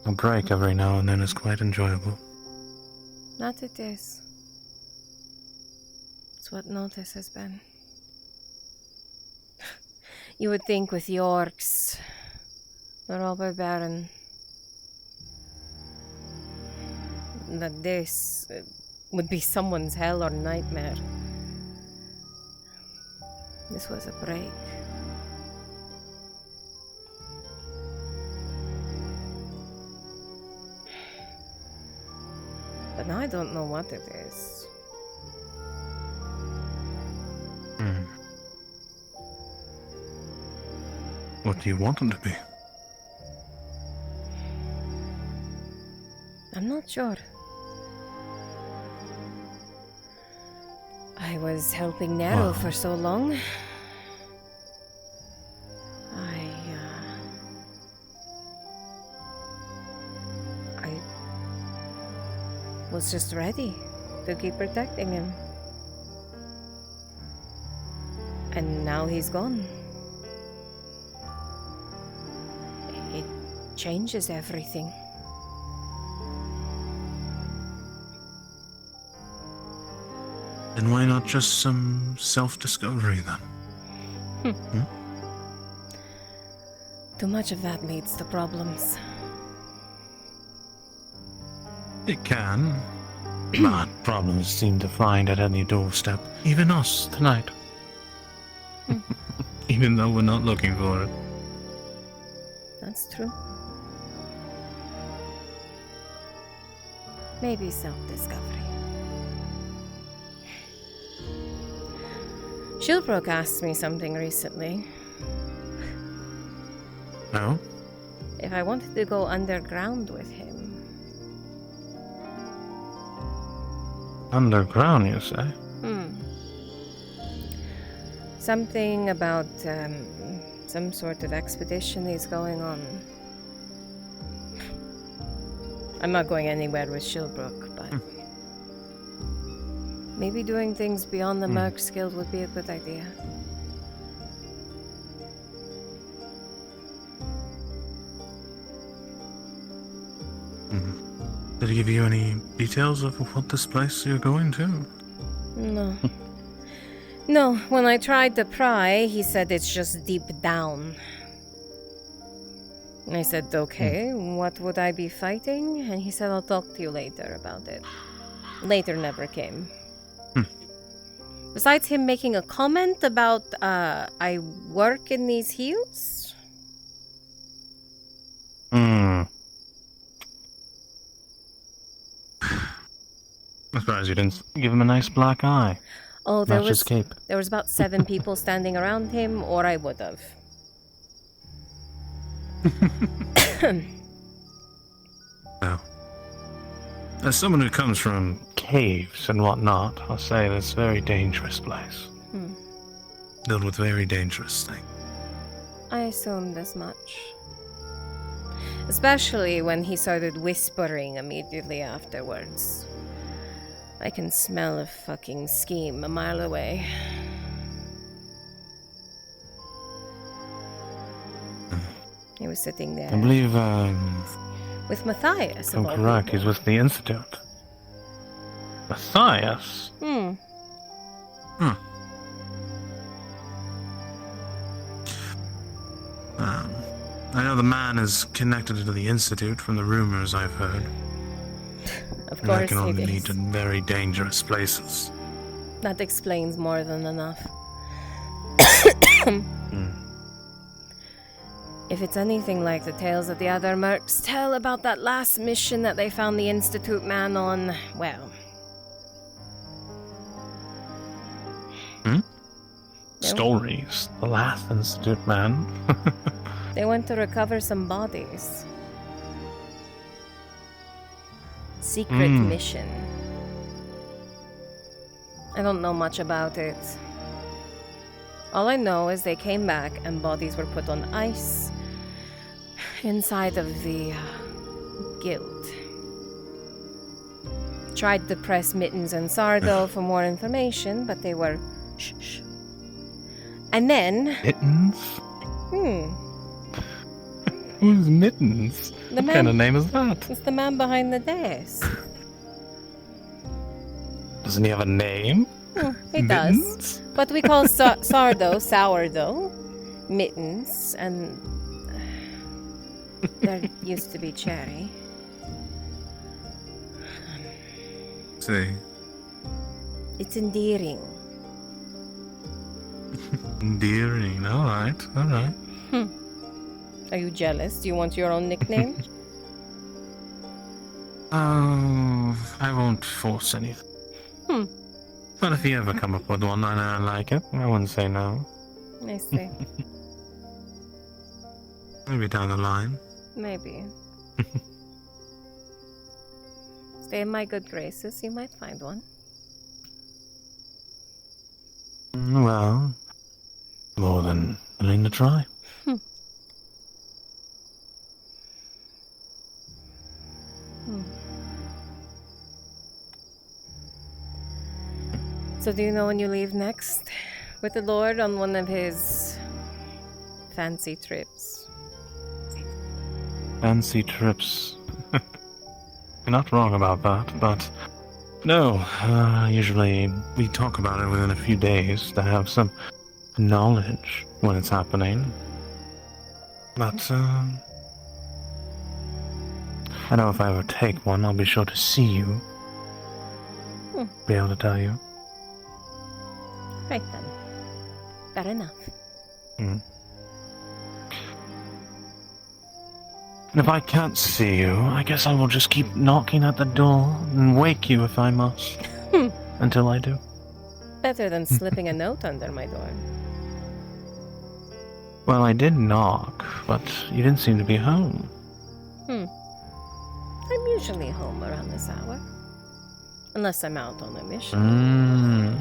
a break every now and then is quite enjoyable. That it is. It's what Notice has been. You would think with Yorks, the robber baron, that this would be someone's hell or nightmare. This was a break. But now I don't know what it is. What do you want them to be? I'm not sure. I was helping Nero Wow. for so long. I was just ready to keep protecting him. And now he's gone. It changes everything. Then why not just some self-discovery then? Too much of that leads to problems. It can. But problems seem to find at any doorstep. Even us tonight. Even though we're not looking for it. That's true. Maybe self-discovery. Shilbrook asked me something recently. No? If I wanted to go underground with him. Underground, you say? Something about some sort of expedition he's going on. I'm not going anywhere with Shilbrook, but maybe doing things beyond the Mercs Guild would be a good idea. give you any details of what this place you're going to? No. No, when I tried to pry, he said it's just deep down. And I said, okay, what would I be fighting? And he said, I'll talk to you later about it. Later never came. Besides him making a comment about, I work in these hills? I'm surprised you didn't give him a nice black eye. Oh, there Match his cape. There was about 7 people standing around him, or I would have. Well, as someone who comes from caves and whatnot, I'll say this very dangerous place. Filled with very dangerous things. I assumed as much. Especially when he started whispering immediately afterwards. I can smell a fucking scheme a mile away. He was sitting there. I believe, with Matthias. I'm correct, he's with the Institute. Matthias? I know the man is connected to the Institute from the rumors I've heard. Of And that course can only it lead is. to very dangerous places. That explains more than enough. If it's anything like the tales that the other mercs tell about that last mission that they found the Institute man on, well... Stories. The last Institute man. They went to recover some bodies. Secret mission. I don't know much about it. All I know is they came back and bodies were put on ice inside of the guild. Tried to press Mittens and Sardo for more information, but they were shh. And then... Mittens? Who's Mittens? The What man- kind of name is that? It's the man behind the desk. Doesn't he have a name? He does. But we call Sardo sourdough, Mittens, and there used to be Cherry. See. It's endearing. Endearing. Alright. Are you jealous? Do you want your own nickname? Oh, I won't force anything. But if you ever come up with one and I like it, I wouldn't say no. I see. Maybe down the line. Maybe. Stay in my good graces, you might find one. Well, more than willing to try. So do you know when you leave next? With the Lord on one of his fancy trips? Fancy trips. You're not wrong about that, but no, usually we talk about it within a few days to have some knowledge when it's happening. But, I know if I ever take one, I'll be sure to see you. Be able to tell you. Right then. Fair enough. And if I can't see you, I guess I will just keep knocking at the door and wake you if I must. Until I do. Better than slipping a note under my door. Well, I did knock, but you didn't seem to be home. I'm usually home around this hour. Unless I'm out on a mission.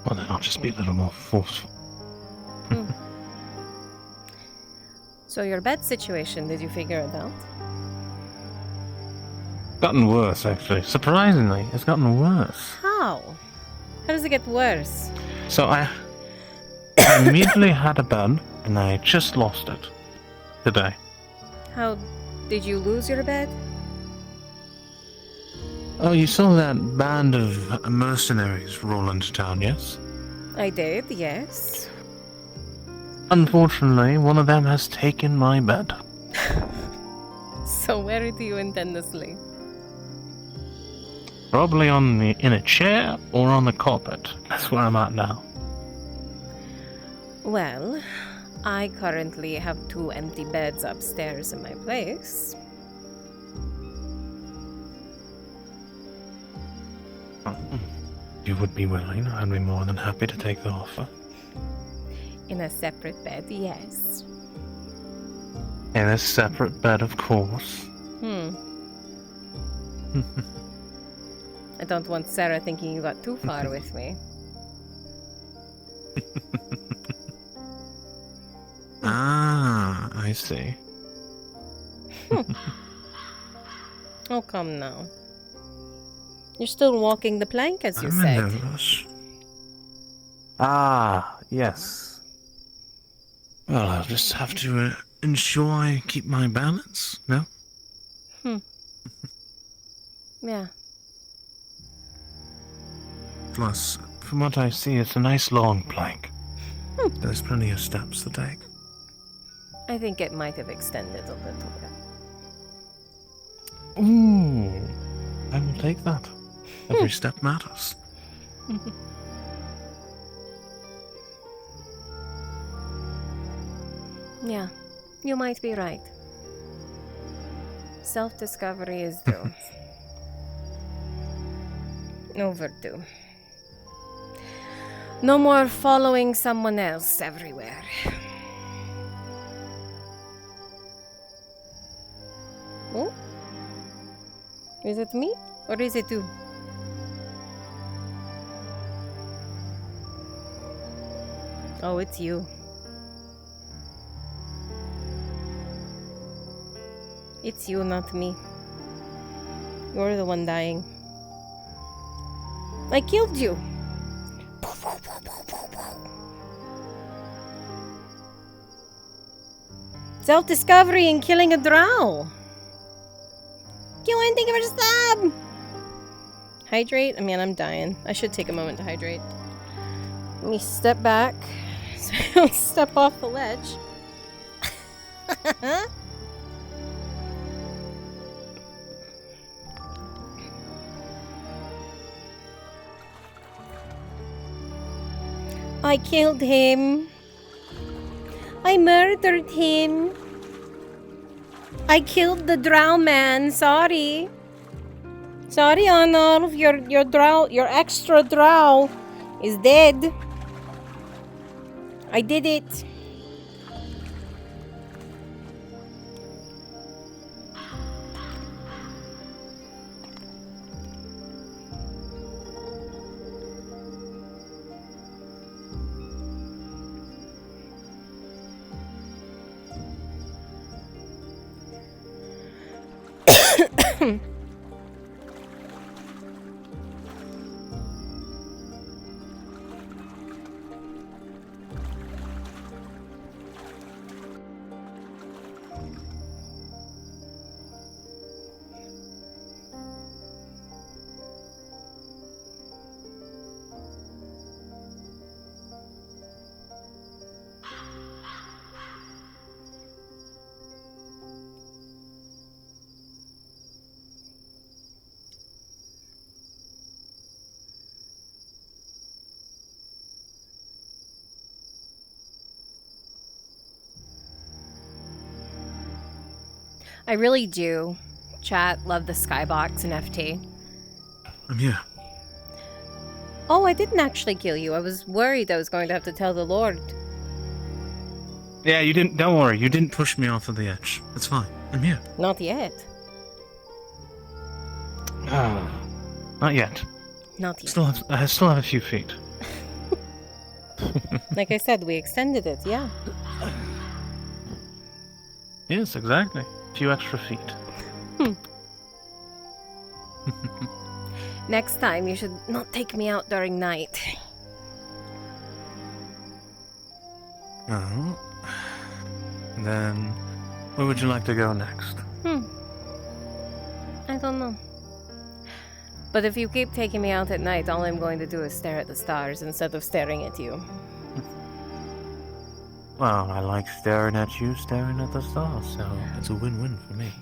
Well, then I'll just be a little more forceful. So your bed situation, did you figure it out? Gotten worse, actually. Surprisingly, it's gotten worse. How? How does it get worse? So I immediately had a bed, and I just lost it. Today. How did you lose your bed? Oh, you saw that band of mercenaries roll into town, yes? I did, yes. Unfortunately, one of them has taken my bed. So where do you intend to sleep? Probably in a chair or on the carpet. That's where I'm at now. Well, I currently have 2 empty beds upstairs in my place. If you would be willing, I'd be more than happy to take the offer. In a separate bed, yes. In a separate bed, of course. I don't want Sarah thinking you got too far with me. Ah, I see. Oh, come now. You're still walking the plank, as you I'm said. in no rush. Ah, yes. Well, I'll just have to ensure I keep my balance, no? Yeah. Plus, from what I see, it's a nice long plank. There's plenty of steps to take. I think it might have extended a little bit. Ooh, I will take that. Every step matters. Yeah, you might be right. Self-discovery is due. Overdue. No more following someone else everywhere. Oh? Is it me? Or is it you? Oh, it's you. It's you, not me. You're the one dying. I killed you! Self-discovery and killing a drow! Kill anything, give it a stab! Hydrate? I mean, I'm dying. I should take a moment to hydrate. Let me step back so I don't step off the ledge. I killed him. I murdered him. I killed the drow man. Sorry. Sorry, Arnulf. Your extra drow is dead. I did it. I really do. Chat, love the skybox and FT. I'm here. Oh, I didn't actually kill you. I was worried I was going to have to tell the Lord. Yeah, you didn't. Don't worry. You didn't push me off of the edge. It's fine. I'm here. Not yet. Not yet. Not yet. I still have a few feet. Like I said, we extended it, yeah. Yes, exactly. A few extra feet. Next time, you should not take me out during night. Oh. Then Where would you like to go next? I don't know. But if you keep taking me out at night, all I'm going to do is stare at the stars instead of staring at you. Well, I like staring at you, staring at the stars, so it's a win-win for me.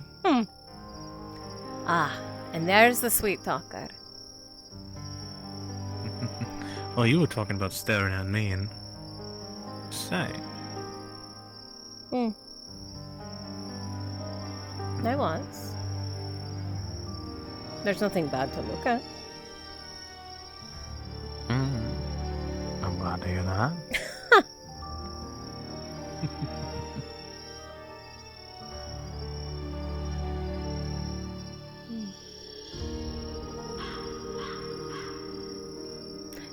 Ah, and there's the sweet talker. Well, you were talking about staring at me and... Say. I was. There's nothing bad to look at. I'm glad to hear that.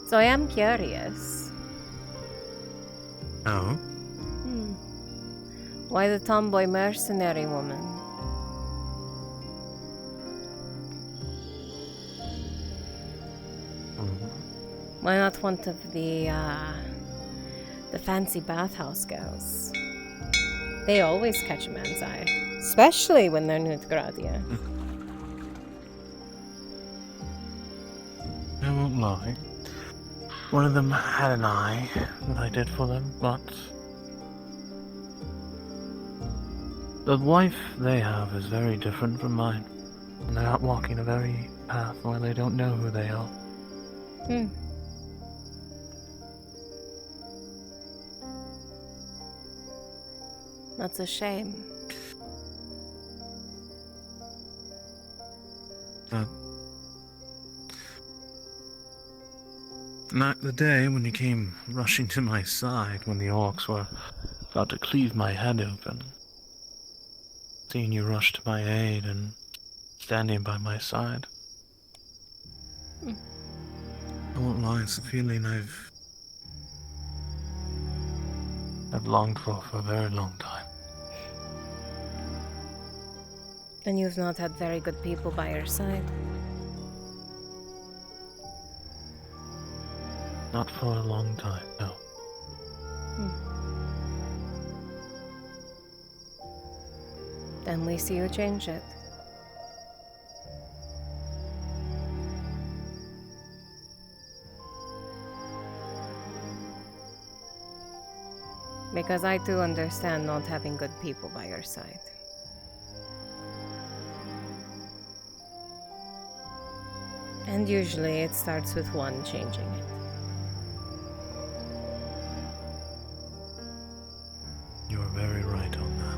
So I am curious. Oh? Why the tomboy mercenary woman? Why not one of the fancy bathhouse girls? They always catch a man's eye, especially when they're new to Gradia. I won't lie. One of them had an eye that I did for them, but the wife they have is very different from mine. And they're out walking a very path where they don't know who they are. That's a shame. Not the day when you came rushing to my side when the orcs were about to cleave my head open. Seeing you rush to my aid and standing by my side. I won't lie, it's a feeling I've longed for a very long time. And you've not had very good people by your side. Not for a long time, no. Then we see you change it. Because I do understand not having good people by your side. And usually it starts with one changing it. You are very right on that.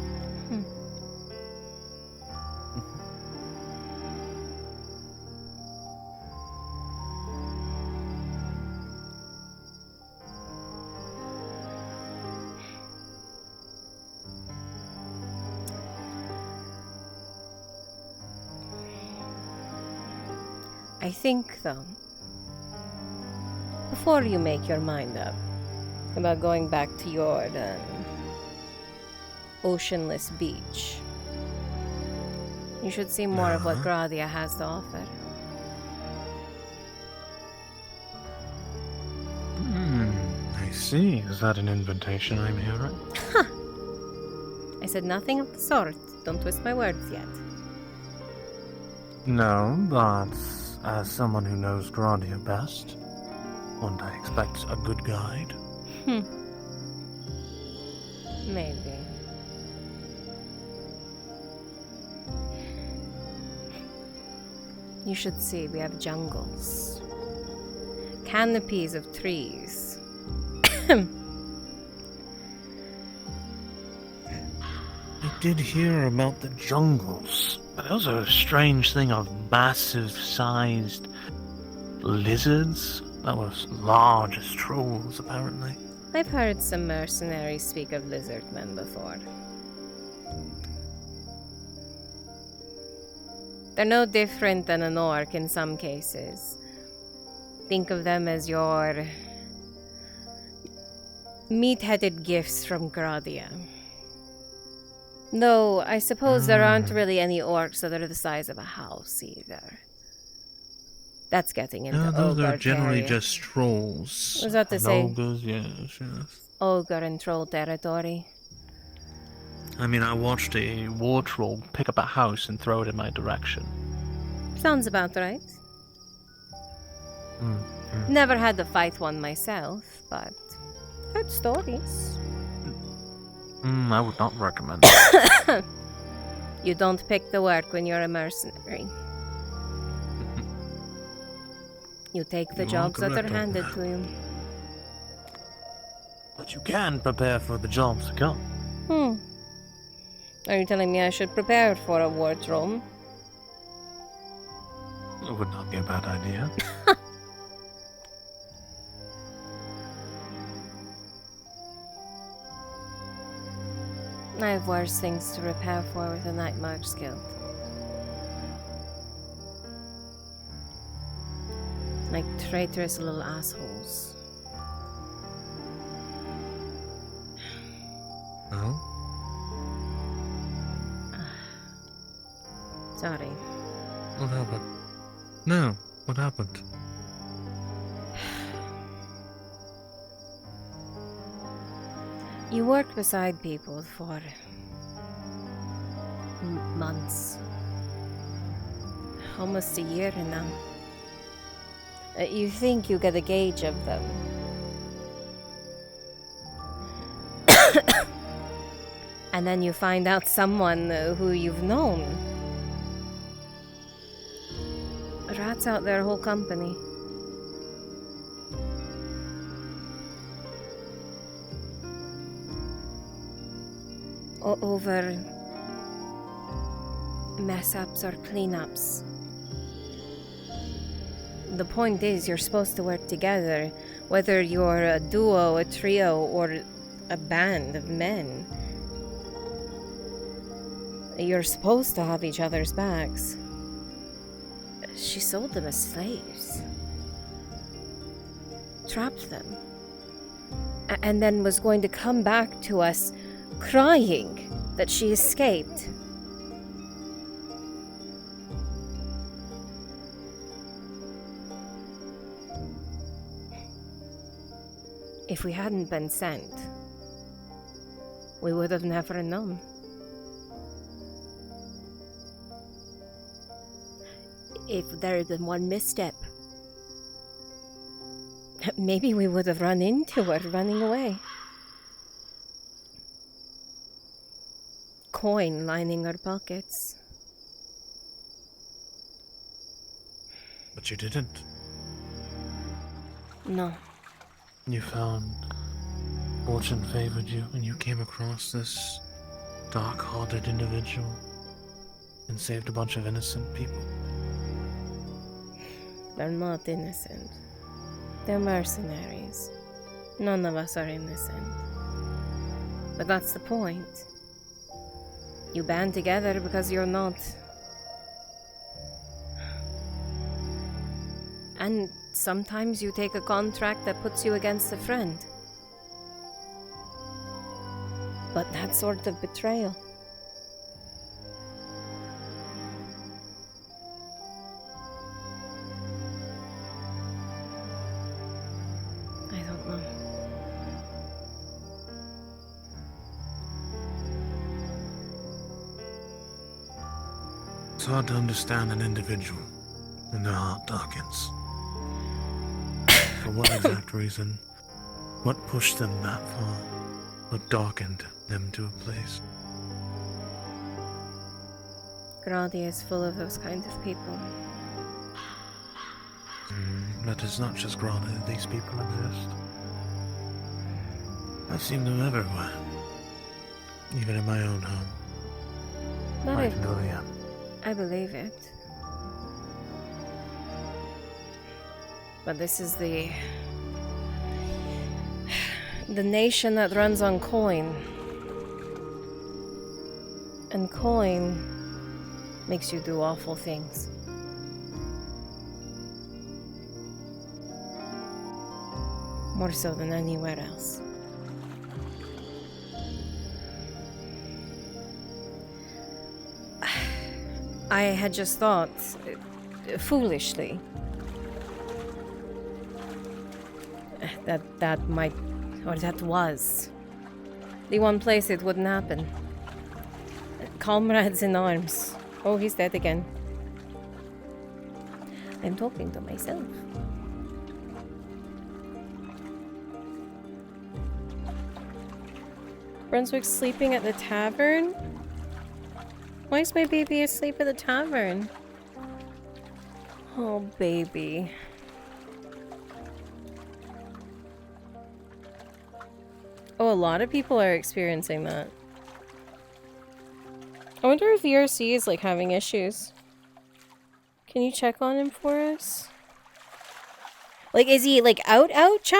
I think, though, before you make your mind up about going back to your oceanless beach, you should see more of what Gradia has to offer. I see. Is that an invitation I'm hearing? I said nothing of the sort. Don't twist my words yet. No, but as someone who knows Gradia best, wouldn't I expect a good guide? Maybe. You should see, we have jungles. Canopies of trees. I did hear about the jungles, but those are a strange thing of massive-sized lizards that were as large as trolls, apparently. I've heard some mercenaries speak of lizard men before. They're no different than an orc in some cases. Think of them as your meat-headed gifts from Gradia. Though, I suppose there aren't really any orcs that are the size of a house, either. That's getting into those ogre are generally territory. just trolls. Was that to And say? ogres, yes. Ogre and troll territory. I mean, I watched a wartroll pick up a house and throw it in my direction. Sounds about right. Never had to fight one myself, but heard stories. I would not recommend it. You don't pick the work when you're a mercenary. You take the You are jobs that are correct on handed that. to you. But you can prepare for the jobs to come. Are you telling me I should prepare for a wardrobe? It would not be a bad idea. I have worse things to prepare for with the Night March Guild. Like traitorous little assholes. Oh? Sorry. What happened? No, what happened? You work beside people for months. Almost a year now. You think you get a gauge of them. And then you find out someone who you've known rats out their whole company. Over mess-ups or cleanups. The point is, you're supposed to work together, whether you're a duo, a trio, or a band of men. You're supposed to have each other's backs. She sold them as slaves. Trapped them. And then was going to come back to us crying that she escaped. If we hadn't been sent, we would have never known. If there had been one misstep, maybe we would have run into her running away. Coin lining our pockets. But you didn't. No. You found fortune favored you and you came across this dark-hearted individual and saved a bunch of innocent people. They're not innocent. They're mercenaries. None of us are innocent. But that's the point. You band together because you're not. And sometimes you take a contract that puts you against a friend. But that sort of betrayal. I don't know. It's hard to understand an individual when their heart darkens. For what exact reason? What pushed them that far? What darkened them to a place? Grady is full of those kind of people. But it's not just Grana, these people exist. I've seen them everywhere. Even in my own home. Right in Delia. I believe it. But this is the nation that runs on coin. And coin makes you do awful things. More so than anywhere else. I had just thought, foolishly, that might, or that was, the one place it wouldn't happen. comrades in arms. Oh, he's dead again. I'm talking to myself. Brunswick sleeping at the tavern? Why is my baby asleep at the tavern? Oh, baby. Oh, a lot of people are experiencing that. I wonder if VRC is like having issues. Can you check on him for us? Like, is he like out, chat?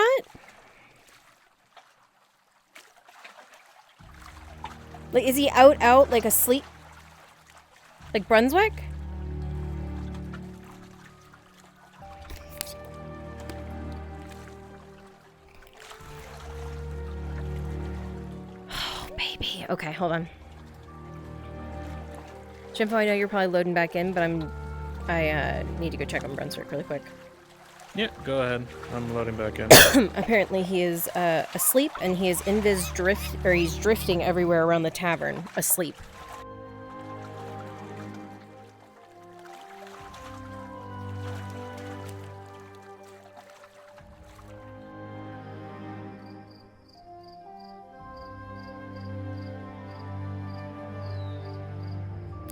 Like, is he out, like asleep? Like Brunswick? Oh, baby. Okay, hold on. Jimpo, I know you're probably loading back in, but I need to go check on Brunswick really quick. Yeah, go ahead. I'm loading back in. Apparently he is asleep, and he is he's drifting everywhere around the tavern, asleep.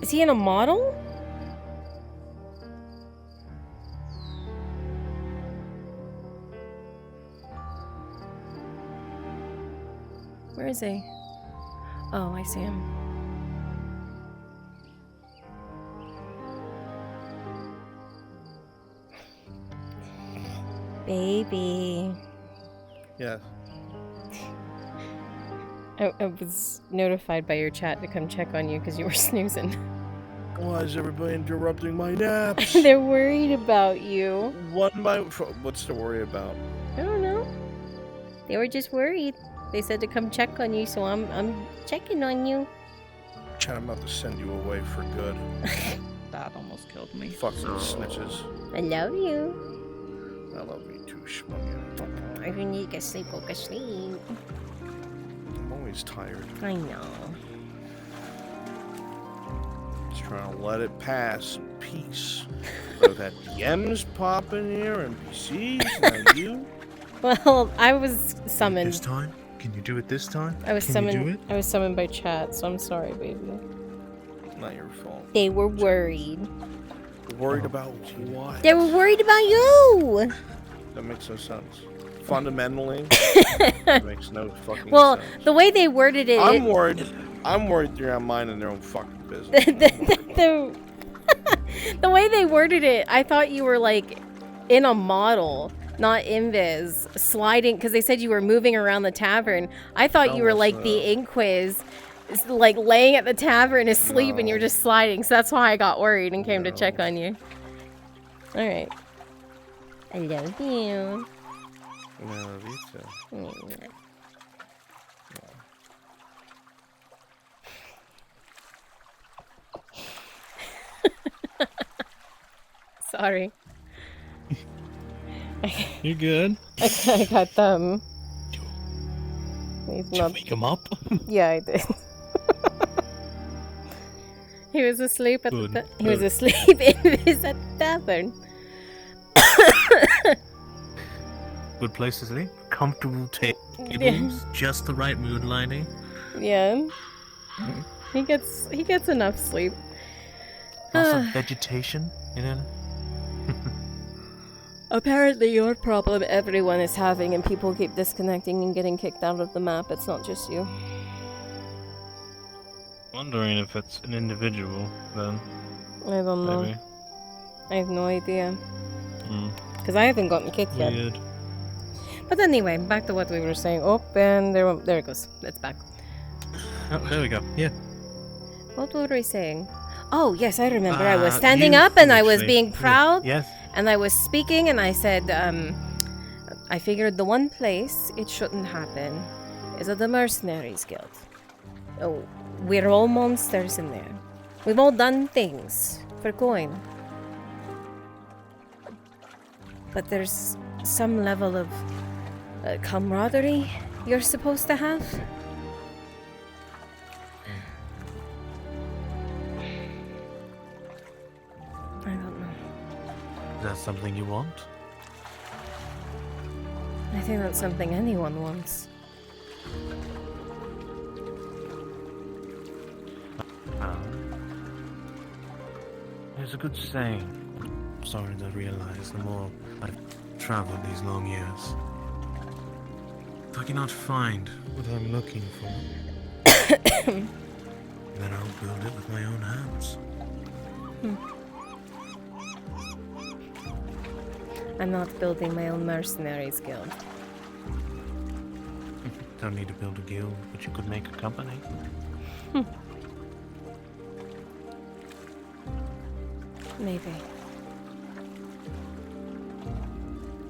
Is he in a model? Where is he? Oh, I see him. Baby. Yes. I was notified by your chat to come check on you because you were snoozing. Why is everybody interrupting my naps? They're worried about you. What's to worry about? I don't know. They were just worried. They said to come check on you, so I'm checking on you. Chat, I'm about to send you away for good. That almost killed me. Fucking snitches. I love you. I love you too, Shmuggy. If you need to get sleep, go get sleep. I'm always tired. I know. Just trying to let it pass in peace. So I've had DMs pop in here and NPCs, now you. Well, I was summoned. This time? Can you do it this time? I was Can summoned. You do it? I was summoned by chat, so I'm sorry, baby. Not your fault. They were worried. Worried about what? They were worried about you. That makes no sense. Fundamentally, it makes no fucking Well, sense. the way they worded it. I'm worried they're not minding their own fucking business. The way they worded it, I thought you were like in a model, not invis, sliding, because they said you were moving around the tavern. I thought you were like the Inquiz, like laying at the tavern asleep, and you were just sliding. So that's why I got worried and came to check on you. All right. I love you. I love you too. Sorry. You good? I got them. Did you wake him up? Yeah, I did. He was asleep at the he was asleep in his at the tavern. Good place to sleep. Comfortable tables, just the right mood lighting. Yeah. He gets enough sleep. Lots of vegetation, you know. Apparently your problem everyone is having, and people keep disconnecting and getting kicked out of the map. It's not just you. Wondering if it's an individual, then. I don't know. Maybe. I have no idea. Because I haven't gotten kicked yet. Weird. But anyway, back to what we were saying. Oh, and there it goes. It's back. Oh, there we go. Yeah. What were we saying? Oh, yes, I remember. I was standing up and I was being proud. Yes. And I was speaking and I said, I figured the one place it shouldn't happen is at the Mercenaries Guild. Oh, we're all monsters in there. We've all done things for coin. But there's some level of camaraderie you're supposed to have. Is that something you want? I think that's something anyone wants. There's a good saying. I'm sorry to realize the more I've traveled these long years. If I cannot find what I'm looking for, then I'll build it with my own hands. I'm not building my own mercenaries guild. Don't need to build a guild, but you could make a company. Maybe.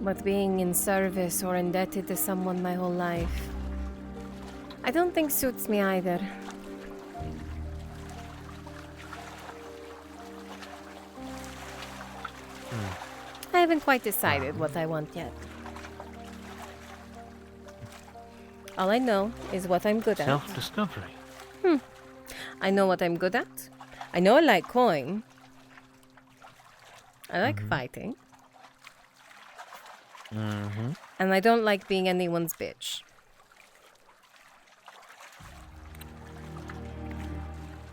But being in service or indebted to someone my whole life, I don't think suits me either. I haven't quite decided what I want yet. All I know is what I'm good at. Self-discovery. I know what I'm good at. I know I like coin. I like fighting. And I don't like being anyone's bitch.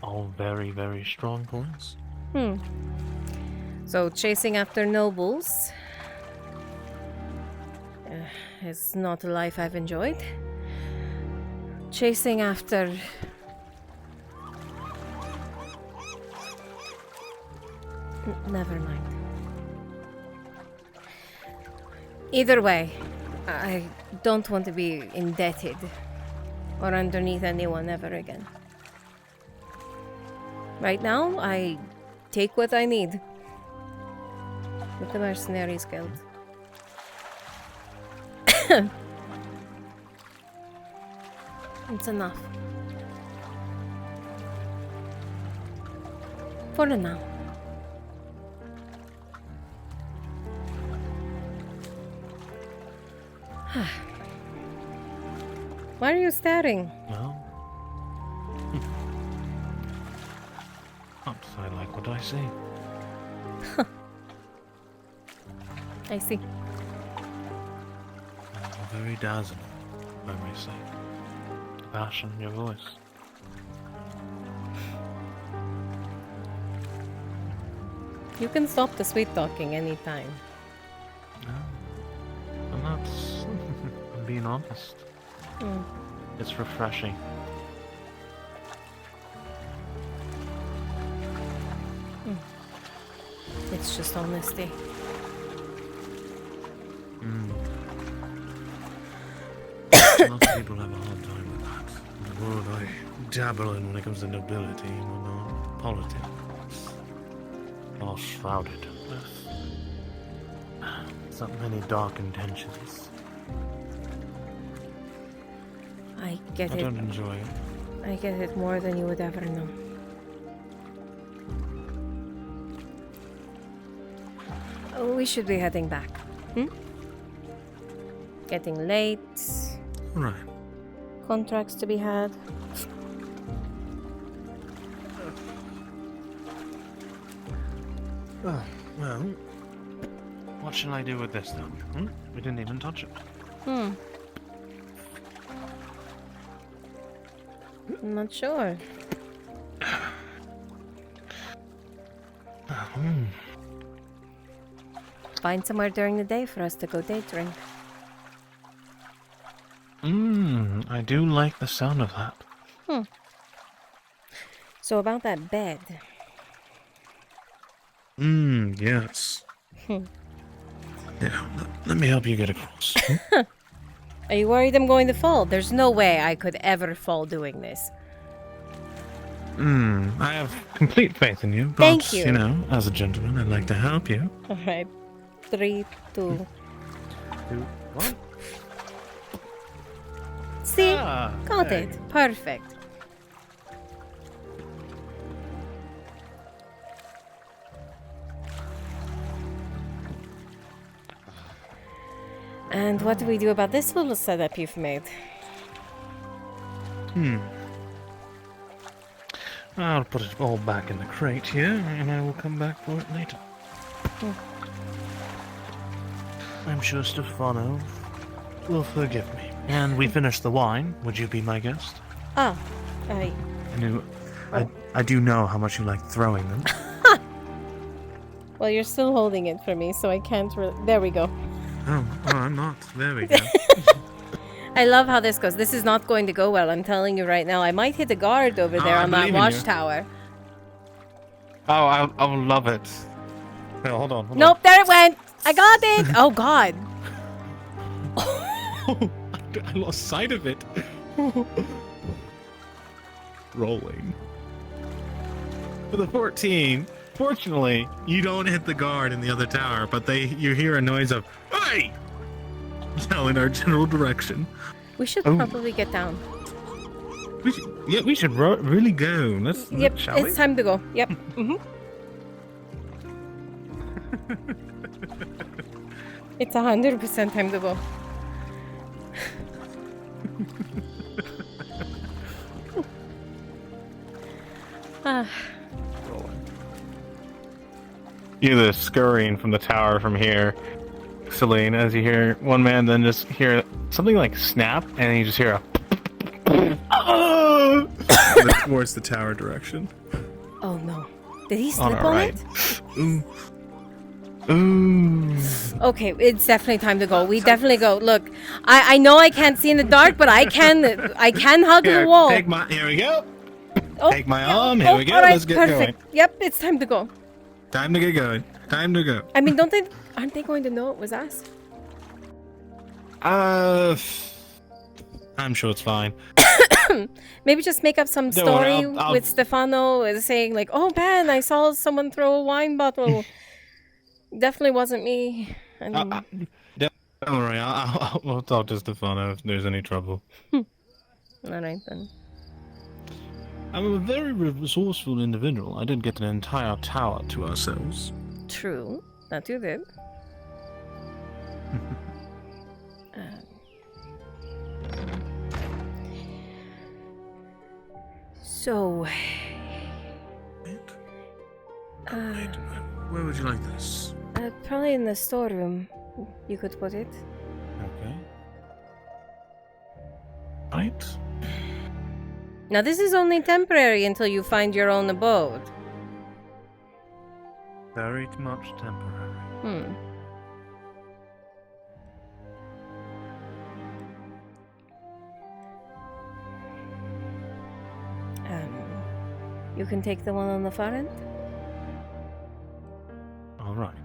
All very, very strong points. So chasing after nobles is not a life I've enjoyed. Chasing after never mind. Either way, I don't want to be indebted or underneath anyone ever again. Right now, I take what I need with the Mercenaries Guild. It's enough. For now. Why are you staring? Well, perhaps I like what I see. I see. Very dazzling, I may say. The passion in your voice. You can stop the sweet talking anytime. And that's... I'm being honest. It's refreshing. It's just honesty. Lots of people have a hard time with that. The world I dabble in when it comes to nobility and whatnot, politics, all shrouded with so many dark intentions. I get it. I don't enjoy it. I get it more than you would ever know. Oh, we should be heading back. Getting late. Right. Contracts to be had. Oh, well, what shall I do with this then? We didn't even touch it. I'm not sure. Find somewhere during the day for us to go day drink. I do like the sound of that. So about that bed. Yes. Yeah, let me help you get across. Are you worried I'm going to fall? There's no way I could ever fall doing this. I have complete faith in you, but, Thank you. You know, as a gentleman, I'd like to help you. Alright. 3, 2... 2, 1. See? Got it. Perfect. And what do we do about this little setup you've made? I'll put it all back in the crate here, and I will come back for it later. I'm sure Stefano will forgive me. And we finished the wine. Would you be my guest? Ah, I do know how much you like throwing them. Well, you're still holding it for me, so I can't. There we go. Oh, I'm not. There we go. I love how this goes. This is not going to go well. I'm telling you right now. I might hit a guard over there on that watchtower. Oh, I'll love it. No, hold on. Nope, there it went. I got it. Oh God. I lost sight of it. Rolling. For the 14. Fortunately, you don't hit the guard in the other tower, but you hear a noise of "Hey!" yell in our general direction. We should probably get down. We should really go. Yep, shall we? it's time to go. Yep. It's 100% time to go. You hear the scurrying from the tower from here, Celine, as you hear one man then just hear something like snap, and you just hear a towards the tower direction. Oh no. Did he slip on it? Ooh. Okay, it's definitely time to go. We definitely go. Look, I know I can't see in the dark, but I can hug the wall. Here we go. Oh, take my arm. Here we go. All right, Let's get perfect. going. Yep, it's time to go. Time to get going. Time to go. I mean, aren't they going to know it was us? I'm sure it's fine. Maybe just make up some Don't worry, story I'll- with Stefano saying like, "Oh man, I saw someone throw a wine bottle. Definitely wasn't me." And Don't worry. We'll talk to Stefano if there's any trouble. all right then. I'm a very resourceful individual. I did get an entire tower to ourselves. True, that you did. So, Where would you like this? probably in the storeroom. You could put it. Okay. Right. Now, this is only temporary until you find your own abode. Very much temporary. You can take the one on the far end. All right.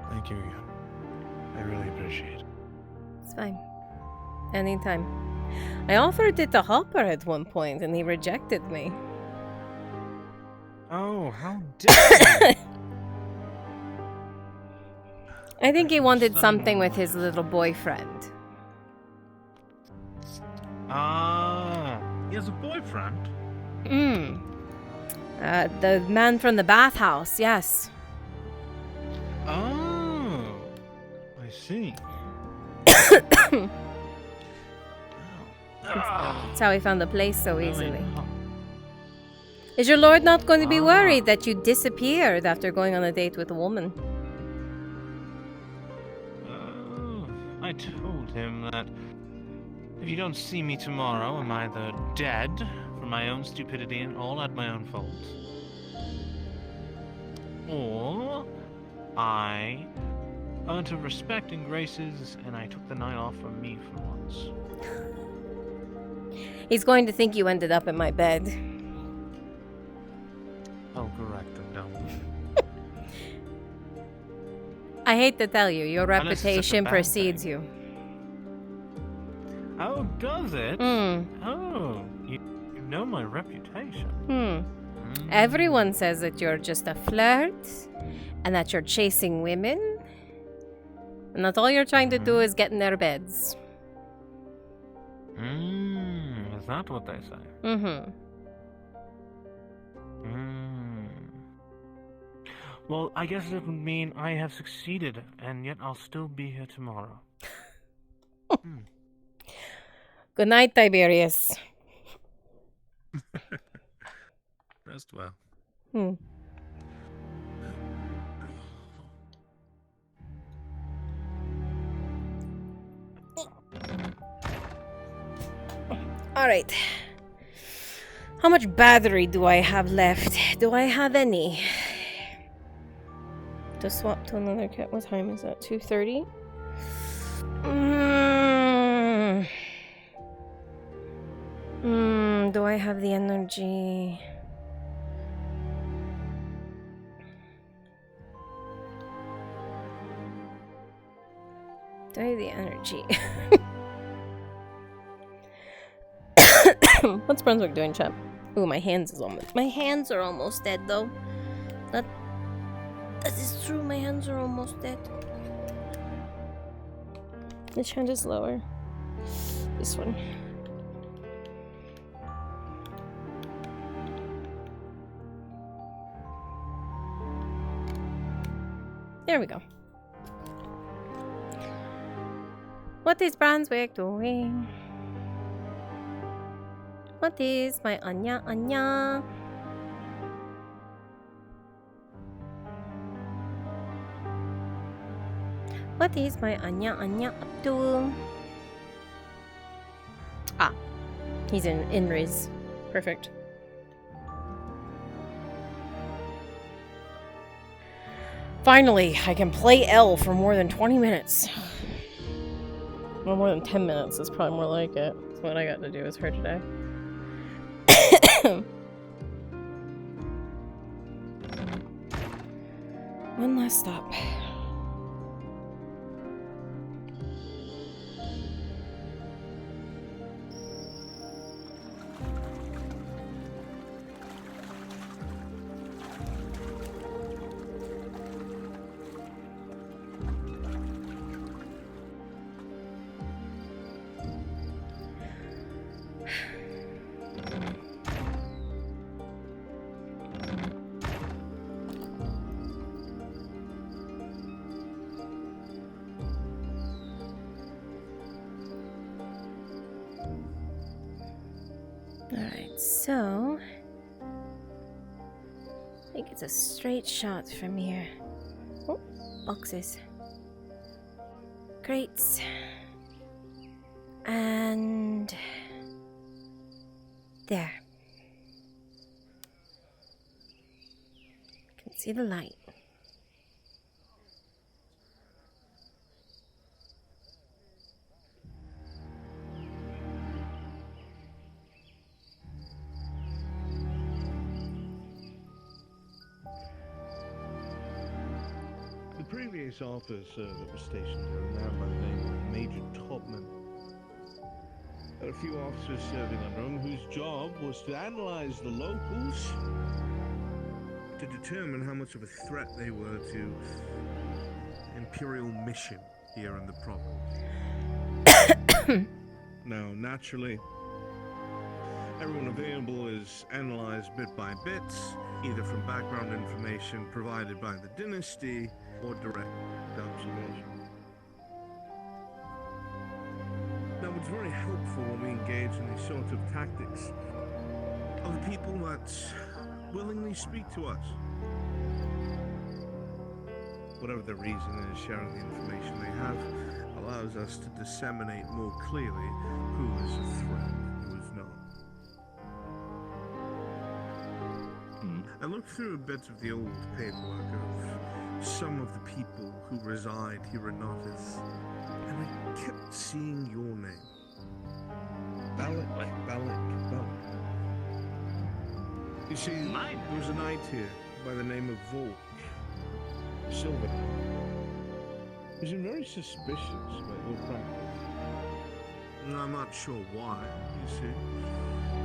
Thank you again. I really appreciate it. It's fine. Anytime. I offered it to Hopper at one point and he rejected me. Oh, how dare you! I think he wanted something with his little boyfriend. He has a boyfriend? The man from the bathhouse, yes. Oh, I see. That's how he found the place so easily. Is your lord not going to be worried that you disappeared after going on a date with a woman? I told him that if you don't see me tomorrow, I'm either dead from my own stupidity and all at my own fault, or I earned her respect and graces, and I took the night off for me for once. He's going to think you ended up in my bed. I'll correct him, don't worry. I hate to tell you, your Unless it's such a reputation bad precedes you. Oh, does it? Oh, you know my reputation. Everyone says that you're just a flirt, and that you're chasing women, and that all you're trying to do is get in their beds. Is that what they say? Well, I guess it would mean I have succeeded, and yet I'll still be here tomorrow. Good night, Tiberius. Rest well. Alright. How much battery do I have left? Do I have any? To swap to another cat. What time is that? 2:30? Do I have the energy? Do I have the energy? What's Brunswick doing, chap? Ooh, my hands are almost dead though. That is true, my hands are almost dead. Which hand is lower? This one. There we go. What is Brunswick doing? What is my Anya Anya? What is my Anya Anya up to? Ah, he's in Riz. Perfect. Finally, I can play L for more than 20 minutes. Well, more than 10 minutes is probably more like it. That's what I got to do with her today. One last stop. Alright, so I think it's a straight shot from here. Oh, boxes. Crates. And there. I can see the light. The previous officer that was stationed here, a man by the name of Major Topman, had a few officers serving under him whose job was to analyze the locals to determine how much of a threat they were to Imperial mission here in the province. Now, naturally, everyone available is analyzed bit by bit, either from background information provided by the dynasty or direct observation. Now, it's very helpful when we engage in these sorts of tactics of the people that willingly speak to us. Whatever the reason is, sharing the information they have allows us to disseminate more clearly who is a threat, who is not. I looked through a bit of the old paperwork of some of the people who reside here in Nautis, and I kept seeing your name. Balak. You see, there was a knight here by the name of Volk, Silver. He seemed very suspicious about your practice. And I'm not sure why, you see.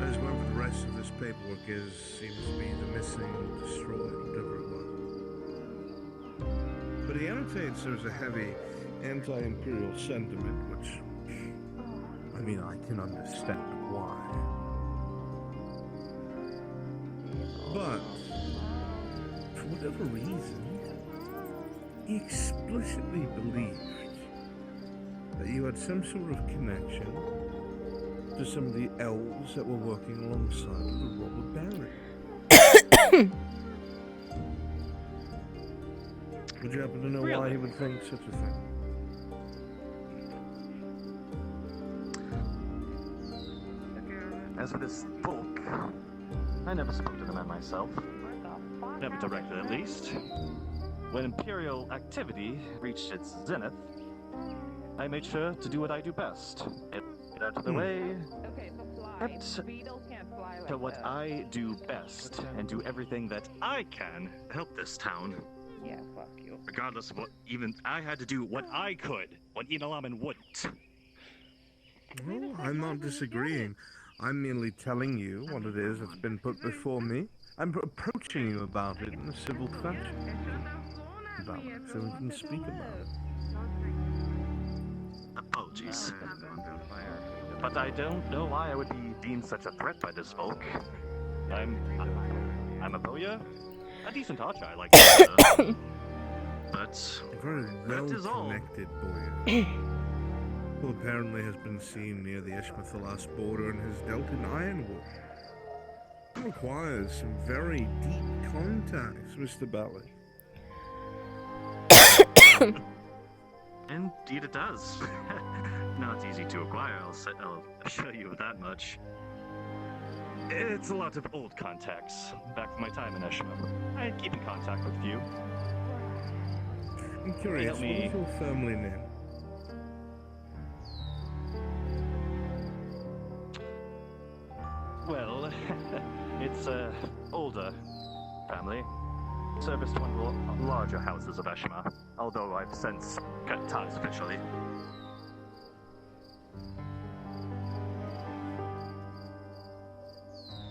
As whatever the rest of this paperwork is, seems to be the missing or destroyed, whatever it was. But he annotates there's a heavy anti-imperial sentiment, which, I mean, I can understand why. But, for whatever reason, he explicitly believed that you had some sort of connection to some of the elves that were working alongside the robber baron. Would you happen to know why he would think such a thing? As for this Volk, I never spoke to the man myself. Never directly, at least. When Imperial activity reached its zenith, I made sure to do what I do best. Get out of the way, get to what I do best, and do everything that I can to help this town. Yeah, fuck you. Regardless of what even I had to do what I could, when Inalaman wouldn't. Well, I'm not disagreeing. I'm merely telling you what it is that's been put before me. I'm approaching you about it in a civil fashion. About it, so we can speak about it. Apologies. But I don't know why I would be deemed such a threat by this Volk. I'm a Boya, a decent archer, I like to but A very that is all. well-connected boy. Who apparently has been seen near the Ishmathalas border and has dealt in ironwood. It requires some very deep contacts, Mr. Belly. Indeed it does. Not easy to acquire, I'll show you that much. It's a lot of old contacts, back from my time in Eshma. I keep in contact with a few. I'm curious, what is your family name? Well, it's a older family. Serviced one of the larger houses of Eshma, although I've since cut ties officially.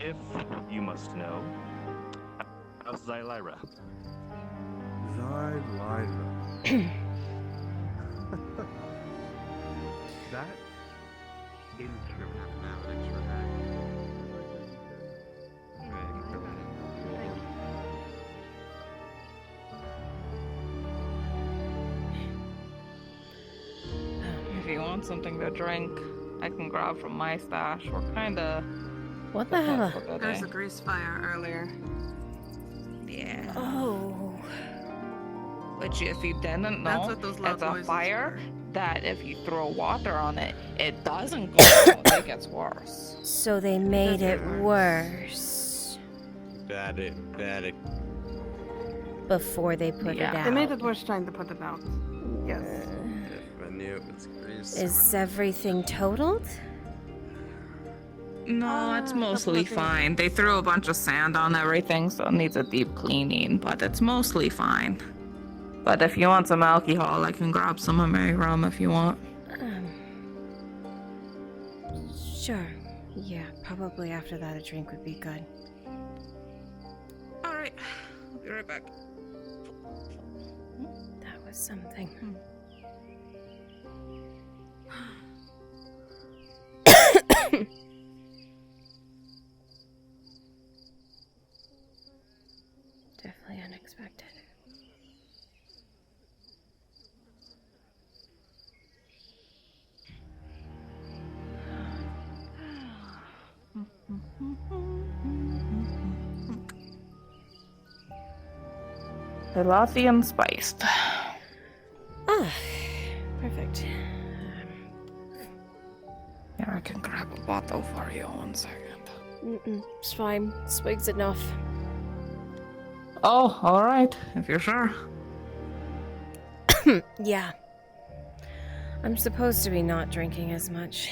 If you must know, House Xylyra. Xylyra. That interesting. If you want something to drink, I can grab from my stash. We're kinda... What the hell? There's a grease fire earlier. Yeah. Oh. Which if you didn't That's know, what those loud it's a noises fire that if you throw water on it, it doesn't go out, it gets worse. So they made it worse Bad it. before they put it out. They made it worse trying to put it out. Yes. I knew it was grease. Is everything totaled? No, it's mostly fine. They threw a bunch of sand on everything, so it needs a deep cleaning, but it's mostly fine. But if you want some alcohol, I can grab some of my rum if you want. Sure. Yeah, probably after that a drink would be good. Alright, I'll be right back. That was something. Definitely unexpected. Elathi spiced. Ah, perfect. Yeah, I can grab a bottle for you. 1 second. It's fine. Swig's enough. Oh, alright, if you're sure. Yeah. I'm supposed to be not drinking as much.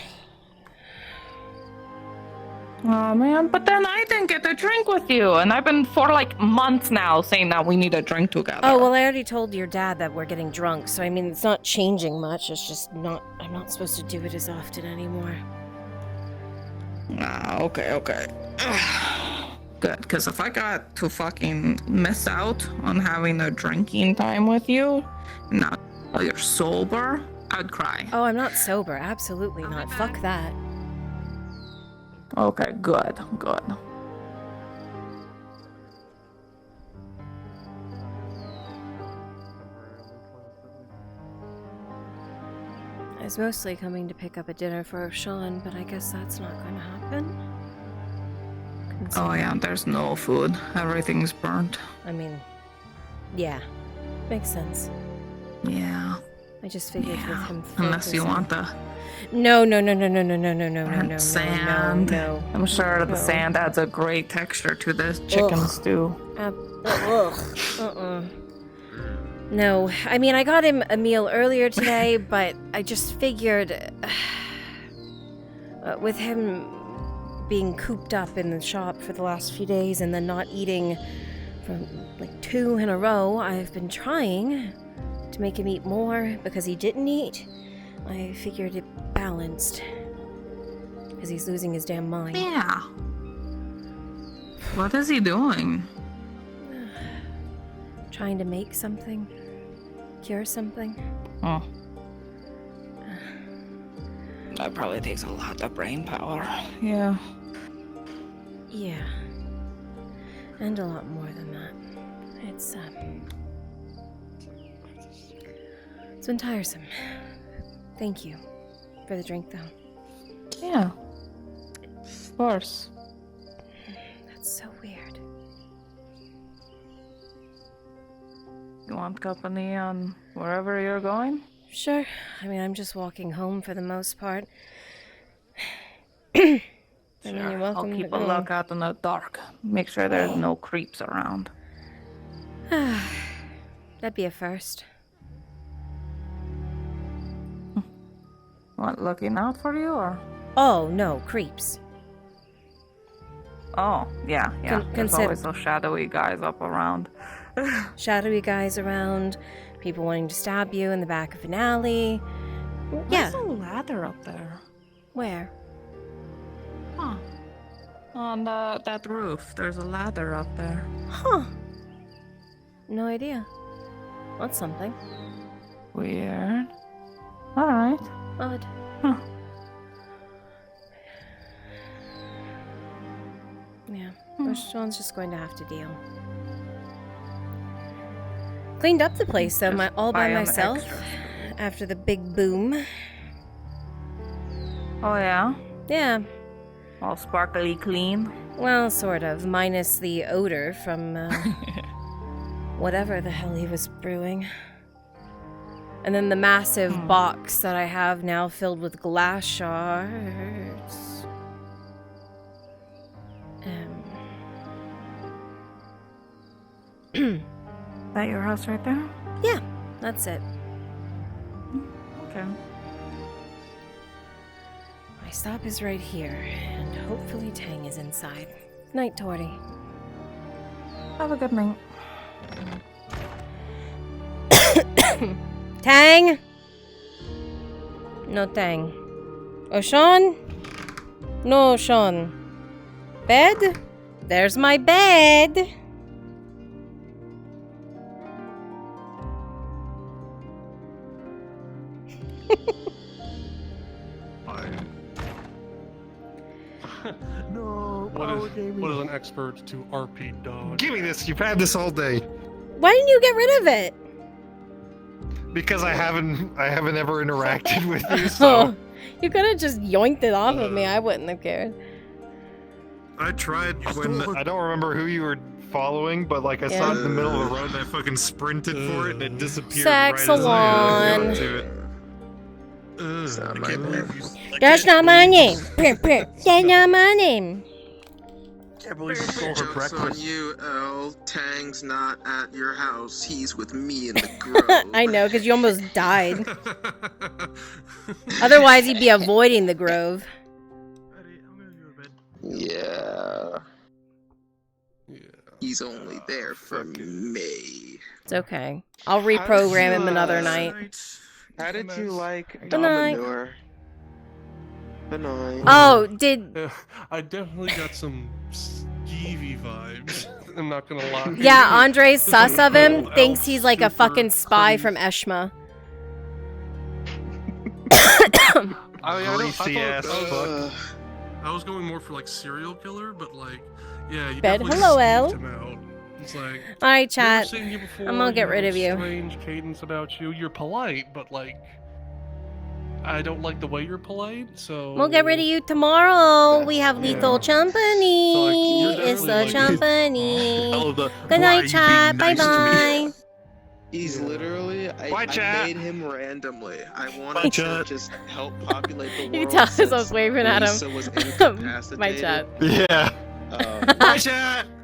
Oh man, but then I didn't get a drink with you, and I've been for like months now saying that we need a drink together. Oh, well, I already told your dad that we're getting drunk, so I mean, it's not changing much. It's just I'm not supposed to do it as often anymore. Ah, okay. Good, because if I got to fucking miss out on having a drinking time with you, now you're sober, I'd cry. Oh, I'm not sober. Absolutely not. Fuck that. Okay, good. I was mostly coming to pick up a dinner for Sean, but I guess that's not gonna happen. Oh yeah, there's no food. Everything's burnt. I mean, yeah. Makes sense. Yeah. I just figured with him Unless you focusing- want the No. I'm sure the No. sand adds a great texture to this chicken Ugh. stew. No, I mean, I got him a meal earlier today, but I just figured with him being cooped up in the shop for the last few days and then not eating for like 2 in a row, I've been trying to make him eat more because he didn't eat. I figured it balanced because he's losing his damn mind. Yeah. What is he doing? Trying to make something, cure something. Oh. That probably takes a lot of brain power. Yeah. Yeah. And a lot more than that. It's been tiresome. Thank you for the drink, though. Yeah. Of course. That's so weird. You want company on wherever you're going? Sure. I mean, I'm just walking home for the most part. I mean, you're welcome I'll to keep a go. lookout in the dark. Make sure there's no creeps around. That'd be a first. Want looking out for you, or? Oh, no, creeps. Oh, yeah. There's consider- always those shadowy guys up around. Shadowy guys around, people wanting to stab you in the back of an alley. Yeah. There's a ladder up there. Where? Huh. On that roof, there's a ladder up there. Huh. No idea. That's something. Weird. Alright. Odd. Huh. Yeah. Sean's just going to have to deal. Cleaned up the place though, all by buy 'em myself extras. after the big boom. Oh, yeah? Yeah. All sparkly clean? Well, sort of, minus the odor from whatever the hell he was brewing. And then the massive box that I have now filled with glass shards. That your house right there? Yeah, that's it. Okay. My stop is right here, and hopefully Tang is inside. Night, Tori. Have a good night. Tang? No Tang. Oh, Sean? No, Sean. Bed? There's my bed. No. What is an expert to RP dog? Give me this. You've had this all day. Why didn't you get rid of it? Because I haven't ever interacted with you, so You could have just yoinked it off of me. I wouldn't have cared. I tried when I don't remember who you were following, but like I saw it in the middle of the road and I fucking sprinted for it and it disappeared right as I got to it. I can't believe you. That's not my name. That's not my name. Can't believe you stole her Joke's breakfast. on you, L. Tang's not at your house. He's with me in the grove. I know, because you almost died. Otherwise, he'd be avoiding the grove. Yeah. He's only there for me. It's okay. I'll reprogram him another night. How did you like Good night. Dominor? Good night. Oh, did... I definitely got some skeevy vibes. I'm not gonna lie. Yeah, Andre's sus of him thinks he's like a fucking spy from Eshma. I was going more for like serial killer, but like, yeah. You Bed. definitely Hello, skeeved El. him out. It's like, Alright, chat. never seen you before, I'm gonna get rid of you. Strange cadence about you. You're polite, but like, I don't like the way you're polite. So We'll get rid of you tomorrow. We have lethal company. It's the company. Good night, chat. Bye bye. He's literally. Bye, I chat. made him randomly. I Bye, wanted to chat. just help populate the world. You can tell as I was since waving at him. Lisa was incapacitated. My chat. Yeah. Um, Bye, chat.